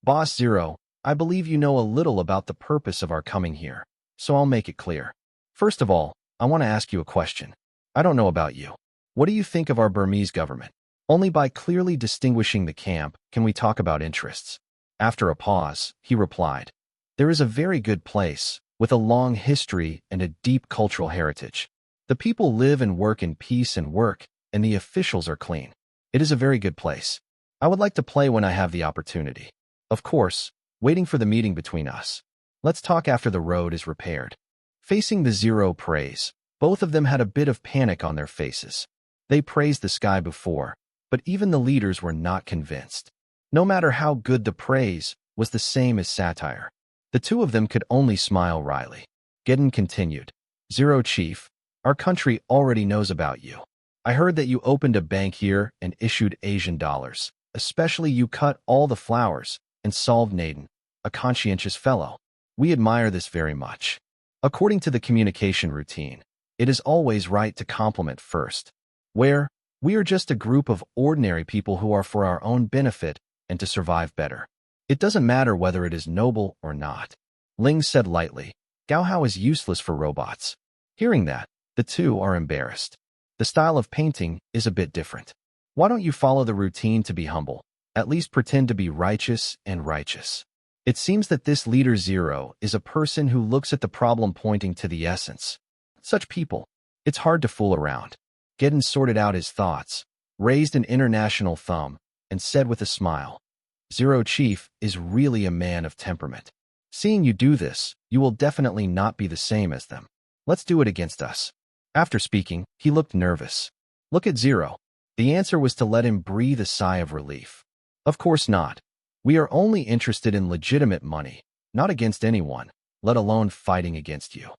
Boss Zero, I believe you know a little about the purpose of our coming here, so I'll make it clear. First of all, I want to ask you a question. I don't know about you. What do you think of our Burmese government? Only by clearly distinguishing the camp can we talk about interests. After a pause, he replied, There is a very good place, with a long history and a deep cultural heritage. The people live and work in peace and work, and the officials are clean. It is a very good place. I would like to play when I have the opportunity. Of course, waiting for the meeting between us. Let's talk after the road is repaired. Facing the zero praise, both of them had a bit of panic on their faces. They praised the sky before, but even the leaders were not convinced. No matter how good the praise, was the same as satire. The two of them could only smile wryly. Gedin continued, Zero Chief, our country already knows about you. I heard that you opened a bank here and issued Asian dollars. Especially you cut all the flowers and solved Naden, a conscientious fellow. We admire this very much. According to the communication routine, it is always right to compliment first. Where, we are just a group of ordinary people who are for our own benefit and to survive better. It doesn't matter whether it is noble or not. Ling said lightly, Gaohao is useless for robots. Hearing that, the two are embarrassed. The style of painting is a bit different. Why don't you follow the routine to be humble? At least pretend to be righteous and righteous. It seems that this leader Zero is a person who looks at the problem pointing to the essence. Such people, it's hard to fool around. Gedin sorted out his thoughts, raised an international thumb, and said with a smile, Zero Chief is really a man of temperament. Seeing you do this, you will definitely not be the same as them. Let's do it against us. After speaking, he looked nervous. Look at Zero. The answer was to let him breathe a sigh of relief. Of course not. We are only interested in legitimate money, not against anyone, let alone fighting against you.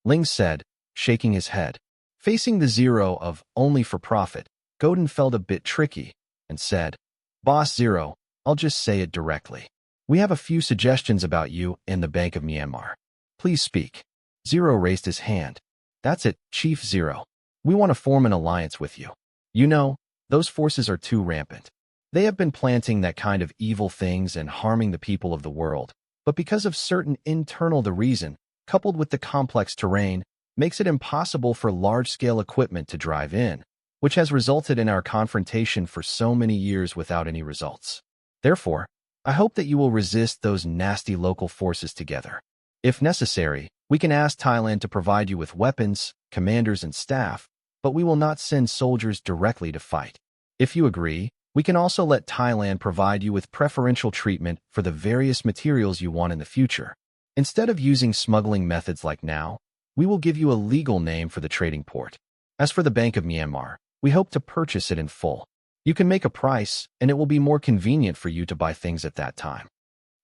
Ling said, shaking his head. Facing the Zero of only for profit, Godin felt a bit tricky and said, Boss Zero, I'll just say it directly. We have a few suggestions about you and the Bank of Myanmar. Please speak. Zero raised his hand. That's it, Chief Zero. We want to form an alliance with you. You know, those forces are too rampant. They have been planting that kind of evil things and harming the people of the world, but because of certain internal the reason, coupled with the complex terrain, makes it impossible for large-scale equipment to drive in, which has resulted in our confrontation for so many years without any results. Therefore, I hope that you will resist those nasty local forces together. If necessary, we can ask Thailand to provide you with weapons, commanders, and staff, but we will not send soldiers directly to fight. If you agree, we can also let Thailand provide you with preferential treatment for the various materials you want in the future. Instead of using smuggling methods like now, we will give you a legal name for the trading port. As for the Bank of Myanmar, we hope to purchase it in full. You can make a price, and it will be more convenient for you to buy things at that time.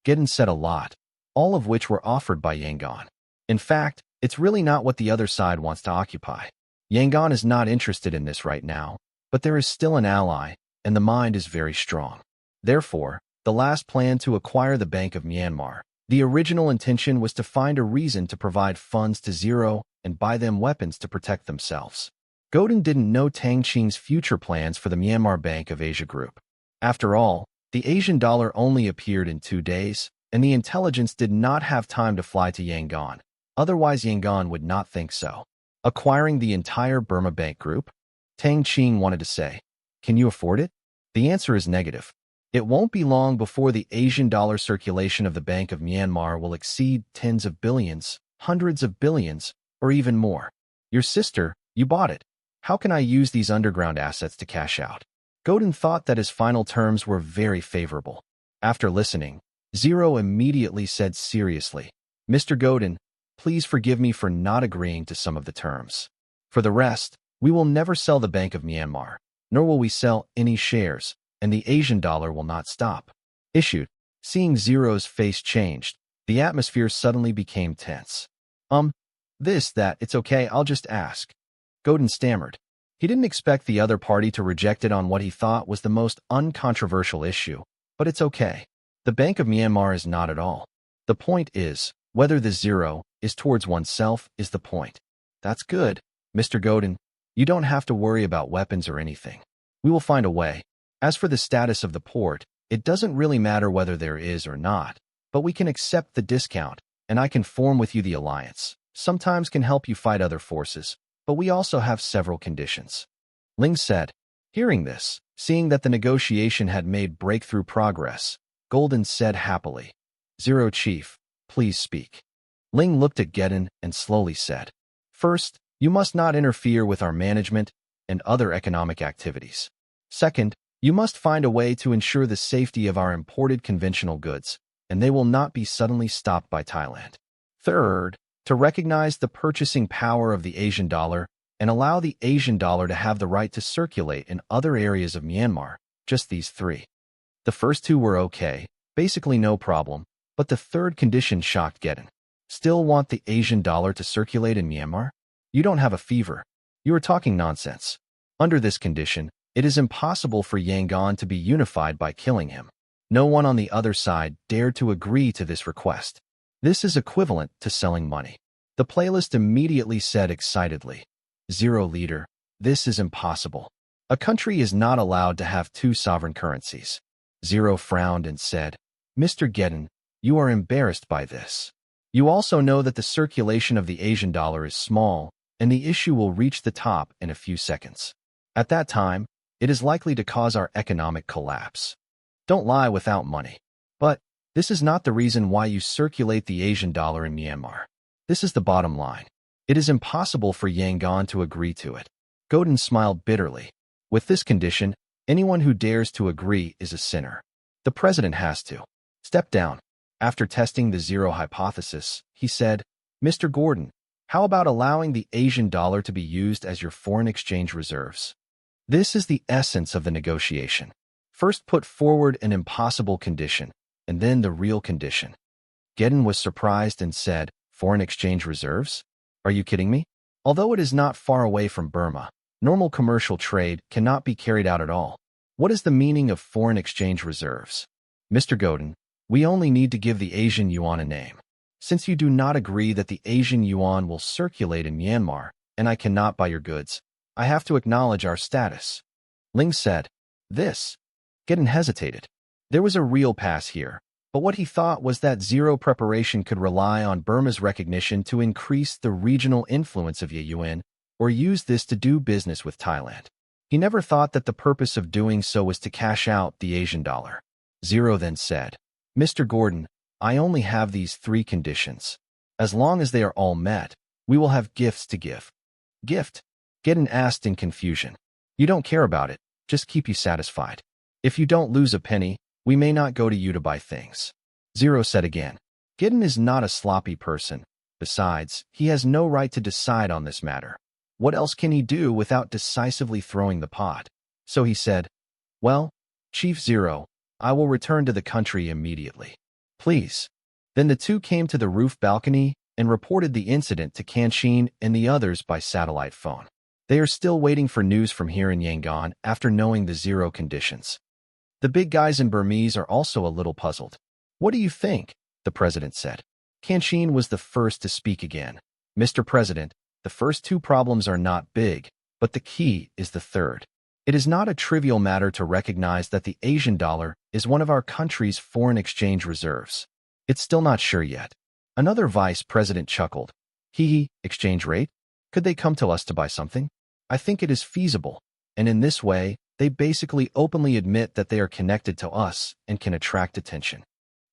Gedin said a lot, all of which were offered by Yangon. In fact, it's really not what the other side wants to occupy. Yangon is not interested in this right now, but there is still an ally, and the mind is very strong. Therefore, the last plan to acquire the Bank of Myanmar, the original intention was to find a reason to provide funds to Zero and buy them weapons to protect themselves. Godin didn't know Tang Qing's future plans for the Myanmar Bank of Asia Group. After all, the Asian dollar only appeared in 2 days, and the intelligence did not have time to fly to Yangon. Otherwise, Yangon would not think so. Acquiring the entire Burma Bank Group? Tang Qing wanted to say. Can you afford it? The answer is negative. It won't be long before the Asian dollar circulation of the Bank of Myanmar will exceed tens of billions, hundreds of billions, or even more. Your sister, you bought it. How can I use these underground assets to cash out? Godin thought that his final terms were very favorable. After listening, Zero immediately said seriously, Mr. Godin, please forgive me for not agreeing to some of the terms. For the rest, we will never sell the Bank of Myanmar, nor will we sell any shares, and the Asian dollar will not stop. Issued. Seeing Zero's face changed, the atmosphere suddenly became tense. It's okay, I'll just ask. Godin stammered. He didn't expect the other party to reject it on what he thought was the most uncontroversial issue, but it's okay. The Bank of Myanmar is not at all. The point is, whether the Zero is towards oneself is the point. That's good, Mr. Godin. You don't have to worry about weapons or anything. We will find a way. As for the status of the port, it doesn't really matter whether there is or not, but we can accept the discount, and I can form with you the alliance. Sometimes can help you fight other forces, but we also have several conditions. Ling said. Hearing this, seeing that the negotiation had made breakthrough progress, Golden said happily, Zero Chief, please speak. Ling looked at Gedin and slowly said, First, you must not interfere with our management and other economic activities. Second, you must find a way to ensure the safety of our imported conventional goods, and they will not be suddenly stopped by Thailand. Third, to recognize the purchasing power of the Asian dollar and allow the Asian dollar to have the right to circulate in other areas of Myanmar, just these 3. The first 2 were okay, basically no problem, but the third condition shocked Gedin. Still want the Asian dollar to circulate in Myanmar? You don't have a fever. You are talking nonsense. Under this condition, it is impossible for Yangon to be unified by killing him. No one on the other side dared to agree to this request. This is equivalent to selling money. The playlist immediately said excitedly, Zero leader, this is impossible. A country is not allowed to have 2 sovereign currencies. Zero frowned and said, Mr. Gedin, you are embarrassed by this. You also know that the circulation of the Asian dollar is small, and the issue will reach the top in a few seconds. At that time, it is likely to cause our economic collapse. Don't lie without money. But this is not the reason why you circulate the Asian dollar in Myanmar. This is the bottom line. It is impossible for Yangon to agree to it. Godin smiled bitterly. With this condition, anyone who dares to agree is a sinner. The president has to step down. After testing the Zero hypothesis, he said, Mr. Gordon, how about allowing the Asian dollar to be used as your foreign exchange reserves? This is the essence of the negotiation. First put forward an impossible condition, and then the real condition. Gedin was surprised and said, Foreign exchange reserves? Are you kidding me? Although it is not far away from Burma, normal commercial trade cannot be carried out at all. What is the meaning of foreign exchange reserves? Mr. Godin, we only need to give the Asian yuan a name. Since you do not agree that the Asian yuan will circulate in Myanmar, and I cannot buy your goods, I have to acknowledge our status. Ling said, This. Gedin hesitated. There was a real pass here, but what he thought was that Zero preparation could rely on Burma's recognition to increase the regional influence of Yayuan, or use this to do business with Thailand. He never thought that the purpose of doing so was to cash out the Asian dollar. Zero then said, Mr. Gordon, I only have these 3 conditions. As long as they are all met, we will have gifts to give. Gift? Gedin asked in confusion. You don't care about it, just keep you satisfied. If you don't lose a penny, we may not go to you to buy things. Zero said again. Gideon is not a sloppy person. Besides, he has no right to decide on this matter. What else can he do without decisively throwing the pot? So he said, well, Chief Zero, I will return to the country immediately. Please. Then the two came to the roof balcony and reported the incident to Tang Qing and the others by satellite phone. They are still waiting for news from here in Yangon after knowing the zero conditions. The big guys in Burmese are also a little puzzled. What do you think? The president said. Tang Qing was the first to speak again. Mr. President, the first two problems are not big, but the key is the third. It is not a trivial matter to recognize that the Asian dollar is one of our country's foreign exchange reserves. It's still not sure yet. Another vice president chuckled. Exchange rate? Could they come to us to buy something? I think it is feasible, and in this way, they basically openly admit that they are connected to us and can attract attention.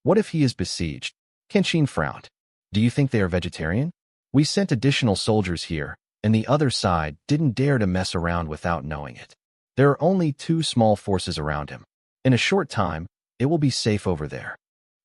What if he is besieged? Tang Qing frowned. Do you think they are vegetarian? We sent additional soldiers here, and the other side didn't dare to mess around without knowing it. There are only 2 small forces around him. In a short time, it will be safe over there.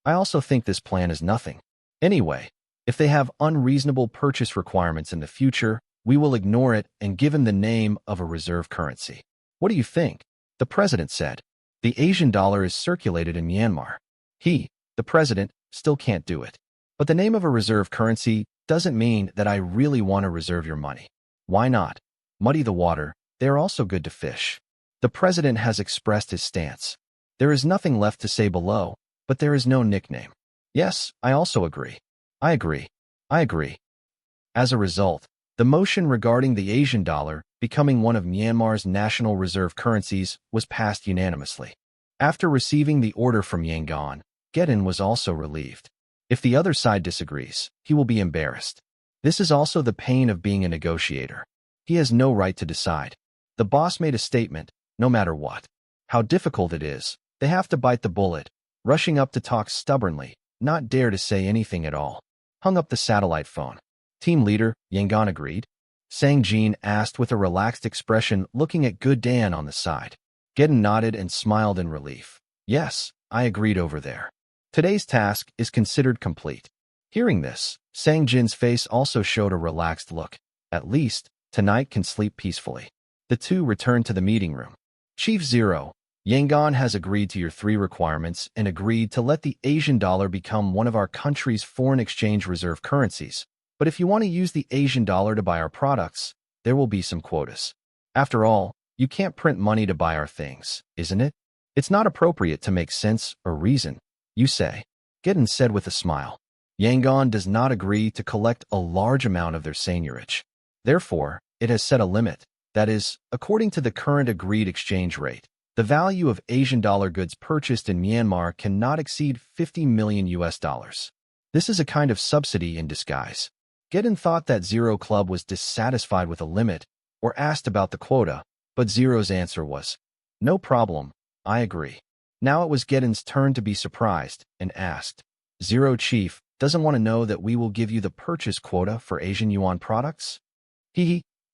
I also think this plan is nothing. Anyway, if they have unreasonable purchase requirements in the future, we will ignore it and give him the name of a reserve currency. What do you think? The president said. The Asian dollar is circulated in Myanmar. He, the president, still can't do it. But the name of a reserve currency doesn't mean that I really want to reserve your money. Why not? Muddy the water, they are also good to fish. The president has expressed his stance. There is nothing left to say below, but there is no nickname. Yes, I also agree. I agree. I agree. As a result, the motion regarding the Asian dollar becoming one of Myanmar's national reserve currencies was passed unanimously. After receiving the order from Yangon, Gideon was also relieved. If the other side disagrees, he will be embarrassed. This is also the pain of being a negotiator. He has no right to decide. The boss made a statement, no matter what. How difficult it is, they have to bite the bullet, rushing up to talk stubbornly, not dare to say anything at all. Hung up the satellite phone. Team leader, Yangon agreed? Sang Jin asked with a relaxed expression, looking at Good Dan on the side. Gideon nodded and smiled in relief. Yes, I agreed over there. Today's task is considered complete. Hearing this, Sang Jin's face also showed a relaxed look. At least, tonight can sleep peacefully. The two returned to the meeting room. Chief Zero, Yangon has agreed to your 3 requirements and agreed to let the Asian dollar become one of our country's foreign exchange reserve currencies. But if you want to use the Asian dollar to buy our products, there will be some quotas. After all, you can't print money to buy our things, isn't it? It's not appropriate to make sense or reason, you say. Gideon said with a smile. Yangon does not agree to collect a large amount of their seigniorage. Therefore, it has set a limit. That is, according to the current agreed exchange rate, the value of Asian dollar goods purchased in Myanmar cannot exceed 50 million US dollars. This is a kind of subsidy in disguise. Gideon thought that Zero Club was dissatisfied with a limit or asked about the quota, but Zero's answer was, no problem, I agree. Now it was Gideon's turn to be surprised and asked, Zero Chief doesn't want to know that we will give you the purchase quota for Asian yuan products?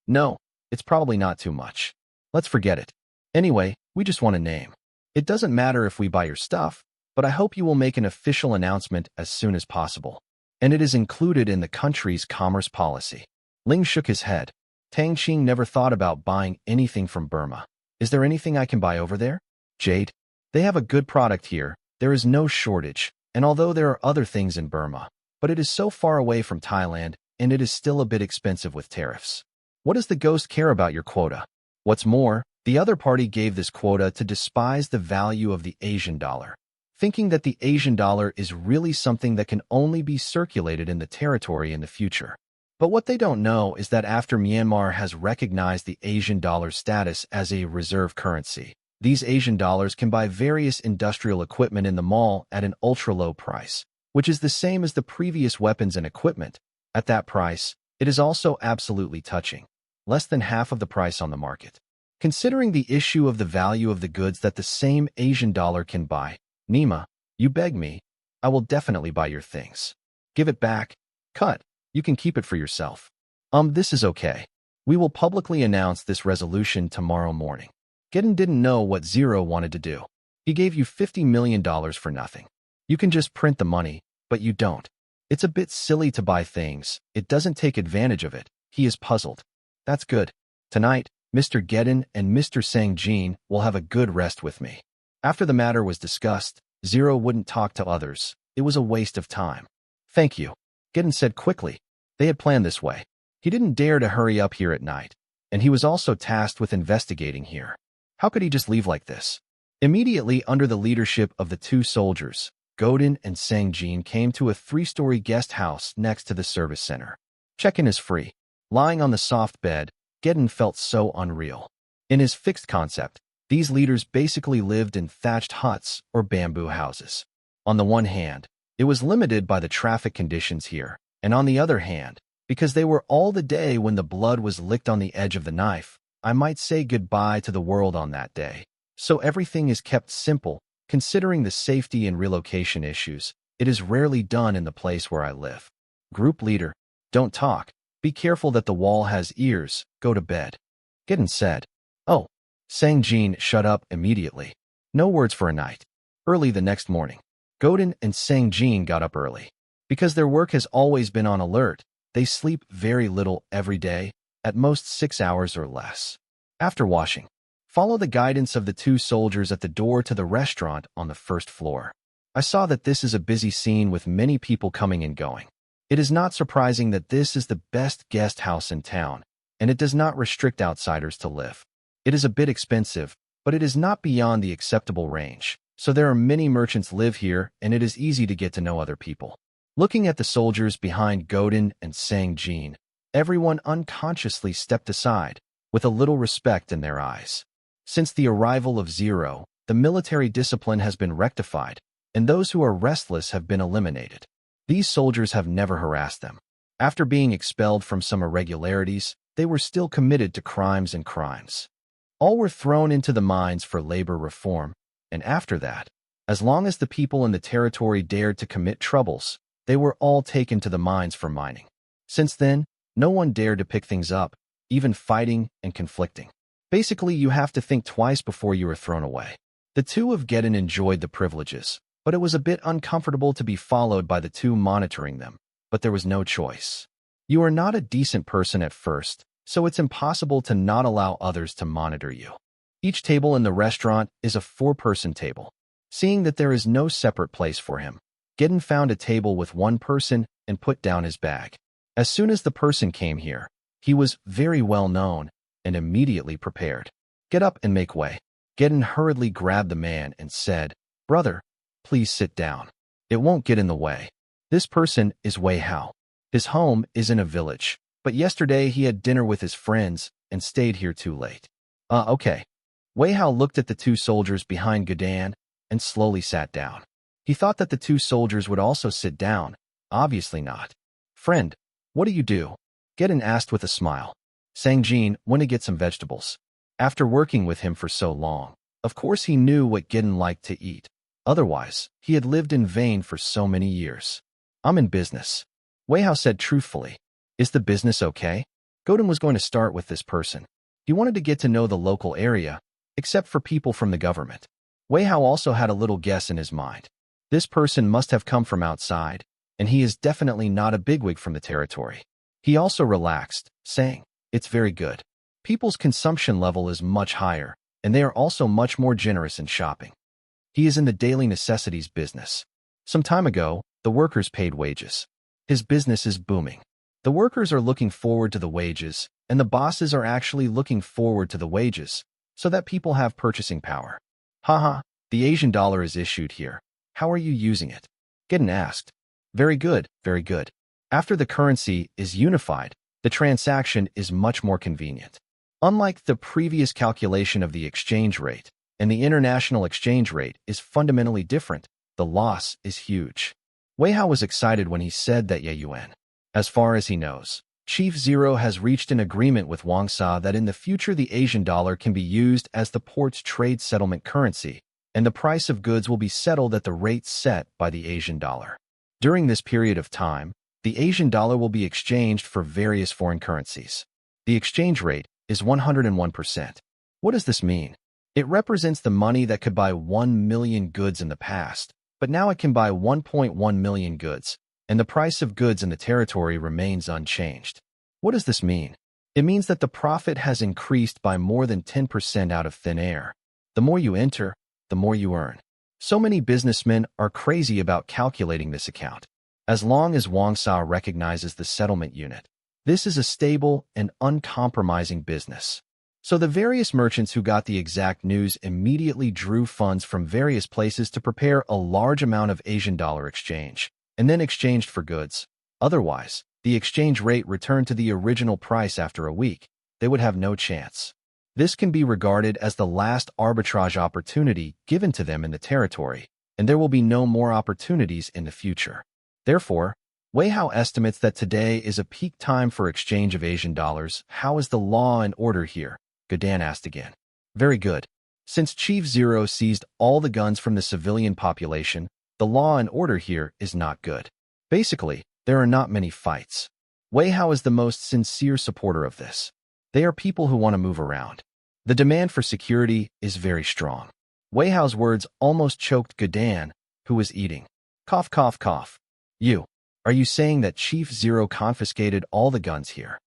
No, it's probably not too much. Let's forget it. Anyway, we just want a name. It doesn't matter if we buy your stuff, but I hope you will make an official announcement as soon as possible. And it is included in the country's commerce policy. Ling shook his head. Tang Qing never thought about buying anything from Burma. Is there anything I can buy over there? Jade? They have a good product here, there is no shortage, and although there are other things in Burma, but it is so far away from Thailand, and it is still a bit expensive with tariffs. What does the ghost care about your quota? What's more, the other party gave this quota to despise the value of the Asian dollar, thinking that the Asian dollar is really something that can only be circulated in the territory in the future. But what they don't know is that after Myanmar has recognized the Asian dollar's status as a reserve currency, these Asian dollars can buy various industrial equipment in the mall at an ultra-low price, which is the same as the previous weapons and equipment. At that price, it is also absolutely touching, less than half of the price on the market. Considering the issue of the value of the goods that the same Asian dollar can buy, Nima, you beg me, I will definitely buy your things. Give it back. Cut. You can keep it for yourself. This is okay. We will publicly announce this resolution tomorrow morning. Gedin didn't know what Zero wanted to do. He gave you $50 million for nothing. You can just print the money, but you don't. It's a bit silly to buy things. It doesn't take advantage of it. He is puzzled. That's good. Tonight, Mr. Gedin and Mr. Sang-jin will have a good rest with me. After the matter was discussed, Zero wouldn't talk to others. It was a waste of time. Thank you, Gedin said quickly. They had planned this way. He didn't dare to hurry up here at night, and he was also tasked with investigating here. How could he just leave like this? Immediately under the leadership of the two soldiers, Godin and Sang-jin came to a 3-story guest house next to the service center. Check-in is free. Lying on the soft bed, Gedin felt so unreal. In his fixed concept, these leaders basically lived in thatched huts or bamboo houses. On the one hand, it was limited by the traffic conditions here, and on the other hand, because they were all the day when the blood was licked on the edge of the knife, I might say goodbye to the world on that day. So everything is kept simple. Considering the safety and relocation issues, it is rarely done in the place where I live. Group leader, don't talk. Be careful that the wall has ears. Go to bed. Gedin said. Oh. Sang-jin shut up immediately. No words for a night. Early the next morning, Godin and Sang-jin got up early. Because their work has always been on alert, they sleep very little every day, at most 6 hours or less. After washing, follow the guidance of the two soldiers at the door to the restaurant on the first floor. I saw that this is a busy scene with many people coming and going. It is not surprising that this is the best guest house in town, and it does not restrict outsiders to live. It is a bit expensive, but it is not beyond the acceptable range, so there are many merchants live here and it is easy to get to know other people. Looking at the soldiers behind Godin and Sang-jin, everyone unconsciously stepped aside, with a little respect in their eyes. Since the arrival of Zero, the military discipline has been rectified, and those who are restless have been eliminated. These soldiers have never harassed them. After being expelled from some irregularities, they were still committed to crimes and crimes. All were thrown into the mines for labor reform, and after that, as long as the people in the territory dared to commit troubles, they were all taken to the mines for mining. Since then, no one dared to pick things up, even fighting and conflicting. Basically, you have to think twice before you are thrown away. The two of Gedin enjoyed the privileges, but it was a bit uncomfortable to be followed by the two monitoring them, but there was no choice. You are not a decent person at first, so it's impossible to not allow others to monitor you. Each table in the restaurant is a 4-person table. Seeing that there is no separate place for him, Gedin found a table with one person and put down his bag. As soon as the person came here, he was very well known and immediately prepared. Get up and make way. Gedin hurriedly grabbed the man and said, Brother, please sit down. It won't get in the way. This person is Wei Hao. His home is in a village, but yesterday he had dinner with his friends and stayed here too late. Okay. Wei Hao looked at the two soldiers behind Godin and slowly sat down. He thought that the two soldiers would also sit down. Obviously not. Friend, what do you do? Gedin asked with a smile. Sang-jin went to get some vegetables. After working with him for so long, of course he knew what Gedin liked to eat. Otherwise, he had lived in vain for so many years. I'm in business. Wei Hao said truthfully. Is the business okay? Godin was going to start with this person. He wanted to get to know the local area, except for people from the government. Wei Hao also had a little guess in his mind. This person must have come from outside, and he is definitely not a bigwig from the territory. He also relaxed, saying, It's very good. People's consumption level is much higher, and they are also much more generous in shopping. He is in the daily necessities business. Some time ago, the workers paid wages. His business is booming. The workers are looking forward to the wages, and the bosses are actually looking forward to the wages, so that people have purchasing power. Haha, the Asian dollar is issued here. How are you using it? Gedin asked. Very good, very good. After the currency is unified, the transaction is much more convenient. Unlike the previous calculation of the exchange rate, and the international exchange rate is fundamentally different, the loss is huge. Wei Hao was excited when he said that Yuan. As far as he knows, Chief Zero has reached an agreement with Wang Sa that in the future the Asian dollar can be used as the port's trade settlement currency, and the price of goods will be settled at the rate set by the Asian dollar. During this period of time, the Asian dollar will be exchanged for various foreign currencies. The exchange rate is 101%. What does this mean? It represents the money that could buy 1 million goods in the past, but now it can buy 1.1 million goods, and the price of goods in the territory remains unchanged. What does this mean? It means that the profit has increased by more than 10% out of thin air. The more you enter, the more you earn. So many businessmen are crazy about calculating this account. As long as Wangsa recognizes the settlement unit, this is a stable and uncompromising business. So the various merchants who got the exact news immediately drew funds from various places to prepare a large amount of Asian dollar exchange, and then exchanged for goods. Otherwise, the exchange rate returned to the original price after a week. They would have no chance. This can be regarded as the last arbitrage opportunity given to them in the territory, and there will be no more opportunities in the future. Therefore, Wei Hao estimates that today is a peak time for exchange of Asian dollars. How is the law and order here? Gadan asked again. Very good. Since Chief Zero seized all the guns from the civilian population, the law and order here is not good. Basically, there are not many fights. Wei Hao is the most sincere supporter of this. They are people who want to move around. The demand for security is very strong. Wei Hao's words almost choked Gadan, who was eating. Cough, cough, cough. Are you saying that Chief Zero confiscated all the guns here?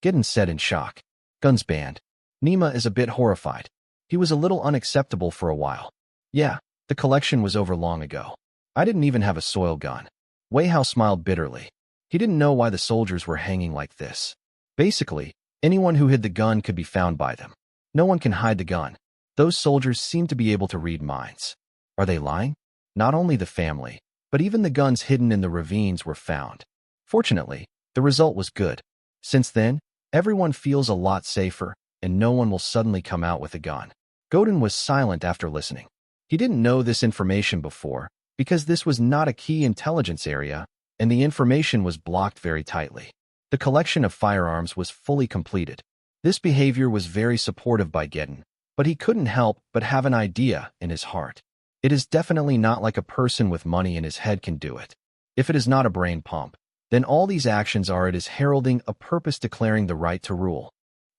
Gadan said in shock. Guns banned. Nima is a bit horrified. He was a little unacceptable for a while. Yeah, the collection was over long ago. I didn't even have a soil gun. Wei Hao smiled bitterly. He didn't know why the soldiers were hanging like this. Basically, anyone who hid the gun could be found by them. No one can hide the gun. Those soldiers seem to be able to read minds. Are they lying? Not only the family, but even the guns hidden in the ravines were found. Fortunately, the result was good. Since then, everyone feels a lot safer, and no one will suddenly come out with a gun. Godin was silent after listening. He didn't know this information before, because this was not a key intelligence area, and the information was blocked very tightly. The collection of firearms was fully completed. This behavior was very supportive by Gedden, but he couldn't help but have an idea in his heart. It is definitely not like a person with money in his head can do it. If it is not a brain pump, then all these actions are it is heralding a purpose declaring the right to rule.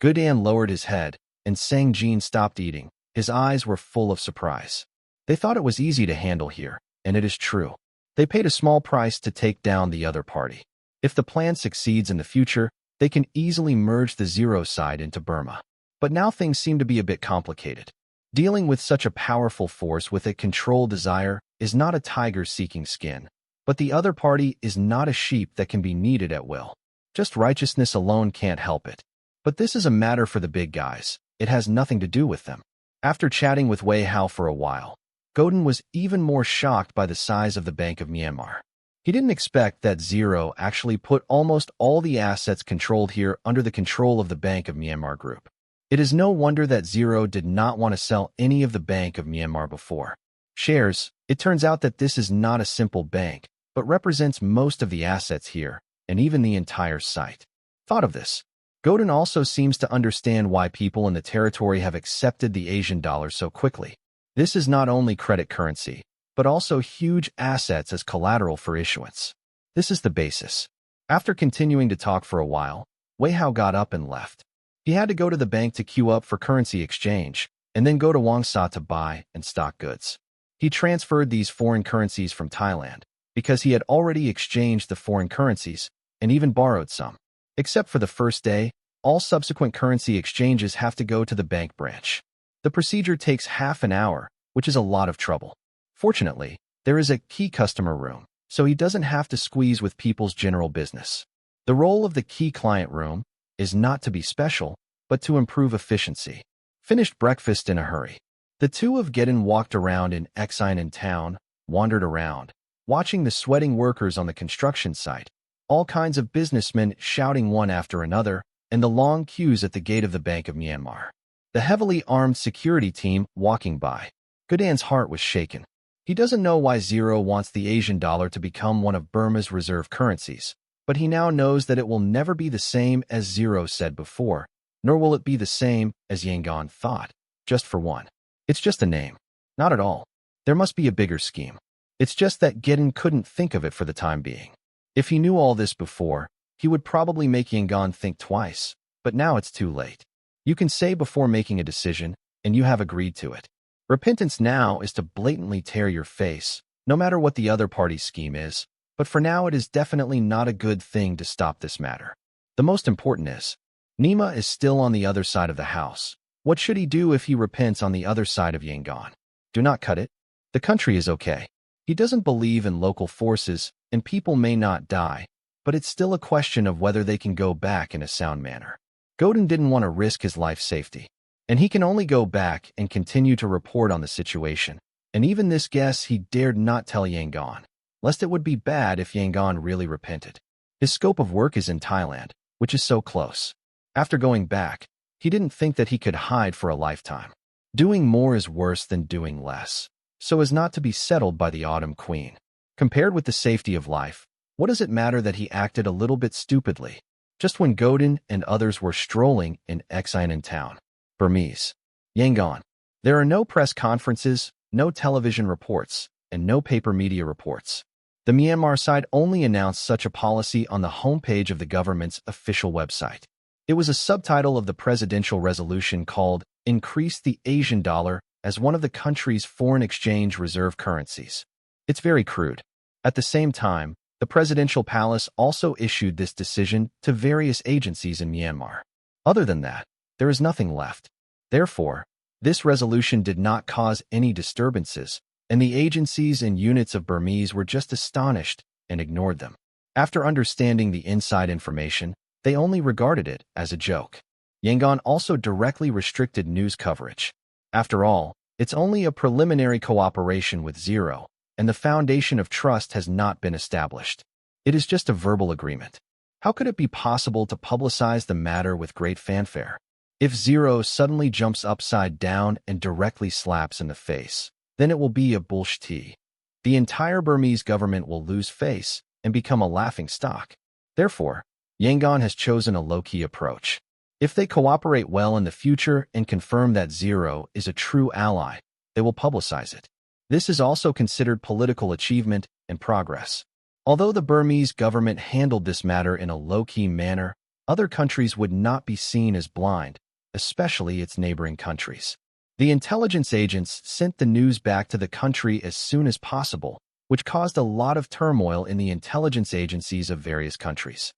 Gudan lowered his head, and Sang Jin stopped eating. His eyes were full of surprise. They thought it was easy to handle here, and it is true. They paid a small price to take down the other party. If the plan succeeds in the future, they can easily merge the Zero side into Burma. But now things seem to be a bit complicated. Dealing with such a powerful force with a controlled desire is not a tiger seeking skin, but the other party is not a sheep that can be kneaded at will. Just righteousness alone can't help it. But this is a matter for the big guys. It has nothing to do with them. After chatting with Wei Hao for a while, Godin was even more shocked by the size of the Bank of Myanmar. He didn't expect that Zero actually put almost all the assets controlled here under the control of the Bank of Myanmar group. It is no wonder that Zero did not want to sell any of the Bank of Myanmar before. Shares, it turns out that this is not a simple bank, but represents most of the assets here, and even the entire site. Thought of this. Godin also seems to understand why people in the territory have accepted the Asian dollar so quickly. This is not only credit currency, but also huge assets as collateral for issuance. This is the basis. After continuing to talk for a while, Wei Hao got up and left. He had to go to the bank to queue up for currency exchange, and then go to Wangsa to buy and stock goods. He transferred these foreign currencies from Thailand, because he had already exchanged the foreign currencies, and even borrowed some. Except for the first day, all subsequent currency exchanges have to go to the bank branch. The procedure takes half an hour, which is a lot of trouble. Fortunately, there is a key customer room, so he doesn't have to squeeze with people's general business. The role of the key client room is not to be special, but to improve efficiency. Finished breakfast in a hurry. The two of Gedden walked around in Exinen town, wandered around, watching the sweating workers on the construction site, all kinds of businessmen shouting one after another, and the long queues at the gate of the Bank of Myanmar. The heavily armed security team walking by. Gudan's heart was shaken. He doesn't know why Zero wants the Asian dollar to become one of Burma's reserve currencies, but he now knows that it will never be the same as Zero said before, nor will it be the same as Yangon thought, just for one. It's just a name. Not at all. There must be a bigger scheme. It's just that Gedden couldn't think of it for the time being. If he knew all this before, he would probably make Yangon think twice, but now it's too late. You can say before making a decision, and you have agreed to it. Repentance now is to blatantly tear your face, no matter what the other party's scheme is, but for now it is definitely not a good thing to stop this matter. The most important is, Nima is still on the other side of the house. What should he do if he repents on the other side of Yangon? Do not cut it. The country is okay. He doesn't believe in local forces, and people may not die, but it's still a question of whether they can go back in a sound manner. Godin didn't want to risk his life safety, and he can only go back and continue to report on the situation. And even this guess he dared not tell Yangon, lest it would be bad if Yangon really repented. His scope of work is in Thailand, which is so close. After going back, he didn't think that he could hide for a lifetime. Doing more is worse than doing less, so as not to be settled by the Autumn Queen. Compared with the safety of life, what does it matter that he acted a little bit stupidly, just when Godin and others were strolling in Xianan town? Burmese. Yangon. There are no press conferences, no television reports, and no paper media reports. The Myanmar side only announced such a policy on the homepage of the government's official website. It was a subtitle of the presidential resolution called Increase the Asian Dollar as one of the country's foreign exchange reserve currencies. It's very crude. At the same time, the presidential palace also issued this decision to various agencies in Myanmar. Other than that, there is nothing left. Therefore, this resolution did not cause any disturbances, and the agencies and units of Burmese were just astonished and ignored them. After understanding the inside information, they only regarded it as a joke. Yangon also directly restricted news coverage. After all, it's only a preliminary cooperation with Zero, and the foundation of trust has not been established. It is just a verbal agreement. How could it be possible to publicize the matter with great fanfare? If Zero suddenly jumps upside down and directly slaps in the face, then it will be a bullshit. The entire Burmese government will lose face and become a laughing stock. Therefore, Yangon has chosen a low-key approach. If they cooperate well in the future and confirm that Zero is a true ally, they will publicize it. This is also considered political achievement and progress. Although the Burmese government handled this matter in a low-key manner, other countries would not be seen as blind, especially its neighboring countries. The intelligence agents sent the news back to the country as soon as possible, which caused a lot of turmoil in the intelligence agencies of various countries.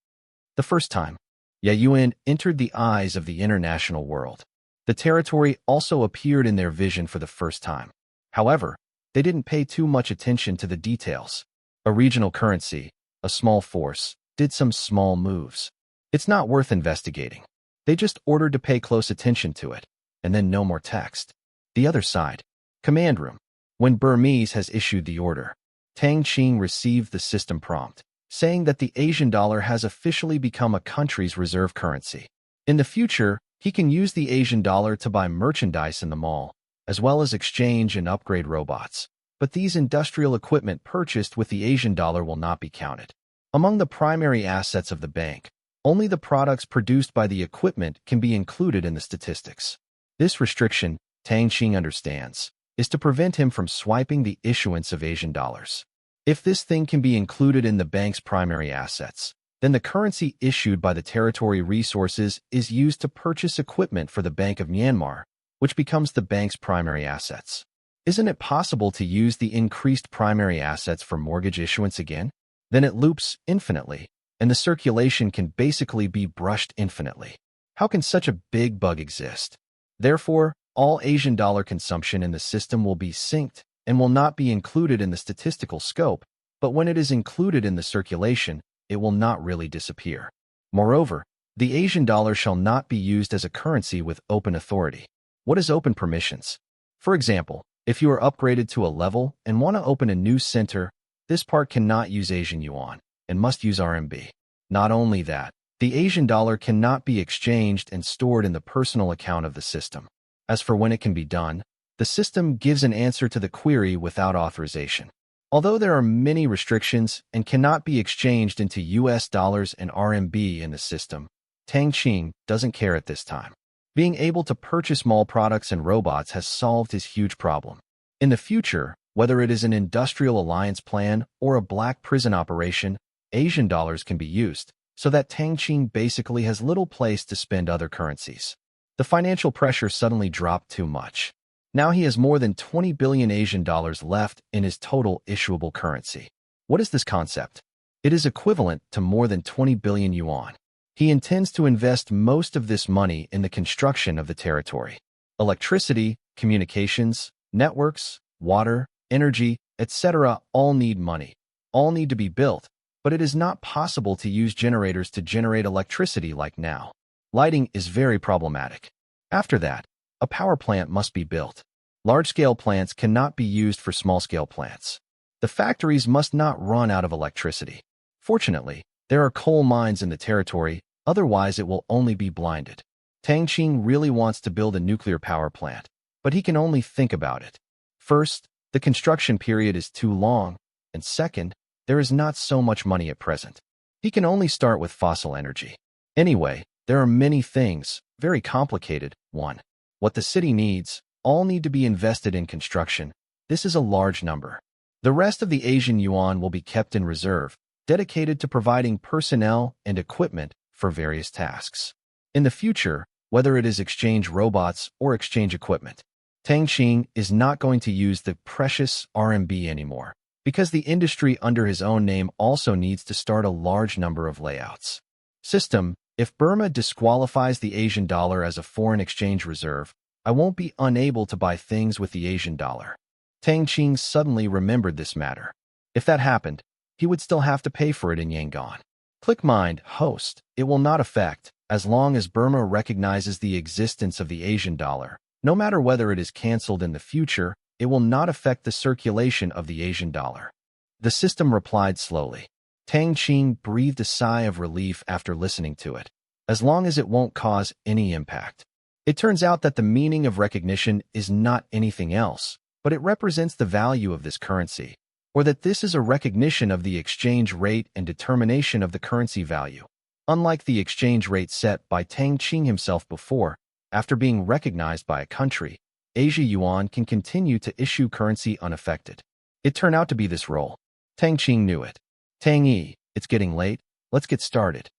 The first time, Yayuan entered the eyes of the international world. The territory also appeared in their vision for the first time. However, they didn't pay too much attention to the details. A regional currency, a small force, did some small moves. It's not worth investigating. They just ordered to pay close attention to it, and then no more text. The other side, command room. When Burmese has issued the order, Tang Qing received the system prompt, saying that the Asian dollar has officially become a country's reserve currency. In the future, he can use the Asian dollar to buy merchandise in the mall, as well as exchange and upgrade robots. But these industrial equipment purchased with the Asian dollar will not be counted. Among the primary assets of the bank, only the products produced by the equipment can be included in the statistics. This restriction, Tang Qing understands, is to prevent him from swiping the issuance of Asian dollars. If this thing can be included in the bank's primary assets, then the currency issued by the territory resources is used to purchase equipment for the Bank of Myanmar, which becomes the bank's primary assets. Isn't it possible to use the increased primary assets for mortgage issuance again? Then it loops infinitely, and the circulation can basically be brushed infinitely. How can such a big bug exist? Therefore, all Asian dollar consumption in the system will be synced and will not be included in the statistical scope, but when it is included in the circulation, it will not really disappear. Moreover, the Asian dollar shall not be used as a currency with open authority. What is open permissions? For example, if you are upgraded to a level and want to open a new center, this part cannot use Asian yuan and must use RMB. Not only that, the Asian dollar cannot be exchanged and stored in the personal account of the system. As for when it can be done, the system gives an answer to the query without authorization. Although there are many restrictions and cannot be exchanged into US dollars and RMB in the system, Tang Qing doesn't care at this time. Being able to purchase small products and robots has solved his huge problem. In the future, whether it is an industrial alliance plan or a black prison operation, Asian dollars can be used, so that Tang Qing basically has little place to spend other currencies. The financial pressure suddenly dropped too much. Now he has more than 20 billion Asian dollars left in his total issuable currency. What is this concept? It is equivalent to more than 20 billion yuan. He intends to invest most of this money in the construction of the territory. Electricity, communications, networks, water, energy, etc. all need money. All need to be built, but it is not possible to use generators to generate electricity like now. Lighting is very problematic. After that, a power plant must be built. Large-scale plants cannot be used for small-scale plants. The factories must not run out of electricity. Fortunately, there are coal mines in the territory, otherwise it will only be blinded. Tang Qing really wants to build a nuclear power plant, but he can only think about it. First, the construction period is too long, and second, there is not so much money at present. He can only start with fossil energy. Anyway, there are many things, very complicated. 1. What the city needs, all need to be invested in construction. This is a large number. The rest of the Asian yuan will be kept in reserve, dedicated to providing personnel and equipment for various tasks. In the future, whether it is exchange robots or exchange equipment, Tang Qing is not going to use the precious RMB anymore, because the industry under his own name also needs to start a large number of layouts. System: if Burma disqualifies the Asian dollar as a foreign exchange reserve, I won't be unable to buy things with the Asian dollar. Tang Qing suddenly remembered this matter. If that happened, he would still have to pay for it in Yangon. Click Mind, host. It will not affect, as long as Burma recognizes the existence of the Asian dollar. No matter whether it is cancelled in the future, it will not affect the circulation of the Asian dollar. The system replied slowly. Tang Qing breathed a sigh of relief after listening to it, as long as it won't cause any impact. It turns out that the meaning of recognition is not anything else, but it represents the value of this currency, or that this is a recognition of the exchange rate and determination of the currency value. Unlike the exchange rate set by Tang Qing himself before, after being recognized by a country, Asia Yuan can continue to issue currency unaffected. It turned out to be this role. Tang Qing knew it. Tang Yi, it's getting late, let's get started.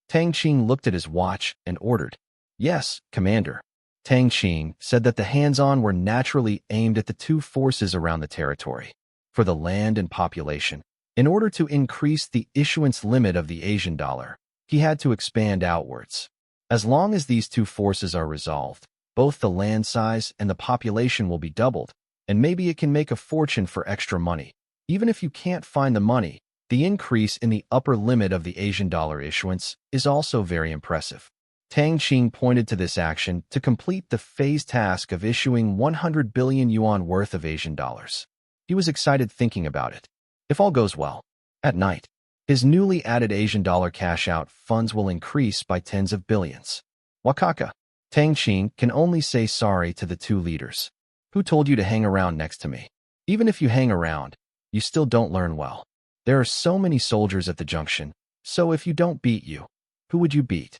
Tang Qing looked at his watch and ordered. Yes, Commander. Tang Qing said that the hands-on were naturally aimed at the two forces around the territory. For the land and population, in order to increase the issuance limit of the Asian dollar, he had to expand outwards. As long as these two forces are resolved, both the land size and the population will be doubled, and maybe it can make a fortune for extra money. Even if you can't find the money, the increase in the upper limit of the Asian dollar issuance is also very impressive. Tang Qing pointed to this action to complete the phase task of issuing 100 billion yuan worth of Asian dollars. He was excited thinking about it. If all goes well, at night, his newly added Asian dollar cash-out funds will increase by tens of billions. Wakaka. Tang Qing can only say sorry to the two leaders. Who told you to hang around next to me? Even if you hang around, you still don't learn well. There are so many soldiers at the junction, so if you don't beat you, who would you beat?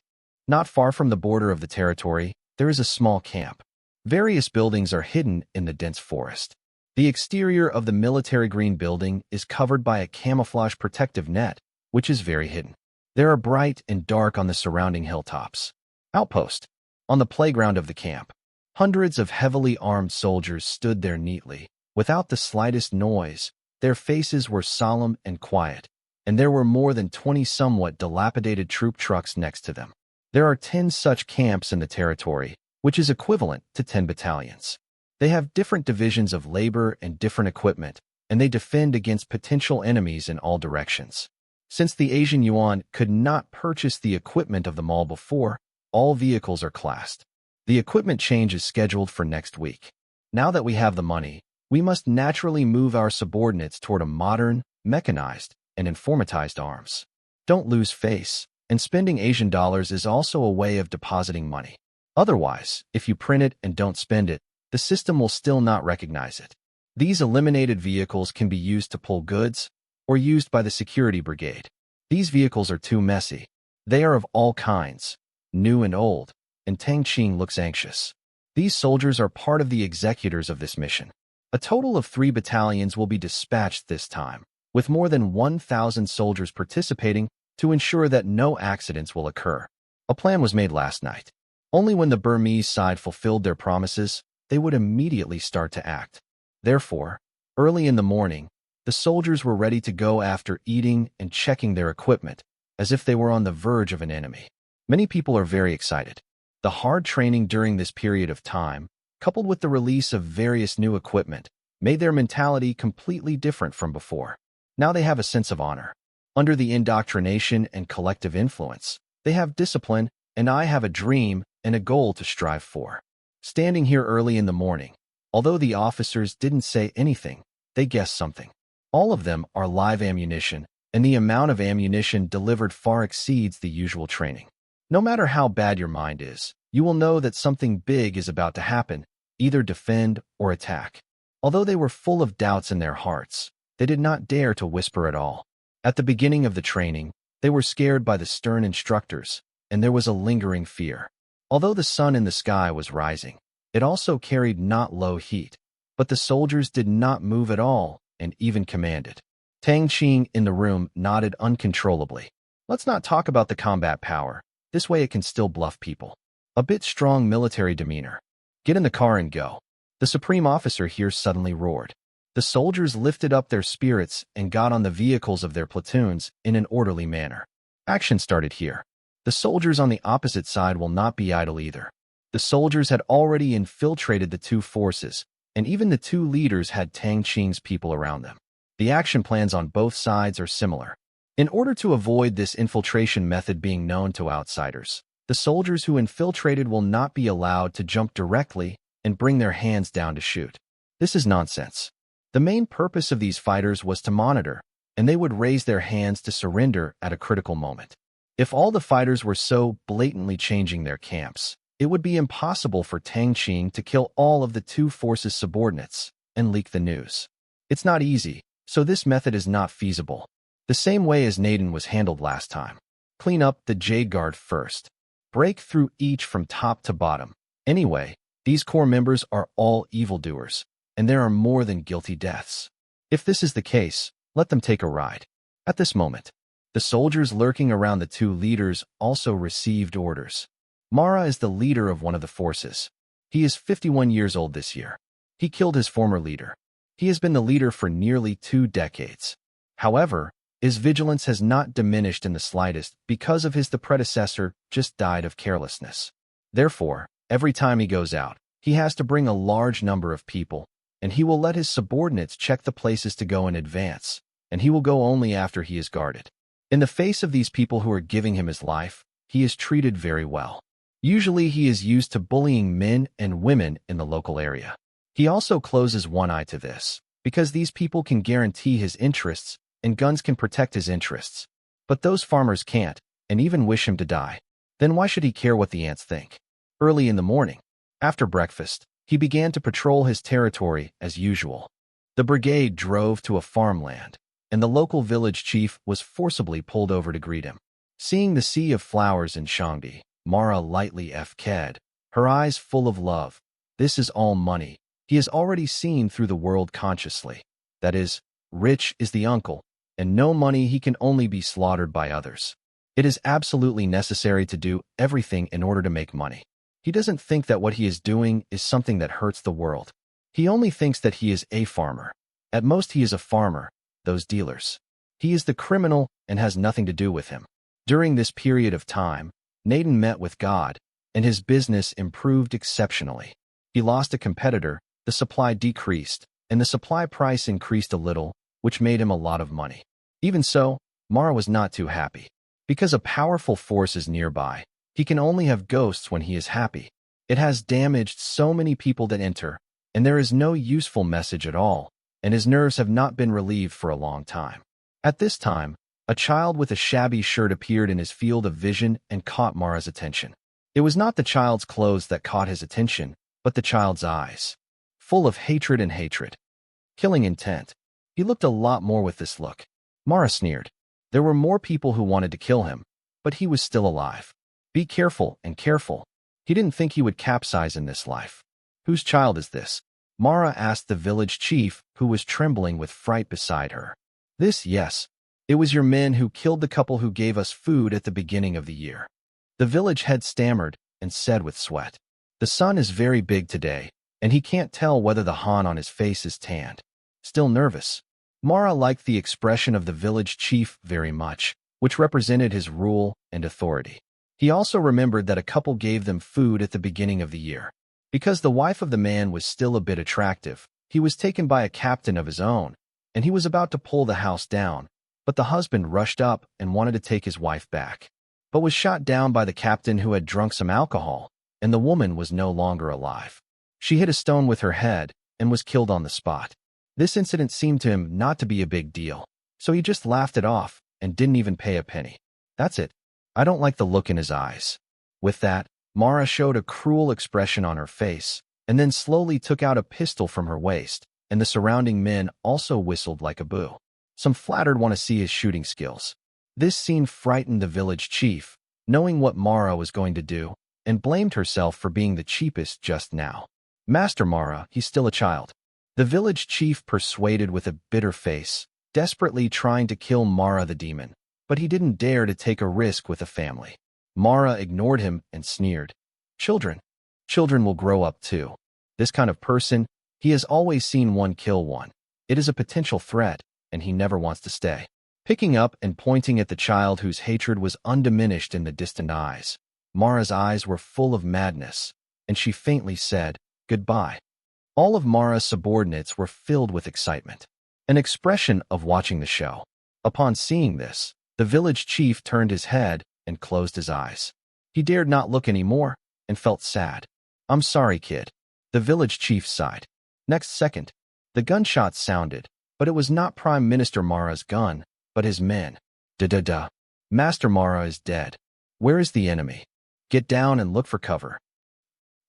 Not far from the border of the territory, there is a small camp. Various buildings are hidden in the dense forest. The exterior of the military green building is covered by a camouflage protective net, which is very hidden. There are bright and dark on the surrounding hilltops. Outpost. On the playground of the camp, hundreds of heavily armed soldiers stood there neatly, without the slightest noise. Their faces were solemn and quiet, and there were more than 20 somewhat dilapidated troop trucks next to them. There are 10 such camps in the territory, which is equivalent to 10 battalions. They have different divisions of labor and different equipment, and they defend against potential enemies in all directions. Since the Asian yuan could not purchase the equipment of the mall before, all vehicles are classed. The equipment change is scheduled for next week. Now that we have the money, we must naturally move our subordinates toward a modern, mechanized, and informatized arms. Don't lose face, and spending Asian dollars is also a way of depositing money. Otherwise, if you print it and don't spend it, the system will still not recognize it. These eliminated vehicles can be used to pull goods, or used by the security brigade. These vehicles are too messy. They are of all kinds, new and old, and Tang Qing looks anxious. These soldiers are part of the executors of this mission. A total of 3 battalions will be dispatched this time, with more than 1,000 soldiers participating to ensure that no accidents will occur. A plan was made last night. Only when the Burmese side fulfilled their promises, they would immediately start to act. Therefore, early in the morning, the soldiers were ready to go after eating and checking their equipment, as if they were on the verge of an enemy. Many people are very excited. The hard training during this period of time, coupled with the release of various new equipment, made their mentality completely different from before. Now they have a sense of honor. Under the indoctrination and collective influence, they have discipline, and I have a dream and a goal to strive for. Standing here early in the morning, although the officers didn't say anything, they guessed something. All of them are live ammunition, and the amount of ammunition delivered far exceeds the usual training. No matter how bad your mind is, you will know that something big is about to happen, either defend or attack. Although they were full of doubts in their hearts, they did not dare to whisper at all. At the beginning of the training, they were scared by the stern instructors, and there was a lingering fear. Although the sun in the sky was rising, it also carried not low heat, but the soldiers did not move at all and even commanded. Tang Qing in the room nodded uncontrollably. Let's not talk about the combat power. This way it can still bluff people. A bit strong military demeanor. Get in the car and go. The supreme officer here suddenly roared. The soldiers lifted up their spirits and got on the vehicles of their platoons in an orderly manner. Action started here. The soldiers on the opposite side will not be idle either. The soldiers had already infiltrated the two forces, and even the two leaders had Tang Qing's people around them. The action plans on both sides are similar. In order to avoid this infiltration method being known to outsiders, the soldiers who infiltrated will not be allowed to jump directly and bring their hands down to shoot. This is nonsense. The main purpose of these fighters was to monitor, and they would raise their hands to surrender at a critical moment. If all the fighters were so blatantly changing their camps, it would be impossible for Tang Qing to kill all of the two forces' subordinates and leak the news. It's not easy, so this method is not feasible. The same way as Naden was handled last time. Clean up the Jade Guard first. Break through each from top to bottom. Anyway, these core members are all evildoers, and there are more than guilty deaths. If this is the case, let them take a ride. At this moment, the soldiers lurking around the two leaders also received orders. Mara is the leader of one of the forces. He is 51 years old this year. He killed his former leader. He has been the leader for nearly 2 decades. However, his vigilance has not diminished in the slightest because of the predecessor just died of carelessness. Therefore, every time he goes out, he has to bring a large number of people, and he will let his subordinates check the places to go in advance, and he will go only after he is guarded. In the face of these people who are giving him his life, he is treated very well. Usually he is used to bullying men and women in the local area. He also closes one eye to this, because these people can guarantee his interests and guns can protect his interests. But those farmers can't, and even wish him to die. Then why should he care what the ants think? Early in the morning, after breakfast, he began to patrol his territory as usual. The brigade drove to a farmland, and the local village chief was forcibly pulled over to greet him. Seeing the sea of flowers in Shangdi, Mara lightly fked, her eyes full of love. This is all money. He has already seen through the world consciously. That is, rich is the uncle, and no money he can only be slaughtered by others. It is absolutely necessary to do everything in order to make money. He doesn't think that what he is doing is something that hurts the world. He only thinks that he is a farmer. At most he is a farmer, those dealers. He is the criminal and has nothing to do with him. During this period of time, Naden met with God, and his business improved exceptionally. He lost a competitor, the supply decreased, and the supply price increased a little, which made him a lot of money. Even so, Mara was not too happy. Because a powerful force is nearby, he can only have ghosts when he is happy. It has damaged so many people that enter, and there is no useful message at all, and his nerves have not been relieved for a long time. At this time, a child with a shabby shirt appeared in his field of vision and caught Mara's attention. It was not the child's clothes that caught his attention, but the child's eyes, full of hatred and hatred. Killing intent. He looked a lot more with this look. Mara sneered. There were more people who wanted to kill him, but he was still alive. Be careful and careful. He didn't think he would capsize in this life. Whose child is this? Mara asked the village chief, who was trembling with fright beside her. This, yes. It was your men who killed the couple who gave us food at the beginning of the year. The village head stammered, and said with sweat, "The sun is very big today, and he can't tell whether the han on his face is tanned." Still nervous, Mara liked the expression of the village chief very much, which represented his rule and authority. He also remembered that a couple gave them food at the beginning of the year. Because the wife of the man was still a bit attractive, he was taken by a captain of his own, and he was about to pull the house down, but the husband rushed up and wanted to take his wife back, but was shot down by the captain who had drunk some alcohol, and the woman was no longer alive. She hit a stone with her head and was killed on the spot. This incident seemed to him not to be a big deal, so he just laughed it off and didn't even pay a penny. That's it. I don't like the look in his eyes. With that, Mara showed a cruel expression on her face, and then slowly took out a pistol from her waist, and the surrounding men also whistled like a boo. Some flattered want to see his shooting skills. This scene frightened the village chief, knowing what Mara was going to do, and blamed herself for being the cheapest just now. "Master Mara, he's still a child," the village chief persuaded with a bitter face, desperately trying to kill Mara the demon, but he didn't dare to take a risk with a family. Mara ignored him and sneered. Children will grow up too. This kind of person, he has always seen one kill one. It is a potential threat, and he never wants to stay." Picking up and pointing at the child whose hatred was undiminished in the distant eyes, Mara's eyes were full of madness, and she faintly said, "Goodbye." All of Mara's subordinates were filled with excitement, an expression of watching the show. Upon seeing this, the village chief turned his head and closed his eyes. He dared not look anymore and felt sad. "I'm sorry, kid," the village chief sighed. Next second, the gunshots sounded, but it was not Prime Minister Mara's gun, but his men. Da-da-da. Master Mara is dead. Where is the enemy? Get down and look for cover.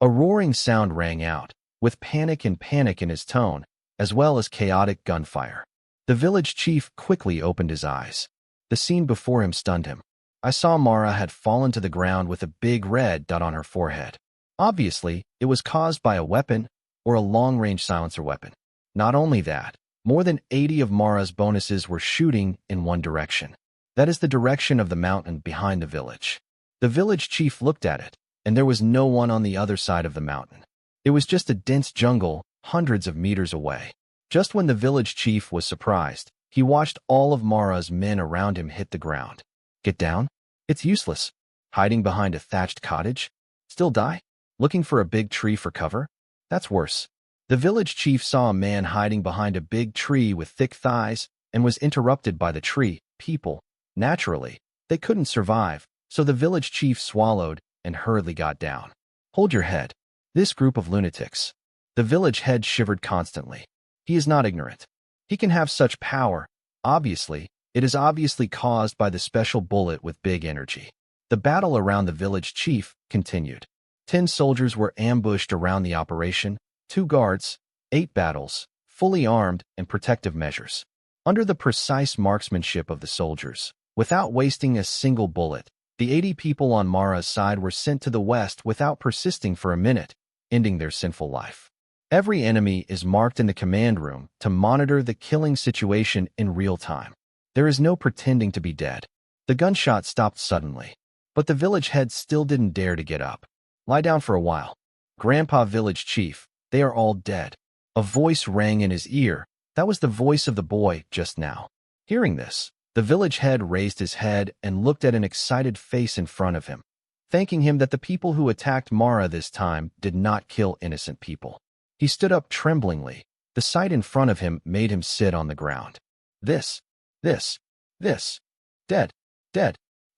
A roaring sound rang out, with panic in his tone, as well as chaotic gunfire. The village chief quickly opened his eyes. The scene before him stunned him. I saw Mara had fallen to the ground with a big red dot on her forehead. Obviously, it was caused by a weapon or a long-range silencer weapon. Not only that, more than 80 of Mara's bonuses were shooting in one direction. That is the direction of the mountain behind the village. The village chief looked at it, and there was no one on the other side of the mountain. It was just a dense jungle hundreds of meters away. Just when the village chief was surprised, he watched all of Mara's men around him hit the ground. Get down? It's useless. Hiding behind a thatched cottage? Still die? Looking for a big tree for cover? That's worse. The village chief saw a man hiding behind a big tree with thick thighs and was interrupted by the tree people. Naturally, they couldn't survive, so the village chief swallowed and hurriedly got down. Hold your head. This group of lunatics. The village head shivered constantly. He is not ignorant. He can have such power. Obviously, it is obviously caused by the special bullet with big energy. The battle around the village chief continued. 10 soldiers were ambushed around the operation, 2 guards, 8 battles, fully armed and protective measures. Under the precise marksmanship of the soldiers, without wasting a single bullet, the 80 people on Mara's side were sent to the west without persisting for a minute, ending their sinful life. Every enemy is marked in the command room to monitor the killing situation in real time. There is no pretending to be dead. The gunshot stopped suddenly, but the village head still didn't dare to get up. Lie down for a while. Grandpa village chief, they are all dead. A voice rang in his ear. That was the voice of the boy just now. Hearing this, the village head raised his head and looked at an excited face in front of him, thanking him that the people who attacked Mara this time did not kill innocent people. He stood up tremblingly. The sight in front of him made him sit on the ground. This, dead.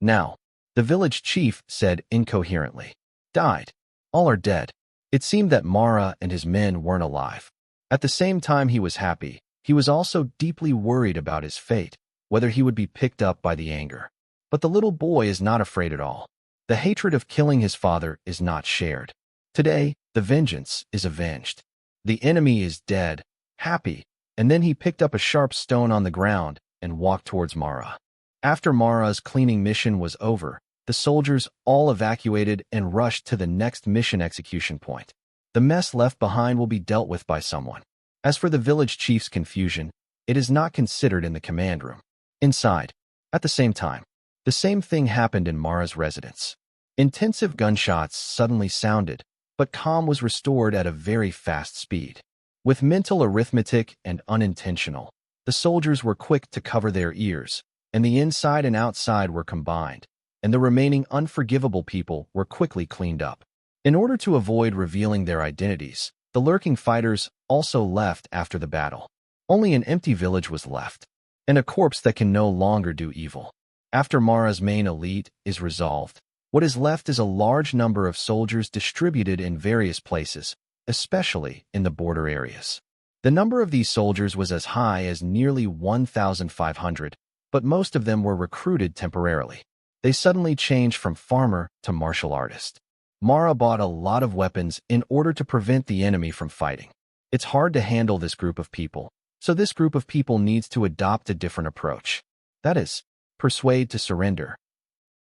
Now, the village chief said incoherently. Died. All are dead. It seemed that Mara and his men weren't alive. At the same time he was happy, he was also deeply worried about his fate, whether he would be picked up by the anger. But the little boy is not afraid at all. The hatred of killing his father is not shared. Today, the vengeance is avenged. The enemy is dead, happy, and then he picked up a sharp stone on the ground and walked towards Mara. After Mara's cleaning mission was over, the soldiers all evacuated and rushed to the next mission execution point. The mess left behind will be dealt with by someone. As for the village chief's confusion, it is not considered in the command room. Inside, at the same time, the same thing happened in Mara's residence. Intensive gunshots suddenly sounded, but calm was restored at a very fast speed. With mental arithmetic and unintentional, the soldiers were quick to cover their ears, and the inside and outside were combined, and the remaining unforgivable people were quickly cleaned up. In order to avoid revealing their identities, the lurking fighters also left after the battle. Only an empty village was left, and a corpse that can no longer do evil. After Mara's main elite is resolved, what is left is a large number of soldiers distributed in various places, especially in the border areas. The number of these soldiers was as high as nearly 1,500, but most of them were recruited temporarily. They suddenly changed from farmer to martial artist. Mara bought a lot of weapons in order to prevent the enemy from fighting. It's hard to handle this group of people, so this group of people needs to adopt a different approach. That is, persuade to surrender.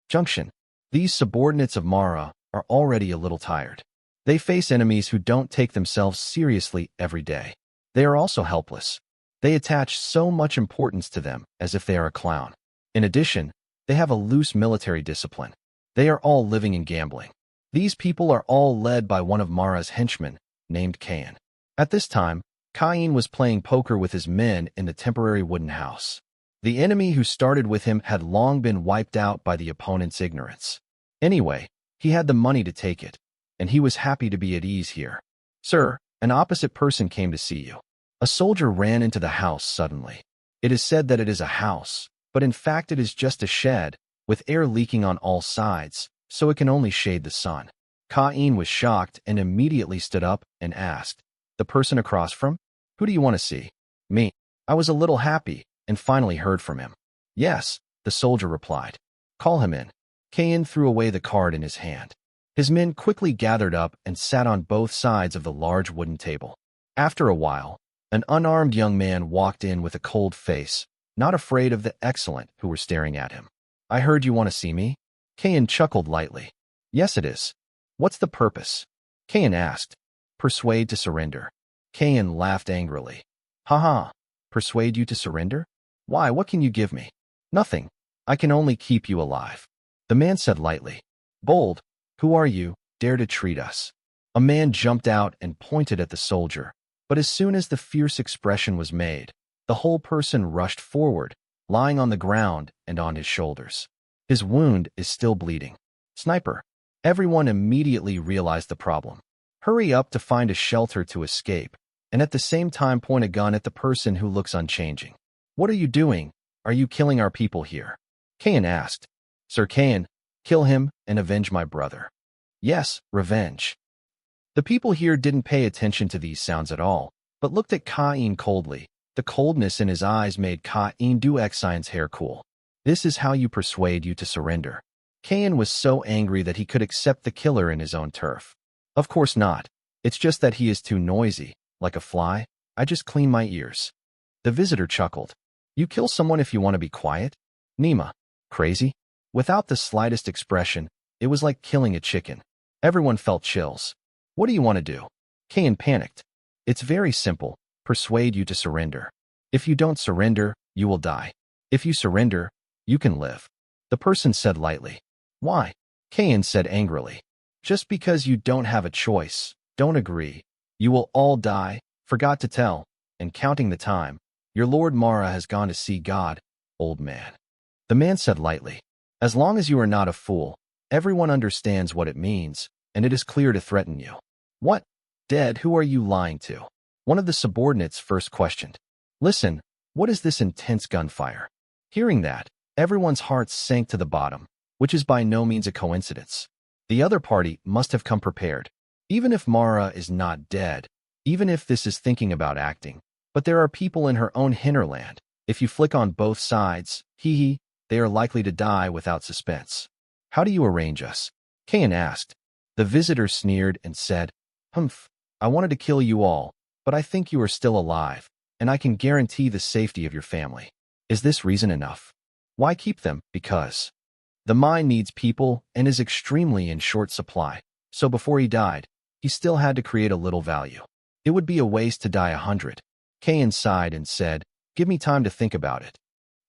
Junction. These subordinates of Mara are already a little tired. They face enemies who don't take themselves seriously every day. They are also helpless. They attach so much importance to them as if they are a clown. In addition, they have a loose military discipline. They are all living in gambling. These people are all led by one of Mara's henchmen, named Qing. At this time, Qing was playing poker with his men in the temporary wooden house. The enemy who started with him had long been wiped out by the opponent's ignorance. Anyway, he had the money to take it, and he was happy to be at ease here. Sir, an opposite person came to see you. A soldier ran into the house suddenly. It is said that it is a house, but in fact it is just a shed, with air leaking on all sides, so it can only shade the sun. Qing was shocked and immediately stood up and asked, "The person across from? Who do you want to see?" "Me." I was a little happy and finally heard from him. "Yes," the soldier replied. "Call him in." Qing threw away the card in his hand. His men quickly gathered up and sat on both sides of the large wooden table. After a while, an unarmed young man walked in with a cold face, not afraid of the excellent who were staring at him. "I heard you want to see me?" Qing chuckled lightly. "Yes, it is. What's the purpose?" Qing asked. "Persuade to surrender." Qing laughed angrily. "Ha! Persuade you to surrender? Why, what can you give me?" "Nothing. I can only keep you alive." The man said lightly. "Bold, who are you, dare to treat us?" A man jumped out and pointed at the soldier, but as soon as the fierce expression was made, the whole person rushed forward, lying on the ground and on his shoulders. His wound is still bleeding. "Sniper." Everyone immediately realized the problem. Hurry up to find a shelter to escape, and at the same time point a gun at the person who looks unchanging. "What are you doing? Are you killing our people here?" Qing asked. "Sir Qing, kill him and avenge my brother." "Yes, revenge." The people here didn't pay attention to these sounds at all, but looked at Qing coldly. The coldness in his eyes made Qing do Xian's hair cool. "This is how you persuade you to surrender." Qing was so angry that he could accept the killer in his own turf. "Of course not. It's just that he is too noisy, like a fly. I just clean my ears." The visitor chuckled. "You kill someone if you want to be quiet? Nima, crazy?" Without the slightest expression, it was like killing a chicken. Everyone felt chills. "What do you want to do?" Qing panicked. "It's very simple. Persuade you to surrender. If you don't surrender, you will die. If you surrender, you can live." The person said lightly. "Why?" Qing said angrily. "Just because you don't have a choice. Don't agree. You will all die, forgot to tell, and counting the time. Your Lord Mara has gone to see God, old man." The man said lightly. "As long as you are not a fool, everyone understands what it means, and it is clear to threaten you." "What? Dead? Who are you lying to?" One of the subordinates first questioned. "Listen, what is this intense gunfire?" Hearing that, everyone's hearts sank to the bottom, which is by no means a coincidence. The other party must have come prepared. Even if Mara is not dead, even if this is thinking about acting, but there are people in her own hinterland. If you flick on both sides, they are likely to die without suspense. "How do you arrange us?" Qing asked. The visitor sneered and said, "Humph, I wanted to kill you all, but I think you are still alive, and I can guarantee the safety of your family. Is this reason enough? Why keep them? Because the mine needs people and is extremely in short supply, so before he died, he still had to create a little value. It would be a waste to die 100. Qing sighed and said, "Give me time to think about it."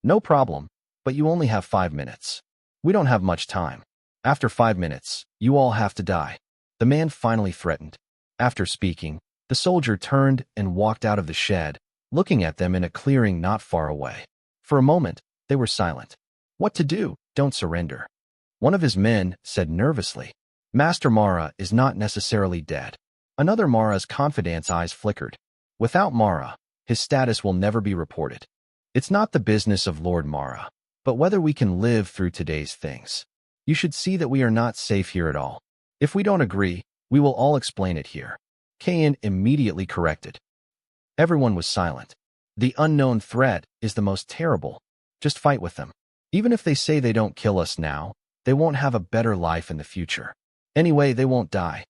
"No problem, but you only have 5 minutes. We don't have much time." After 5 minutes, you all have to die. The man finally threatened. After speaking, the soldier turned and walked out of the shed, looking at them in a clearing not far away. For a moment, they were silent. What to do? Don't surrender. One of his men said nervously. Master Mara is not necessarily dead. Another Mara's confidant's eyes flickered. Without Mara, his status will never be reported. It's not the business of Lord Mara, but whether we can live through today's things. You should see that we are not safe here at all. If we don't agree, we will all explain it here. Kayan immediately corrected. Everyone was silent. The unknown threat is the most terrible. Just fight with them. Even if they say they don't kill us now, they won't have a better life in the future. Anyway, they won't die.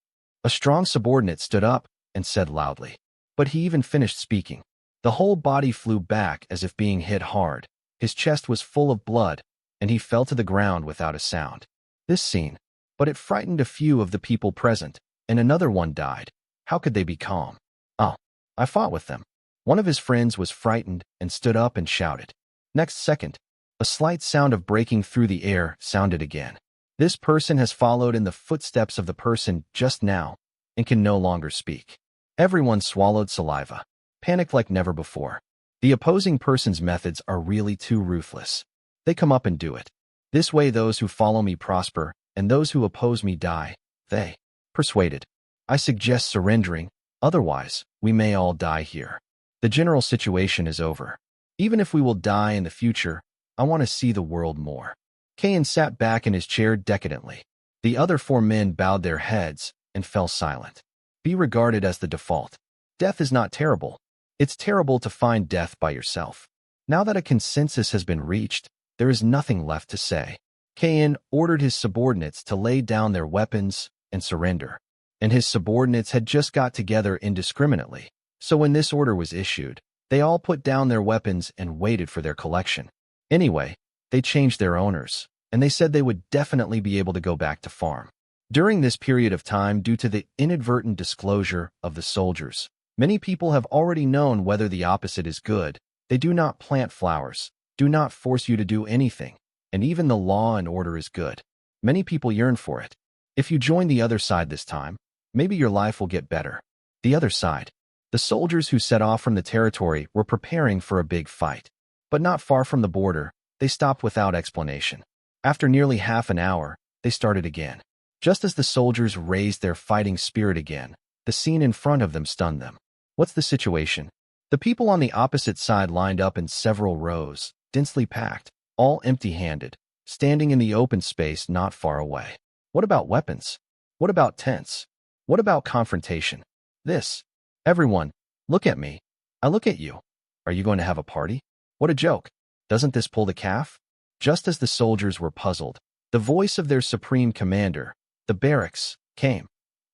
A strong subordinate stood up and said loudly. But he even finished speaking. The whole body flew back as if being hit hard. His chest was full of blood, and he fell to the ground without a sound. This scene, but it frightened a few of the people present, and another one died. How could they be calm? Oh, I fought with them. One of his friends was frightened and stood up and shouted. Next second, a slight sound of breaking through the air sounded again. This person has followed in the footsteps of the person just now and can no longer speak. Everyone swallowed saliva, panicked like never before. The opposing person's methods are really too ruthless. They come up and do it. This way those who follow me prosper, and those who oppose me die. They persuaded. I suggest surrendering, otherwise we may all die here. The general situation is over. Even if we will die in the future, I want to see the world more. Kayan sat back in his chair decadently. The other 4 men bowed their heads and fell silent. Be regarded as the default. Death is not terrible. It's terrible to find death by yourself. Now that a consensus has been reached, there is nothing left to say. Kayan ordered his subordinates to lay down their weapons and surrender. And his subordinates had just got together indiscriminately. So when this order was issued, they all put down their weapons and waited for their collection. Anyway, they changed their owners, and they said they would definitely be able to go back to farm. During this period of time, due to the inadvertent disclosure of the soldiers, many people have already known whether the opposite is good. They do not plant flowers, do not force you to do anything, and even the law and order is good. Many people yearn for it. If you join the other side this time, maybe your life will get better. The other side. The soldiers who set off from the territory were preparing for a big fight. But not far from the border, they stopped without explanation. After nearly half an hour, they started again. Just as the soldiers raised their fighting spirit again, the scene in front of them stunned them. What's the situation? The people on the opposite side lined up in several rows, densely packed, all empty-handed, standing in the open space not far away. What about weapons? What about tents? What about confrontation? This. Everyone, look at me. I look at you. Are you going to have a party? What a joke. Doesn't this pull the calf? Just as the soldiers were puzzled, the voice of their supreme commander, the barracks, came.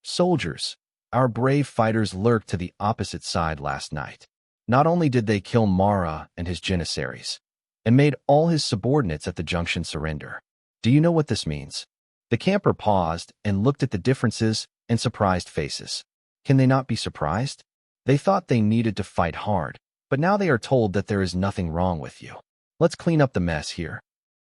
Soldiers, our brave fighters lurked to the opposite side last night. Not only did they kill Mara and his janissaries, and made all his subordinates at the junction surrender. Do you know what this means? The camper paused and looked at the differences and surprised faces. Can they not be surprised? They thought they needed to fight hard, but now they are told that there is nothing wrong with you. Let's clean up the mess here.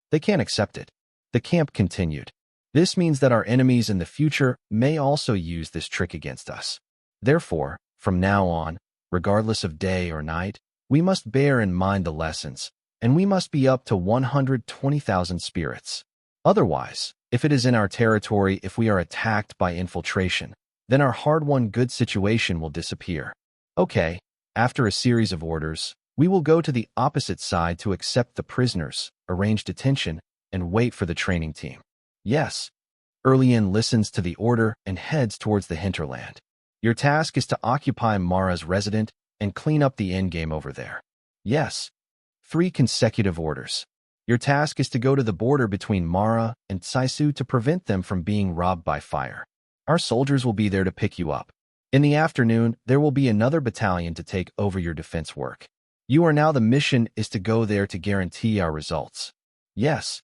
They can't accept it. The camp continued. This means that our enemies in the future may also use this trick against us. Therefore, from now on, regardless of day or night, we must bear in mind the lessons, and we must be up to 120,000 spirits. Otherwise, if it is in our territory, if we are attacked by infiltration, then our hard-won good situation will disappear. Okay, after a series of orders, we will go to the opposite side to accept the prisoners, arrange detention, and wait for the training team. Yes. Erlian listens to the order and heads towards the hinterland. Your task is to occupy Mara's residence and clean up the endgame over there. Yes. 3 consecutive orders. Your task is to go to the border between Mara and Saisu to prevent them from being robbed by fire. Our soldiers will be there to pick you up. In the afternoon, there will be another battalion to take over your defense work. You are now the mission is to go there to guarantee our results. Yes.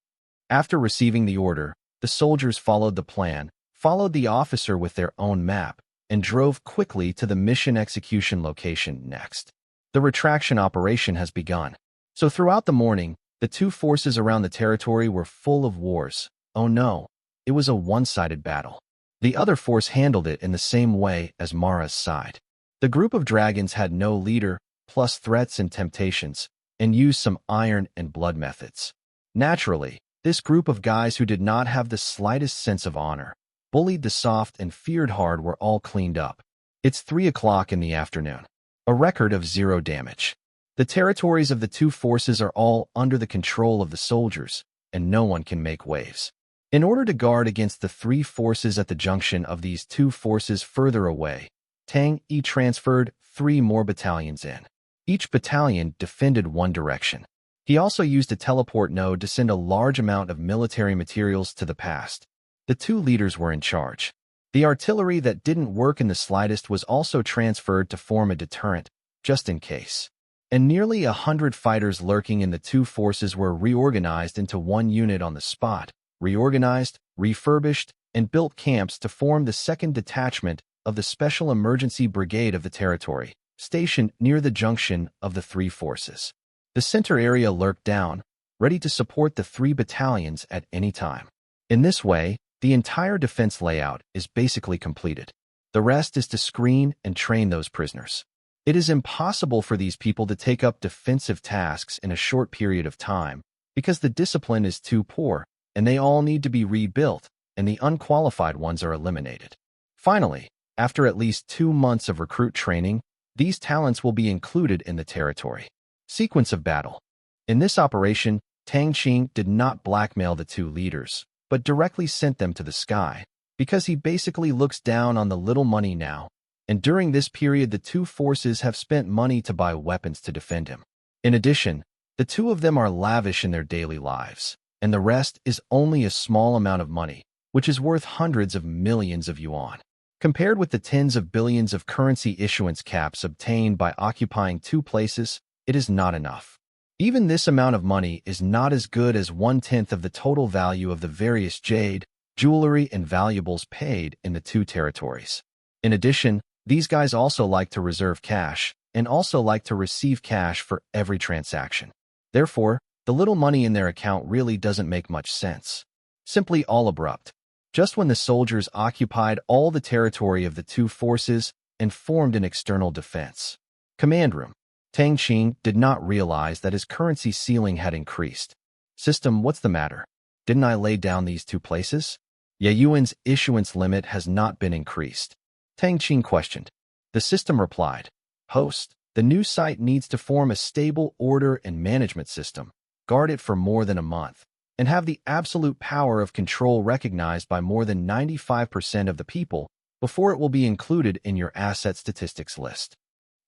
After receiving the order, the soldiers followed the plan, followed the officer with their own map, and drove quickly to the mission execution location next. The retraction operation has begun. So throughout the morning, the 2 forces around the territory were full of wars. Oh no. it was a one-sided battle. The other force handled it in the same way as Mara's side. The group of dragons had no leader, plus threats and temptations, and used some iron and blood methods. Naturally, this group of guys who did not have the slightest sense of honor, bullied the soft and feared hard, were all cleaned up. It's 3 o'clock in the afternoon. A record of 0 damage. The territories of the two forces are all under the control of the soldiers, and no one can make waves. In order to guard against the 3 forces at the junction of these 2 forces further away, Tang Yi transferred 3 more battalions in. Each battalion defended one direction. He also used a teleport node to send a large amount of military materials to the past. The 2 leaders were in charge. The artillery that didn't work in the slightest was also transferred to form a deterrent, just in case. And nearly 100 fighters lurking in the 2 forces were reorganized into one unit on the spot, reorganized, refurbished, and built camps to form the 2nd detachment of the Special Emergency Brigade of the territory, stationed near the junction of the 3 forces. The center area lurked down, ready to support the 3 battalions at any time. In this way, the entire defense layout is basically completed. The rest is to screen and train those prisoners. It is impossible for these people to take up defensive tasks in a short period of time because the discipline is too poor, and they all need to be rebuilt, and the unqualified ones are eliminated. Finally, after at least 2 months of recruit training, these talents will be included in the territory. Sequence of battle. In this operation, Tang Qing did not blackmail the 2 leaders, but directly sent them to the sky, because he basically looks down on the little money now, and during this period the 2 forces have spent money to buy weapons to defend him. In addition, the 2 of them are lavish in their daily lives, and the rest is only a small amount of money, which is worth hundreds of millions of yuan. Compared with the tens of billions of currency issuance caps obtained by occupying 2 places, it is not enough. Even this amount of money is not as good as 1/10 of the total value of the various jade, jewelry, and valuables paid in the 2 territories. In addition, these guys also like to reserve cash, and also like to receive cash for every transaction. Therefore, the little money in their account really doesn't make much sense. Simply all abrupt. Just when the soldiers occupied all the territory of the 2 forces and formed an external defense. Command room. Tang Qing did not realize that his currency ceiling had increased. System, what's the matter? Didn't I lay down these 2 places? Yuan's issuance limit has not been increased. Tang Qing questioned. The system replied, Host, the new site needs to form a stable order and management system, guard it for more than a month, and have the absolute power of control recognized by more than 95% of the people before it will be included in your asset statistics list.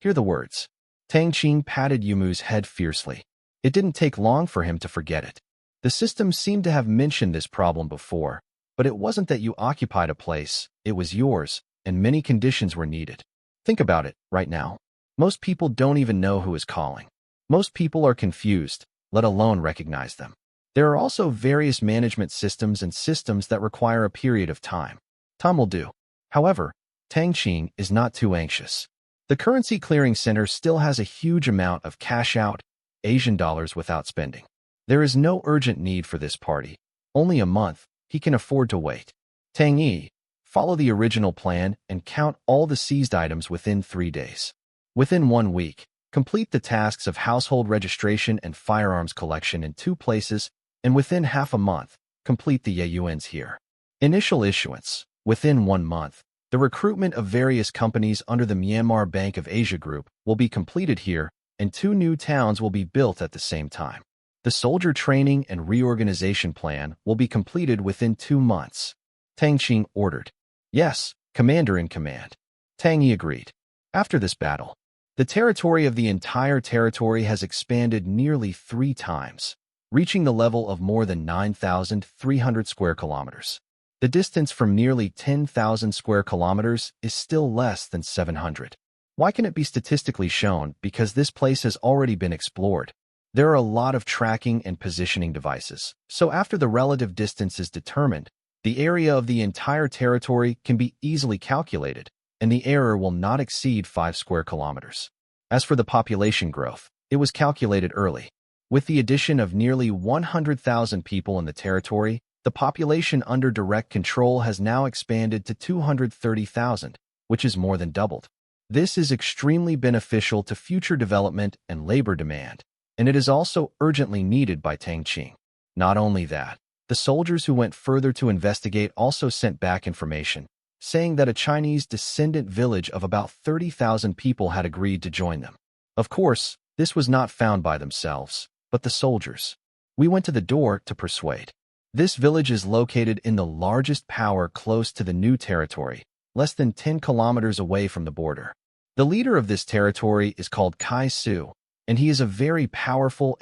Hear the words. Tang Qing patted Yumu's head fiercely. It didn't take long for him to forget it. The system seemed to have mentioned this problem before, but it wasn't that you occupied a place, it was yours, and many conditions were needed. Think about it, right now. Most people don't even know who is calling. Most people are confused, let alone recognize them. There are also various management systems and systems that require a period of time. Time will do. However, Tang Qing is not too anxious. The currency clearing center still has a huge amount of cash out, Asian dollars without spending. There is no urgent need for this party. Only a month, he can afford to wait. Tang Yi, follow the original plan and count all the seized items within 3 days. Within 1 week, complete the tasks of household registration and firearms collection in 2 places, and within half a month, complete the yuans here. Initial issuance, within 1 month. The recruitment of various companies under the Myanmar Bank of Asia Group will be completed here, and 2 new towns will be built at the same time. The soldier training and reorganization plan will be completed within 2 months. Tang Qing ordered. Yes, Commander in command. Tang Yi agreed. After this battle, the territory of the entire territory has expanded nearly 3 times, reaching the level of more than 9,300 square kilometers. The distance from nearly 10,000 square kilometers is still less than 700. Why can it be statistically shown? Because this place has already been explored. There are a lot of tracking and positioning devices, so after the relative distance is determined, the area of the entire territory can be easily calculated, and the area will not exceed 5 square kilometers. As for the population growth, it was calculated early. With the addition of nearly 100,000 people in the territory, The population under direct control has now expanded to 230,000, which is more than doubled. This is extremely beneficial to future development and labor demand, and it is also urgently needed by Tang Qing. Not only that, the soldiers who went further to investigate also sent back information, saying that a Chinese descendant village of about 30,000 people had agreed to join them. Of course, this was not found by themselves, but the soldiers. We went to the door to persuade. This village is located in the largest power close to the new territory, less than 10 kilometers away from the border. The leader of this territory is called Kai Su, and he is a very powerful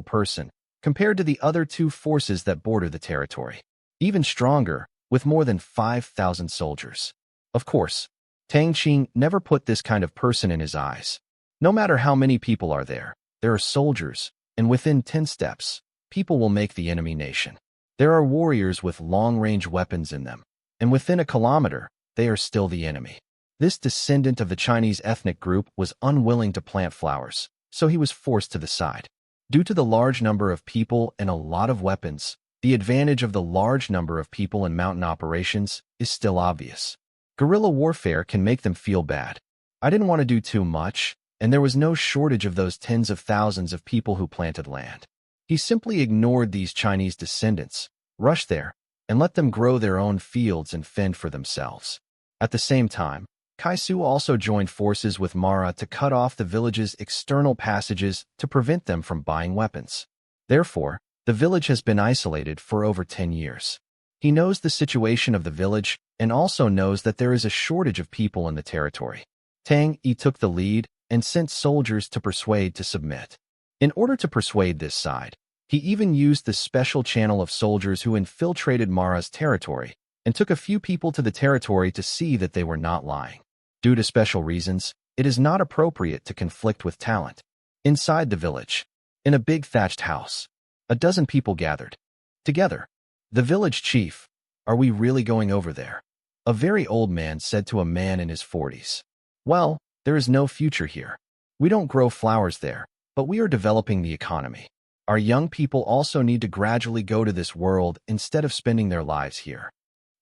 person compared to the other two forces that border the territory. Even stronger, with more than 5,000 soldiers. Of course, Tang Qing never put this kind of person in his eyes. No matter how many people are there are soldiers, and within 10 steps, people will make the enemy nation. There are warriors with long-range weapons in them, and within a kilometer, they are still the enemy. This descendant of the Chinese ethnic group was unwilling to plant flowers, so he was forced to the side. Due to the large number of people and a lot of weapons, the advantage of the large number of people in mountain operations is still obvious. Guerrilla warfare can make them feel bad. I didn't want to do too much, and there was no shortage of those tens of thousands of people who planted land. He simply ignored these Chinese descendants, rushed there, and let them grow their own fields and fend for themselves. At the same time, Kai Su also joined forces with Mara to cut off the village's external passages to prevent them from buying weapons. Therefore, the village has been isolated for over 10 years. He knows the situation of the village and also knows that there is a shortage of people in the territory. Tang Yi took the lead and sent soldiers to persuade to submit. In order to persuade this side, he even used the special channel of soldiers who infiltrated Mara's territory and took a few people to the territory to see that they were not lying. Due to special reasons, it is not appropriate to conflict with talent. Inside the village, in a big thatched house, a dozen people gathered together. The village chief, "Are we really going over there?" A very old man said to a man in his 40s. "Well, there is no future here. We don't grow flowers there, but we are developing the economy. Our young people also need to gradually go to this world instead of spending their lives here."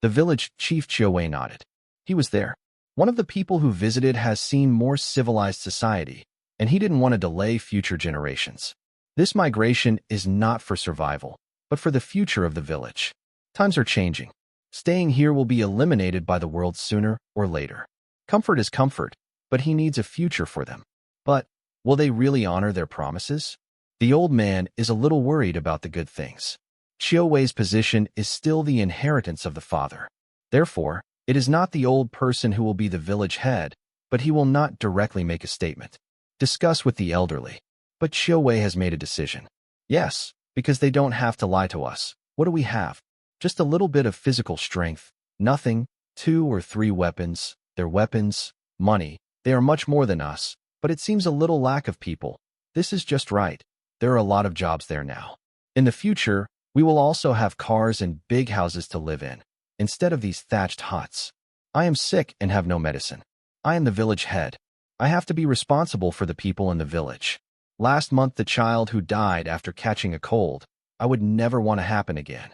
The village chief Chiu nodded. He was there. One of the people who visited has seen more civilized society, and he didn't want to delay future generations. This migration is not for survival, but for the future of the village. Times are changing. Staying here will be eliminated by the world sooner or later. Comfort is comfort, but he needs a future for them. But will they really honor their promises? The old man is a little worried about the good things. Chiu-wei's position is still the inheritance of the father. Therefore, it is not the old person who will be the village head, but he will not directly make a statement. Discuss with the elderly. But Chiu-wei has made a decision. Yes, because they don't have to lie to us. What do we have? Just a little bit of physical strength. Nothing. 2 or 3 weapons. Their weapons. Money. They are much more than us, but it seems a little lack of people. This is just right. There are a lot of jobs there now. In the future, we will also have cars and big houses to live in, instead of these thatched huts. I am sick and have no medicine. I am the village head. I have to be responsible for the people in the village. Last month, the child who died after catching a cold, I would never want to happen again.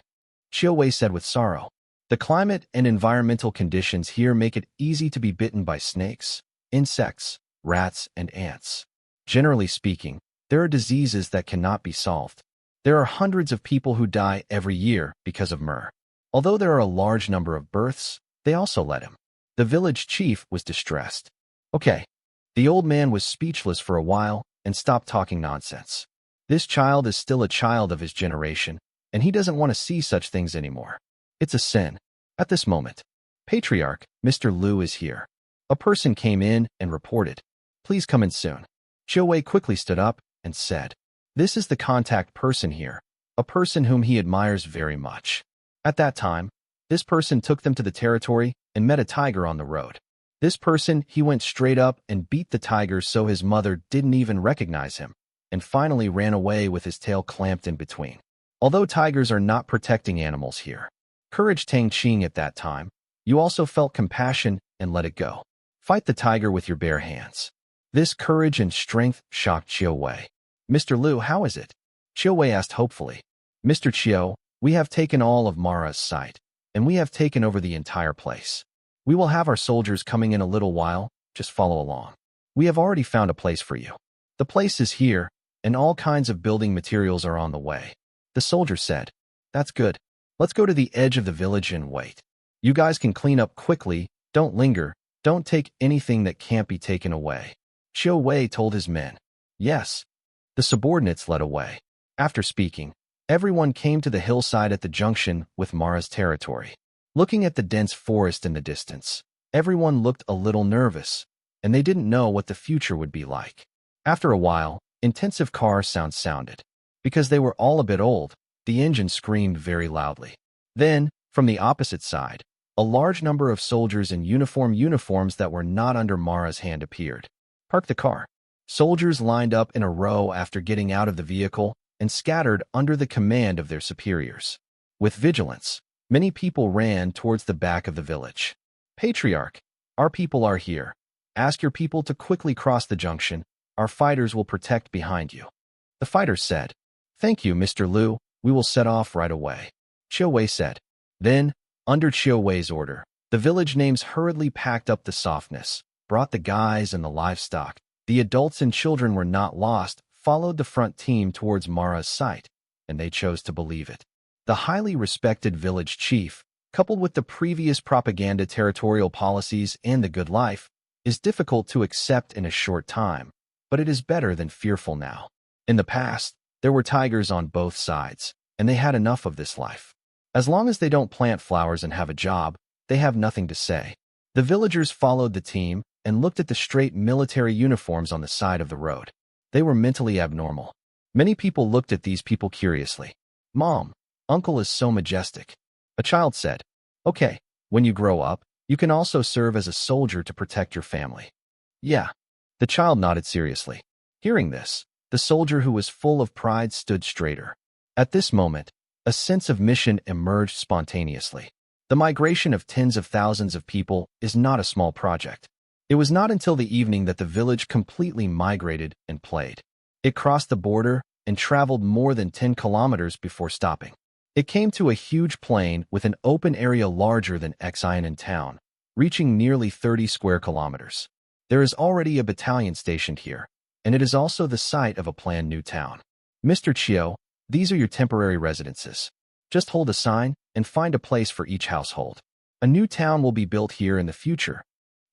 Chiu-wei said with sorrow. The climate and environmental conditions here make it easy to be bitten by snakes, insects, rats, and ants. Generally speaking, there are diseases that cannot be solved. There are hundreds of people who die every year because of myrrh. Although there are a large number of births, they also let him. The village chief was distressed. Okay. The old man was speechless for a while and stopped talking nonsense. This child is still a child of his generation, and he doesn't want to see such things anymore. It's a sin. At this moment, Patriarch, Mr. Liu is here. A person came in and reported. Please come in soon. Chiu-wei quickly stood up and said, "This is the contact person here, a person whom he admires very much." At that time, this person took them to the territory and met a tiger on the road. This person, he went straight up and beat the tiger so his mother didn't even recognize him, and finally ran away with his tail clamped in between. Although tigers are not protecting animals here, courage Tang Qing at that time, you also felt compassion and let it go. Fight the tiger with your bare hands. This courage and strength shocked Chiu-wei. "Mr. Liu, how is it?" Chiu-wei asked hopefully. "Mr. Chiu, We have taken all of Mara's site, and we have taken over the entire place. We will have our soldiers coming in a little while, just follow along. We have already found a place for you. The place is here, and all kinds of building materials are on the way. The soldier said, That's good. Let's go to the edge of the village and wait. You guys can clean up quickly, don't linger, don't take anything that can't be taken away. Xiao Wei told his men. Yes. The subordinates led away. After speaking, everyone came to the hillside at the junction with Mara's territory. Looking at the dense forest in the distance, everyone looked a little nervous, and they didn't know what the future would be like. After a while, intensive car sounds sounded. Because they were all a bit old, the engine screamed very loudly. Then, from the opposite side, a large number of soldiers in uniforms that were not under Mara's hand appeared. Park the car. Soldiers lined up in a row after getting out of the vehicle and scattered under the command of their superiors. With vigilance, many people ran towards the back of the village. Patriarch, our people are here. Ask your people to quickly cross the junction. Our fighters will protect behind you. The fighters said, Thank you, Mr. Liu. We will set off right away. Qiu Wei said. Then, under Qiu Wei's order, the village names hurriedly packed up the softness, brought the guys and the livestock. The adults and children were not lost, followed the front team towards Mara's site, and they chose to believe it. The highly respected village chief, coupled with the previous propaganda territorial policies and the good life, is difficult to accept in a short time, but it is better than fearful now. In the past, there were tigers on both sides, and they had enough of this life. As long as they don't plant flowers and have a job, they have nothing to say. The villagers followed the team and looked at the straight military uniforms on the side of the road. They were mentally abnormal. Many people looked at these people curiously. Mom, Uncle is so majestic. A child said, Okay, when you grow up, you can also serve as a soldier to protect your family. Yeah. The child nodded seriously. Hearing this, the soldier who was full of pride stood straighter. At this moment, a sense of mission emerged spontaneously. The migration of tens of thousands of people is not a small project. It was not until the evening that the village completely migrated and played. It crossed the border and traveled more than 10 kilometers before stopping. It came to a huge plain with an open area larger than Xianan town, reaching nearly 30 square kilometers. There is already a battalion stationed here, and it is also the site of a planned new town. Mr. Chiu, these are your temporary residences. Just hold a sign and find a place for each household. A new town will be built here in the future.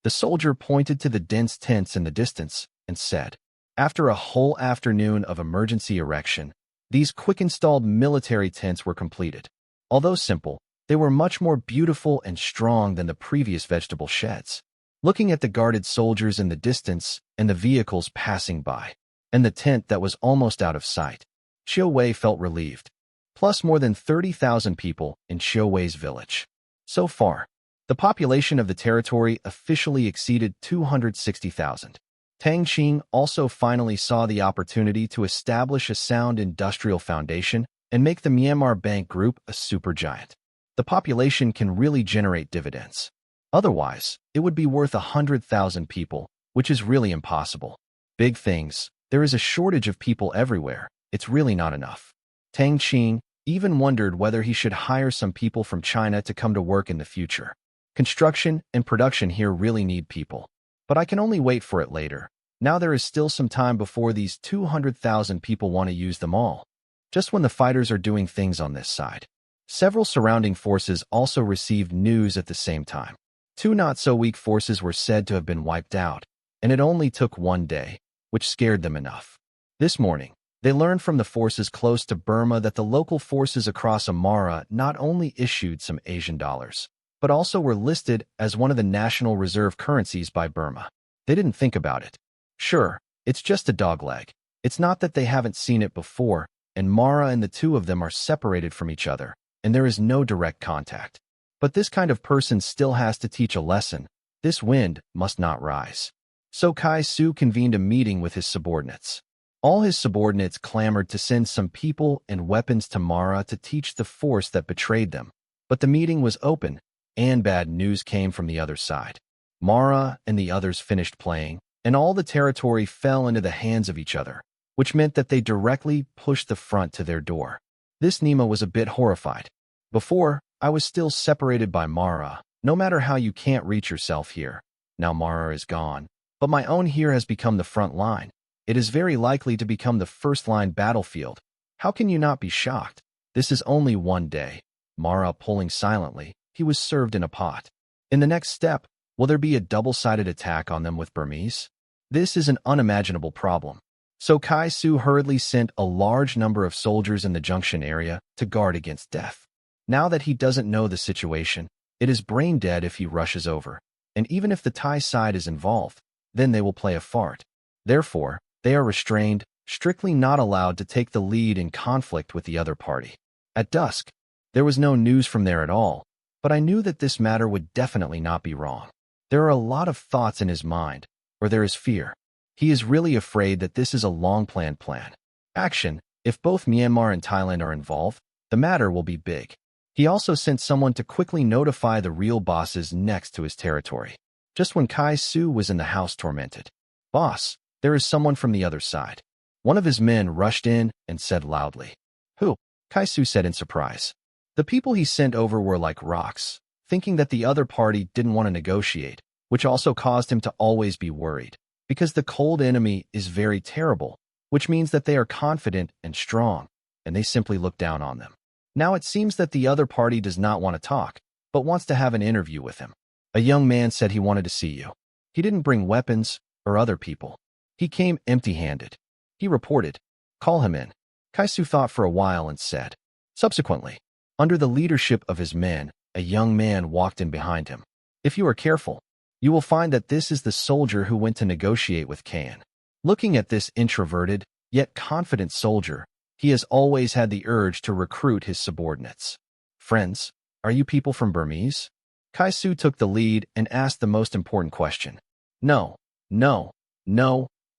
The soldier pointed to the dense tents in the distance and said, After a whole afternoon of emergency erection, these quick-installed military tents were completed. Although simple, they were much more beautiful and strong than the previous vegetable sheds. Looking at the guarded soldiers in the distance and the vehicles passing by, and the tent that was almost out of sight, Qiu Wei felt relieved. Plus more than 30,000 people in Qiu Wei's village. So far, the population of the territory officially exceeded 260,000. Tang Qing also finally saw the opportunity to establish a sound industrial foundation and make the Myanmar Bank Group a supergiant. The population can really generate dividends. Otherwise, it would be worth 100,000 people, which is really impossible. Big things. There is a shortage of people everywhere. It's really not enough. Tang Qing even wondered whether he should hire some people from China to come to work in the future. Construction and production here really need people. But I can only wait for it later. Now there is still some time before these 200,000 people want to use them all. Just when the fighters are doing things on this side. Several surrounding forces also received news at the same time. 2 not-so-weak forces were said to have been wiped out, and it only took 1 day, which scared them enough. This morning, they learned from the forces close to Burma that the local forces across Amara not only issued some Asian dollars, but also were listed as one of the national reserve currencies by Burma. They didn't think about it. Sure, it's just a dogleg. It's not that they haven't seen it before, and Mara and the two of them are separated from each other, and there is no direct contact. But this kind of person still has to teach a lesson. This wind must not rise. So Kai Su convened a meeting with his subordinates. All his subordinates clamored to send some people and weapons to Mara to teach the force that betrayed them. But the meeting was open, and bad news came from the other side. Mara and the others finished playing, and all the territory fell into the hands of each other, which meant that they directly pushed the front to their door. This Nima was a bit horrified. Before, I was still separated by Mara, no matter how you can't reach yourself here. Now Mara is gone, but my own here has become the front line. It is very likely to become the first-line battlefield. How can you not be shocked? This is only one day. Mara pulling silently, he was served in a pot. In the next step, will there be a double-sided attack on them with Burmese? This is an unimaginable problem. So Kai Su hurriedly sent a large number of soldiers in the junction area to guard against death. Now that he doesn't know the situation, it is brain dead if he rushes over. And even if the Thai side is involved, then they will play a fart. Therefore, they are restrained, strictly not allowed to take the lead in conflict with the other party. At dusk, there was no news from there at all, but I knew that this matter would definitely not be wrong. There are a lot of thoughts in his mind, or there is fear. He is really afraid that this is a long-planned plan. Action, if both Myanmar and Thailand are involved, the matter will be big. He also sent someone to quickly notify the real bosses next to his territory. Just when Kai Su was in the house tormented. "Boss, there is someone from the other side." One of his men rushed in and said loudly. "Who?" Kai Su said in surprise. The people he sent over were like rocks, thinking that the other party didn't want to negotiate, which also caused him to always be worried. Because the cold enemy is very terrible, which means that they are confident and strong, and they simply look down on them. Now it seems that the other party does not want to talk, but wants to have an interview with him. A young man said he wanted to see you. He didn't bring weapons or other people. He came empty-handed. He reported. "Call him in." Kai Su thought for a while and said. Subsequently, under the leadership of his men, a young man walked in behind him. If you are careful, you will find that this is the soldier who went to negotiate with Kan. Looking at this introverted, yet confident soldier, he has always had the urge to recruit his subordinates. "Friends, are you people from Burmese?" Kai Su took the lead and asked the most important question. No,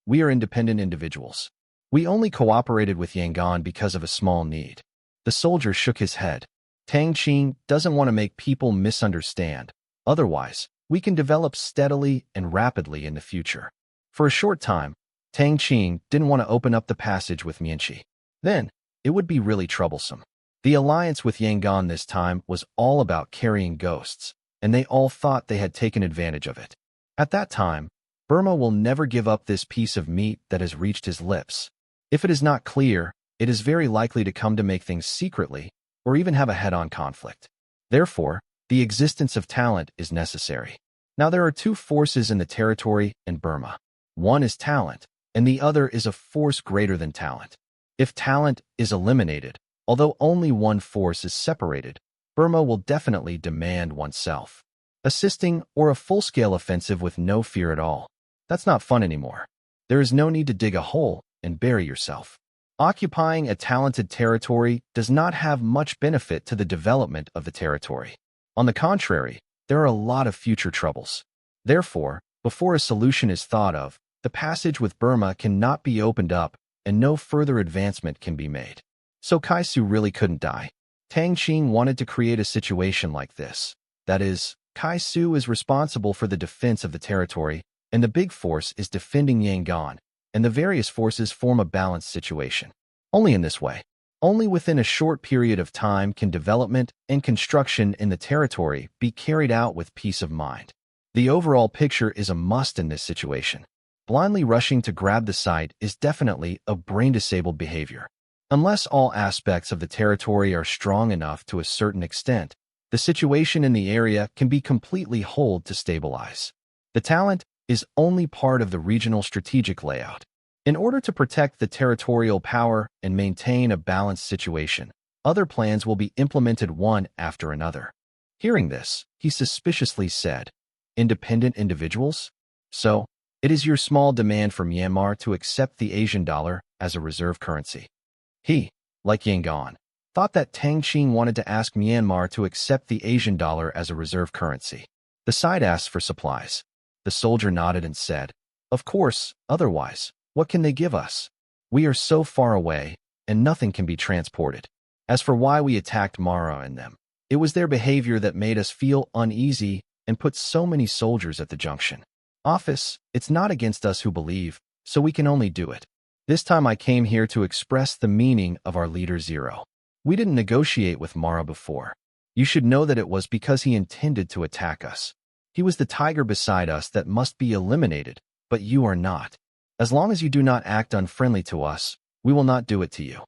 we are independent individuals. We only cooperated with Yangon because of a small need. The soldier shook his head. Tang Qing doesn't want to make people misunderstand. Otherwise, we can develop steadily and rapidly in the future. For a short time, Tang Qing didn't want to open up the passage with Mianchi. Then, it would be really troublesome. The alliance with Yangon this time was all about carrying ghosts, and they all thought they had taken advantage of it. At that time, Burma will never give up this piece of meat that has reached his lips. If it is not clear, it is very likely to come to make things secretly, or even have a head-on conflict. Therefore, the existence of talent is necessary. Now there are two forces in the territory in Burma. One is talent, and the other is a force greater than talent. If talent is eliminated, although only one force is separated, Burma will definitely demand oneself. Assisting or a full-scale offensive with no fear at all. That's not fun anymore. There is no need to dig a hole and bury yourself. Occupying a talented territory does not have much benefit to the development of the territory. On the contrary, there are a lot of future troubles. Therefore, before a solution is thought of, the passage with Burma cannot be opened up and no further advancement can be made. So Kai Su really couldn't die. Tang Qing wanted to create a situation like this. That is, Kai Su is responsible for the defense of the territory, and the big force is defending Yangon, and the various forces form a balanced situation. Only in this way. Only within a short period of time can development and construction in the territory be carried out with peace of mind. The overall picture is a must in this situation. Blindly rushing to grab the site is definitely a brain-disabled behavior. Unless all aspects of the territory are strong enough to a certain extent, the situation in the area can be completely held to stabilize. The talent is only part of the regional strategic layout. In order to protect the territorial power and maintain a balanced situation, other plans will be implemented one after another. Hearing this, he suspiciously said, "Independent individuals? So, it is your small demand for Myanmar to accept the Asian dollar as a reserve currency." He, like Yangon, thought that Tang Qing wanted to ask Myanmar to accept the Asian dollar as a reserve currency. The side asked for supplies. The soldier nodded and said, "Of course, otherwise, what can they give us? We are so far away, and nothing can be transported." As for why we attacked Mara and them, it was their behavior that made us feel uneasy and put so many soldiers at the junction. Office, it's not against us who believe, so we can only do it. This time I came here to express the meaning of our Leader Zero. We didn't negotiate with Mara before. You should know that it was because he intended to attack us. He was the tiger beside us that must be eliminated, but you are not. As long as you do not act unfriendly to us, we will not do it to you.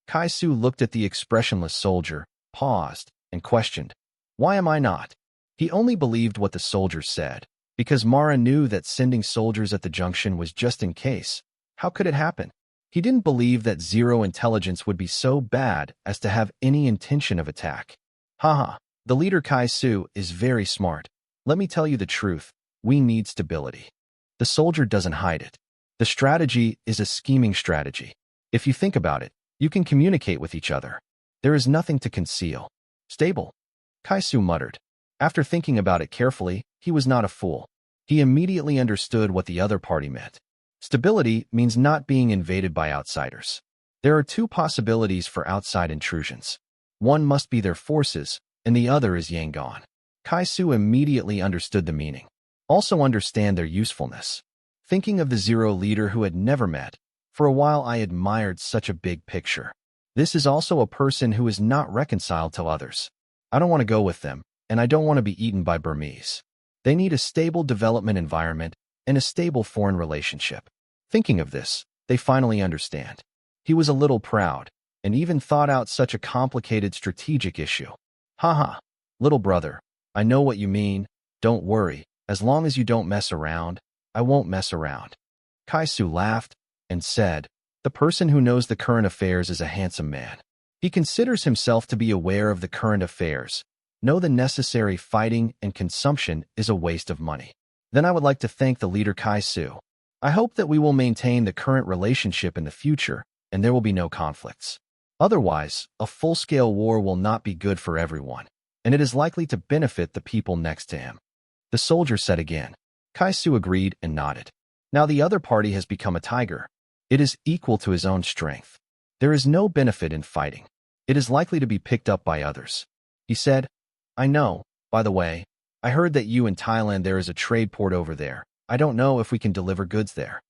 Kaisu looked at the expressionless soldier, paused, and questioned, "Why am I not?" He only believed what the soldier said, because Mara knew that sending soldiers at the junction was just in case. How could it happen? He didn't believe that zero intelligence would be so bad as to have any intention of attack. Haha, the leader Kaisu is very smart. Let me tell you the truth, we need stability. The soldier doesn't hide it. The strategy is a scheming strategy. If you think about it, you can communicate with each other. There is nothing to conceal. Stable, Kaisu muttered. After thinking about it carefully, he was not a fool. He immediately understood what the other party meant. Stability means not being invaded by outsiders. There are two possibilities for outside intrusions. One must be their forces, and the other is Yangon. Kaisu immediately understood the meaning. Also understand their usefulness. Thinking of the Zero leader who had never met, for a while I admired such a big picture. This is also a person who is not reconciled to others. I don't want to go with them, and I don't want to be eaten by Burmese. They need a stable development environment and a stable foreign relationship. Thinking of this, they finally understand. He was a little proud, and even thought out such a complicated strategic issue. Haha, little brother, I know what you mean. Don't worry, as long as you don't mess around, I won't mess around. Kaisu laughed and said, the person who knows the current affairs is a handsome man. He considers himself to be aware of the current affairs. Know the necessary fighting and consumption is a waste of money. Then I would like to thank the leader Kaisu. I hope that we will maintain the current relationship in the future, and there will be no conflicts. Otherwise, a full-scale war will not be good for everyone, and it is likely to benefit the people next to him. The soldier said again. Kaisu agreed and nodded. Now the other party has become a tiger. It is equal to his own strength. There is no benefit in fighting. It is likely to be picked up by others. He said, I know, by the way, I heard that you in Thailand there is a trade port over there. I don't know if we can deliver goods there.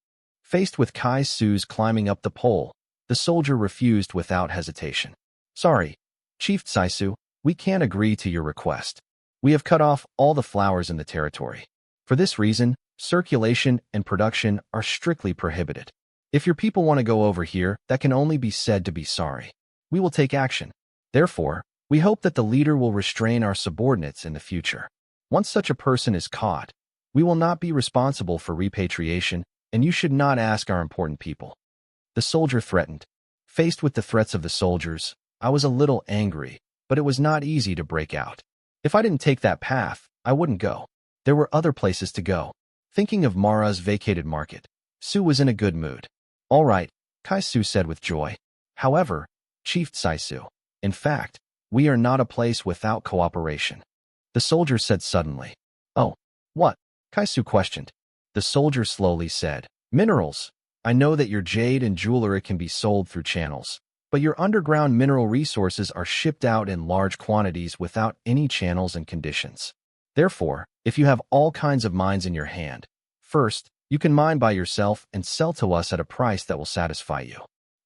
Faced with Kaisu's climbing up the pole, the soldier refused without hesitation. Sorry, Chief Saisu, we can't agree to your request. We have cut off all the flowers in the territory. For this reason, circulation and production are strictly prohibited. If your people want to go over here, that can only be said to be sorry. We will take action. Therefore, we hope that the leader will restrain our subordinates in the future. Once such a person is caught, we will not be responsible for repatriation, and you should not ask our important people. The soldier threatened. Faced with the threats of the soldiers, I was a little angry, but it was not easy to break out. If I didn't take that path, I wouldn't go. There were other places to go. Thinking of Mara's vacated market, Su was in a good mood. All right, Kaisu said with joy. However, Chief Saisu, in fact, we are not a place without cooperation. The soldier said suddenly. Oh, what? Kaisu questioned. The soldier slowly said, minerals. I know that your jade and jewelry can be sold through channels, but your underground mineral resources are shipped out in large quantities without any channels and conditions. Therefore, if you have all kinds of mines in your hand, first, you can mine by yourself and sell to us at a price that will satisfy you.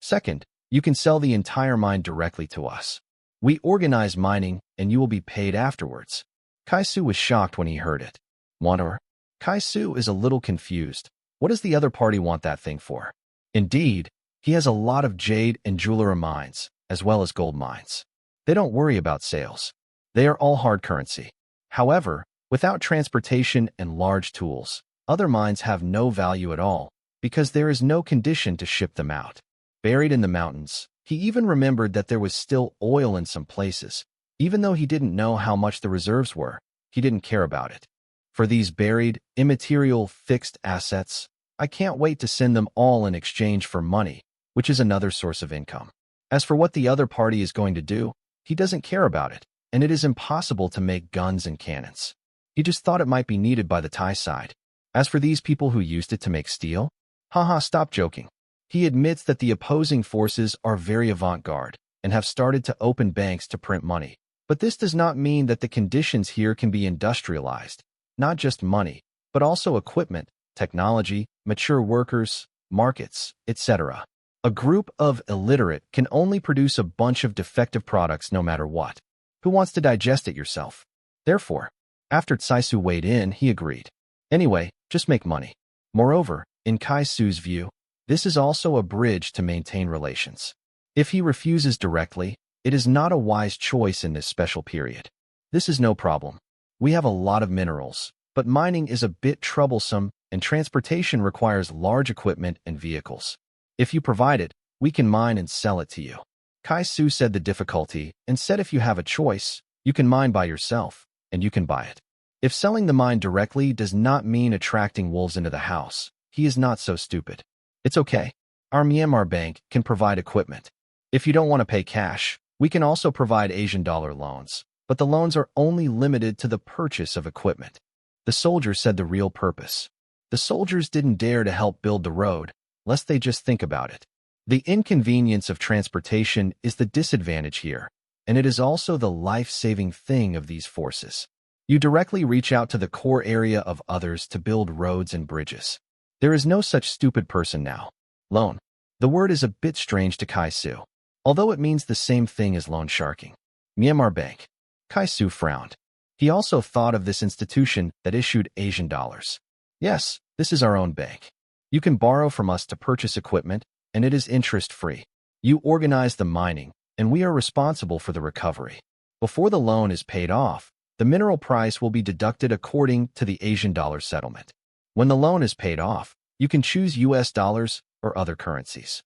Second, you can sell the entire mine directly to us. We organize mining, and you will be paid afterwards. Kaisu was shocked when he heard it. Wantor? Kaisu is a little confused. What does the other party want that thing for? Indeed, he has a lot of jade and jewelry mines, as well as gold mines. They don't worry about sales. They are all hard currency. However, without transportation and large tools, other mines have no value at all, because there is no condition to ship them out. Buried in the mountains, he even remembered that there was still oil in some places. Even though he didn't know how much the reserves were, he didn't care about it. For these buried, immaterial, fixed assets, I can't wait to send them all in exchange for money, which is another source of income. As for what the other party is going to do, he doesn't care about it, and it is impossible to make guns and cannons. He just thought it might be needed by the Thai side. As for these people who used it to make steel, haha, stop joking. He admits that the opposing forces are very avant-garde and have started to open banks to print money. But this does not mean that the conditions here can be industrialized, not just money, but also equipment, technology, mature workers, markets, etc. A group of illiterate can only produce a bunch of defective products no matter what. Who wants to digest it yourself? Therefore, after Tsai-Su weighed in, he agreed. Anyway, just make money. Moreover, in Kai-Su's view, this is also a bridge to maintain relations. If he refuses directly, it is not a wise choice in this special period. This is no problem. We have a lot of minerals, but mining is a bit troublesome and transportation requires large equipment and vehicles. If you provide it, we can mine and sell it to you. Kai-Su said the difficulty and said if you have a choice, you can mine by yourself, and you can buy it. If selling the mine directly does not mean attracting wolves into the house, he is not so stupid. It's okay. Our Myanmar bank can provide equipment. If you don't want to pay cash, we can also provide Asian dollar loans, but the loans are only limited to the purchase of equipment. The soldier said the real purpose. The soldiers didn't dare to help build the road, lest they just think about it. The inconvenience of transportation is the disadvantage here, and it is also the life-saving thing of these forces. You directly reach out to the core area of others to build roads and bridges. There is no such stupid person now. Loan. The word is a bit strange to Kai-Su, although it means the same thing as loan sharking. Myanmar Bank. Kai-Su frowned. He also thought of this institution that issued Asian dollars. Yes, this is our own bank. You can borrow from us to purchase equipment, and it is interest-free. You organize the mining, and we are responsible for the recovery. Before the loan is paid off, the mineral price will be deducted according to the Asian dollar settlement. When the loan is paid off, you can choose US dollars or other currencies.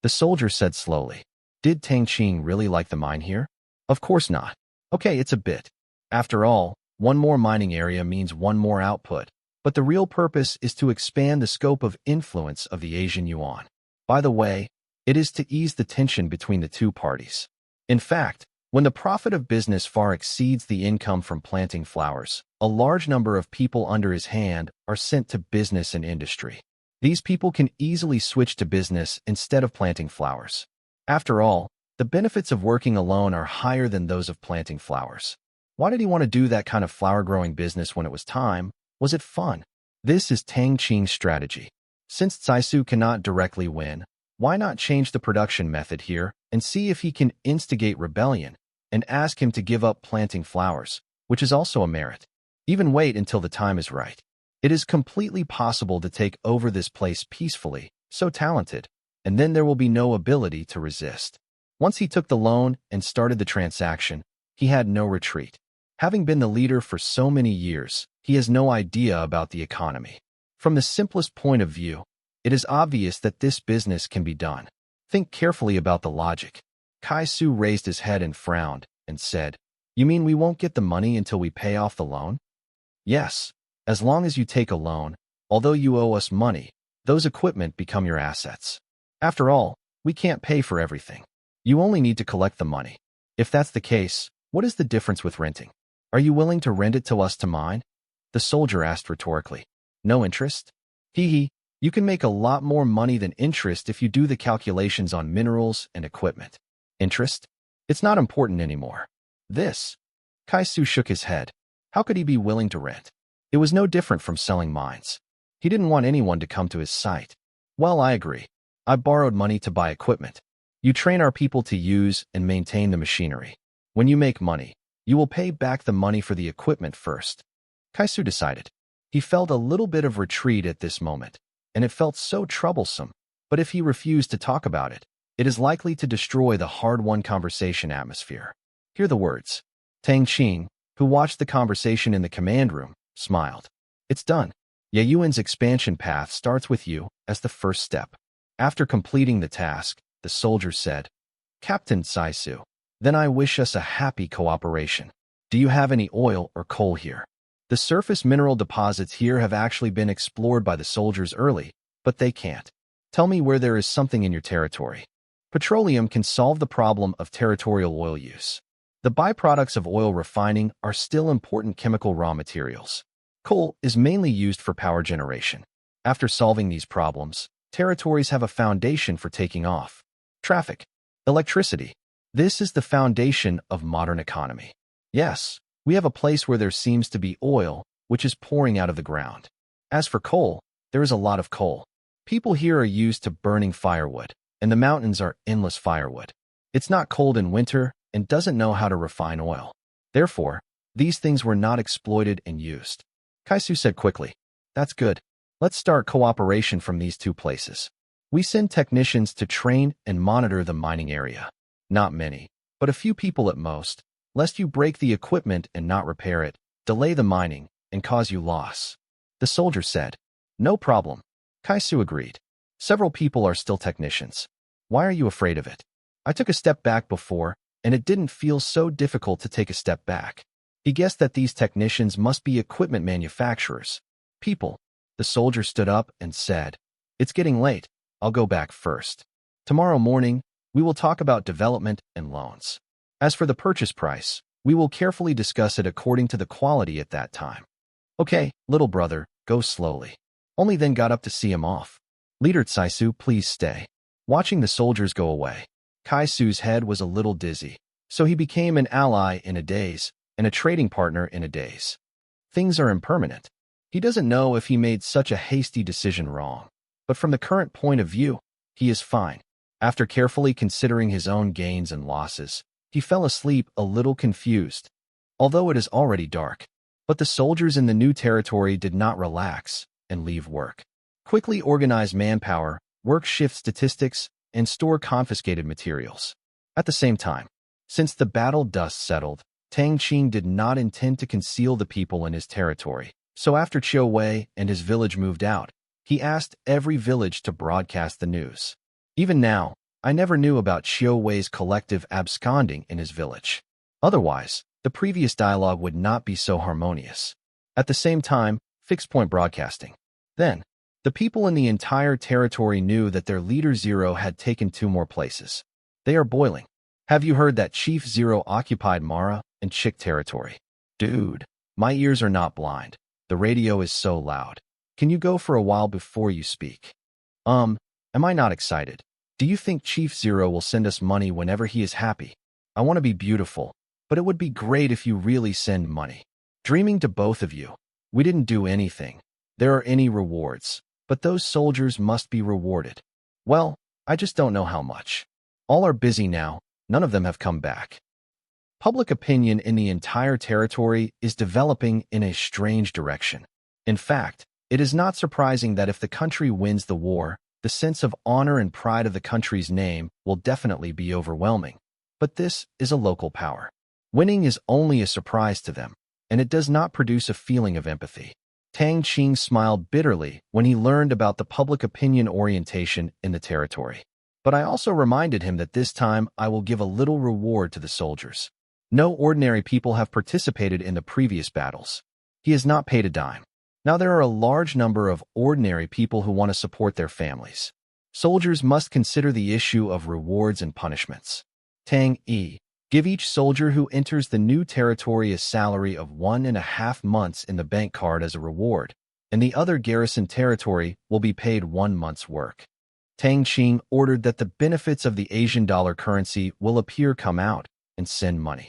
The soldier said slowly. Did Tang Qing really like the mine here? Of course not. Okay, it's a bit. After all, one more mining area means one more output, but the real purpose is to expand the scope of influence of the Asian yuan. By the way, it is to ease the tension between the two parties. In fact, when the profit of business far exceeds the income from planting flowers, a large number of people under his hand are sent to business and industry. These people can easily switch to business instead of planting flowers. After all, the benefits of working alone are higher than those of planting flowers. Why did he want to do that kind of flower-growing business when it was time? Was it fun? This is Tang Qing's strategy. Since Tsai-Su cannot directly win, why not change the production method here and see if he can instigate rebellion and ask him to give up planting flowers, which is also a merit. Even wait until the time is right. It is completely possible to take over this place peacefully, so talented, and then there will be no ability to resist. Once he took the loan and started the transaction, he had no retreat. Having been the leader for so many years, he has no idea about the economy. From the simplest point of view, it is obvious that this business can be done. Think carefully about the logic. Kai-Su raised his head and frowned, and said, You mean we won't get the money until we pay off the loan? Yes, as long as you take a loan, although you owe us money, those equipment become your assets. After all, we can't pay for everything. You only need to collect the money. If that's the case, what is the difference with renting? Are you willing to rent it to us to mine? The soldier asked rhetorically. No interest? Hee, you can make a lot more money than interest if you do the calculations on minerals and equipment. Interest? It's not important anymore. This? Kai-Su shook his head. How could he be willing to rent? It was no different from selling mines. He didn't want anyone to come to his site. Well, I agree. I borrowed money to buy equipment. You train our people to use and maintain the machinery. When you make money, you will pay back the money for the equipment first. Kai-Su decided. He felt a little bit of retreat at this moment, and it felt so troublesome, but if he refused to talk about it, it is likely to destroy the hard-won conversation atmosphere. Hear the words. Tang Qing, who watched the conversation in the command room, smiled. It's done. Yeyuan's expansion path starts with you as the first step. After completing the task, the soldier said, Captain Tsai-Su, then I wish us a happy cooperation. Do you have any oil or coal here? The surface mineral deposits here have actually been explored by the soldiers early, but they can't. Tell me where there is something in your territory. Petroleum can solve the problem of territorial oil use. The byproducts of oil refining are still important chemical raw materials. Coal is mainly used for power generation. After solving these problems, territories have a foundation for taking off. Traffic. Electricity. This is the foundation of modern economy. Yes, we have a place where there seems to be oil, which is pouring out of the ground. As for coal, there is a lot of coal. People here are used to burning firewood, and the mountains are endless firewood. It's not cold in winter and doesn't know how to refine oil. Therefore, these things were not exploited and used. Kaisu said quickly, "That's good. Let's start cooperation from these two places. We send technicians to train and monitor the mining area. Not many, but a few people at most, lest you break the equipment and not repair it, delay the mining, and cause you loss." The soldier said, "No problem." Kaisu agreed. "Several people are still technicians. Why are you afraid of it? I took a step back before, and it didn't feel so difficult to take a step back." He guessed that these technicians must be equipment manufacturers. "People." The soldier stood up and said, "It's getting late. I'll go back first. Tomorrow morning, we will talk about development and loans. As for the purchase price, we will carefully discuss it according to the quality at that time." "Okay, little brother, go slowly." Only then got up to see him off. "Leader Tsaisu, please stay." Watching the soldiers go away, Kaisu's head was a little dizzy, so he became an ally in a daze and a trading partner in a daze. Things are impermanent. He doesn't know if he made such a hasty decision wrong, but from the current point of view, he is fine. After carefully considering his own gains and losses, he fell asleep a little confused, although it is already dark. But the soldiers in the new territory did not relax and leave work. Quickly organize manpower, work shift statistics, and store confiscated materials. At the same time, since the battle dust settled, Tang Qing did not intend to conceal the people in his territory. So after Chiu Wei and his village moved out, he asked every village to broadcast the news. Even now, I never knew about Chiu Wei's collective absconding in his village. Otherwise, the previous dialogue would not be so harmonious. At the same time, fixed point broadcasting. Then, the people in the entire territory knew that their leader Zero had taken 2 more places. They are boiling. "Have you heard that Chief Zero occupied Mara and Chick territory?" "Dude, my ears are not blind. The radio is so loud. Can you go for a while before you speak?" Am I not excited? Do you think Chief Zero will send us money whenever he is happy? I want to be beautiful, but it would be great if you really send money. Dreaming to both of you. We didn't do anything. There are any rewards, but those soldiers must be rewarded. Well, I just don't know how much. All are busy now. None of them have come back. Public opinion in the entire territory is developing in a strange direction. In fact, it is not surprising that if the country wins the war, the sense of honor and pride of the country's name will definitely be overwhelming. But this is a local power. Winning is only a surprise to them, and it does not produce a feeling of empathy. Tang Qing smiled bitterly when he learned about the public opinion orientation in the territory. But I also reminded him that this time I will give a little reward to the soldiers. No ordinary people have participated in the previous battles. He has not paid a dime. Now there are a large number of ordinary people who want to support their families. Soldiers must consider the issue of rewards and punishments. Tang E. Give each soldier who enters the new territory a salary of 1.5 months in the bank card as a reward, and the other garrison territory will be paid 1 month's work. Tang Qing ordered that the benefits of the Asian dollar currency will appear come out and send money.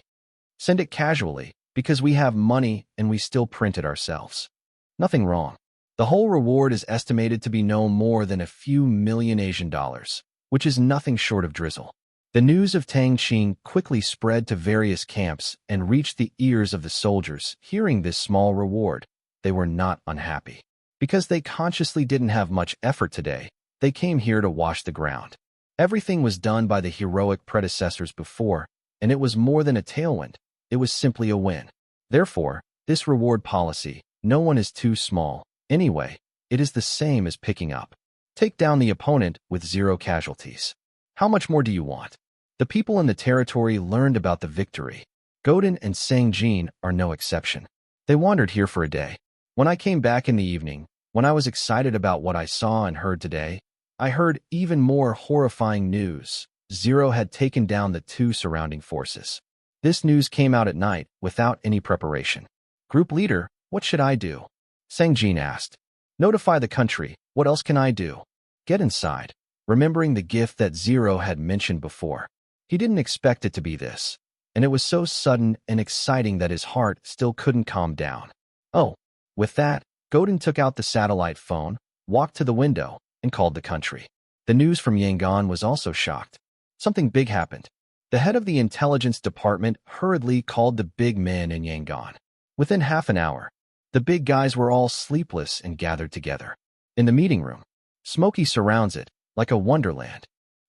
Send it casually, because we have money and we still print it ourselves. Nothing wrong. The whole reward is estimated to be no more than a few million Asian dollars, which is nothing short of drizzle. The news of Tang Qing quickly spread to various camps and reached the ears of the soldiers. Hearing this small reward, they were not unhappy. Because they consciously didn't have much effort today, they came here to wash the ground. Everything was done by the heroic predecessors before, and it was more than a tailwind. It was simply a win. Therefore, this reward policy, no one is too small. Anyway, it is the same as picking up. Take down the opponent with 0 casualties. How much more do you want? The people in the territory learned about the victory. Godin and Sangjin are no exception. They wandered here for a day. When I came back in the evening, when I was excited about what I saw and heard today, I heard even more horrifying news. Zero had taken down the 2 surrounding forces. This news came out at night without any preparation. Group leader, what should I do? Sangjin asked. Notify the country. What else can I do? Get inside. Remembering the gift that Zero had mentioned before. He didn't expect it to be this, and it was so sudden and exciting that his heart still couldn't calm down. Oh, with that, Godin took out the satellite phone, walked to the window, and called the country. The news from Yangon was also shocked. Something big happened. The head of the intelligence department hurriedly called the big men in Yangon. Within half an hour, the big guys were all sleepless and gathered together. In the meeting room, Smokey surrounds it, like a wonderland.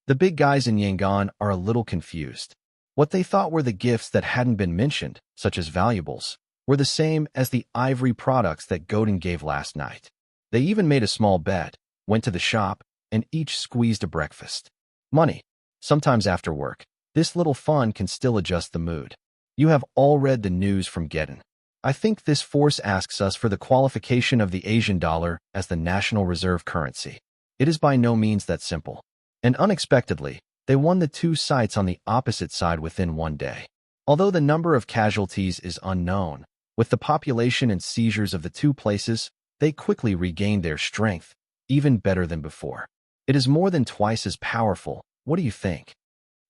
The big guys in Yangon are a little confused. What they thought were the gifts that hadn't been mentioned, such as valuables, were the same as the ivory products that Godin gave last night. They even made a small bet, went to the shop, and each squeezed a breakfast. Money. Sometimes after work, this little fun can still adjust the mood. You have all read the news from Godin. I think this force asks us for the qualification of the Asian dollar as the national reserve currency. It is by no means that simple. And unexpectedly, they won the two sites on the opposite side within one day. Although the number of casualties is unknown, with the population and seizures of the two places, they quickly regained their strength, even better than before. It is more than twice as powerful. What do you think?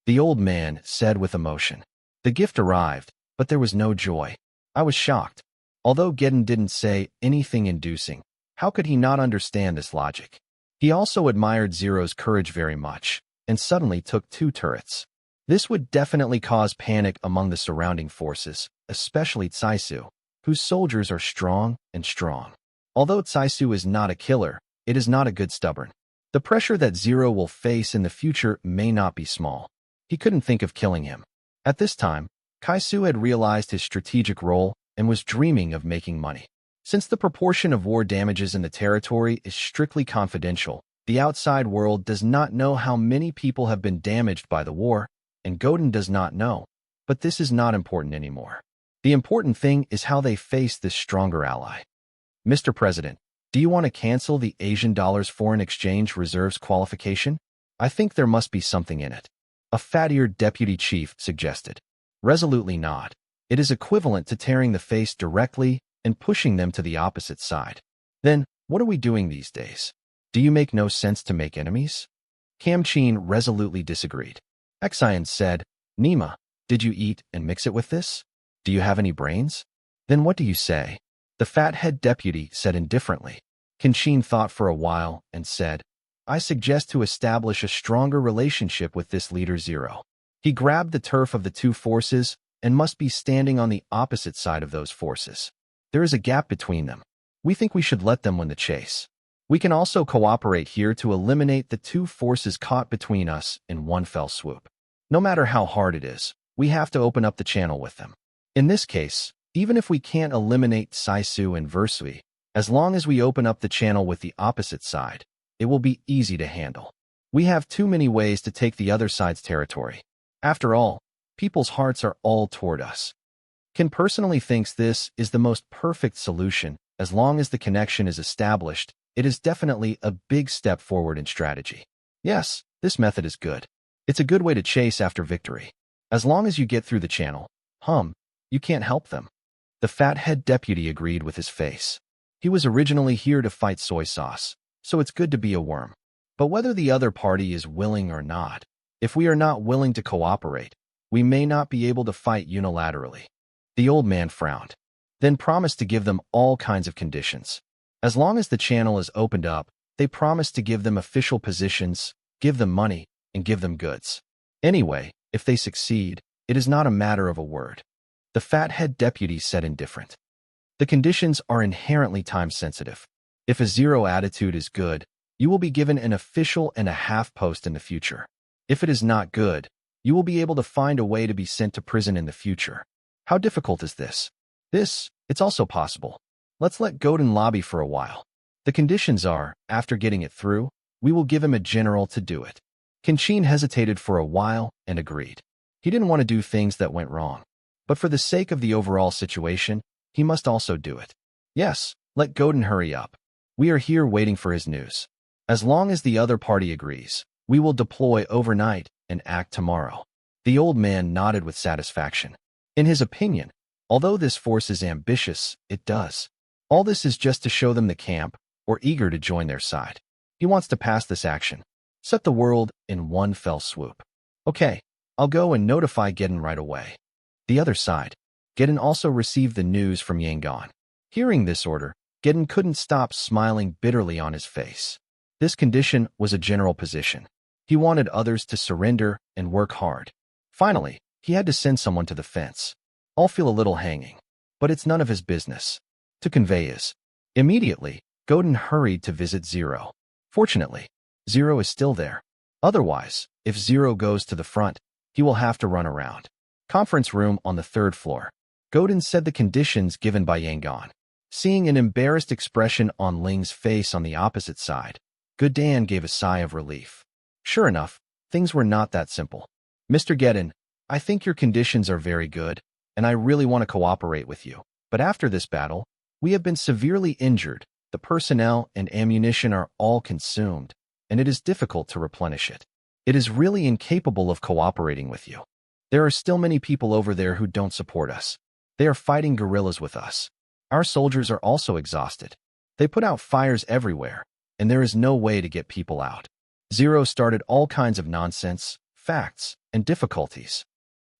The old man said with emotion. The gift arrived, but there was no joy. I was shocked. Although Godin didn't say anything inducing, how could he not understand this logic? He also admired Zero's courage very much, and suddenly took two turrets. This would definitely cause panic among the surrounding forces, especially Tsaisu, whose soldiers are strong and strong. Although Tsaisu is not a killer, it is not a good stubborn. The pressure that Zero will face in the future may not be small. He couldn't think of killing him. At this time, Kaisu had realized his strategic role and was dreaming of making money. Since the proportion of war damages in the territory is strictly confidential, the outside world does not know how many people have been damaged by the war, and Godin does not know. But this is not important anymore. The important thing is how they face this stronger ally. Mr. President, do you want to cancel the Asian dollar's foreign exchange reserves qualification? I think there must be something in it. A fat-eared deputy chief suggested. Resolutely not. It is equivalent to tearing the face directly and pushing them to the opposite side. Then, what are we doing these days? Do you make no sense to make enemies? Tang Qing resolutely disagreed. Xian said, Nima, did you eat and mix it with this? Do you have any brains? Then what do you say? The fat head deputy said indifferently. Tang Qing thought for a while and said, I suggest to establish a stronger relationship with this leader Zero. He grabbed the turf of the two forces and must be standing on the opposite side of those forces. There is a gap between them. We think we should let them win the chase. We can also cooperate here to eliminate the two forces caught between us in one fell swoop. No matter how hard it is, we have to open up the channel with them. In this case, even if we can't eliminate Saisu and Versui, as long as we open up the channel with the opposite side, it will be easy to handle. We have too many ways to take the other side's territory. After all, people's hearts are all toward us. Ken personally thinks this is the most perfect solution. As long as the connection is established, it is definitely a big step forward in strategy. Yes, this method is good. It's a good way to chase after victory. As long as you get through the channel, you can't help them. The fat head deputy agreed with his face. He was originally here to fight soy sauce, so it's good to be a worm. But whether the other party is willing or not, if we are not willing to cooperate, we may not be able to fight unilaterally. The old man frowned, then promised to give them all kinds of conditions. As long as the channel is opened up, they promised to give them official positions, give them money, and give them goods. Anyway, if they succeed, it is not a matter of a word. The fat head deputy said indifferent. The conditions are inherently time-sensitive. If a Zero attitude is good, you will be given an official and a half post in the future. If it is not good, you will be able to find a way to be sent to prison in the future. How difficult is this? It's also possible. Let's let Godin lobby for a while. The conditions are, after getting it through, we will give him a general to do it. Tang Qing hesitated for a while and agreed. He didn't want to do things that went wrong. But for the sake of the overall situation, he must also do it. Yes, let Godin hurry up. We are here waiting for his news. As long as the other party agrees, we will deploy overnight and act tomorrow. The old man nodded with satisfaction. In his opinion, although this force is ambitious, it does. All this is just to show them the camp, or eager to join their side. He wants to pass this action. Set the world in one fell swoop. Okay, I'll go and notify Godin right away. The other side, Godin also received the news from Yangon. Hearing this order, Godin couldn't stop smiling bitterly on his face. This condition was a general position. He wanted others to surrender and work hard. Finally, he had to send someone to the fence. I'll feel a little hanging, but it's none of his business. To convey his. Immediately, Godin hurried to visit Zero. Fortunately, Zero is still there. Otherwise, if Zero goes to the front, he will have to run around. Conference room on the 3rd floor. Godin said the conditions given by Yangon. Seeing an embarrassed expression on Ling's face on the opposite side, Godin gave a sigh of relief. Sure enough, things were not that simple. Mr. Godin, I think your conditions are very good, and I really want to cooperate with you. But after this battle, we have been severely injured, the personnel and ammunition are all consumed, and it is difficult to replenish it. It is really incapable of cooperating with you. There are still many people over there who don't support us. They are fighting guerrillas with us. Our soldiers are also exhausted. They put out fires everywhere, and there is no way to get people out. Zero started all kinds of nonsense, facts, and difficulties.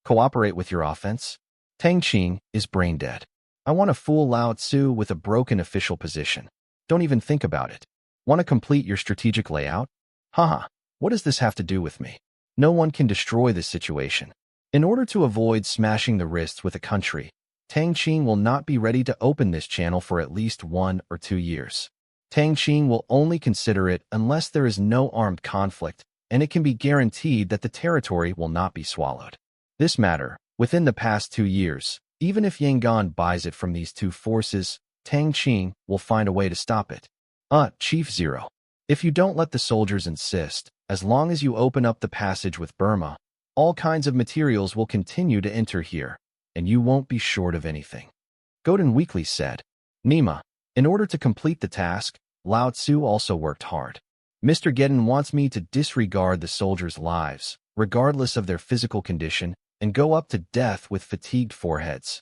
Cooperate with your offense? Tang Qing is brain dead. I want to fool Lao Tzu with a broken official position. Don't even think about it. Want to complete your strategic layout? Haha, what does this have to do with me? No one can destroy this situation. In order to avoid smashing the wrists with a country, Tang Qing will not be ready to open this channel for at least 1 or 2 years. Tang Qing will only consider it unless there is no armed conflict, and it can be guaranteed that the territory will not be swallowed. This matter, within the past 2 years, even if Yangon buys it from these two forces, Tang Qing will find a way to stop it. Chief Zero. If you don't let the soldiers insist, as long as you open up the passage with Burma, all kinds of materials will continue to enter here, and you won't be short of anything. Godin weakly said. Nima, in order to complete the task, Lao Tzu also worked hard. Mr. Godin wants me to disregard the soldiers' lives, regardless of their physical condition, and go up to death with fatigued foreheads.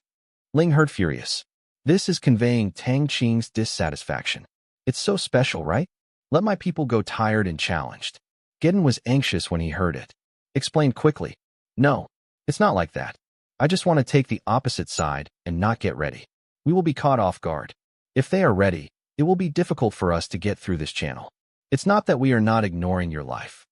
Ling heard furious. This is conveying Tang Qing's dissatisfaction. It's so special, right? Let my people go tired and challenged. Godin was anxious when he heard it. Explained quickly. No, it's not like that. I just want to take the opposite side and not get ready. We will be caught off guard. If they are ready, it will be difficult for us to get through this channel. It's not that we are not ignoring your life.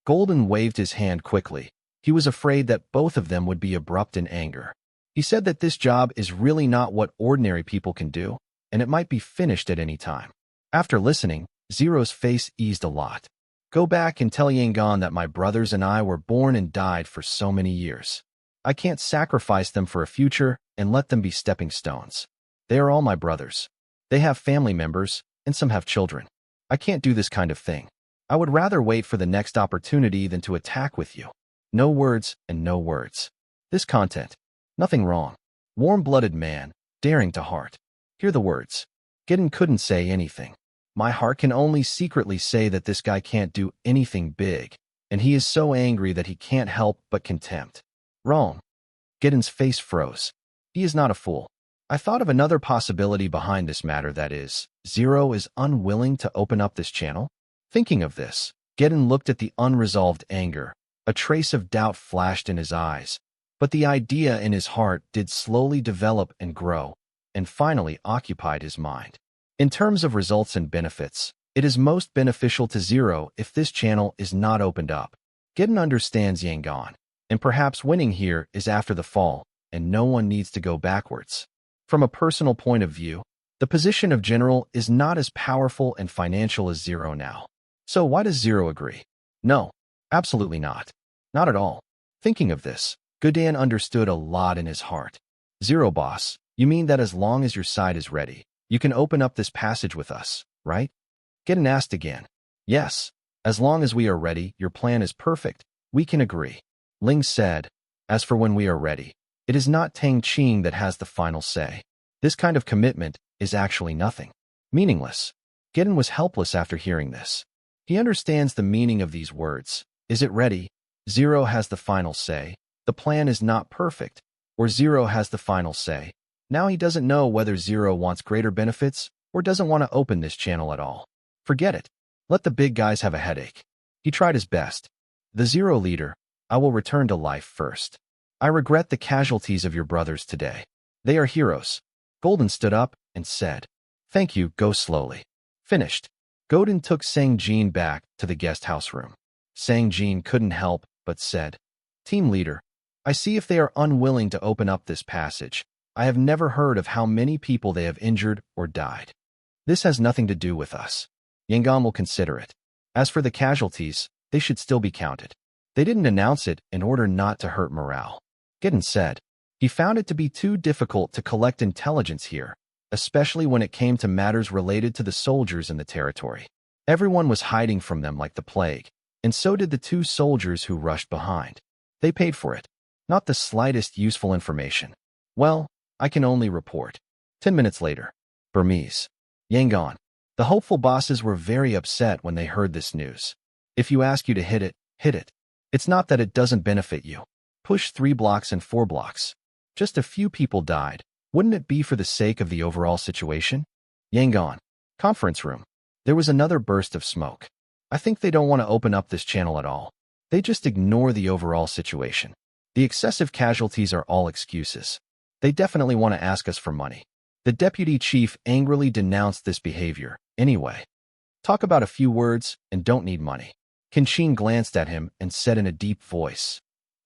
Golden waved his hand quickly. He was afraid that both of them would be abrupt in anger. He said that this job is really not what ordinary people can do, and it might be finished at any time. After listening, Zero's face eased a lot. Go back and tell Yangon that my brothers and I were born and died for so many years. I can't sacrifice them for a future and let them be stepping stones. They are all my brothers. They have family members, and some have children. I can't do this kind of thing. I would rather wait for the next opportunity than to attack with you. No words and no words. This content. Nothing wrong. Warm-blooded man, daring to heart. Hear the words. Godin couldn't say anything. My heart can only secretly say that this guy can't do anything big, and he is so angry that he can't help but contempt. Wrong. Godin's face froze. He is not a fool. I thought of another possibility behind this matter, that is, Zero is unwilling to open up this channel. Thinking of this, Godin looked at the unresolved anger. A trace of doubt flashed in his eyes, but the idea in his heart did slowly develop and grow, and finally occupied his mind. In terms of results and benefits, it is most beneficial to Zero if this channel is not opened up. Godin understands Yangon, and perhaps winning here is after the fall, and no one needs to go backwards. From a personal point of view, the position of general is not as powerful and financial as Zero now. So why does Zero agree? No, absolutely not. Not at all. Thinking of this, Godin understood a lot in his heart. Zero boss, you mean that as long as your side is ready, you can open up this passage with us, right? Godin asked again. Yes, as long as we are ready, your plan is perfect. We can agree. Ling said. As for when we are ready, it is not Tang Qing that has the final say. This kind of commitment is actually nothing. Meaningless. Godin was helpless after hearing this. He understands the meaning of these words. Is it ready? Zero has the final say. The plan is not perfect. Or Zero has the final say. Now he doesn't know whether Zero wants greater benefits or doesn't want to open this channel at all. Forget it. Let the big guys have a headache. He tried his best. The Zero leader, I will return to life first. I regret the casualties of your brothers today. They are heroes. Golden stood up and said, Thank you, go slowly. Finished. Godin took Sang Jin back to the guest house room. Sang Jin couldn't help but said, "Team leader, I see if they are unwilling to open up this passage. I have never heard of how many people they have injured or died. This has nothing to do with us. Yangon will consider it. As for the casualties, they should still be counted. They didn't announce it in order not to hurt morale." Godin said. He found it to be too difficult to collect intelligence here, especially when it came to matters related to the soldiers in the territory. Everyone was hiding from them like the plague, and so did the two soldiers who rushed behind. They paid for it. Not the slightest useful information. Well, I can only report. 10 minutes later. Burmese. Yangon. The hopeful bosses were very upset when they heard this news. If you ask you to hit it, hit it. It's not that it doesn't benefit you. Push 3 blocks and 4 blocks. Just a few people died. Wouldn't it be for the sake of the overall situation? Yangon. Conference room. There was another burst of smoke. I think they don't want to open up this channel at all. They just ignore the overall situation. The excessive casualties are all excuses. They definitely want to ask us for money. The deputy chief angrily denounced this behavior. Anyway, talk about a few words and don't need money. Qin glanced at him and said in a deep voice,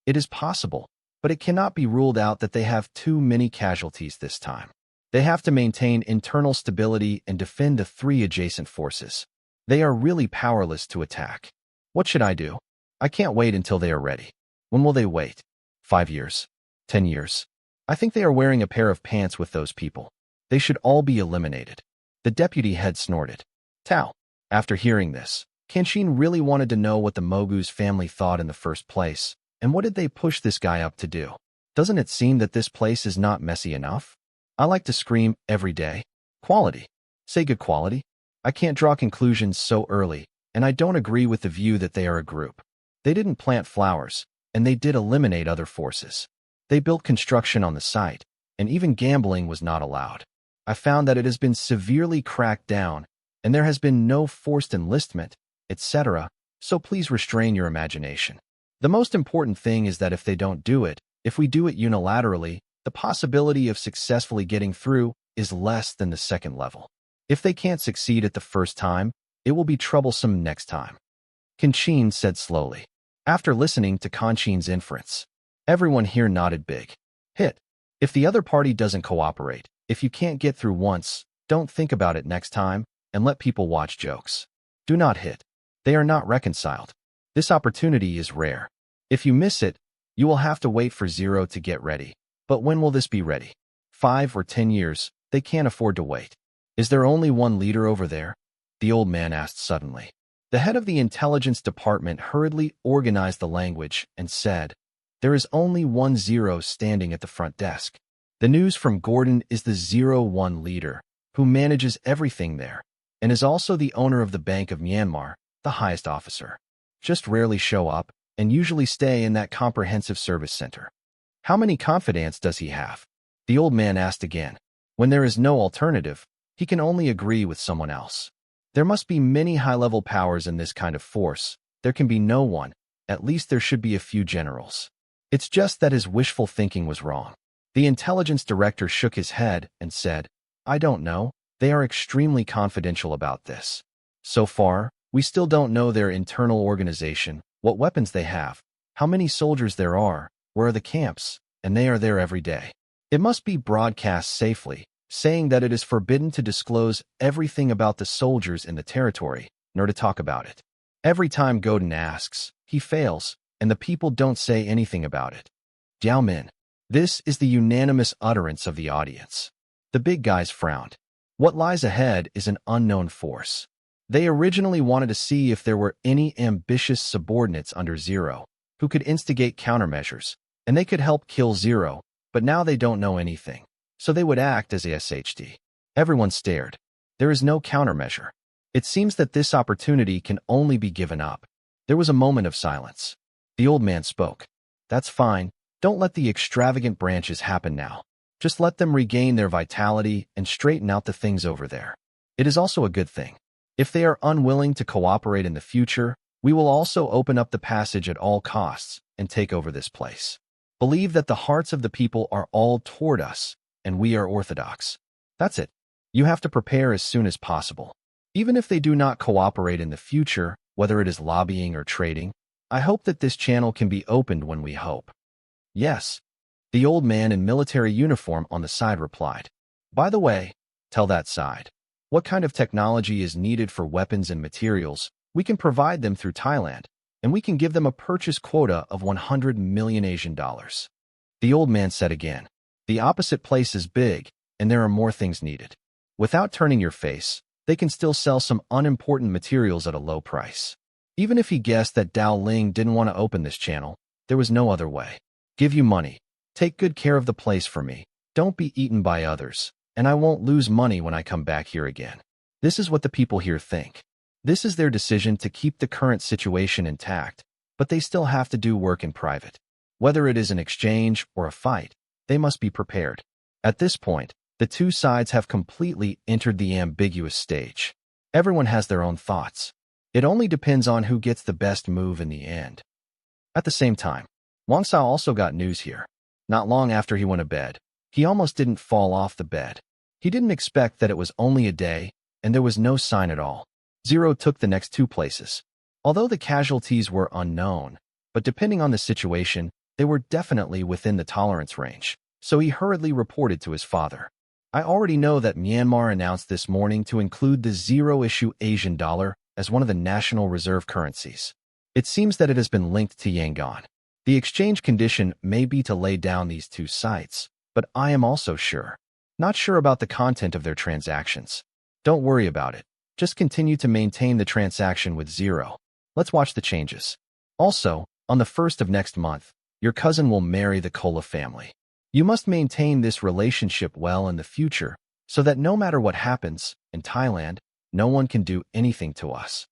"It is possible, but it cannot be ruled out that they have too many casualties this time. They have to maintain internal stability and defend the 3 adjacent forces. They are really powerless to attack. What should I do? I can't wait until they are ready. When will they wait? 5 years? 10 years? I think they are wearing a pair of pants with those people. They should all be eliminated." The deputy head snorted. Tao. After hearing this, Qin really wanted to know what the Mogu's family thought in the first place, and what did they push this guy up to do? Doesn't it seem that this place is not messy enough? I like to scream every day. Quality. Say good quality. I can't draw conclusions so early, and I don't agree with the view that they are a group. They didn't plant flowers, and they did eliminate other forces. They built construction on the site, and even gambling was not allowed. I found that it has been severely cracked down, and there has been no forced enlistment, etc., so please restrain your imagination. The most important thing is that if they don't do it, if we do it unilaterally, the possibility of successfully getting through is less than the second level. If they can't succeed at the first time, it will be troublesome next time. Qin said slowly. After listening to Qin's inference, everyone here nodded big. Hit. If the other party doesn't cooperate, if you can't get through once, don't think about it next time, and let people watch jokes. Do not hit. They are not reconciled. This opportunity is rare. If you miss it, you will have to wait for 0 to get ready. But when will this be ready? 5 or 10 years, they can't afford to wait. Is there only one leader over there? The old man asked suddenly. The head of the intelligence department hurriedly organized the language and said, "There is only 1-0 standing at the front desk. The news from Gordon is the 0-1 leader, who manages everything there, and is also the owner of the Bank of Myanmar, the highest officer. Just rarely show up, and usually stay in that comprehensive service center." How many confidants does he have? The old man asked again. When there is no alternative, he can only agree with someone else. There must be many high-level powers in this kind of force. There can be no one. At least there should be a few generals. It's just that his wishful thinking was wrong. The intelligence director shook his head and said, "I don't know. They are extremely confidential about this. So far, we still don't know their internal organization, what weapons they have, how many soldiers there are, where are the camps, and they are there every day. It must be broadcast safely, saying that it is forbidden to disclose everything about the soldiers in the territory, nor to talk about it. Every time Godin asks, he fails, and the people don't say anything about it." Jiao Min. This is the unanimous utterance of the audience. The big guys frowned. What lies ahead is an unknown force. They originally wanted to see if there were any ambitious subordinates under 0 who could instigate countermeasures, and they could help kill 0, but now they don't know anything, so they would act as a SHD. Everyone stared. There is no countermeasure. It seems that this opportunity can only be given up. There was a moment of silence. The old man spoke. "That's fine. Don't let the extravagant branches happen now. Just let them regain their vitality and straighten out the things over there. It is also a good thing. If they are unwilling to cooperate in the future, we will also open up the passage at all costs and take over this place. Believe that the hearts of the people are all toward us, and we are orthodox. That's it. You have to prepare as soon as possible. Even if they do not cooperate in the future, whether it is lobbying or trading, I hope that this channel can be opened when we hope. Yes, the old man in military uniform on the side replied. By the way, tell that side. What kind of technology is needed for weapons and materials? We can provide them through Thailand, and we can give them a purchase quota of 100 million Asian dollars. The old man said again. The opposite place is big, and there are more things needed. Without turning your face, they can still sell some unimportant materials at a low price. Even if he guessed that Dao Ling didn't want to open this channel, there was no other way. Give you money. Take good care of the place for me. Don't be eaten by others, and I won't lose money when I come back here again. This is what the people here think. This is their decision to keep the current situation intact, but they still have to do work in private. Whether it is an exchange or a fight, they must be prepared. At this point, the two sides have completely entered the ambiguous stage. Everyone has their own thoughts. It only depends on who gets the best move in the end. At the same time, Wang Sao also got news here. Not long after he went to bed, he almost didn't fall off the bed. He didn't expect that it was only a day, and there was no sign at all. Zero took the next two places. Although the casualties were unknown, but depending on the situation, they were definitely within the tolerance range, so he hurriedly reported to his father. I already know that Myanmar announced this morning to include the zero-issue Asian dollar as one of the national reserve currencies. It seems that it has been linked to Yangon. The exchange condition may be to lay down these two sites, but I am also not sure about the content of their transactions. Don't worry about it. Just continue to maintain the transaction with Zero. Let's watch the changes. Also, on the 1st of next month, your cousin will marry the Kola family. You must maintain this relationship well in the future so that no matter what happens, in Thailand, no one can do anything to us.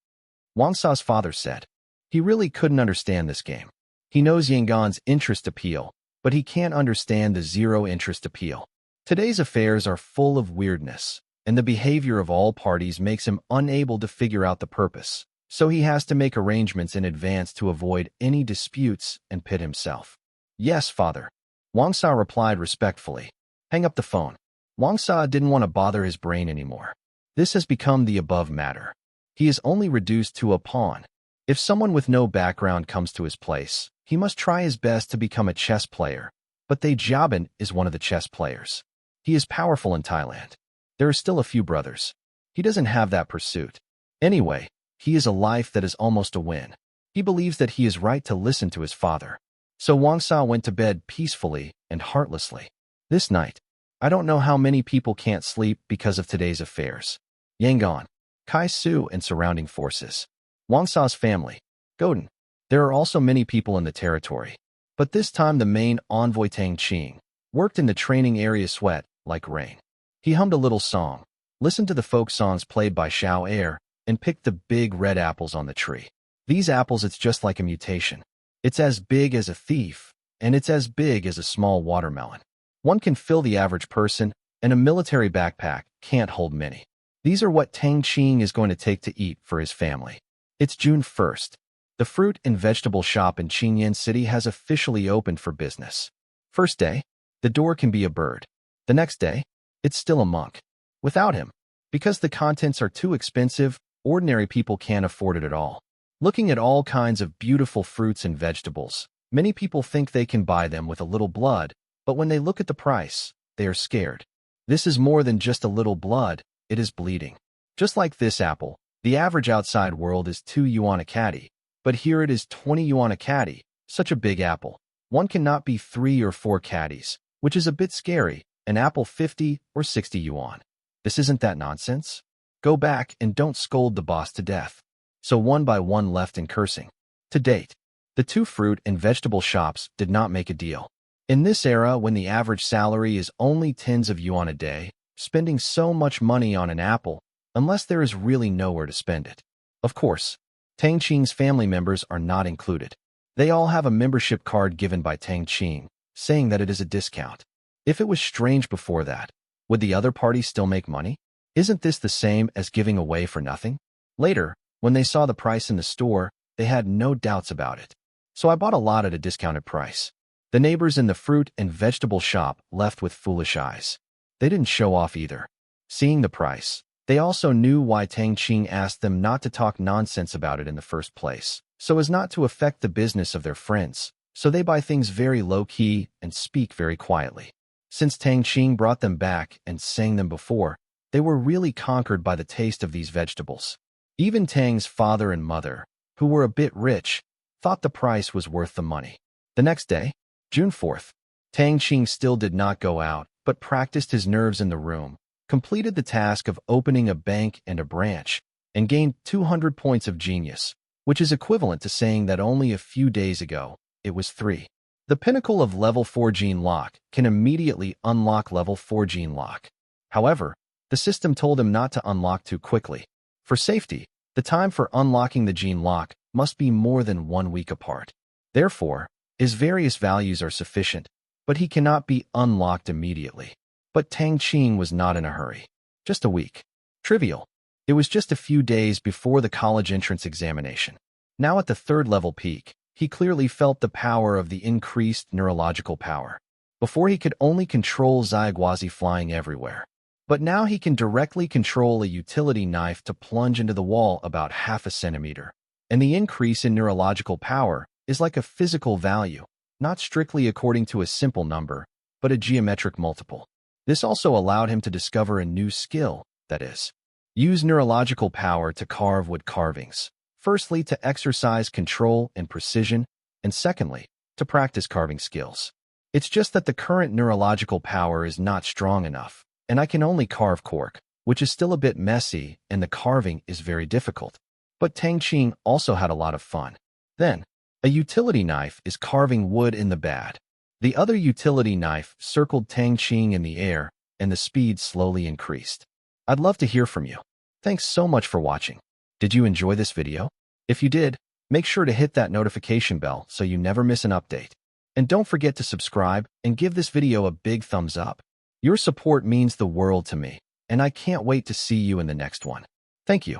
Wang Sa's father said. He really couldn't understand this game. He knows Yangon's interest appeal, but he can't understand the zero interest appeal. Today's affairs are full of weirdness, and the behavior of all parties makes him unable to figure out the purpose, so he has to make arrangements in advance to avoid any disputes and pit himself. Yes, father. Wang Sa replied respectfully. Hang up the phone. Wang Sa didn't want to bother his brain anymore. This has become the above matter. He is only reduced to a pawn. If someone with no background comes to his place, he must try his best to become a chess player. But Thay Jiabin is one of the chess players. He is powerful in Thailand. There are still a few brothers. He doesn't have that pursuit. Anyway, he is a life that is almost a win. He believes that he is right to listen to his father. So Wang Sa went to bed peacefully and heartlessly. This night, I don't know how many people can't sleep because of today's affairs. Yangon, Kai Su and surrounding forces. Wang Sa's family, Godin. There are also many people in the territory. But this time the main envoy Tang Qing worked in the training area sweat like rain. He hummed a little song, listened to the folk songs played by Xiao Air, and picked the big red apples on the tree. These apples, it's just like a mutation. It's as big as a thief, and it's as big as a small watermelon. One can fill the average person, and a military backpack can't hold many. These are what Tang Qing is going to take to eat for his family. It's June 1st. The fruit and vegetable shop in Qingyan City has officially opened for business. First day, the door can be a bird. The next day, it's still a monk. Without him, because the contents are too expensive, ordinary people can't afford it at all. Looking at all kinds of beautiful fruits and vegetables, many people think they can buy them with a little blood, but when they look at the price, they are scared. This is more than just a little blood, it is bleeding. Just like this apple, the average outside world is 2 yuan a caddy, but here it is 20 yuan a caddy, such a big apple. One cannot be 3 or 4 caddies, which is a bit scary, an apple 50 or 60 yuan. This isn't that nonsense? Go back and don't scold the boss to death. So one by one left and cursing. To date, the two fruit and vegetable shops did not make a deal. In this era when the average salary is only tens of yuan a day, spending so much money on an apple, unless there is really nowhere to spend it. Of course, Tang Qing's family members are not included. They all have a membership card given by Tang Qing, saying that it is a discount. If it was strange before that, would the other party still make money? Isn't this the same as giving away for nothing? Later, when they saw the price in the store, they had no doubts about it. So I bought a lot at a discounted price. The neighbors in the fruit and vegetable shop left with foolish eyes. They didn't show off either. Seeing the price, They also knew why Tang Qing asked them not to talk nonsense about it in the first place, so as not to affect the business of their friends, so they buy things very low-key and speak very quietly. Since Tang Qing brought them back and sang them before, they were really conquered by the taste of these vegetables. Even Tang's father and mother, who were a bit rich, thought the price was worth the money. The next day, June 4th, Tang Qing still did not go out, but practiced his nerves in the room, completed the task of opening a bank and a branch, and gained 200 points of genius, which is equivalent to saying that only a few days ago, it was 3. The pinnacle of level 4 gene lock can immediately unlock level 4 gene lock. However, the system told him not to unlock too quickly. For safety, the time for unlocking the gene lock must be more than 1 week apart. Therefore, his various values are sufficient, but he cannot be unlocked immediately. But Tang Qing was not in a hurry. Just a week. Trivial. It was just a few days before the college entrance examination. Now at the 3rd level peak, he clearly felt the power of the increased neurological power. Before he could only control Zhaiguazi flying everywhere. But now he can directly control a utility knife to plunge into the wall about half a centimeter. And the increase in neurological power is like a physical value, not strictly according to a simple number, but a geometric multiple. This also allowed him to discover a new skill, that is, use neurological power to carve wood carvings. Firstly, to exercise control and precision, and secondly, to practice carving skills. It's just that the current neurological power is not strong enough, and I can only carve cork, which is still a bit messy, and the carving is very difficult. But Tang Qing also had a lot of fun. Then, a utility knife is carving wood in the bad. The other utility knife circled Tang Qing in the air, and the speed slowly increased. I'd love to hear from you. Thanks so much for watching. Did you enjoy this video? If you did, make sure to hit that notification bell so you never miss an update. And don't forget to subscribe and give this video a big thumbs up. Your support means the world to me, and I can't wait to see you in the next one. Thank you.